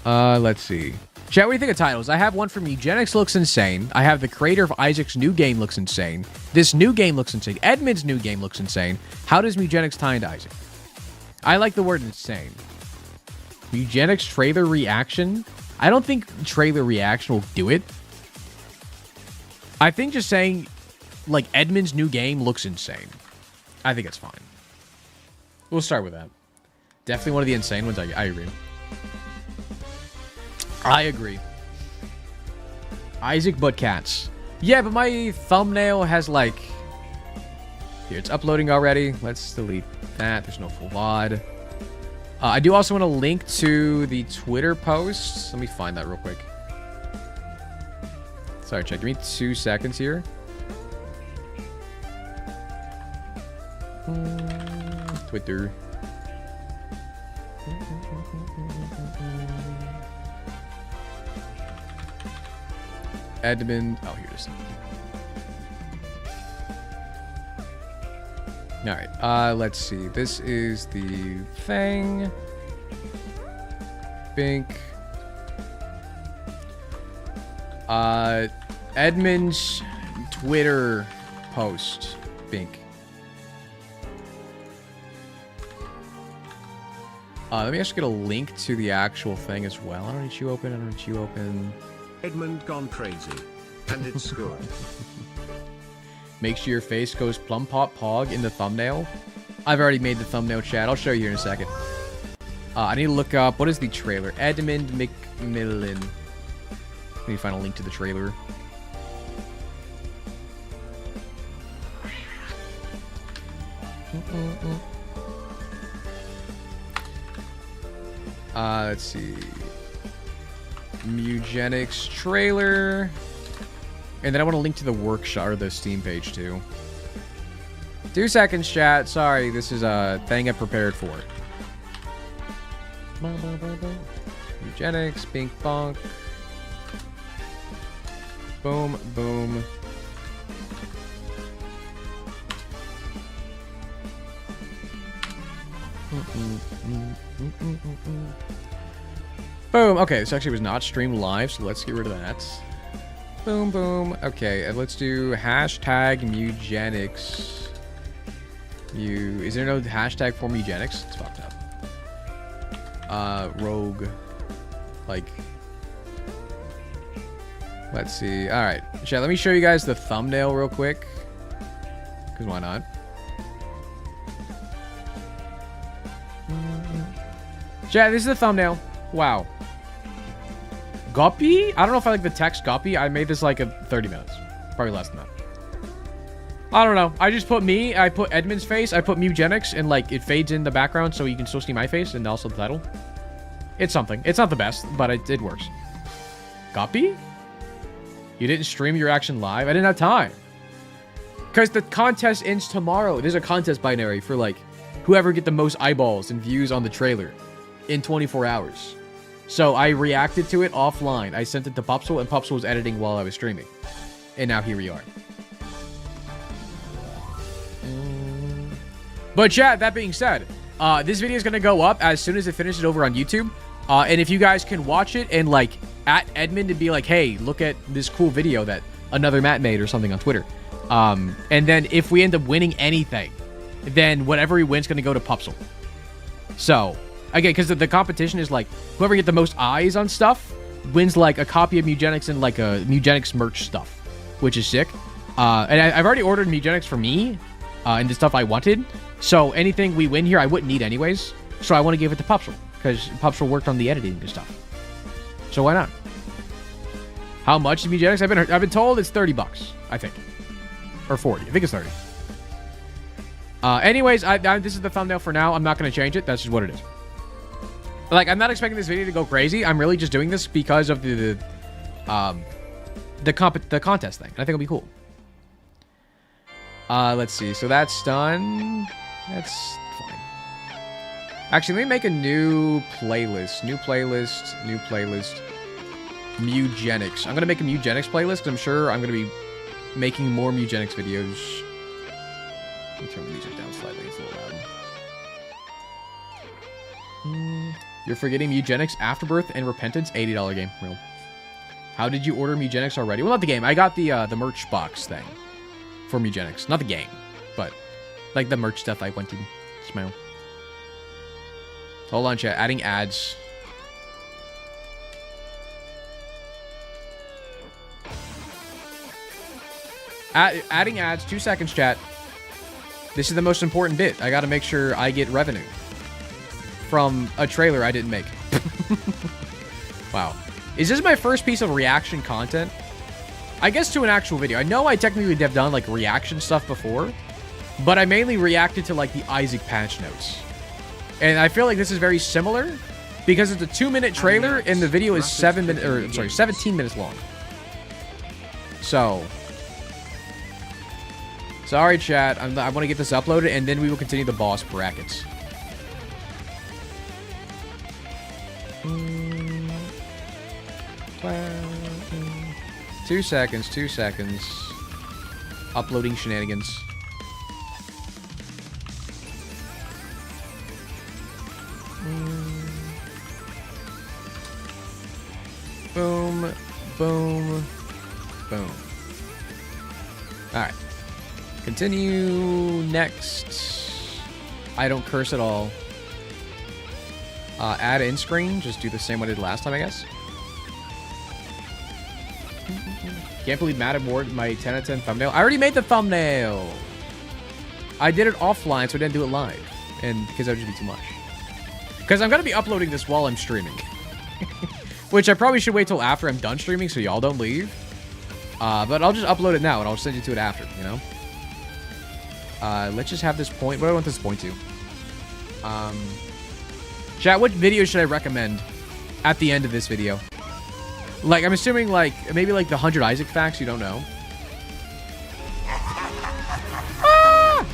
let's see. Chat, what do you think of titles? I have one from Mugenics looks insane. I have the creator of Isaac's new game looks insane. This new game looks insane. Edmund's new game looks insane. How does Mugenics tie into Isaac? I like the word insane. Mugenics trailer reaction? I don't think trailer reaction will do it. I think just saying, like, Edmund's new game looks insane. I think it's fine. We'll start with that. Definitely one of the insane ones. I agree. I agree. Isaac but cats. Yeah, but my thumbnail has, like... Here, it's uploading already. Let's delete that. There's no full VOD. I do also want to link to the Twitter posts. Let me find that real quick. Sorry, chat. Give me 2 seconds here. Twitter. Edmund. Oh, here it is. Alright, let's see. This is the thing. Bink. Edmund's Twitter post. Bink. Let me actually get a link to the actual thing as well. I don't need you open. I don't need you open. Edmund gone crazy. And it's good. Make sure your face goes plum pop pog in the thumbnail. I've already made the thumbnail, chat. I'll show you here in a second. I need to look up, what is the trailer? Edmund McMillan. Let me find a link to the trailer. Let's see. Mugenics trailer. And then I want to link to the workshop or the Steam page too. 2 seconds, chat. Sorry, this is a thing I prepared for. Mugenics, bink bonk. Boom, boom. Boom. Okay, this actually was not streamed live, so let's get rid of that. Boom, boom. Okay, and let's do hashtag Mugenics. Is there no hashtag for Mugenics? It's fucked up. Rogue. Like. Let's see. Alright. Chat, let me show you guys the thumbnail real quick. Because why not? Chat, this is the thumbnail. Wow. Guppy? I don't know if I like the text Guppy. I made this like 30 minutes. Probably less than that. I don't know. I just put me. I put Edmund's face. I put Mugenics. And like it fades in the background so you can still see my face. And also the title. It's something. It's not the best. But it works. Guppy? You didn't stream your action live? I didn't have time. Because the contest ends tomorrow. There's a contest binary for like whoever get the most eyeballs and views on the trailer in 24 hours. So I reacted to it offline. I sent it to Pupsel, and Pupsel was editing while I was streaming. And now here we are. But chat, that being said, this video is going to go up as soon as it finishes over on YouTube. And if you guys can watch it and like at Edmund and be like, hey, look at this cool video that another Matt made or something on Twitter. And then if we end up winning anything, then whatever he wins is going to go to Pupsel. So... Again, because the competition is like, whoever get the most eyes on stuff wins like a copy of Mugenics and like a Mugenics merch stuff, which is sick. And I've already ordered Mugenics for me and the stuff I wanted. So anything we win here, I wouldn't need anyways. So I want to give it to Pupsel because Pupsel worked on the editing and stuff. So why not? How much is Mugenics? I've been told it's $30, I think. Or 40. I think it's 30. Anyways, this is the thumbnail for now. I'm not going to change it. That's just what it is. Like, I'm not expecting this video to go crazy. I'm really just doing this because of the contest thing. I think it'll be cool. Let's see. So that's done. That's fine. Actually, let me make a new playlist. New playlist. New playlist. Mugenics. I'm going to make a Mugenics playlist because I'm sure I'm going to be making more Mugenics videos. Let me turn the music down slightly. It's a little loud. You're forgetting Mugenics, Afterbirth, and Repentance. $80 game. Real. How did you order Mugenics already? Well, not the game. I got the merch box thing for Mugenics. Not the game, but like the merch stuff I wanted. Smile. Hold on, chat. Adding ads. Adding ads. 2 seconds, chat. This is the most important bit. I got to make sure I get revenue from a trailer I didn't make. Wow. Is this my first piece of reaction content? I guess to an actual video. I know I technically have done like reaction stuff before, but I mainly reacted to like the Isaac patch notes. And I feel like this is very similar because it's a 2-minute trailer and the video is 17 minutes long. So, sorry chat, I want to get this uploaded and then we will continue the boss brackets. 2 seconds, 2 seconds. Uploading shenanigans. Boom, boom, boom. Alright. Continue next. I don't curse at all. Add in screen. Just do the same one I did last time, I guess. Can't believe Matt awarded my 10 out of 10 thumbnail. I already made the thumbnail. I did it offline, so I didn't do it live. And because that would just be too much. Because I'm going to be uploading this while I'm streaming. Which I probably should wait till after I'm done streaming so y'all don't leave. But I'll just upload it now and I'll send you to it after, you know? Let's just have this point. What do I want this point to? Chat, what video should I recommend at the end of this video? Like, I'm assuming, like, maybe, like, the 100 Isaac facts you don't know. Ah!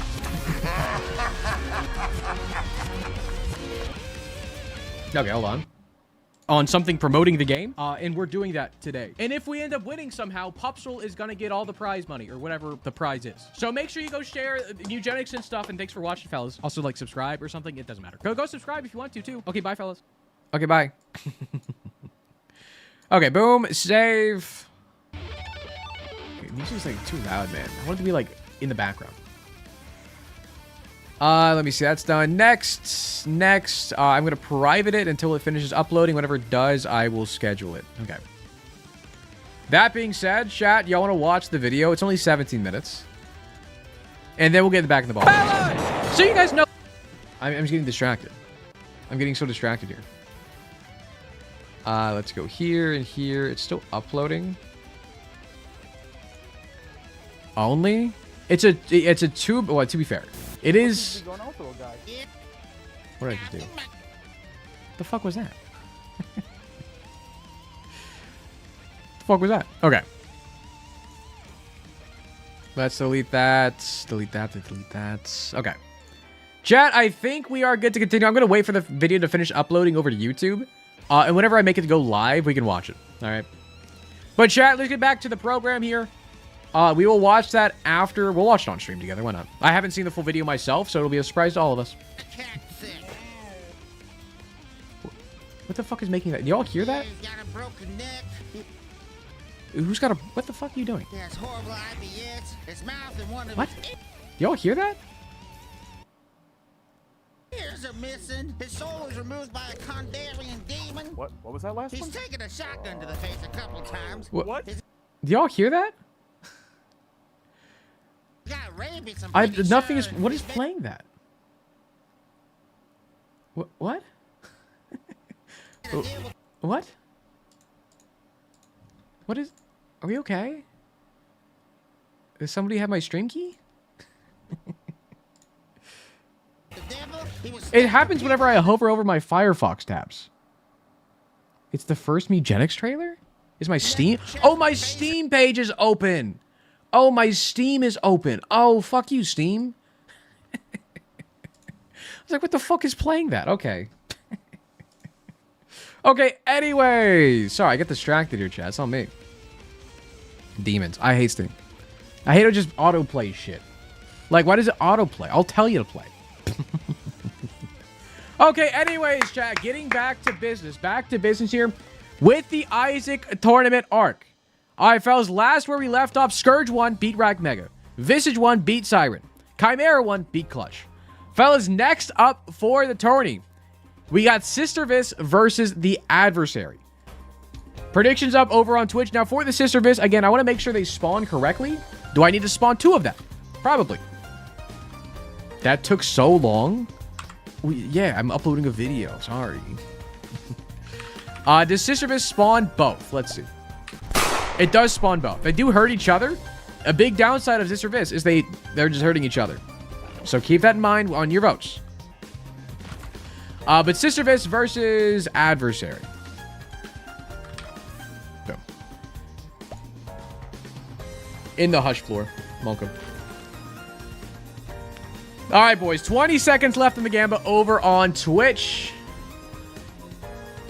Okay, hold on. On something promoting the game. And we're doing that today. And if we end up winning somehow, Pupsel is gonna get all the prize money, or whatever the prize is. So make sure you go share Mugenics and stuff, and thanks for watching, fellas. Also, like, subscribe or something. It doesn't matter. Go subscribe if you want to, too. Okay, bye, fellas. Okay, bye. Okay, boom, save. Okay, music's like too loud, man. I want it to be like in the background. Let me see, that's done. Next, I'm gonna private it until it finishes uploading. Whenever it does, I will schedule it. Okay. That being said, chat, y'all want to watch the video? It's only 17 minutes, and then we'll get back in the ball. So you guys know, I'm just getting distracted. I'm getting so distracted here. Let's go here and here. It's still uploading. Only? It's a tube. Well, to be fair, it is. What did I just do? The fuck was that? The fuck was that? Okay. Let's delete that. Delete that. Delete that. Okay. Chat, I think we are good to continue. I'm going to wait for the video to finish uploading over to YouTube. And whenever I make it go live, we can watch it. All right. But chat, let's get back to the program here. We will watch that after. We'll watch it on stream together. Why not? I haven't seen the full video myself, so it'll be a surprise to all of us. What the fuck is making that? Y'all hear that? He's got a broken neck. Who's got a... What the fuck are you doing? He has horrible IBS. His mouth and one of What? his Y'all hear that? ears are missing. His soul was removed by a Kandarian demon. What was that last He's one? taken a shotgun to the face a couple times. What? He's Do y'all hear that? got rabies. I'm pretty Nothing sure. is... What is He's been- playing that? What? What? What is... Are we okay? Does somebody have my stream key? The devil, he was It happens whenever I hover over my Firefox tabs. It's the first Mugenics trailer? Is my Steam? Oh, my Steam page is open. Oh, my Steam is open. Oh, fuck you, Steam. I was like, what the fuck is playing that? Okay. Okay, anyway. Sorry, I get distracted here, chat. It's on me. Demons. I hate Steam. I hate it just autoplay shit. Like, why does it autoplay? I'll tell you to play. Okay, anyways, chat, getting back to business. Back to business here with the Isaac tournament arc. All right, fellas, last where we left off, Scourge 1 beat Rack Mega. Visage 1 beat Siren. Chimera 1 beat Clutch. Fellas, next up for the tourney, we got Sister Vis versus the Adversary. Predictions up over on Twitch. Now, for the Sister Vis, again, I want to make sure they spawn correctly. Do I need to spawn 2 of them? Probably. That took so long. Yeah, I'm uploading a video. Sorry. Does Sister Vis spawn both? Let's see. It does spawn both. They do hurt each other. A big downside of Sister Vis is they're just hurting each other. So keep that in mind on your votes. But Sister Vis versus Adversary. Boom. In the hush floor. Welcome. All right, boys. 20 seconds left in the Gamba over on Twitch.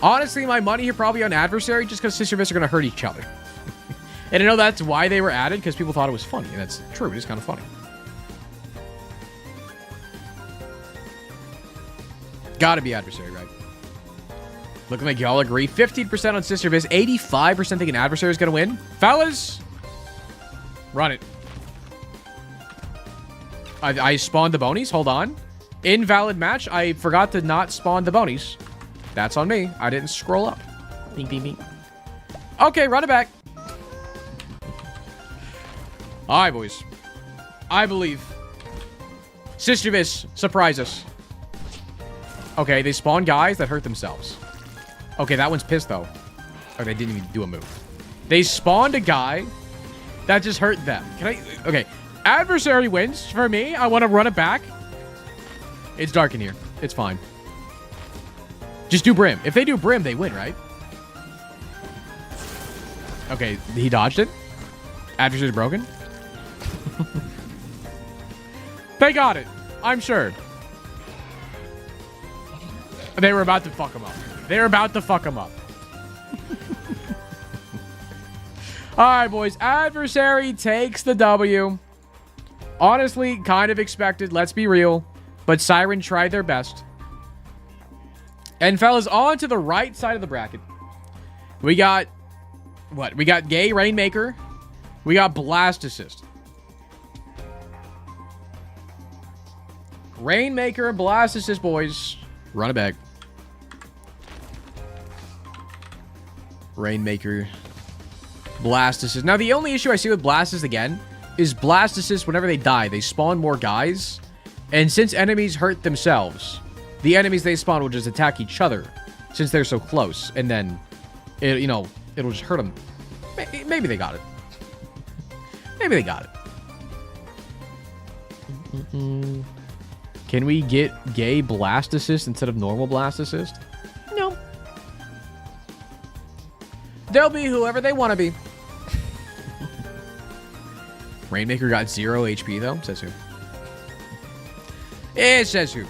Honestly, my money here probably on Adversary just because Sister Vis are going to hurt each other. And I know that's why they were added, because people thought it was funny. And that's true. It is kind of funny. Gotta be Adversary, right? Looking like y'all agree. 15% on Sister Vis. 85% think an Adversary is going to win. Fellas, run it. I spawned the bonies. Hold on. Invalid match. I forgot to not spawn the bonies. That's on me. I didn't scroll up. Ding, ding, ding. Okay, run it back. All right, boys. I believe. Sister Vis, surprise us. Okay, they spawn guys that hurt themselves. Okay, that one's pissed, though. Oh, they didn't even do a move. They spawned a guy that just hurt them. Can I... Okay. Adversary wins for me. I want to run it back. It's dark in here. It's fine. Just do Brim. If they do Brim, they win, right? Okay, he dodged it. Adversary's broken. They got it. I'm sure. They were about to fuck him up. They were about to fuck him up. All right, boys. Adversary takes the W. Honestly, kind of expected. Let's be real. But Siren tried their best. And fellas, on to the right side of the bracket. We got... What? We got Gay Rainmaker. We got Blast Assist. Rainmaker and Blast Assist, boys. Run it back. Rainmaker. Blast Assist. Now, the only issue I see with Blast Assist, again, is Blast Assist, whenever they die, they spawn more guys. And since enemies hurt themselves, the enemies they spawn will just attack each other since they're so close. And then, it'll just hurt them. Maybe they got it. Maybe they got it. Can we get Gay Blast Assist instead of normal Blast Assist? No. They'll be whoever they want to be. Rainmaker got 0 HP, though. Says who? It says who?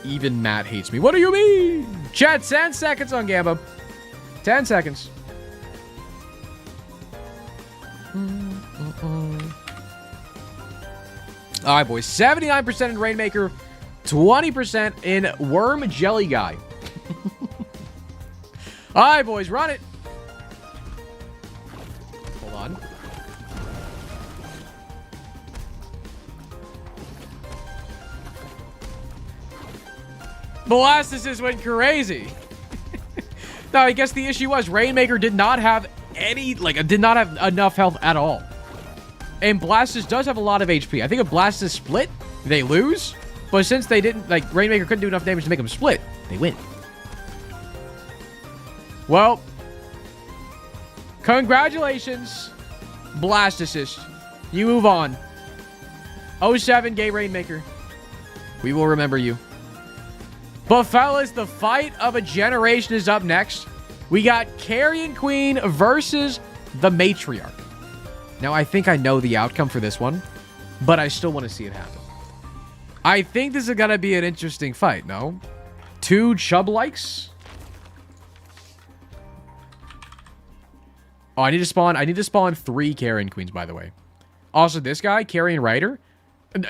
Even Matt hates me. What do you mean? Chat, 10 seconds on Gamba. 10 seconds. All right, boys. 79% in Rainmaker. 20% in Worm Jelly Guy. All right, boys. Run it. Hold on. Blastocyst went crazy. No, I guess the issue was Rainmaker did not have did not have enough health at all. And Blastocyst does have a lot of HP. I think if Blastocyst split, they lose. But since they didn't, like, Rainmaker couldn't do enough damage to make them split, they win. Well, congratulations, Blastocyst. You move on. 07 Gay Rainmaker. We will remember you. But fellas, the fight of a generation is up next. We got Carrion Queen versus the Matriarch. Now, I think I know the outcome for this one, but I still want to see it happen. I think this is going to be an interesting fight, no? 2 Chub-likes? Oh, I need to spawn 3 Carrion Queens, by the way. Also, this guy, Carrion Rider,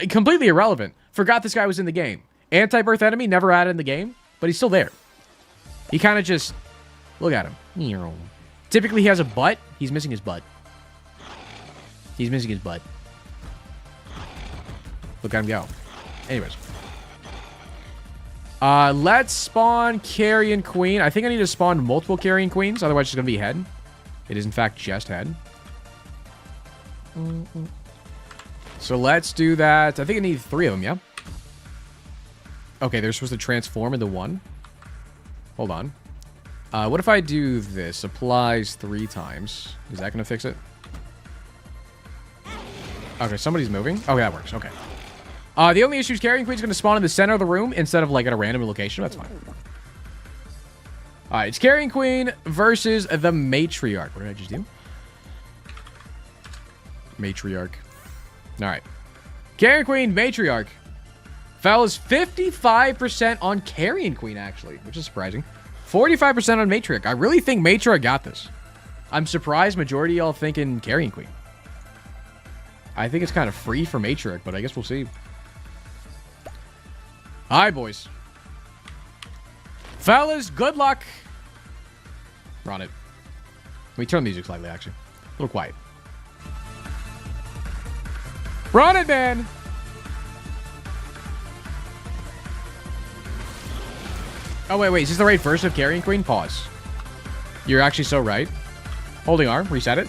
completely irrelevant. Forgot this guy was in the game. Anti-birth enemy, never added in the game, but he's still there. He kind of just... Look at him. Typically, he has a butt. He's missing his butt. He's missing his butt. Look at him go. Anyways. Let's spawn Carrion Queen. I think I need to spawn multiple Carrion Queens. Otherwise, it's going to be head. It is, in fact, just head. So let's do that. I think I need 3 of them, yeah? Okay, they're supposed to transform into 1. Hold on. What if I do this? Applies 3 times. Is that going to fix it? Okay, somebody's moving. Okay, that works. Okay. The only issue is Carrion Queen's going to spawn in the center of the room instead of, like, at a random location. That's fine. Alright, it's Carrion Queen versus the Matriarch. What did I just do? Matriarch. Alright. Carrion Queen, Matriarch. Fellas, 55% on Carrion Queen, actually, which is surprising. 45% on Matriarch. I really think Matriarch got this. I'm surprised majority of y'all thinking Carrion Queen. I think it's kind of free for Matriarch, but I guess we'll see. Alright, boys. Fellas, good luck. Run it. Let me turn the music slightly, actually. A little quiet. Run it, man. Oh, wait. Is this the right version of Carrion Queen? Pause. You're actually so right. Holding R. Reset it.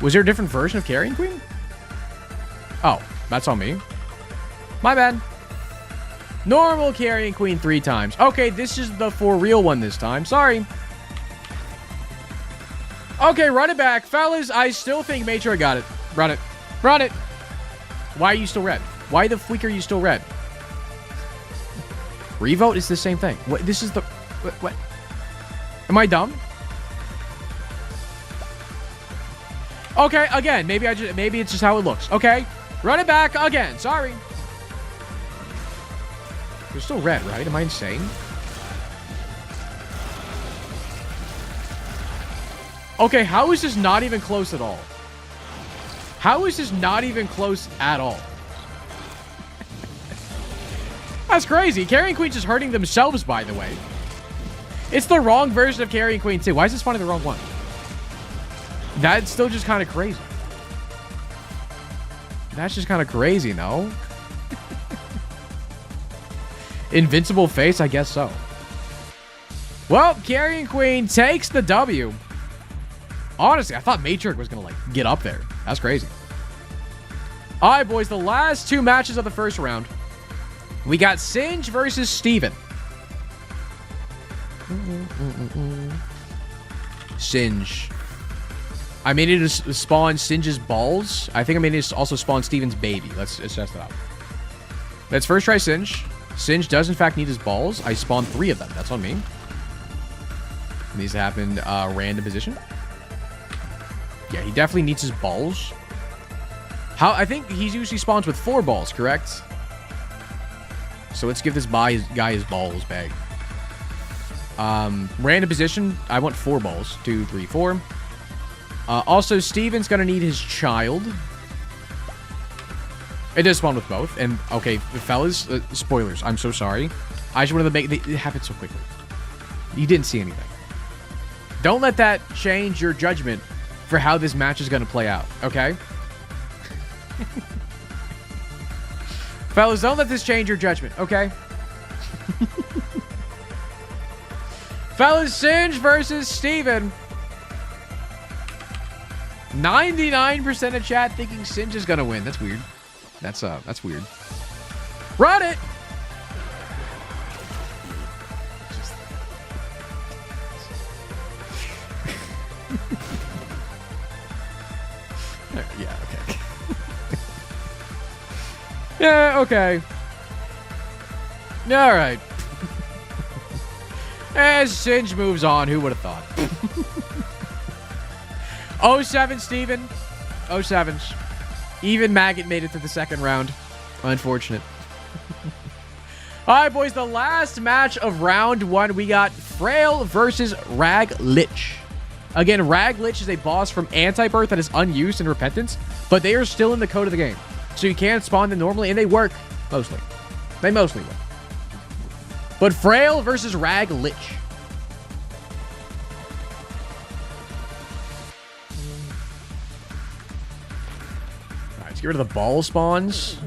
Was there a different version of Carrion Queen? Oh, that's on me. My bad. Normal Carrion Queen 3 times. Okay, this is the for real one this time. Sorry. Okay, run it back. Fellas, I still think Matriarch got it. Run it. Run it. Why are you still red? Why the fleek are you still red? Revote is the same thing. What? This is the... What? Am I dumb? Okay, again. Maybe it's just how it looks. Okay. Run it back again. Sorry. You're still red, right? Am I insane? Okay, how is this not even close at all? How is this not even close at all? That's crazy. Carrion Queen's just hurting themselves, by the way. It's the wrong version of Carrion Queen, too. Why is this finding the wrong one? That's still just kind of crazy. That's just kind of crazy, no? Invincible face? I guess so. Well, Carrion Queen takes the W. Honestly, I thought Matriarch was going to, like, get up there. That's crazy. All right, boys. The last 2 matches of the first round. We got Singe versus Steven. Singe. I made it to spawn Singe's balls. I think I made it to also spawn Steven's baby. Let's test it out. Let's first try Singe. Singe does, in fact, need his balls. I spawned 3 of them. That's on me. These happen random position. Yeah, he definitely needs his balls. I think he usually spawns with 4 balls, correct? So let's give this guy his balls bag. Random position. I want 4 balls. 2, 3, 4. Also, Steven's going to need his child. It does spawn with both. And, okay, fellas, spoilers. I'm so sorry. I just wanted to make... It happened so quickly. You didn't see anything. Don't let that change your judgment for how this match is going to play out, okay? Fellas, don't let this change your judgment, okay? Fellas, Singe versus Steven. 99% of chat thinking Singe is gonna win. That's weird. That's weird. Run it! Yeah, okay. Yeah, okay. All right. As Singe moves on, who would have thought? 07, Steven. 07s. Even Maggot made it to the second round. Unfortunate. All right, boys. The last match of round 1, we got Frail versus Rag Lich. Again, Rag Lich is a boss from Anti-Birth that is unused in Repentance, but they are still in the code of the game. So you can spawn them normally, and they work mostly. They mostly work. But Frail versus Rag Lich. Alright, let's get rid of the ball spawns.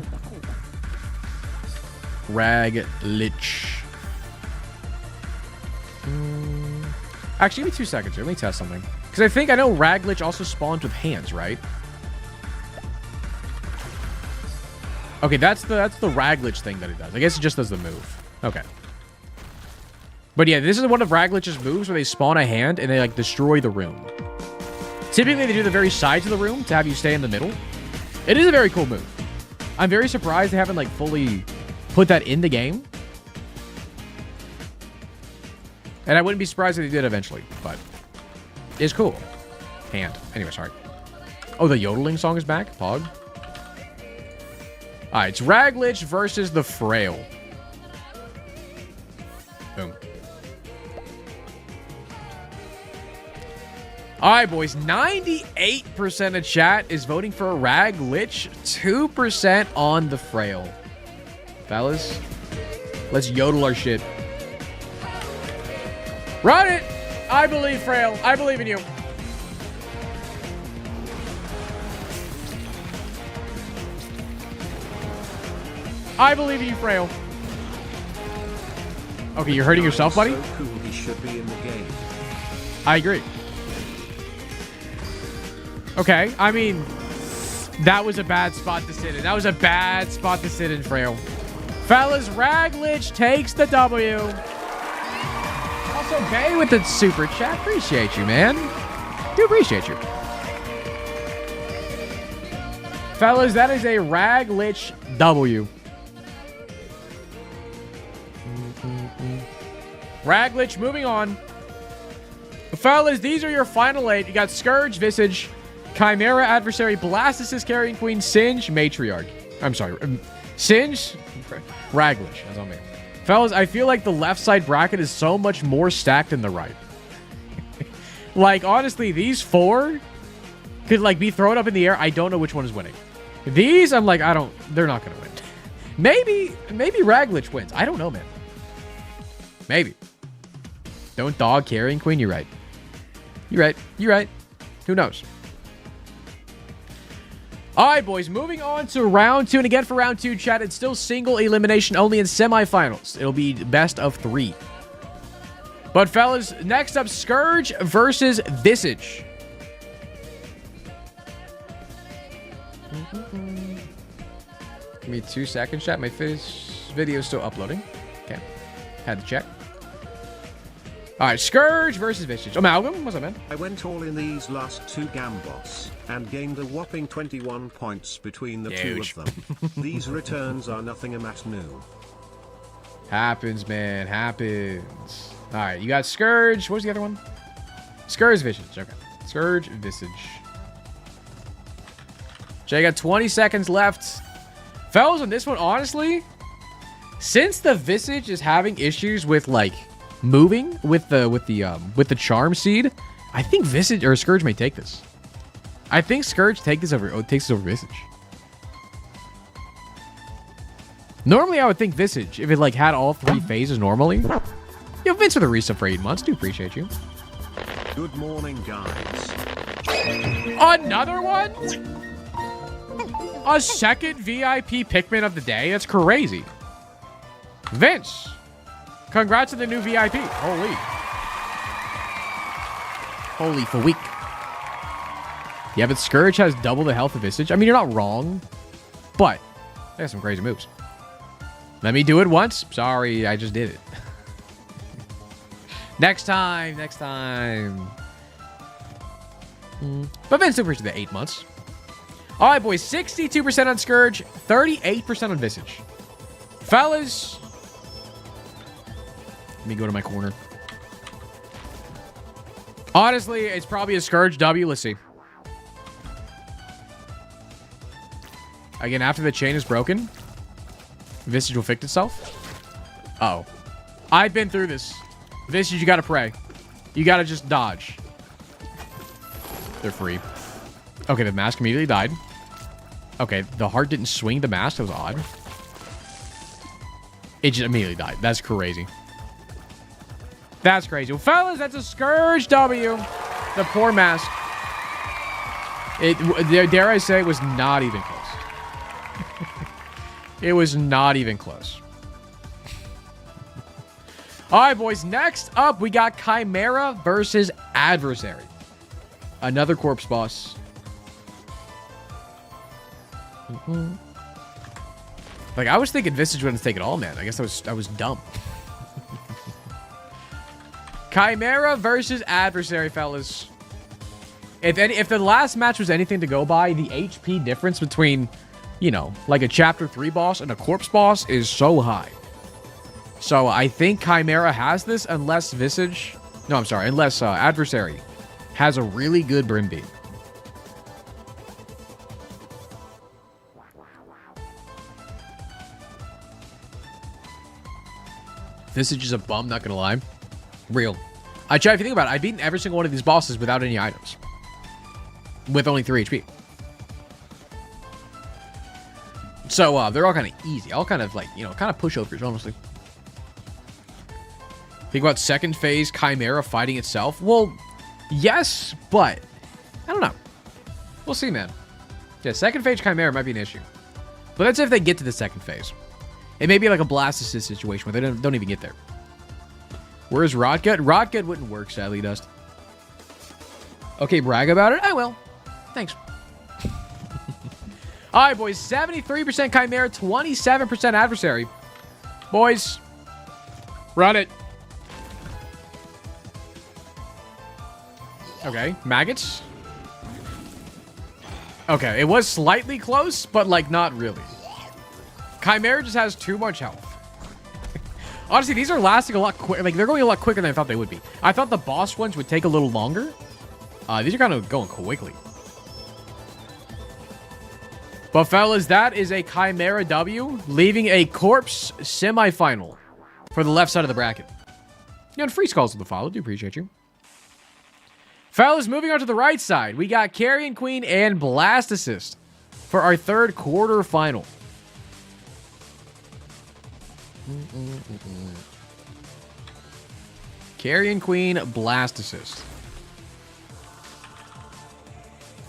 Rag Lich. Actually, give me 2 seconds here. Let me test something. Because I think I know Rag Lich also spawns with hands, right? Okay, that's the Rag Lich thing that it does. I guess it just does the move. Okay. But yeah, this is one of Rag Lich's moves where they spawn a hand and they like destroy the room. Typically, they do the very sides of the room to have you stay in the middle. It is a very cool move. I'm very surprised they haven't like fully put that in the game. And I wouldn't be surprised if they did eventually, but it's cool. Hand. Anyway, sorry. Oh, the yodeling song is back? Pog. Alright, it's Rag Lich versus the Frail. Boom. Alright, boys. 98% of chat is voting for Rag Lich. 2% on the Frail. Fellas, let's yodel our shit. Run it! I believe, Frail. I believe in you. I believe in you, Frail. Okay, you're hurting yourself, buddy? So cool, he should be in the game. I agree. Okay, I mean, that was a bad spot to sit in. That was a bad spot to sit in, Frail. Fellas, Rag Lich takes the W. Also, Bay with the super chat. Appreciate you, man. Do appreciate you. Fellas, that is a Rag Lich W. Rag Lich, moving on. Fellas, these are your final 8. You got Scourge, Visage, Chimera, Adversary, Blastocyst, Carrion Queen, Singe, Matriarch. I'm sorry. Singe, Rag Lich. That's on me. Fellas, I feel like the left side bracket is so much more stacked than the right. Like, honestly, these 4 could, like, be thrown up in the air. I don't know which one is winning. These, I'm like, they're not going to win. Maybe Rag Lich wins. I don't know, man. Maybe. Don't dog Carrion Queen. You're right. You're right. You're right. Who knows? All right, boys. Moving on to round 2. And again, for round 2, chat, it's still single elimination only in semifinals. It'll be best of 3. But, fellas, next up, Scourge versus Visage. Give me 2 seconds, chat. My video is still uploading. Okay. Had to check. All right, Scourge versus Visage. Amalgam, what's up, man? I went all in these last 2 Gambos and gained a whopping 21 points between the Huge. 2 of them. These returns are nothing a mat new. Happens, man. Happens. All right, you got Scourge. What was the other one? Scourge Visage. Okay. Scourge Visage. Jay, got 20 seconds left. Fellas, on this one, honestly, since the Visage is having issues with, like, moving with the charm seed, I think Visage or Scourge may take this. I think Scourge takes this over Visage. Normally, I would think Visage if it like had all 3 phases normally. Yo, Vince with a resub for 8 months. Do appreciate you. Good morning, guys. Another one? A second VIP Pikmin of the day? That's crazy. Vince, congrats on the new VIP. Holy for week. Yeah, but Scourge has double the health of Visage. I mean, you're not wrong, but they have some crazy moves. Let me do it once. Sorry, I just did it. Next time. But Vince appreciates the 8 months. All right, boys. 62% on Scourge, 38% on Visage. Fellas, let me go to my corner. Honestly, it's probably a Scourge W. Let's see. Again, after the chain is broken, Visage will fix itself. Uh-oh. I've been through this. Visage, you gotta pray. You gotta just dodge. They're free. Okay, the mask immediately died. Okay, the heart didn't swing the mask. That was odd. It just immediately died. That's crazy. That's crazy. Well, fellas, that's a Scourge W. The poor mask. Dare I say, it was not even close. It was not even close. All right, boys. Next up, we got Chimera versus Adversary. Another corpse boss. Like, I was thinking Visage wouldn't take it all, man. I guess I was dumb. Chimera versus Adversary, fellas. If the last match was anything to go by, the HP difference between, you know, like a Chapter 3 boss and a corpse boss is so high. So I think Chimera has this unless Visage... No, I'm sorry. Unless Adversary has a really good Brim Beam. Visage is a bum, not gonna lie. Real. If you think about it, I've beaten every single one of these bosses without any items. With only 3 HP. So, they're all kind of easy. All kind of, like, you know, kind of pushovers, honestly. Think about second phase Chimera fighting itself. Well, yes, but I don't know. We'll see, man. Yeah, second phase Chimera might be an issue. But that's if they get to the second phase. It may be like a blast assist situation where they don't even get there. Where's Rotgut? Rotgut wouldn't work, sadly, Dust. Okay, brag about it? I will. Thanks. All right, boys. 73% Chimera, 27% Adversary. Boys, run it. Okay, maggots. Okay, it was slightly close, but, like, not really. Chimera just has too much health. Honestly, these are lasting a lot quicker. Like, they're going a lot quicker than I thought they would be. I thought the boss ones would take a little longer. These are kind of going quickly. But, fellas, that is a Chimera W, leaving a corpse semifinal for the left side of the bracket. You know, free skulls with the follow. Do appreciate you. Fellas, moving on to the right side, we got Carrion Queen and Blast Assist for our third quarter final. Carrion Queen, Blast Assist.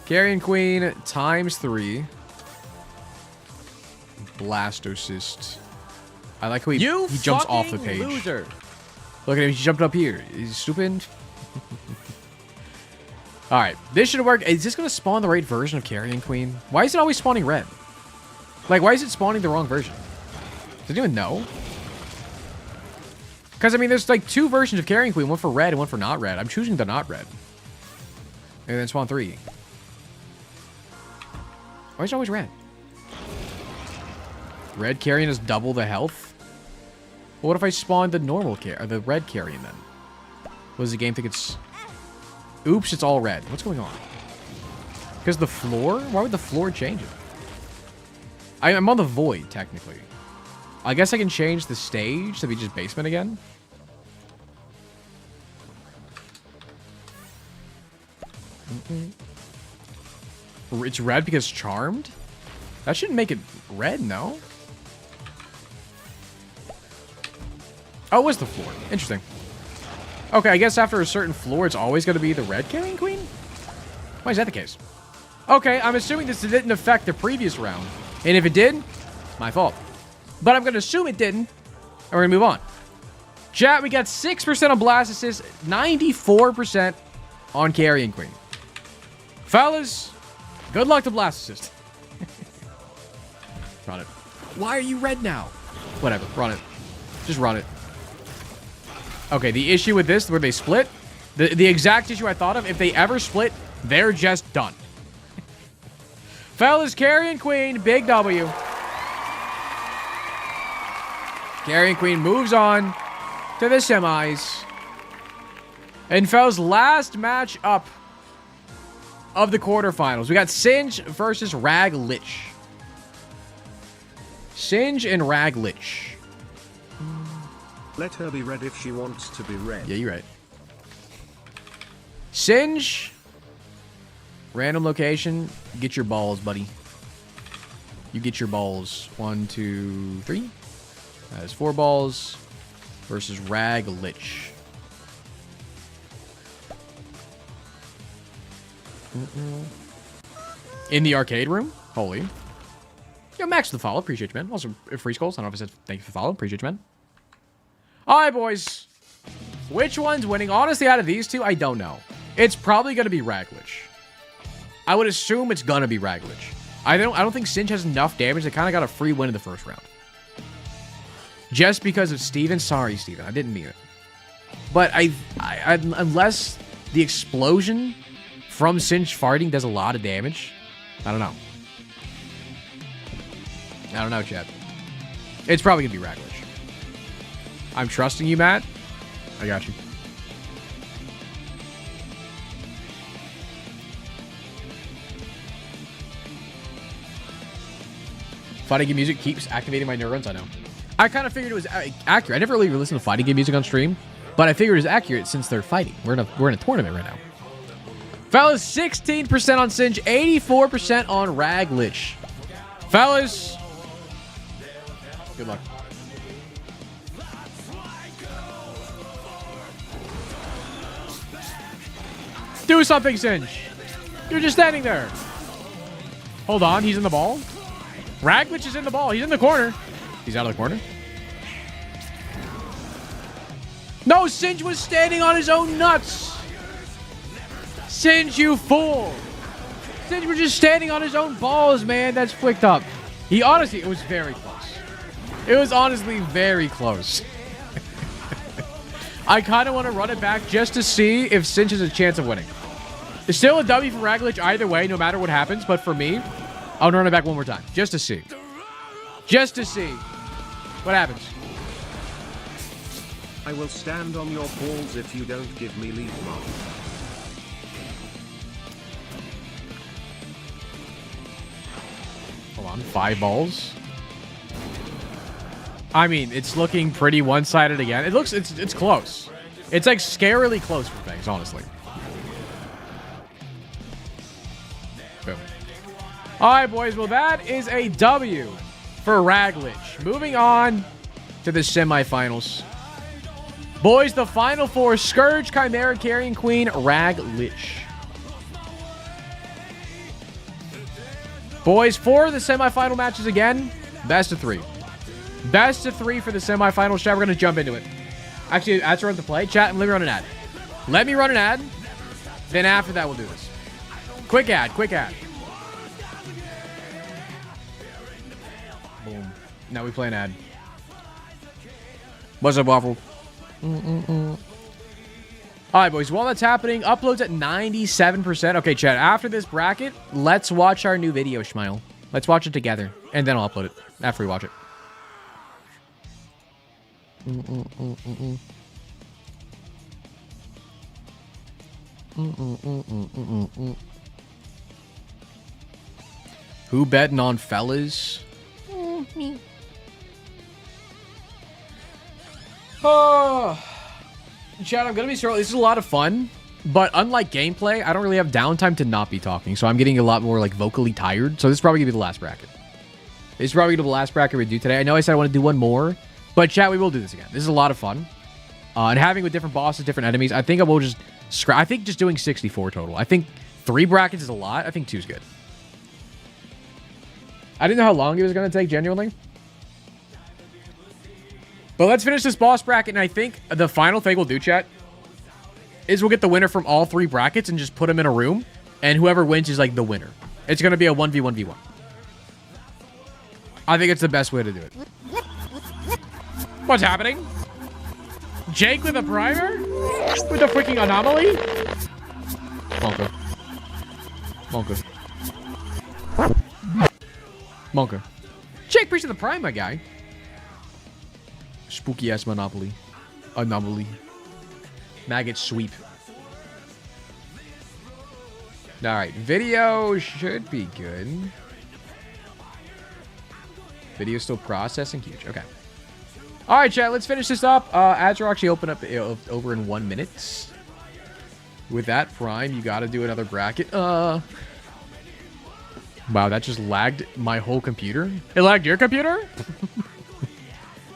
Carrion Queen times 3. Blast Assist. I like how he jumps off the page. Loser. Look at him, he jumped up here. He's stupid. Alright, this should work. Is this going to spawn the right version of Carrion Queen? Why is it always spawning red? Like, why is it spawning the wrong version? Does anyone know? Because, I mean, there's like 2 versions of Carrion Queen. One for red and one for not red. I'm choosing the not red. And then spawn 3. Why is it always red? Red Carrion is double the health? Well, what if I spawn the normal or the red Carrion then? What does the game think it's... Oops, it's all red. What's going on? Because the floor? Why would the floor change it? I'm on the void, technically. I guess I can change the stage to be just basement again. It's red because charmed? That shouldn't make it red, no? Oh, it was the floor. Interesting. Okay, I guess after a certain floor, it's always going to be the red Carrion Queen? Why is that the case? Okay, I'm assuming this didn't affect the previous round. And if it did, my fault. But I'm going to assume it didn't. And we're going to move on. Chat, we got 6% on Blast Assist, 94% on Carrion Queen. Fellas, good luck to Blast Assist. Run it. Why are you red now? Whatever, run it. Just run it. Okay, the issue with this, where they split, the exact issue I thought of, if they ever split, they're just done. Fellas, Carrion Queen, big W. Carrion Queen moves on to the semis. And fellas, last match up of the quarterfinals. We got Singe versus Rag Lich. Singe and Rag Lich. Let her be red if she wants to be red. Yeah, you're right. Singe. Random location. Get your balls, buddy. You get your balls. 1, 2, 3. That is 4 balls. Versus Rag Lich. In the arcade room? Holy. Yo, Max the follow. Appreciate you, man. Also, free skulls. I don't know if I said thank you for the follow. Appreciate you, man. All right, boys. Which one's winning? Honestly, out of these two, I don't know. It's probably going to be Rag Lich. I would assume it's going to be Rag Lich. I don't think Singe has enough damage. They kind of got a free win in the first round. Just because of Steven. Sorry, Steven. I didn't mean it. But I unless the explosion from Singe farting does a lot of damage, I don't know. I don't know, Chad. It's probably going to be Rag Lich. I'm trusting you, Matt. I got you. Fighting game music keeps activating my neurons, I know. I kind of figured it was accurate. I never really listened to fighting game music on stream, but I figured it was accurate since they're fighting. We're in a tournament right now. Fellas, 16% on Singe, 84% on Rag Lich. Fellas, good luck. Do something, Singe. You're just standing there. Hold on, he's in the ball. Rag Lich is in the ball. He's in the corner. He's out of the corner. No, Singe was standing on his own nuts. Singe, you fool. Singe was just standing on his own balls, man. That's flicked up. He honestly, it was very close. It was honestly very close. I kind of want to run it back just to see if Singe has a chance of winning. It's still a W for Rag Lich either way, no matter what happens. But for me, I want to run it back one more time just to see. Just to see what happens. I will stand on your balls if you don't give me leave, Mom. Hold on, 5 balls. I mean, it's looking pretty one-sided again. It looks, it's close. It's like scarily close for things, honestly. Boom. All right, boys. Well, that is a W for Rag Lich. Moving on to the semifinals. Boys, the final 4: Scourge, Chimera, Carrion Queen, Rag Lich. Boys, for the semifinal matches again, best of 3. Best of 3 for the semifinals. Chat, we're going to jump into it. Actually, that's run to play. Chat, let me run an ad. Let me run an ad. Then after that, we'll do this. Quick ad, quick ad. Boom. Now we play an ad. What's up, Waffle? All right, boys. While that's happening, uploads at 97%. Okay, chat. After this bracket, let's watch our new video, Schmeil. Let's watch it together, and then I'll upload it after we watch it. Who betting on fellas? Me. Oh, Chad, I'm gonna be straight. This is a lot of fun, but unlike gameplay, I don't really have downtime to not be talking, so I'm getting a lot more like vocally tired. So this is probably gonna be the last bracket. This is probably gonna be the last bracket we do today. I know I said I want to do one more, but chat, we will do this again. This is a lot of fun, and having with different bosses, different enemies. I think I will just scrap. I think just doing 64 total. I think 3 brackets is a lot. I think 2 is good. I didn't know how long it was gonna take, genuinely. But let's finish this boss bracket, and I think the final thing we'll do, chat, is we'll get the winner from all 3 brackets and just put them in a room, and whoever wins is, like, the winner. It's going to be a 1v1v1. I think it's the best way to do it. What's happening? Jake with a primer? With a freaking anomaly? Monka. Monka. Monka. Jake, appreciate the prime, my guy. Spooky ass Monopoly. Anomaly. Maggot sweep. Alright, video should be good. Video still processing. Huge. Okay. Alright, chat, let's finish this up. Ads are actually open up over in 1 minute. With that prime, you gotta do another bracket. Wow, that just lagged my whole computer. It lagged your computer?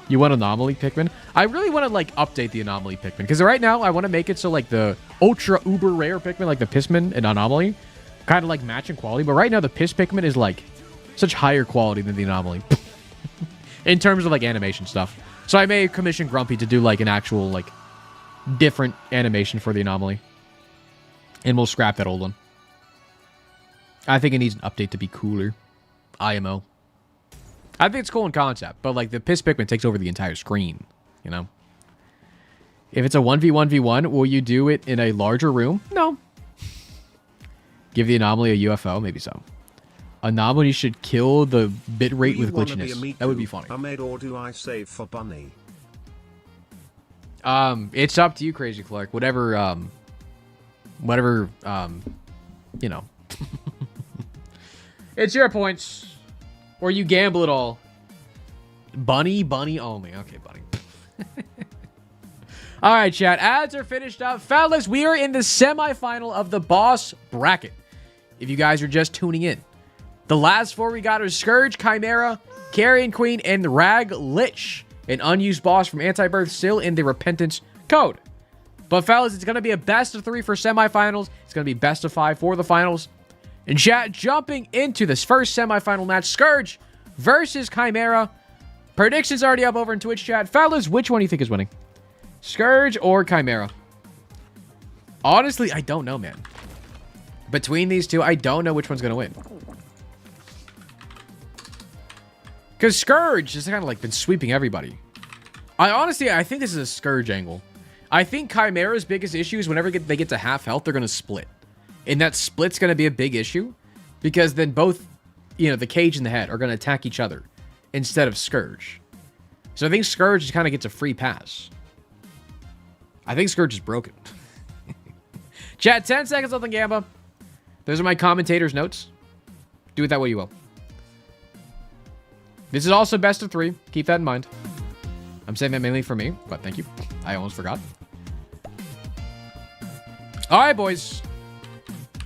You want anomaly Pikmin? I really want to like update the anomaly Pikmin because right now I want to make it so like the ultra uber rare Pikmin like the Pissman and anomaly kind of like match in quality. But right now the Piss Pikmin is like such higher quality than the anomaly in terms of like animation stuff. So I may commission Grumpy to do like an actual like different animation for the anomaly, and we'll scrap that old one. I think it needs an update to be cooler. IMO. I think it's cool in concept, but like the Piss Pikmin takes over the entire screen, you know? If it's a 1v1v1, will you do it in a larger room? No. Give the anomaly a UFO? Maybe so. Anomaly should kill the bitrate with glitchiness. That would be funny. Ahmed, or do I save for Bunny? It's up to you, Crazy Clark. Whatever, you know. It's your points. Or you gamble it all. Bunny only. Okay, Bunny. All right, chat. Ads are finished up. Fellas, we are in the semifinal of the boss bracket. If you guys are just tuning in. The last 4 we got are Scourge, Chimera, Carrion Queen, and Rag Lich. An unused boss from Anti-Birth still in the Repentance code. But fellas, it's going to be a best of 3 for semifinals. It's going to be best of 5 for the finals. And chat, jumping into this first semifinal match, Scourge versus Chimera. Predictions already up over in Twitch chat. Fellas, which one do you think is winning? Scourge or Chimera? Honestly, I don't know, man. Between these two, I don't know which one's going to win. Because Scourge has kind of like been sweeping everybody. I think this is a Scourge angle. I think Chimera's biggest issue is whenever they get to half health, they're going to split. And that split's going to be a big issue because then both, you know, the cage and the head are going to attack each other instead of Scourge. So I think Scourge just kind of gets a free pass. I think Scourge is broken. Chat, 10 seconds left on Gamba. Those are my commentator's notes. Do with that what you will. This is also best of 3. Keep that in mind. I'm saying that mainly for me, but thank you. I almost forgot. All right, boys.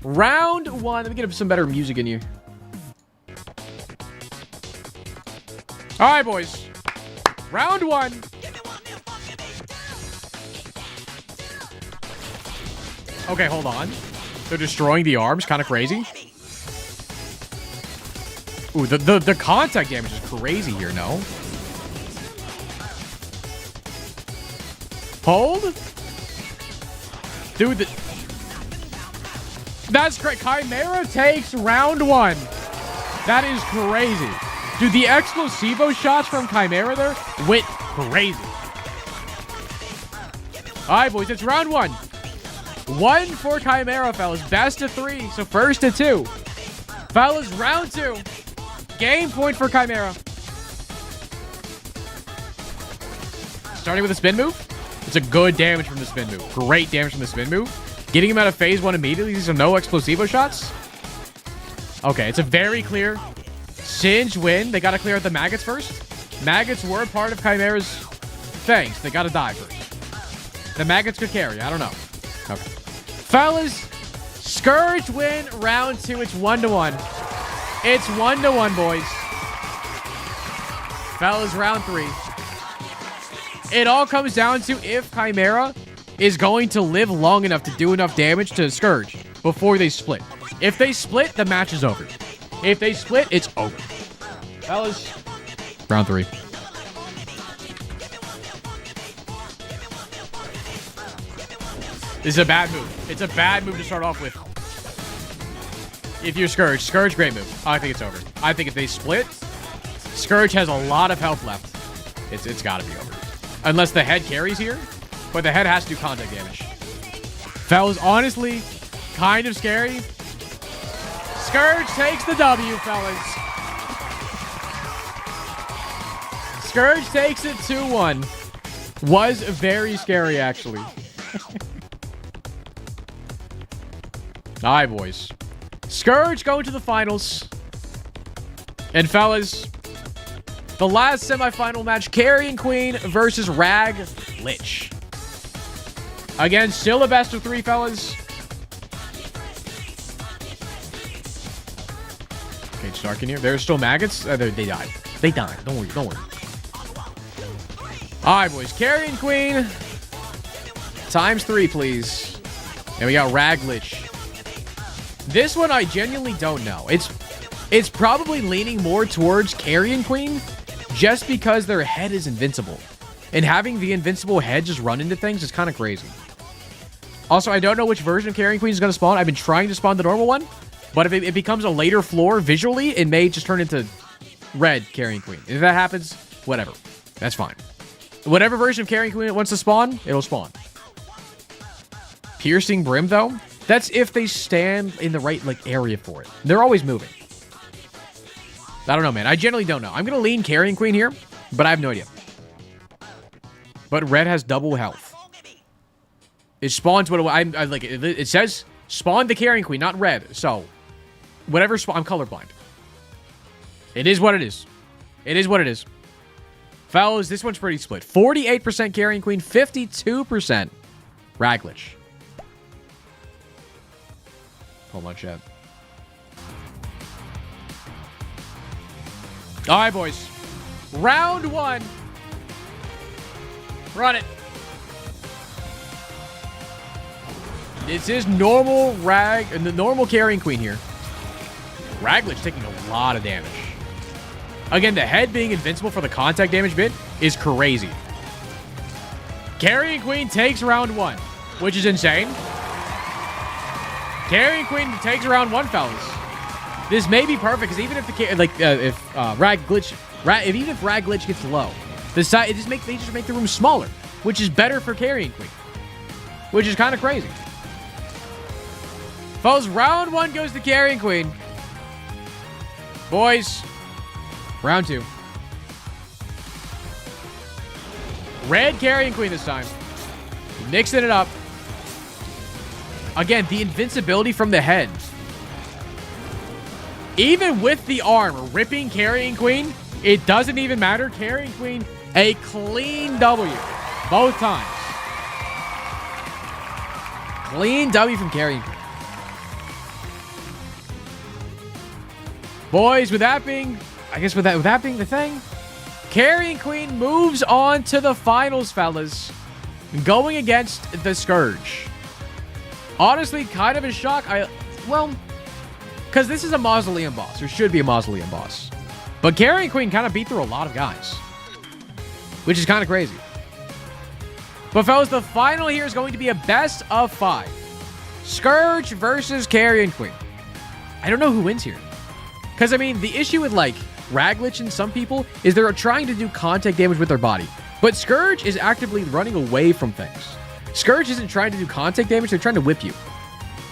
Round 1. Let me get some better music in here. All right, boys. Round 1. Okay, hold on. They're destroying the arms. Kind of crazy. Ooh, the contact damage is crazy here, no? Hold? Dude, that's great. Chimera takes round 1. That is crazy. Dude, the explosivo shots from Chimera there went crazy. All right, boys, it's round 1. 1 for Chimera, fellas. Best of 3, so first to 2. Fellas, round 2. Game point for Chimera. Starting with a spin move. It's a good damage from the spin move. Great damage from the spin move. Getting him out of phase 1 immediately. These are no explosivo shots. Okay, it's a very clear Singe win. They got to clear out the maggots first. Maggots were part of Chimera's fangs. They got to die first. The maggots could carry. I don't know. Okay. Fellas, Scourge win round 2. It's 1-1. It's 1-1, boys. Fellas, round 3. It all comes down to if Chimera is going to live long enough to do enough damage to Scourge before they split. If they split, the match is over. If they split, it's over. Fellas, round 3. This is a bad move. It's a bad move to start off with. If you're Scourge, Scourge, great move. I think it's over. I think if they split, Scourge has a lot of health left. It's got to be over. Unless the head carries here, but the head has to do contact damage. Fellas, honestly, kind of scary. Scourge takes the W, fellas. Scourge takes it 2-1. Was very scary, actually. All right, boys. Scourge going to the finals. And fellas, the last semifinal match, Carrion Queen versus Rag Lich. Again, still a best of 3, fellas. Okay, it's dark in here. There's still maggots. They died. They died. Don't worry. Don't worry. All right, boys. Carrion Queen. ×3, please. And we got Rag Lich. This one I genuinely don't know. It's probably leaning more towards Carrion Queen just because their head is invincible. And having the invincible head just run into things is kind of crazy. Also, I don't know which version of Carrion Queen is going to spawn. I've been trying to spawn the normal one. But if it becomes a later floor visually, it may just turn into red Carrion Queen. If that happens, whatever. That's fine. Whatever version of Carrion Queen it wants to spawn, it'll spawn. Piercing Brim, though, that's if they stand in the right area for it. They're always moving. I don't know, man. I generally don't know. I'm going to lean Carrion Queen here, but I have no idea. But red has double health. It spawns what I like. It says spawn the Carrion Queen, not red. So, whatever spawn, I'm colorblind. It is what it is. It is what it is. Fellas, this one's pretty split. 48% Carrion Queen, 52% Rag Lich. Hold on, chat. All right, boys. Round 1. Run it. This is normal the normal Carrion Queen here. Rag Lich taking a lot of damage. Again, the head being invincible for the contact damage bit is crazy. Carrion Queen takes round 1, which is insane. Carrion Queen takes round 1, fellas. This may be perfect because even if Rag Lich gets low, they just make the room smaller, which is better for Carrion Queen, which is kind of crazy. Fellas, round 1 goes to Carrion Queen. Boys, round 2. Red Carrion Queen this time. Mixing it up. Again, the invincibility from the head. Even with the arm ripping Carrion Queen, it doesn't even matter. Carrion Queen, a clean W. Both times. Clean W from Carrion Queen. Boys, with that being the thing, Carrion Queen moves on to the finals, fellas. Going against the Scourge. Honestly, kind of a shock. Because this is a Mausoleum boss. Or should be a Mausoleum boss. But Carrion Queen kind of beat through a lot of guys. Which is kind of crazy. But fellas, the final here is going to be a best of 5. Scourge versus Carrion Queen. I don't know who wins here. Because, I mean, the issue with, Rag Lich and some people is they're trying to do contact damage with their body. But Scourge is actively running away from things. Scourge isn't trying to do contact damage, they're trying to whip you.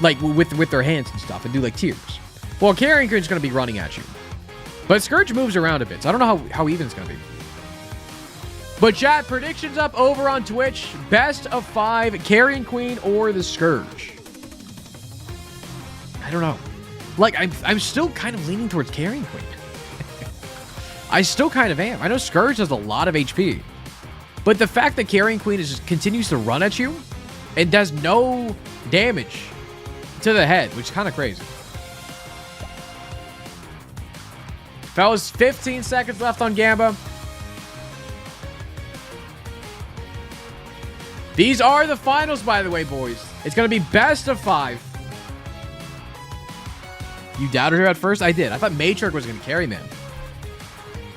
With their hands and stuff and do, tears. Well, Carrion Queen's going to be running at you. But Scourge moves around a bit, so I don't know how even it's going to be. But chat, predictions up over on Twitch. Best of 5, Carrion Queen or the Scourge? I don't know. I'm still kind of leaning towards Carrion Queen. I still kind of am. I know Scourge has a lot of HP. But the fact that Carrion Queen just continues to run at you and does no damage to the head, which is kind of crazy. Fellas, 15 seconds left on Gamba. These are the finals, by the way, boys. It's going to be best of 5. You doubted her at first? I did. I thought Matriarch was going to carry, man.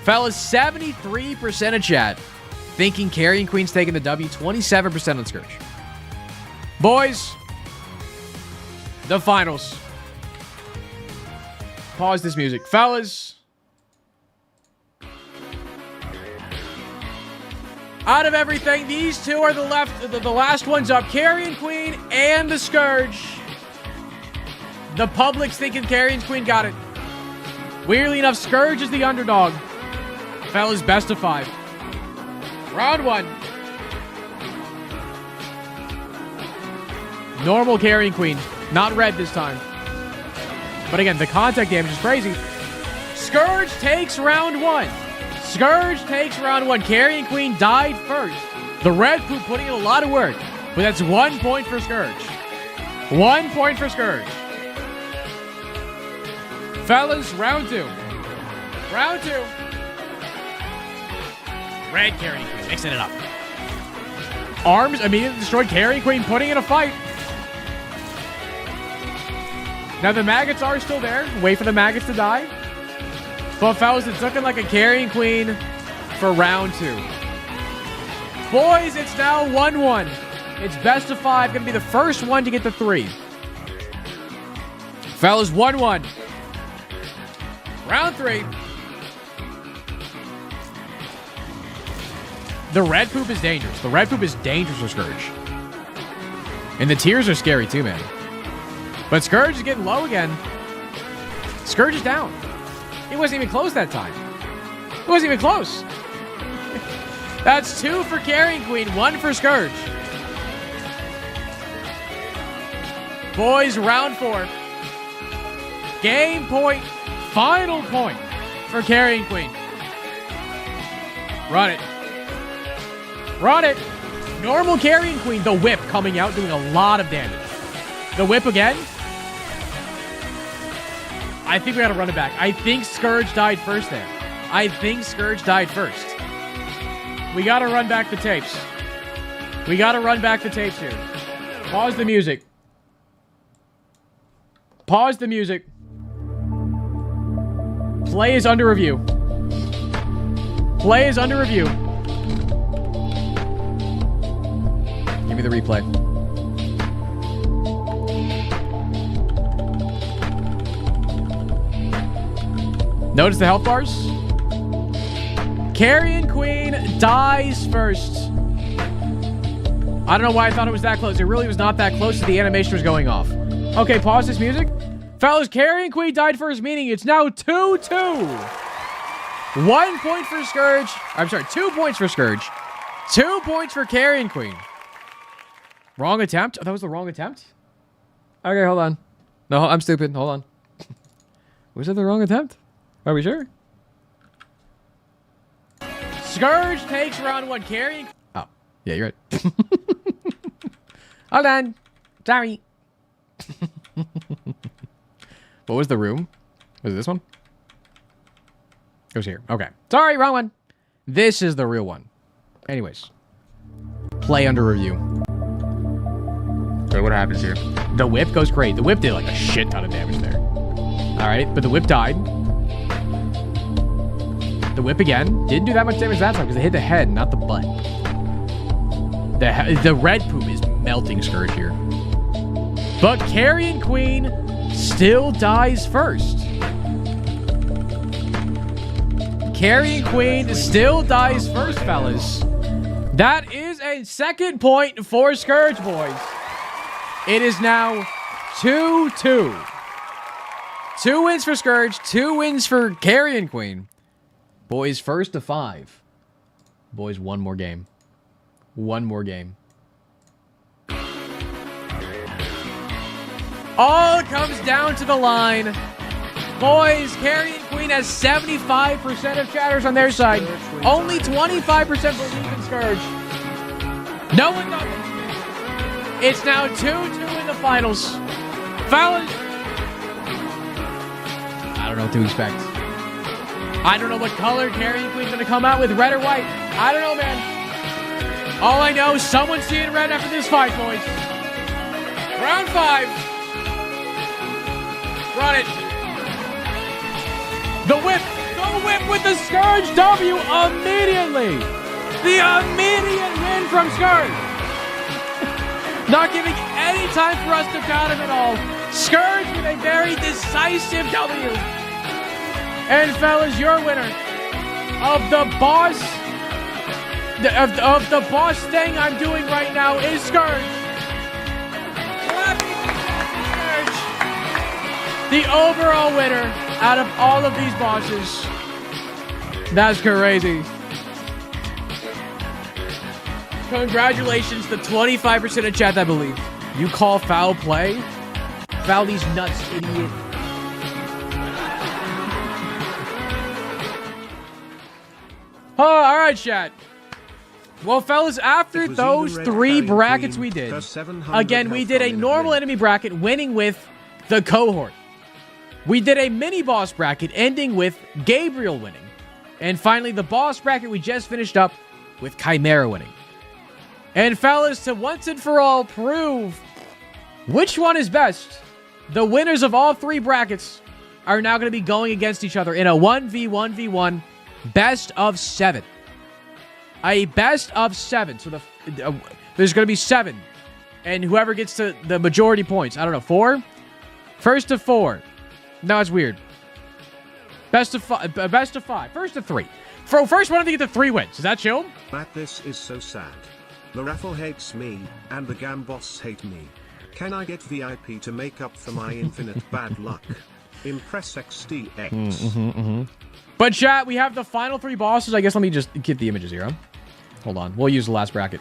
Fellas, 73% of chat thinking Carrion Queen's taking the W. 27% on Scourge. Boys, the finals. Pause this music. Fellas, out of everything, these two are the last ones up. Carrion Queen and the Scourge. The public's thinking Carrion Queen got it. Weirdly enough, Scourge is the underdog. Fellas, best of 5. Round 1. Normal carrying queen. Not red this time. But again, the contact damage is crazy. Scourge takes round 1. Scourge takes round 1. Carrying queen died first. The red poop putting in a lot of work. But that's 1 point for Scourge. 1 point for Scourge. Fellas, round 2. Round 2. Red carrying queen, mixing it up. Arms immediately destroyed. Carrying queen putting in a fight. Now the maggots are still there. Wait for the maggots to die. But fellas, it's looking like a carrying queen for round 2. Boys, it's now 1-1. It's best of 5. Gonna be the first one to get the 3. Fellas, 1-1. Round 3. The red poop is dangerous. The red poop is dangerous for Scourge. And the tears are scary too, man. But Scourge is getting low again. Scourge is down. It wasn't even close that time. It wasn't even close. That's 2 for Carrying Queen, 1 for Scourge. Boys, round 4. Game point. Final point for Carrying Queen. Run it. Run it. Normal Carrying Queen. The whip coming out, doing a lot of damage. The whip again. I think we gotta run it back. I think Scourge died first there. I think Scourge died first. We gotta run back the tapes. We gotta run back the tapes here. Pause the music. Pause the music. Play is under review. Play is under review. Give me the replay. Notice the health bars. Carrion Queen dies first. I don't know why I thought it was that close. It really was not that close as the animation was going off. Okay, pause this music. Fellas, Carrion Queen died first, meaning it's now 2-2. 1 point for Scourge. I'm sorry, 2 points for Scourge. 2 points for Carrion Queen. Wrong attempt? Oh, that was the wrong attempt? Okay, hold on. No, I'm stupid. Hold on. Was it the wrong attempt? Are we sure? Scourge takes round 1. Carrying. Oh, yeah, you're right. Hold on. Sorry. What was the room? Was it this one? It was here. Okay. Sorry, wrong one. This is the real one. Anyways. Play under review. So what happens here? The whip goes great. The whip did like a shit ton of damage there. Alright, but the whip died. The whip again. Didn't do that much damage that time because it hit the head, not the butt. The red poop is melting Scourge here. But Carrion Queen still dies first. Carrion Queen still dies first, fellas. That is a second point for Scourge, boys. It is now 2-2. 2 wins for Scourge, 2 wins for Carrion Queen. Boys, first to 5. Boys, one more game. One more game. All comes down to the line. Boys, Carrion Queen has 75% of chatters on their side. Only 25% believe in Scourge. No one knows. It's now 2-2 in the finals. Fellas. I don't know what to expect. I don't know what color Carrion Queen's going to come out with, red or white. I don't know, man. All I know is someone's seeing red after this fight, boys. Round 5. Run it. The whip with the Scourge W immediately. The immediate win from Scourge. Not giving any time for us to count him at all. Scourge with a very decisive W. And fellas, your winner of the boss of the boss thing I'm doing right now is Scourge. Scourge, the overall winner out of all of these bosses. That's crazy. Congratulations, the 25% of chat, I believe. You call foul play? Foul these nuts, idiot. Oh, all right, chat. Well, fellas, after those 3 brackets we did, again, we did a normal enemy bracket, winning with the cohort. We did a mini-boss bracket, ending with Gabriel winning. And finally, the boss bracket we just finished up with Chimera winning. And fellas, to once and for all prove which one is best, the winners of all 3 brackets are now going to be going against each other in a 1v1v1 best of 7. A best of 7. So there's going to be 7. And whoever gets to the majority points, I don't know, 4? First to 4. No, it's weird. Best of 5. Best of 5. First to 3. First one to get the 3 wins. Is that chill? Matt, this is so sad. The raffle hates me, and the Gamboss hate me. Can I get VIP to make up for my infinite bad luck? Impress XDX. But chat, we have the final 3 bosses. I guess let me just get the images here, huh? Hold on. We'll use the last bracket.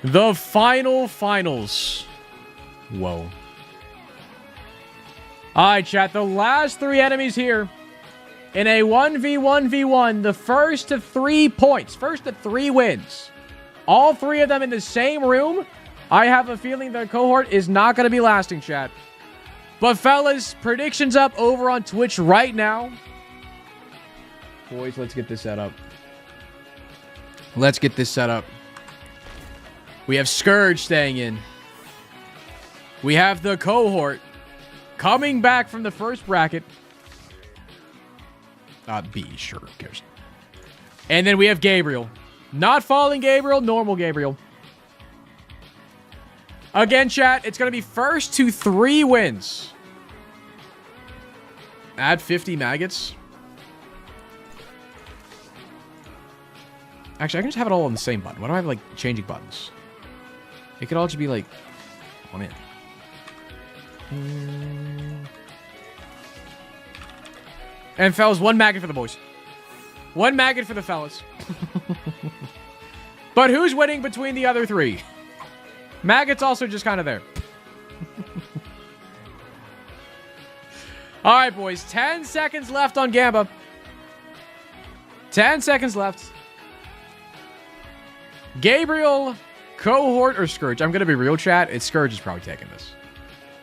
The finals. Whoa. Alright, chat. The last 3 enemies here. In a 1v1v1, the first to 3 points. First to 3 wins. All 3 of them in the same room. I have a feeling their cohort is not going to be lasting, chat. But fellas, predictions up over on Twitch right now. Boys, let's get this set up. Let's get this set up. We have Scourge staying in. We have the cohort coming back from the first bracket. B, sure, who cares? And then we have Gabriel. Not falling Gabriel, normal Gabriel. Again, chat, it's going to be first to 3 wins. Add 50 maggots. Actually, I can just have it all on the same button. Why do I have, like, changing buttons? It could all just be, like, on in. And fellas, 1 maggot for the boys. 1 maggot for the fellas. But who's winning between the other 3? Maggot's also just kind of there. All right, boys. 10 seconds left on Gamba. 10 seconds left. Gabriel, cohort, or Scourge? I'm going to be real, chat. Scourge is probably taking this.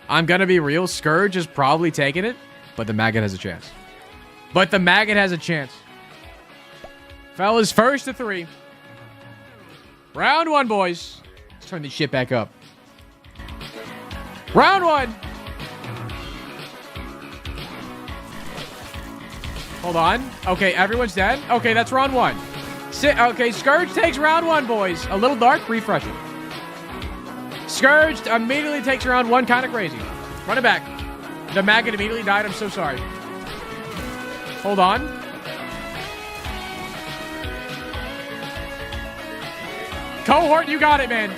I'm going to be real. Scourge is probably taking it, but the maggot has a chance. Fellas, first to 3. Round 1, boys. Let's turn this shit back up. Round 1. Hold on. Okay, everyone's dead. Okay, that's round 1. Okay, Scourge takes round 1, boys. A little dark. Refresh it. Scourge immediately takes round 1. Kind of crazy. Run it back. The maggot immediately died. I'm so sorry. Hold on. Cohort, you got it, man.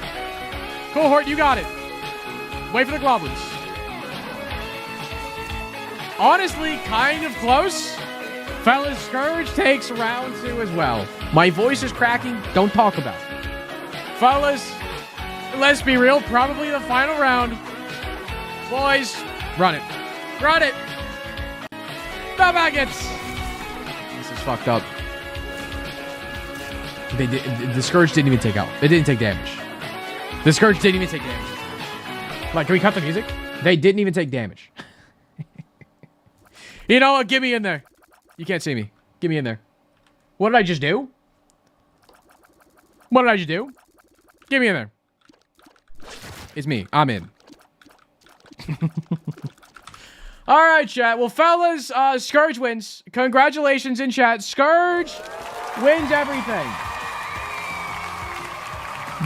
Cohort, you got it. Wait for the goblins. Honestly, kind of close. Fellas, Scourge takes round 2 as well. My voice is cracking. Don't talk about it. Fellas, let's be real. Probably the final round. Boys, run it. Run it. The maggots. This is fucked up. The Scourge didn't even take out. It didn't take damage. The Scourge didn't even take damage. Like, can we cut the music? They didn't even take damage. You know what? Get me in there. You can't see me. Get me in there. What did I just do? What did I just do? Get me in there. It's me. I'm in. All right, chat. Well, fellas, Scourge wins. Congratulations in chat. Scourge wins everything.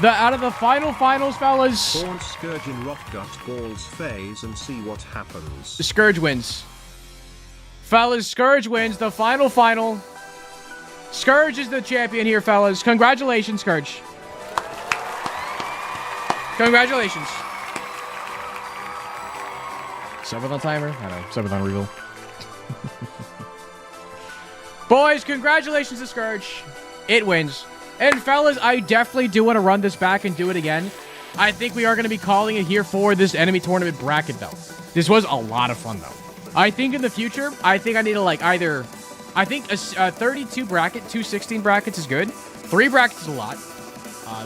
Out of the finals, fellas. Born Scourge in Rockgut Balls phase and see what happens. The Scourge wins. Fellas, Scourge wins the final. Scourge is the champion here, fellas. Congratulations, Scourge. Congratulations. Sub with on timer? I don't know. Sub with on reveal. Boys, congratulations to Scourge. It wins. And fellas, I definitely do want to run this back and do it again. I think we are going to be calling it here for this enemy tournament bracket, though. This was a lot of fun, though. I think in the future, I think I need to, like, either... I think a 32 bracket, 2 16 brackets is good. 3 brackets is a lot.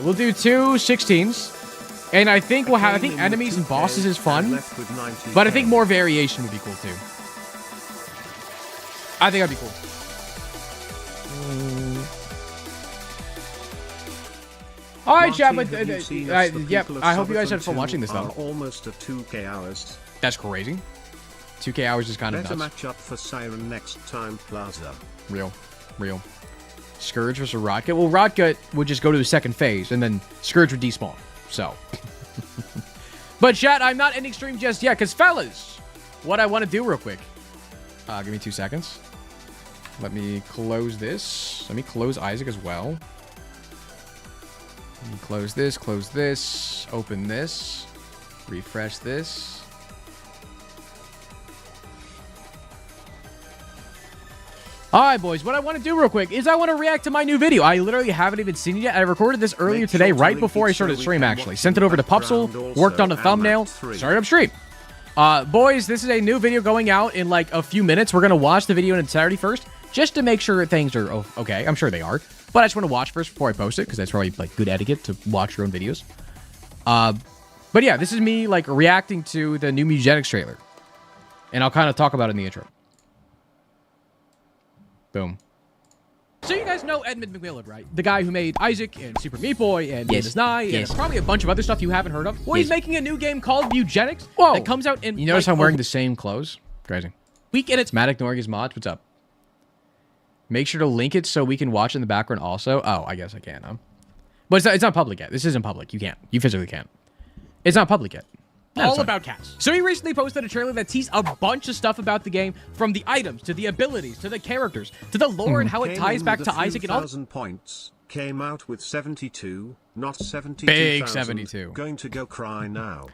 We'll do 2 16s. And I think we'll have... I think enemies and bosses is fun. But I think more variation would be cool, too. I think that'd be cool. All right, chat, but yep. I hope you guys had fun watching this, though. Almost at 2K hours. That's crazy. 2K hours is kind of Better nuts. match up for Siren next time, Plaza. Real. Scourge versus Rotgut. Well, Rotgut would just go to the second phase, and then Scourge would despawn. So. But chat, I'm not ending stream just yet, because fellas, what I want to do real quick. Give me 2 seconds. Let me close this. Let me close Isaac as well. Let me close this, open this, refresh this. Alright, boys, what I want to do real quick is I want to react to my new video. I literally haven't even seen it yet. I recorded this earlier today, right before I started stream, actually. Sent it over to Pupsel, worked on the thumbnail, started up stream. Boys, this is a new video going out in like a few minutes. We're going to watch the video in its entirety first, just to make sure things are okay. I'm sure they are. But I just want to watch first before I post it, because that's probably like good etiquette to watch your own videos. But yeah, this is me like reacting to the new Mugenics trailer. And I'll kind of talk about it in the intro. Boom. So you guys know Edmund McMillan, right? The guy who made Isaac and Super Meat Boy and Yes. And probably a bunch of other stuff you haven't heard of. Well, he's making a new game called Mugenics that comes out in... You notice I'm wearing the same clothes? Crazy. Week and it's Matt ignoring his mods. What's up? Make sure to link it so we can watch in the background also. Oh, I guess I can, huh? But it's not public yet. This isn't public. You can't. You physically can't. It's not public yet. All about cats. So he recently posted a trailer that teased a bunch of stuff about the game, from the items to the abilities to the characters to the lore and how it ties back to Isaac and all. 1,000 points. Came out with 72, not 72. Big 72. Going to go cry now.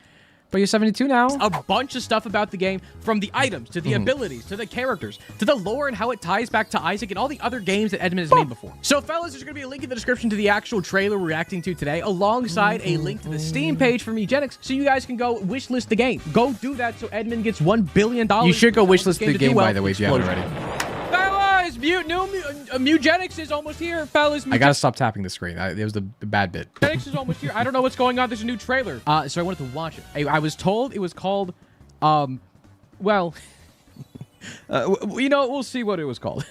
But you're 72 now. A bunch of stuff about the game, from the items to the abilities to the characters to the lore and how it ties back to Isaac and all the other games that Edmund has made before. So fellas, there's going to be a link in the description to the actual trailer we're reacting to today, alongside a link to the Steam page for Mugenics, so you guys can go wishlist the game. Go do that so Edmund gets $1 billion. You should go wishlist the game, by the way, if you haven't already. Fellas, Mugenics is almost here, fellas. I gotta stop tapping the screen. It was the bad bit. Mugenics is almost here. I don't know what's going on. There's a new trailer. So I wanted to watch it. I was told it was called, well, you know, we'll see what it was called.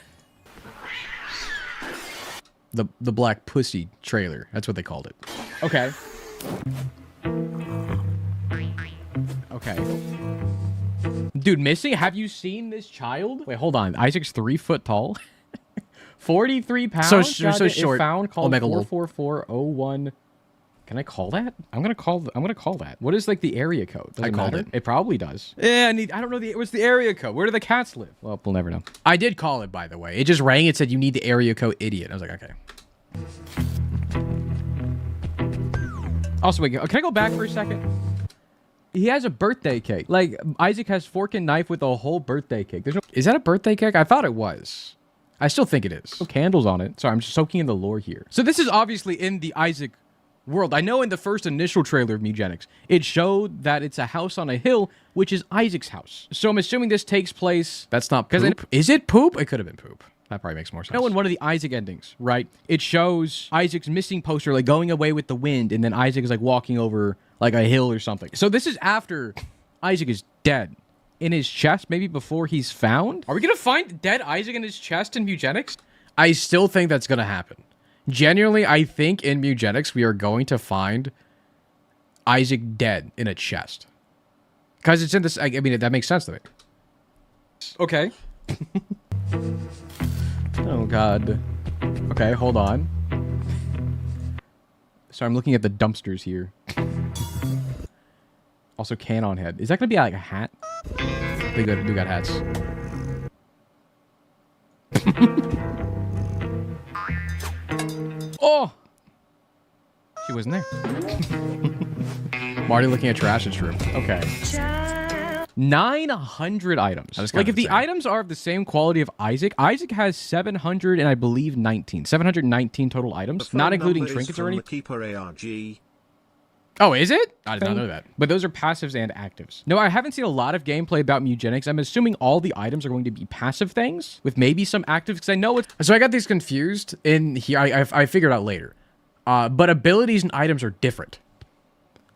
The Black Pussy trailer. That's what they called it. Okay. Okay. Dude, Missy, have you seen this child? Wait, hold on. Isaac's 3 foot tall. 43 pounds. So short. Found called 44401. Can I call that? I'm gonna call that. What is like the area code? I called it. It probably does. Yeah, I don't know what's the area code. Where do the cats live? Well, we'll never know. I did call it, by the way. It just rang. It said you need the area code, idiot. I was like, okay. Also, wait, can I go back for a second? He has a birthday cake. Like, Isaac has fork and knife with a whole birthday cake. Is that a birthday cake? I thought it was. I still think it is. No candles on it. Sorry, I'm just soaking in the lore here. So this is obviously in the Isaac world. I know in the first initial trailer of Mugenics, it showed that it's a house on a hill, which is Isaac's house. So I'm assuming this takes place... That's not poop. Is it poop? It could have been poop. That probably makes more sense. No, in one of the Isaac endings, right? It shows Isaac's missing poster, like, going away with the wind, and then Isaac is, like, walking over, like, a hill or something. So this is after Isaac is dead. In his chest, maybe before he's found? Are we gonna find dead Isaac in his chest in Mugenics? I still think that's gonna happen. Genuinely, I think in Mugenics, we are going to find Isaac dead in a chest. Because it's in this... I mean, that makes sense to me. Okay. Oh, God. Okay, hold on. So I'm looking at the dumpsters here. Also, Canon head. Is that going to be like a hat? They do got hats. She wasn't there. I'm already looking at trash and shrimp. Okay. 900 items. Like, if the items are of the same quality of Isaac, Isaac has 700 and I believe 719 total items, not including trinkets or anything. Keeper ARG. Oh, is it? I did not know that. But those are passives and actives. No, I haven't seen a lot of gameplay about Mugenics. I'm assuming all the items are going to be passive things with maybe some actives, because I know it's... So I got these confused in here. I figured out later. But abilities and items are different,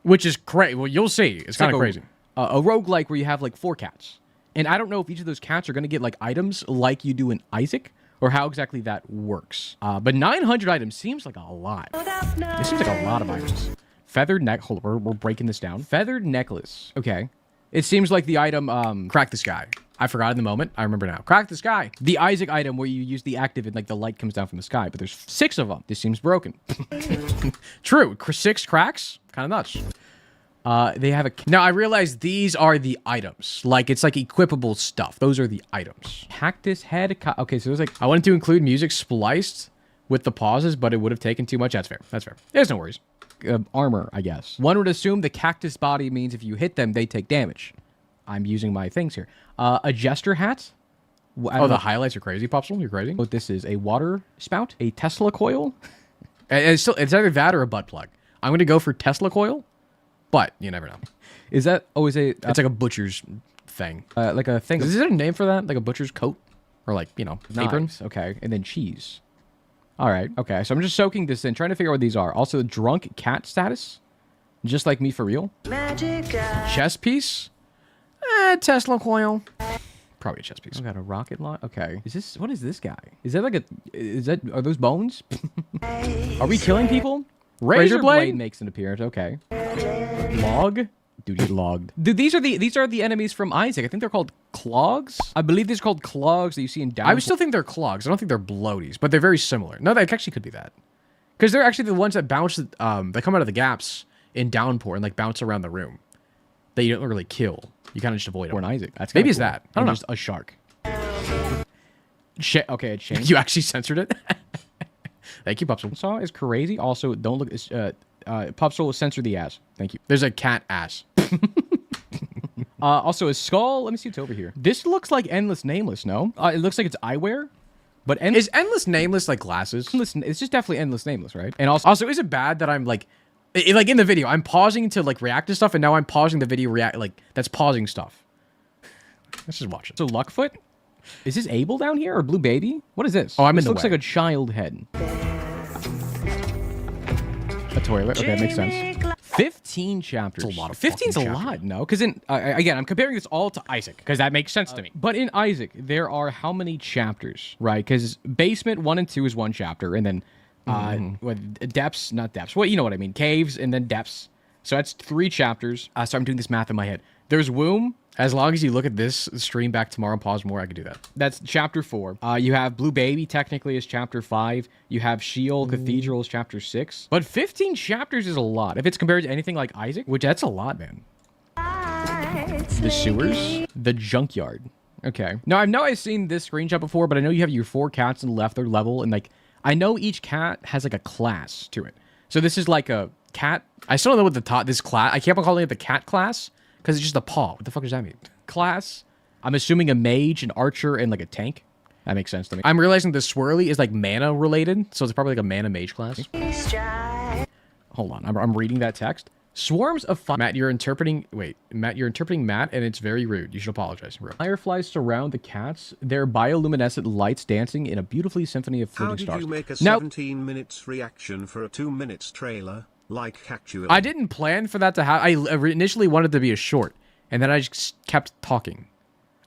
which is crazy. Well, you'll see. It's kind of crazy. A roguelike where you have like 4 cats. And I don't know if each of those cats are going to get like items like you do in Isaac, or how exactly that works. But 900 items seems like a lot. It seems like a lot of items. Feathered neck. Hold on, we're breaking this down. Feathered necklace. Okay. It seems like the item, crack the sky. I forgot in the moment. I remember now. Crack the sky. The Isaac item where you use the active and like the light comes down from the sky, but there's 6 of them. This seems broken. True. 6 cracks? Kind of nuts. They have a... Now, I realize these are the items. Like, it's like equipable stuff. Those are the items. Cactus head... Okay, so there's like... I wanted to include music spliced with the pauses, but it would have taken too much. That's fair. That's fair. There's no worries. Armor, I guess. One would assume the cactus body means if you hit them, they take damage. I'm using my things here. A jester hat. Oh, the highlights are crazy, Popsicle. You're crazy. What this is, a water spout, a Tesla coil. It's either that or a butt plug. I'm going to go for Tesla coil, but you never know. Is that, it's like a butcher's thing. Like a thing. Is there a name for that? Like a butcher's coat? Or like, you know, apron? Okay. And then cheese. All right. Okay. So I'm just soaking this in, trying to figure out what these are. Also, drunk cat status. Just like me for real. Magic. Chess piece. Tesla coil. Probably a chess piece. I got a rocket launch. Okay. What is this guy? Is that like are those bones? Are we killing people? Razor blade makes an appearance. Okay. Log. Dude, he logged. Dude, these are the enemies from Isaac. I think they're called clogs. I believe these are called clogs that you see in Downpour. I would still think they're clogs. I don't think they're bloaties, but they're very similar. No, that actually could be that. Because they're actually the ones that bounce, they come out of the gaps in Downpour and like bounce around the room. That you don't really kill. You kind of just avoid them. Or an Isaac. That's maybe it's that. I don't know. Just a shark. Okay, it changed. You actually censored it? Thank you, Popsicle. Saw is crazy. Also, don't look... Popsicle will censor the ass. Thank you. There's a cat ass. Also, a skull. Let me see what's over here. This looks like Endless Nameless, no? It looks like it's eyewear. But is Endless Nameless like glasses? It's just definitely Endless Nameless, right? And also, is it bad that I'm like... Like in the video, I'm pausing to like react to stuff, and now I'm pausing the video that's pausing stuff. Let's just watch it. So Luckfoot? Is this Abel down here or Blue Baby? What is this? Oh, this looks like a child head. A toilet. Okay, that makes sense. 15 chapters. That's a lot of 15's a lot, no? Because again, I'm comparing this all to Isaac, because that makes sense to me. But in Isaac, there are how many chapters, right? Because Basement 1 and 2 is 1 chapter, and then depths, not depths. Well, you know what I mean. Caves and then depths. So that's 3 chapters. So I'm doing this math in my head. There's Womb. As long as you look at this stream back tomorrow and pause more, I could do that. That's chapter 4. You have Blue Baby technically is chapter 5. You have Sheol Cathedral is chapter 6. But 15 chapters is a lot. If it's compared to anything like Isaac, which that's a lot, man. The sewers. The junkyard. Okay. Now, I know I've seen this screenshot before, but I know you have your 4 cats on the left, their level, and like, I know each cat has like a class to it. So this is like a cat. I still don't know what this class. I keep on calling it the cat class because it's just a paw. What the fuck does that mean? Class. I'm assuming a mage, an archer, and like a tank. That makes sense to me. I'm realizing the swirly is like mana related, so it's probably like a mana mage class. Hold on, I'm reading that text. Swarms of fire. Matt, you're interpreting... Wait, Matt, you're interpreting Matt, and it's very rude. You should apologize. Fireflies surround the cats. Their bioluminescent lights dancing in a beautifully symphony of fleeting stars. How did you make a 17 minutes reaction for a 2 minutes trailer? Like, actually... I didn't plan for that to happen. I initially wanted it to be a short, and then I just kept talking.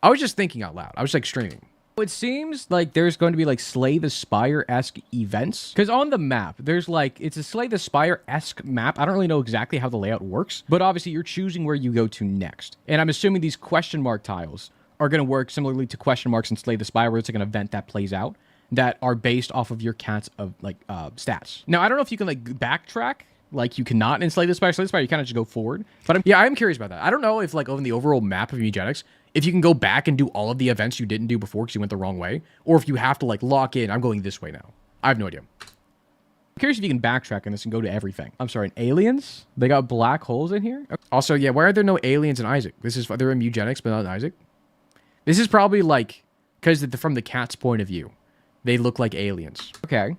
I was just thinking out loud. I was, like, streaming. It seems like there's going to be like Slay the Spire-esque events. Because on the map, there's like, it's a Slay the Spire-esque map. I don't really know exactly how the layout works. But obviously, you're choosing where you go to next. And I'm assuming these question mark tiles are going to work similarly to question marks in Slay the Spire, where it's like an event that plays out that are based off of your cat's stats. Now, I don't know if you can like backtrack. Like, you cannot in Slay the Spire. Slay the Spire, you kind of just go forward. But I'm curious about that. I don't know if, like, on the overall map of Mugenics, if you can go back and do all of the events you didn't do before because you went the wrong way, or if you have to, like, lock in, I'm going this way now. I have no idea. I'm curious if you can backtrack on this and go to everything. I'm sorry, aliens? They got black holes in here? Also, yeah, why are there no aliens in Isaac? They're in Mugenics, but not in Isaac. This is probably like, because from the cat's point of view, they look like aliens. Okay.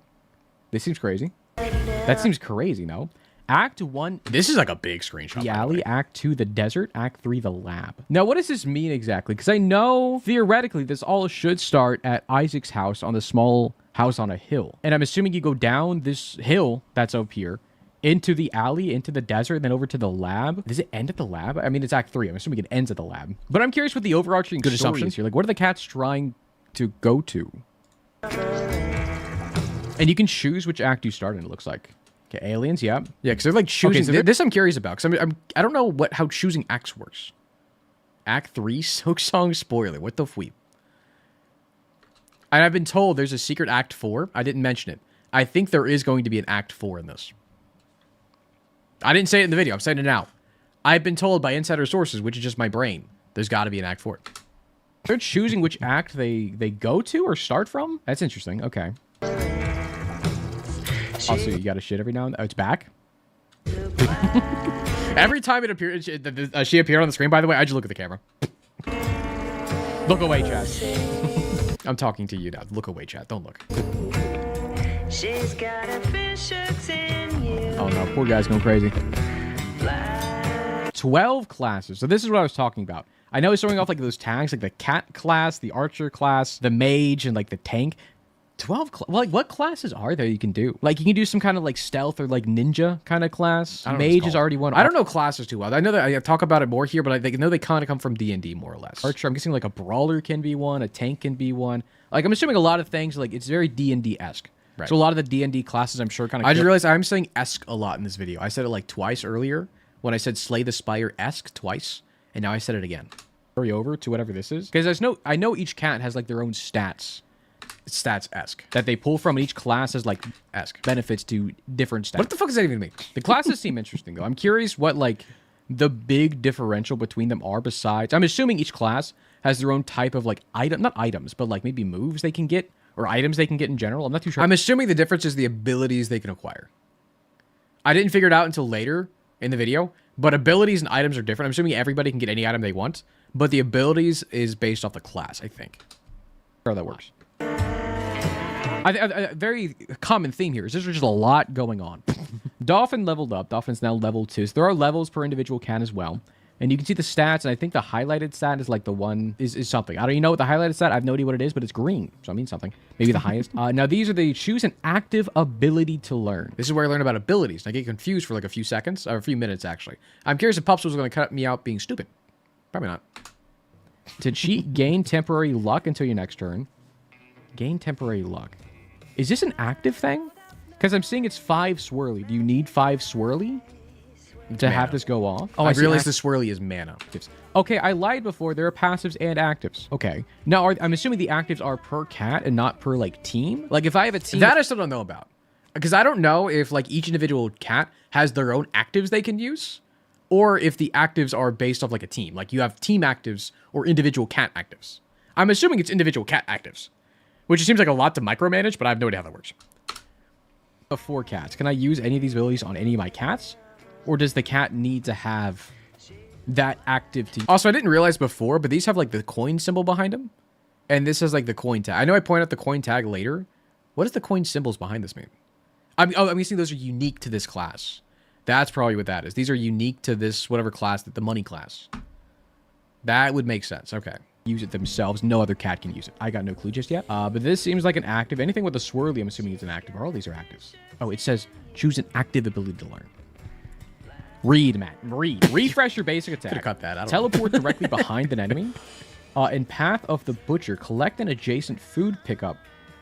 This seems crazy. That seems crazy, no? Act 1. This is like a big screenshot. The alley. Act 2, the desert. Act 3, the lab. Now, what does this mean exactly? Because I know, theoretically, this all should start at Isaac's house on the small house on a hill. And I'm assuming you go down this hill that's up here, into the alley, into the desert, and then over to the lab. Does it end at the lab? I mean, it's Act 3. I'm assuming it ends at the lab. But I'm curious what the overarching good assumptions here. Like, what are the cats trying to go to? And you can choose which act you start in, it looks like. Okay, aliens, yeah. Yeah, because they're like choosing... Okay, so this I'm curious about, because I don't know how choosing acts works. Act 3, Soak Song spoiler. What the fweep? And I've been told there's a secret Act 4. I didn't mention it. I think there is going to be an Act 4 in this. I didn't say it in the video. I'm saying it now. I've been told by insider sources, which is just my brain, there's got to be an Act 4. They're choosing which act they go to or start from? That's interesting. Okay. Also, you got to shit every now and then. Oh, it's back? Every time it appears, she appeared on the screen, by the way, I just look at the camera. Look away, chat. I'm talking to you now. Look away, chat. Don't look. She's got a fish in you. Oh no, poor guy's going crazy. 12 classes. So this is what I was talking about. I know it's showing off like those tags, like the cat class, the archer class, the mage, and like the tank. 12 like what classes are there you can do? Like you can do some kind of like stealth or like ninja kind of class. Mage is already one. I don't know classes too well. I know that I talk about it more here, but I know they kind of come from D&D more or less. Archer, I'm guessing like a brawler can be one, a tank can be one. Like I'm assuming a lot of things like it's very D&D-esque. Right. So a lot of the D&D classes I'm sure kind of... I just realized I'm saying esque a lot in this video. I said it like twice earlier when I said Slay the Spire-esque twice, and now I said it again. Hurry over to whatever this is. Because I know each cat has like their own stats. Stats-esque. That they pull from, and each class has like esque benefits to different stats. What the fuck does that even mean? The classes seem interesting though. I'm curious what like the big differential between them are besides... I'm assuming each class has their own type of like item, not items, but like maybe moves they can get or items they can get in general. I'm not too sure. I'm assuming the difference is the abilities they can acquire. I didn't figure it out until later in the video, but abilities and items are different. I'm assuming everybody can get any item they want, but the abilities is based off the class, I think. How that works. A very common theme here is there's just a lot going on. Dolphin leveled up. Dolphin's now level 2. So there are levels per individual cat as well. And you can see the stats, and I think the highlighted stat is like the one, is something. I don't even know what the highlighted stat, I have no idea what it is, but it's green, so it means something. Maybe the highest. Now these are the choose an active ability to learn. This is where I learn about abilities, and I get confused for like a few seconds, or a few minutes actually. I'm curious if Pups was going to cut me out being stupid. Probably not. To cheat, gain temporary luck until your next turn. Gain temporary luck. Is this an active thing? Because I'm seeing it's 5 swirly. Do you need 5 swirly to have this go off? Oh, I realize the swirly is mana. Okay, I lied before. There are passives and actives. Okay. Now, I'm assuming the actives are per cat and not per, like, team? Like, if I have a team... That I still don't know about. Because I don't know if, like, each individual cat has their own actives they can use, or if the actives are based off, like, a team. Like, you have team actives or individual cat actives. I'm assuming it's individual cat actives, which seems like a lot to micromanage, but I have no idea how that works. 4 cats. Can I use any of these abilities on any of my cats? Or does the cat need to have that active to... Also, I didn't realize before, but these have, like, the coin symbol behind them. And this has, like, the coin tag. I know I point out the coin tag later. What does the coin symbols behind this mean? I'm guessing those are unique to this class. That's probably what that is. These are unique to this whatever class, the money class. That would make sense. Okay. Use it themselves. No other cat can use it. I got no clue just yet. But this seems like an active. Anything with a swirly, I'm assuming it's an active. All these are actives. Oh, it says choose an active ability to learn. Read, Matt. Read. Refresh your basic attack. Could've cut that. I don't Teleport directly behind an enemy. In Path of the Butcher, collect an adjacent food pickup.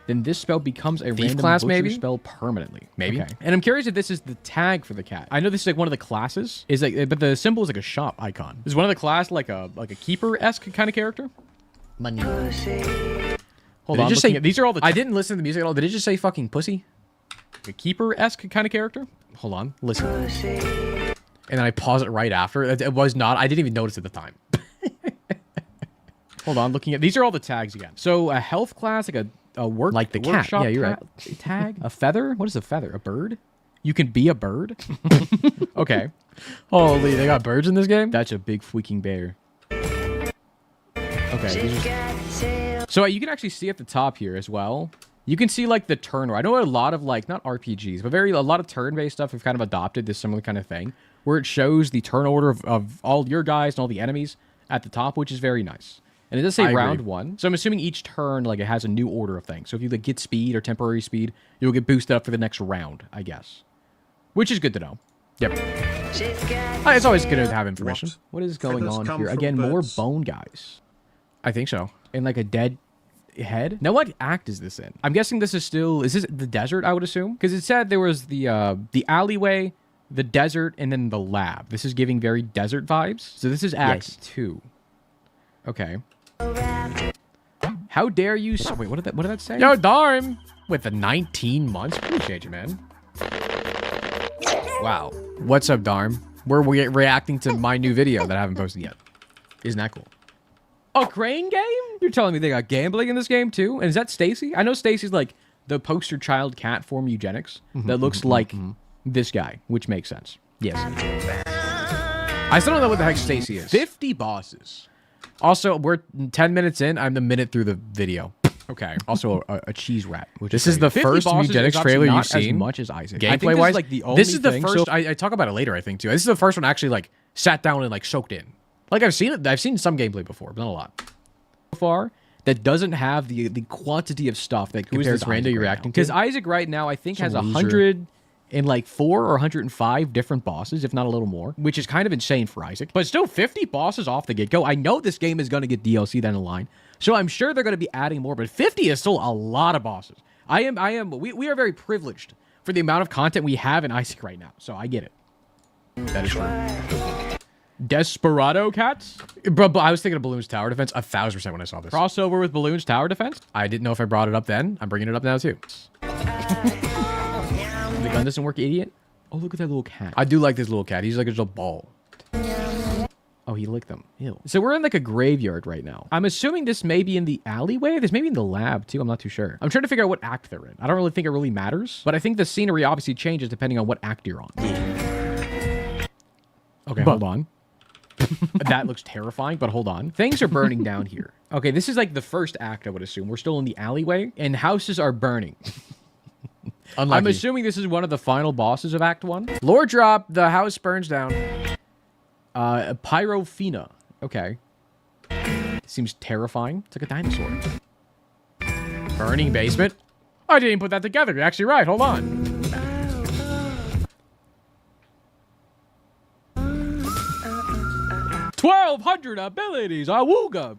Then this spell becomes a random class, butcher spell permanently. Maybe. Okay. And I'm curious if this is the tag for the cat. I know this is like one of the classes. Is like, but the symbol is like a shop icon. Is one of the class like a keeper-esque kind of character? Money. Hold on. Just say these are all the. I didn't listen to the music at all. Did it just say fucking pussy? Like a keeper-esque kind of character? Hold on. Listen. And then I pause it right after. It was not. I didn't even notice at the time. Hold on. Looking at these are all the tags again. So a health class, like work Like the cat. workshop Yeah, you're right. tag? A feather? What is a feather? A bird? You can be a bird? Okay. Holy, they got birds in this game? That's a big freaking bear. Okay. So you can actually see at the top here as well. You can see like the turn. I know a lot of like, not RPGs, but a lot of turn-based stuff have kind of adopted this similar kind of thing where it shows the turn order of all your guys and all the enemies at the top, which is very nice. And it does say round 1. So I'm assuming each turn, like, it has a new order of things. So if you like get speed or temporary speed, you'll get boosted up for the next round, I guess. Which is good to know. Yep. It's always good to have information. What is going on here? Again, more bone guys. I think so. And like a dead head. Now, what act is this in? I'm guessing this is still... Is this the desert, I would assume? Because it said there was the alleyway, the desert, and then the lab. This is giving very desert vibes. So this is Act 2. Okay. How dare you... Wait, what did that say? Yo, darn! With the 19 months? Appreciate you, man. Wow. What's up, Darm? We're reacting to my new video that I haven't posted yet. Isn't that cool? A crane game? You're telling me they got gambling in this game, too? And is that Stacy? I know Stacy's like the poster child cat for Mugenics that looks like this guy, which makes sense. Yes. I still don't know what the heck Stacy is. 50 bosses. Also, we're 10 minutes in. I'm the minute through the video. Okay. Also, a cheese rat. Which this is the first Mugenics trailer you've seen. As much as Isaac. Gameplay-wise, like this is the first. I talk about it later, I think, too. This is the first one actually like sat down and like soaked in. Like I've seen it. I've seen some gameplay before, but not a lot. So far, that doesn't have the quantity of stuff that compares to Isaac Rando you're reacting to. Because Isaac right now, I think, has 104 or 105 different bosses, if not a little more, which is kind of insane for Isaac. But still 50 bosses off the get-go. I know this game is going to get DLC down the line, so I'm sure they're going to be adding more, but 50 is still a lot of bosses. We are very privileged for the amount of content we have in Isaac right now, so I get it. That is true. Desperado cats? Bro, I was thinking of Balloon's Tower Defense 1000% when I saw this. Crossover with Balloon's Tower Defense? I didn't know if I brought it up then. I'm bringing it up now, too. The gun doesn't work, idiot. Oh, look at that little cat. I do like this little cat. He's like a little ball. Oh, he licked them. Ew. So we're in like a graveyard right now. I'm assuming this may be in the alleyway. This may be in the lab too. I'm not too sure. I'm trying to figure out what act they're in. I don't really think it really matters, but I think the scenery obviously changes depending on what act you're on. Okay, hold on. That looks terrifying, but hold on. Things are burning down here. Okay, this is like the first act, I would assume. We're still in the alleyway, and houses are burning. Unlucky. I'm assuming this is one of the final bosses of Act 1. Lore drop, the house burns down. Pyrophena. Okay. Seems terrifying. It's like a dinosaur. Burning basement? I didn't put that together. You're actually right. Hold on. 1,200 abilities. Awooga.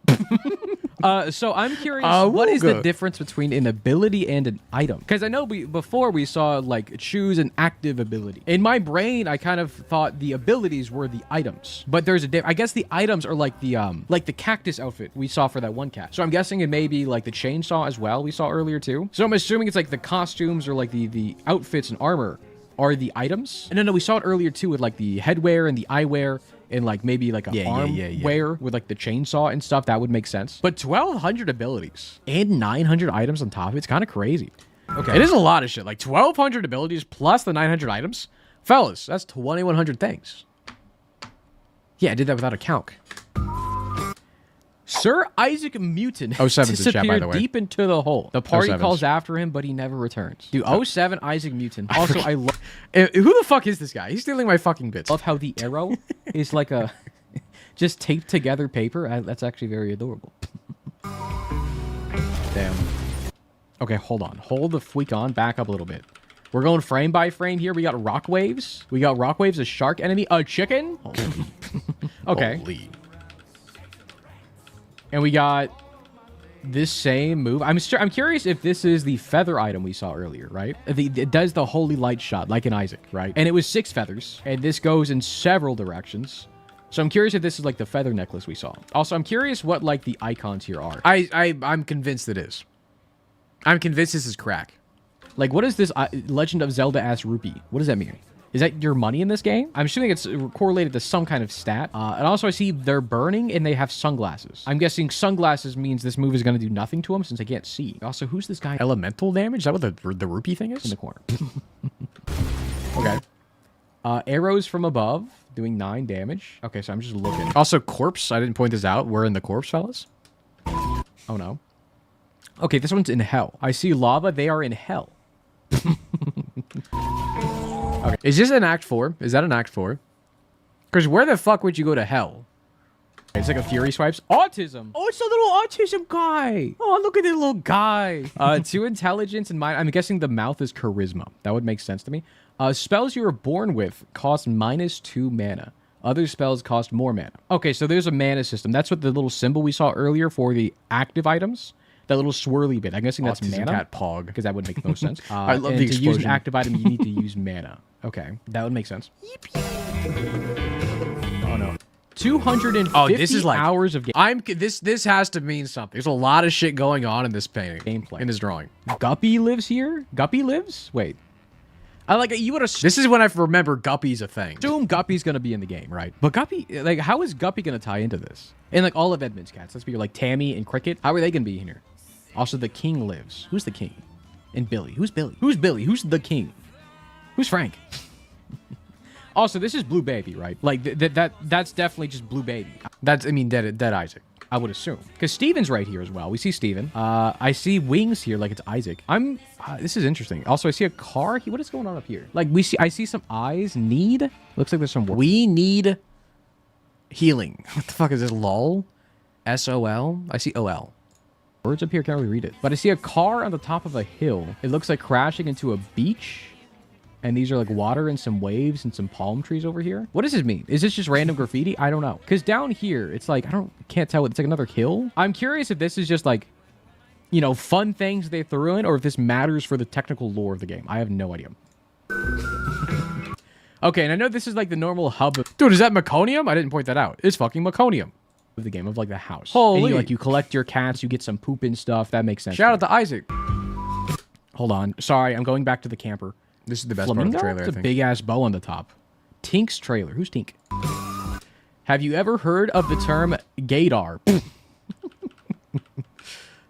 So I'm curious, what is the difference between an ability and an item? Because I know before we saw like choose an active ability. In my brain, I kind of thought the abilities were the items, but there's a I guess the items are like the cactus outfit we saw for that one cat. So I'm guessing it may be like the chainsaw as well we saw earlier too. So I'm assuming it's like the costumes or like the outfits and armor are the items. And no, we saw it earlier too with like the headwear and the eyewear. And like maybe like a arm wear with like the chainsaw and stuff. That would make sense. But 1,200 abilities and 900 items on top of it's kind of crazy. Okay. It is a lot of shit. Like 1,200 abilities plus the 900 items. Fellas, that's 2,100 things. Yeah, I did that without a calc. Sir Isaac Mutant disappeared deep into the hole. The party calls after him, but he never returns. Dude, 07 Isaac Mutant. Also, I love... Who the fuck is this guy? He's stealing my fucking bits. I love how the arrow is like a... just taped together paper. That's actually very adorable. Damn. Okay, hold on. Hold the freak on. Back up a little bit. We're going frame by frame here. We got rock waves. We got rock waves, a shark enemy, a chicken. Okay. Holy. And we got this same move. I'm curious if this is the feather item we saw earlier, right? It does the holy light shot, like in Isaac, right? And it was 6 feathers, and this goes in several directions. So I'm curious if this is like the feather necklace we saw. Also, I'm curious what like the icons here are. I'm convinced it is. I'm convinced this is crack. Like, what is this Legend of Zelda-ass rupee? What does that mean? Is that your money in this game? I'm assuming it's correlated to some kind of stat. And also I see they're burning and they have sunglasses. I'm guessing sunglasses means this move is going to do nothing to them since I can't see. Also, who's this guy? Elemental damage? Is that what the rupee thing is? In the corner. Okay. Arrows from above doing 9 damage. Okay, so I'm just looking. Also, corpse. I didn't point this out. We're in the corpse, fellas. Oh, no. Okay, this one's in hell. I see lava. They are in hell. Okay. Is this an Act 4? Is that an Act 4? Because where the fuck would you go to hell? It's like a Fury swipes. Autism. Oh, it's a little autism guy. Oh, look at this little guy. 2 intelligence and mind. I'm guessing the mouth is charisma. That would make sense to me. Spells you were born with cost -2 mana. Other spells cost more mana. Okay, so there's a mana system. That's what the little symbol we saw earlier for the active items. That little swirly bit. I'm guessing that's Autism mana. cat pog. Because that would make no sense. I love and the to use an explosion. active item, you need to use mana. Okay, that would make sense. Oh no. 250 this is like hours of game. This has to mean something. There's a lot of shit going on in this painting. Gameplay. In this drawing. Guppy lives here? Guppy lives? Wait. I like it. You would This is when I remember Guppy's a thing. assume Guppy's gonna be in the game, right? But Guppy, like, how is Guppy gonna tie into this? And like all of Edmund's cats. Let's be like Tammy and Cricket. How are they gonna be here? Also, the king lives. Who's the king? And Billy. Who's Billy? Who's Billy? Who's the king? Who's Frank? Also, this is Blue Baby, right? Like that's definitely just Blue Baby. That's, I mean, dead Isaac. I would assume. Because Steven's right here as well. We see Steven. I see wings here like it's Isaac. This is interesting. Also, I see a car. What is going on up here? Like, I see some eyes. Need? Looks like there's some work. We need healing. What the fuck is this? LOL? SOL? I see OL. Words up here, can't really read it. But I see a car on the top of a hill. It looks like crashing into a beach. And these are like water and some waves and some palm trees over here. What does this mean? Is this just random graffiti? I don't know. Because down here, it's like, can't tell. It's like another hill. I'm curious if this is just like, you know, fun things they threw in or if this matters for the technical lore of the game. I have no idea. Okay, and I know this is like the normal hub of... Dude, is that meconium? I didn't point that out. It's fucking meconium. Of the game, of like the house. Holy. And you collect your cats, you get some poop and stuff. That makes sense. Shout out to Isaac. Hold on. Sorry, I'm going back to the camper. This is the best Flamingo? part of the trailer, It's I a think. big ass bow on the top. Tink's trailer. Who's Tink? Have you ever heard of the term gaydar?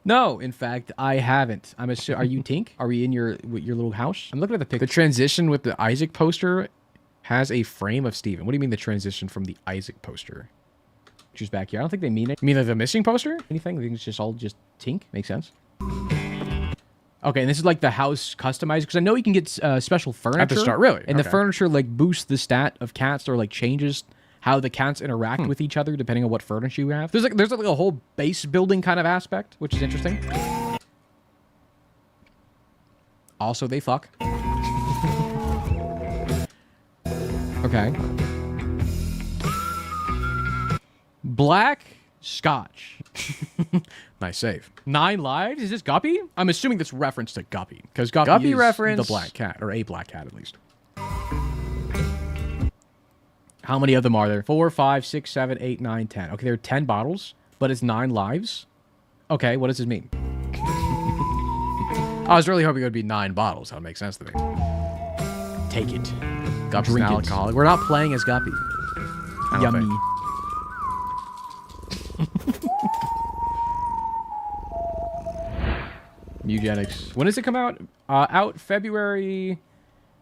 No, in fact, I haven't. Are you Tink? Are we in your little house? I'm looking at the picture. The transition with the Isaac poster has a frame of Steven. What do you mean the transition from the Isaac poster? Just back here. I don't think they mean it. You mean like the missing poster? Anything? I think it's just all just Tink. Makes sense. Okay, and this is like the house customized because I know you can get special furniture At the start, really? and the Okay. furniture like boosts the stat of cats or like changes how the cats interact with each other depending on what furniture you have. There's like a whole base building kind of aspect, which is interesting. Also, they fuck. Okay. Black Scotch. Nice save. 9 lives? Is this Guppy? I'm assuming this reference to Guppy because Guppy Guppy is reference. the black cat, or a black cat at least. How many of them are there? 4, 5, 6, 7, 8, 9, 10. Okay, there are 10 bottles, but it's 9 lives. Okay, what does this mean? I was really hoping it would be 9 bottles. That would make sense to me. Take it. Guppy's Drink an it. alcoholic. We're not playing as Guppy. I don't Yummy. think. Mugenics. When does it come out? Out February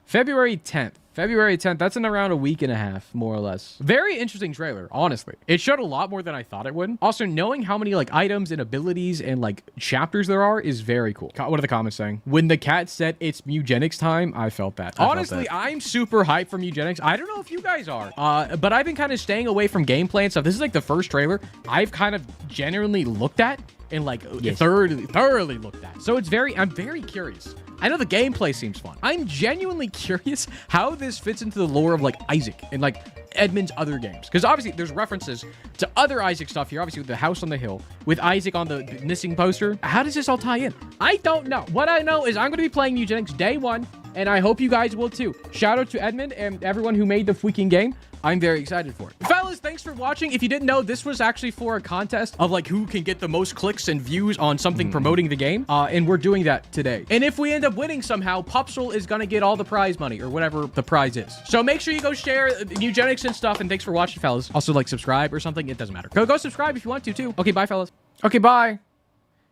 10th. February 10th. That's in around a week and a half, more or less. Very interesting trailer, honestly. It showed a lot more than I thought it would. Also, knowing how many like items and abilities and like chapters there are is very cool. What are the comments saying? When the cat said it's Mugenics time, I felt that. Honestly, I'm super hyped for Mugenics. I don't know if you guys are, but I've been kind of staying away from gameplay and stuff. This is like the first trailer I've kind of genuinely looked at and like thoroughly looked at. So I'm very curious. I know the gameplay seems fun. I'm genuinely curious how this fits into the lore of like Isaac and like Edmund's other games. Because obviously there's references to other Isaac stuff here. Obviously with the house on the hill, with Isaac on the missing poster. How does this all tie in? I don't know. What I know is I'm going to be playing Mugenics day 1, and I hope you guys will too. Shout out to Edmund and everyone who made the freaking game. I'm very excited for it. Fellas, fellas, thanks for watching. If you didn't know, this was actually for a contest of like who can get the most clicks and views on something promoting the game. And we're doing that today. And if we end up winning somehow, Pupsel is gonna get all the prize money or whatever the prize is. So make sure you go share Mugenics and stuff. And thanks for watching, fellas. Also, like, subscribe or something. It doesn't matter. Go subscribe if you want to too. Okay, bye, fellas. Okay, bye.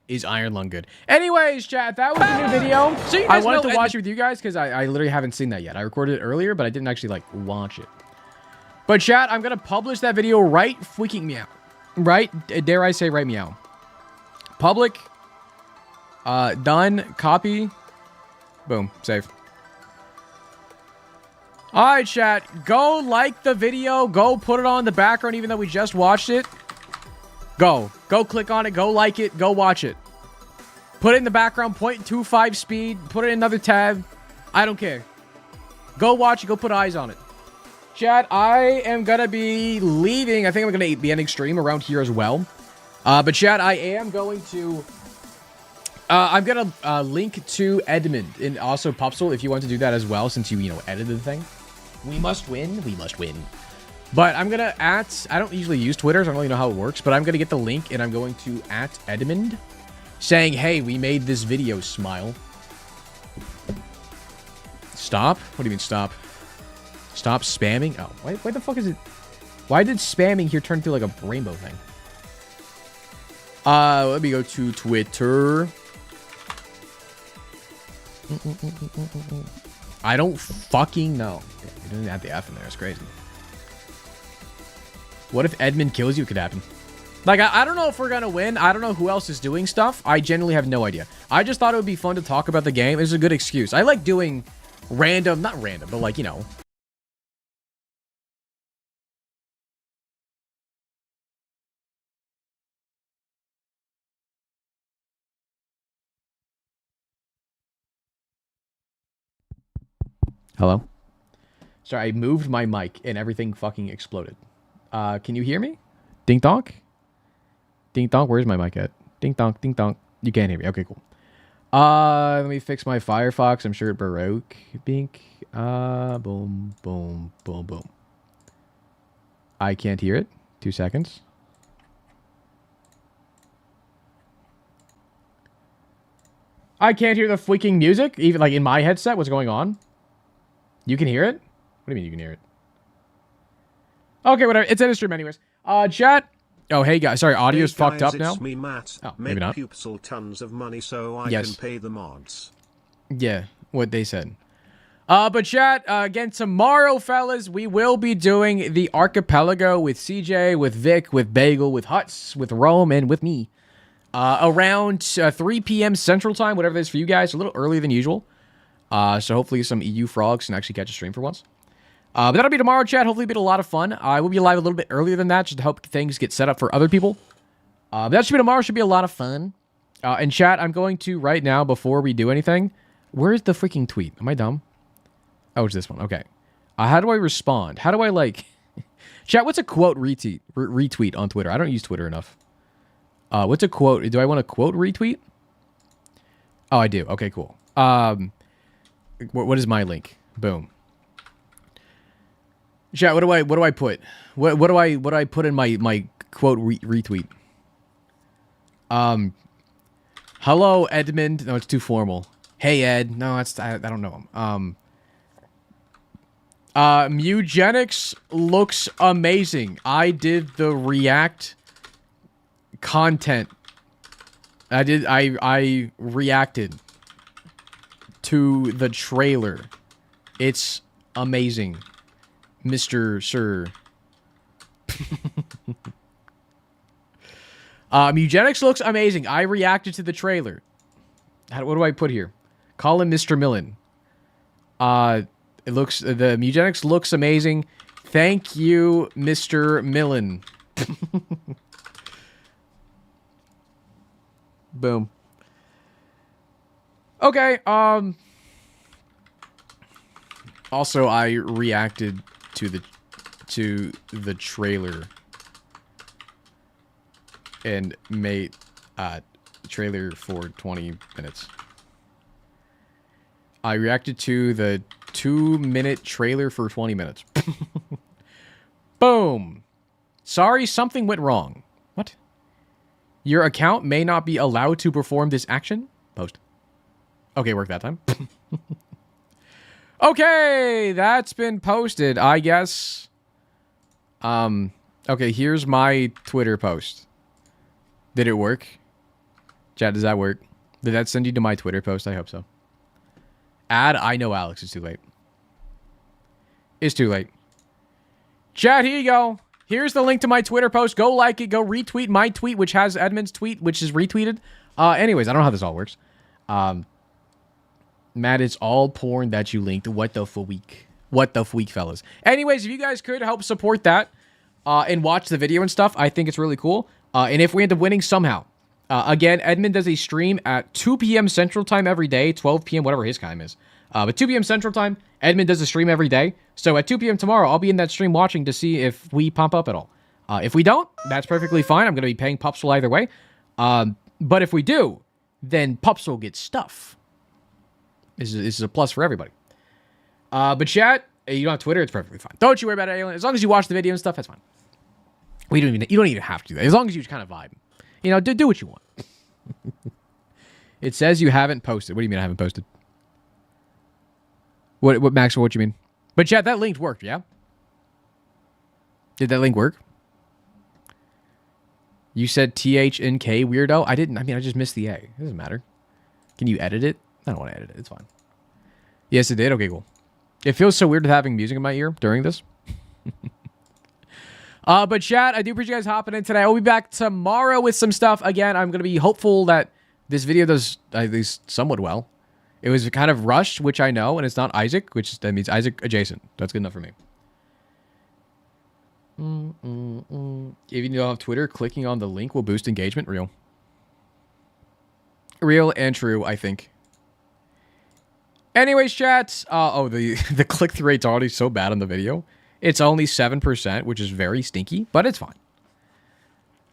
Is Iron Lung good? Anyways, chat, that was the new video. So you guys I wanted to watch it with you guys because I literally haven't seen that yet. I recorded it earlier, but I didn't actually, like, watch it. But chat, I'm going to publish that video right freaking meow. Right? Dare I say right meow. Public. Done. Copy. Boom. Save. Alright, chat. Go like the video. Go put it on the background even though we just watched it. Go. Go click on it. Go like it. Go watch it. Put it in the background. 0.25 speed. Put it in another tab. I don't care. Go watch it. Go put eyes on it. Chat, I am going to be leaving. I think I'm going to be ending stream around here as well. But chat, I am going to... I'm going to link to Edmund and also Pupsel if you want to do that as well since you know, edited the thing. We must win. We must win. But I'm going to I don't usually use Twitter, so I don't really know how it works, but I'm going to get the link and I'm going to @Edmund saying, hey, we made this video, smile. Stop? What do you mean stop? Stop spamming? Oh, why the fuck is it? Why did spamming here turn into like a rainbow thing? Let me go to Twitter. I don't fucking know. You don't even have the F in there. It's crazy. What if Edmund kills you? It could happen. Like, I don't know if we're gonna win. I don't know who else is doing stuff. I genuinely have no idea. I just thought it would be fun to talk about the game. It's a good excuse. I like doing random, not random, but like, you know. Hello? Sorry, I moved my mic and everything fucking exploded. Can you hear me? Ding donk? Ding donk, where's my mic at? Ding donk, ding donk. You can't hear me. Okay, cool. Let me fix my Firefox. I'm sure it broke. Bink. Boom, boom, boom, boom. I can't hear it. 2 seconds. I can't hear the freaking music, even like in my headset. What's going on? You can hear it? What do you mean you can hear it? Okay, whatever. It's in a stream anyways. Chat. Oh, hey guys. Sorry, audio's fucked up now. It's me, Matt. Oh, maybe not. Make Pupsel tons of money so I can pay the mods. Yeah, what they said. But chat, again, tomorrow, fellas, we will be doing the Archipelago with CJ, with Vic, with Bagel, with Huts, with Rome, and with me. Around 3 p.m. Central Time, whatever it is for you guys. A little earlier than usual. So hopefully some EU frogs can actually catch a stream for once. But that'll be tomorrow, chat. Hopefully it'll be a lot of fun. I will be live a little bit earlier than that just to help things get set up for other people. But that should be tomorrow. Should be a lot of fun. And chat, I'm going to, right now, before we do anything... Where's the freaking tweet? Am I dumb? Oh, it's this one. Okay. How do I respond? How do I, like... Chat, what's a quote retweet on Twitter? I don't use Twitter enough. What's a quote? Do I want to quote retweet? Oh, I do. Okay, cool. What is my link? Boom. Chat, what do I put? What do I put in my quote retweet? Hello, Edmund. No, it's too formal. Hey, Ed. No, that's I don't know him. Mugenics looks amazing. I did the React content. I reacted to the trailer. It's amazing, Mr. Sir. Mugenics looks amazing. I reacted to the trailer. What do I put here? Call him Mr. Millen. The Mugenics looks amazing. Thank you, Mr. Millen. Boom. Okay, also I reacted to the trailer and made trailer for 20 minutes. I reacted to the 2-minute trailer for 20 minutes. Boom. Sorry, something went wrong. What? Your account may not be allowed to perform this action? Post. Okay, worked that time. Okay, that's been posted, I guess. Okay, here's my Twitter post. Did it work? Chat, does that work? Did that send you to my Twitter post? I hope so. Add, I know Alex. It's too late. It's too late. Chat, here you go. Here's the link to my Twitter post. Go like it. Go retweet my tweet, which has Edmund's tweet, which is retweeted. Anyways, I don't know how this all works. Matt, it's all porn that you linked. What the week? What the week, fellas? Anyways, if you guys could help support that and watch the video and stuff, I think it's really cool. And if we end up winning somehow, again, Edmund does a stream at 2 p.m. Central Time every day, 12 p.m., whatever his time is. But 2 p.m. Central Time, Edmund does a stream every day. So at 2 p.m. tomorrow, I'll be in that stream watching to see if we pump up at all. If we don't, that's perfectly fine. I'm going to be paying Pupsel either way. But if we do, then Pupsel gets stuff. This is a plus for everybody. But chat, you don't have Twitter, it's perfectly fine. Don't you worry about it, Alien. As long as you watch the video and stuff, that's fine. You don't even have to do that. As long as you just kind of vibe. You know, do what you want. It says you haven't posted. What do you mean I haven't posted? What Maxwell, what you mean? But chat, that link worked, yeah? Did that link work? You said THNK weirdo? I didn't. I mean, I just missed the A. It doesn't matter. Can you edit it? I don't want to edit it. It's fine. Yes, it did. Okay, cool. It feels so weird having music in my ear during this. But chat, I do appreciate you guys hopping in today. I'll be back tomorrow with some stuff. Again, I'm going to be hopeful that this video does at least somewhat well. It was kind of rushed, which I know, and it's not Isaac, which that means Isaac adjacent. That's good enough for me. If you don't have Twitter, clicking on the link will boost engagement. Real. Real and true, I think. Anyways, chat. The click-through rate's already so bad on the video. It's only 7%, which is very stinky, but it's fine.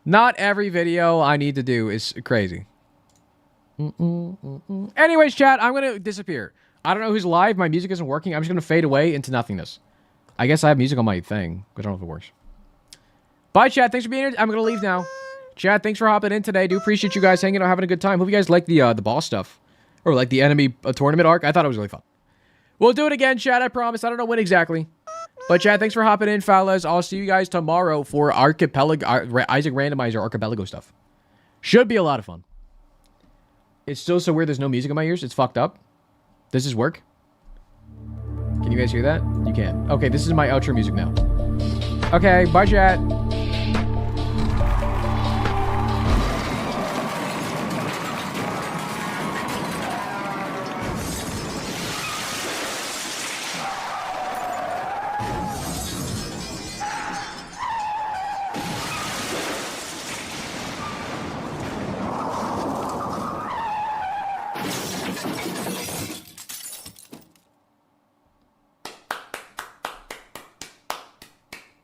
Not every video I need to do is crazy. Anyways, chat, I'm going to disappear. I don't know who's live. My music isn't working. I'm just going to fade away into nothingness. I guess I have music on my thing, but I don't know if it works. Bye, chat. Thanks for being here. I'm going to leave now. Chat, thanks for hopping in today. Do appreciate you guys hanging out, having a good time. Hope you guys like the boss stuff. Or like the enemy tournament arc. I thought it was really fun. We'll do it again, chat. I promise. I don't know when exactly. But chat, thanks for hopping in, fellas. I'll see you guys tomorrow for Archipelago, Isaac Randomizer Archipelago stuff. Should be a lot of fun. It's still so weird there's no music in my ears. It's fucked up. Does this work? Can you guys hear that? You can. Okay, this is my outro music now. Okay, bye, chat.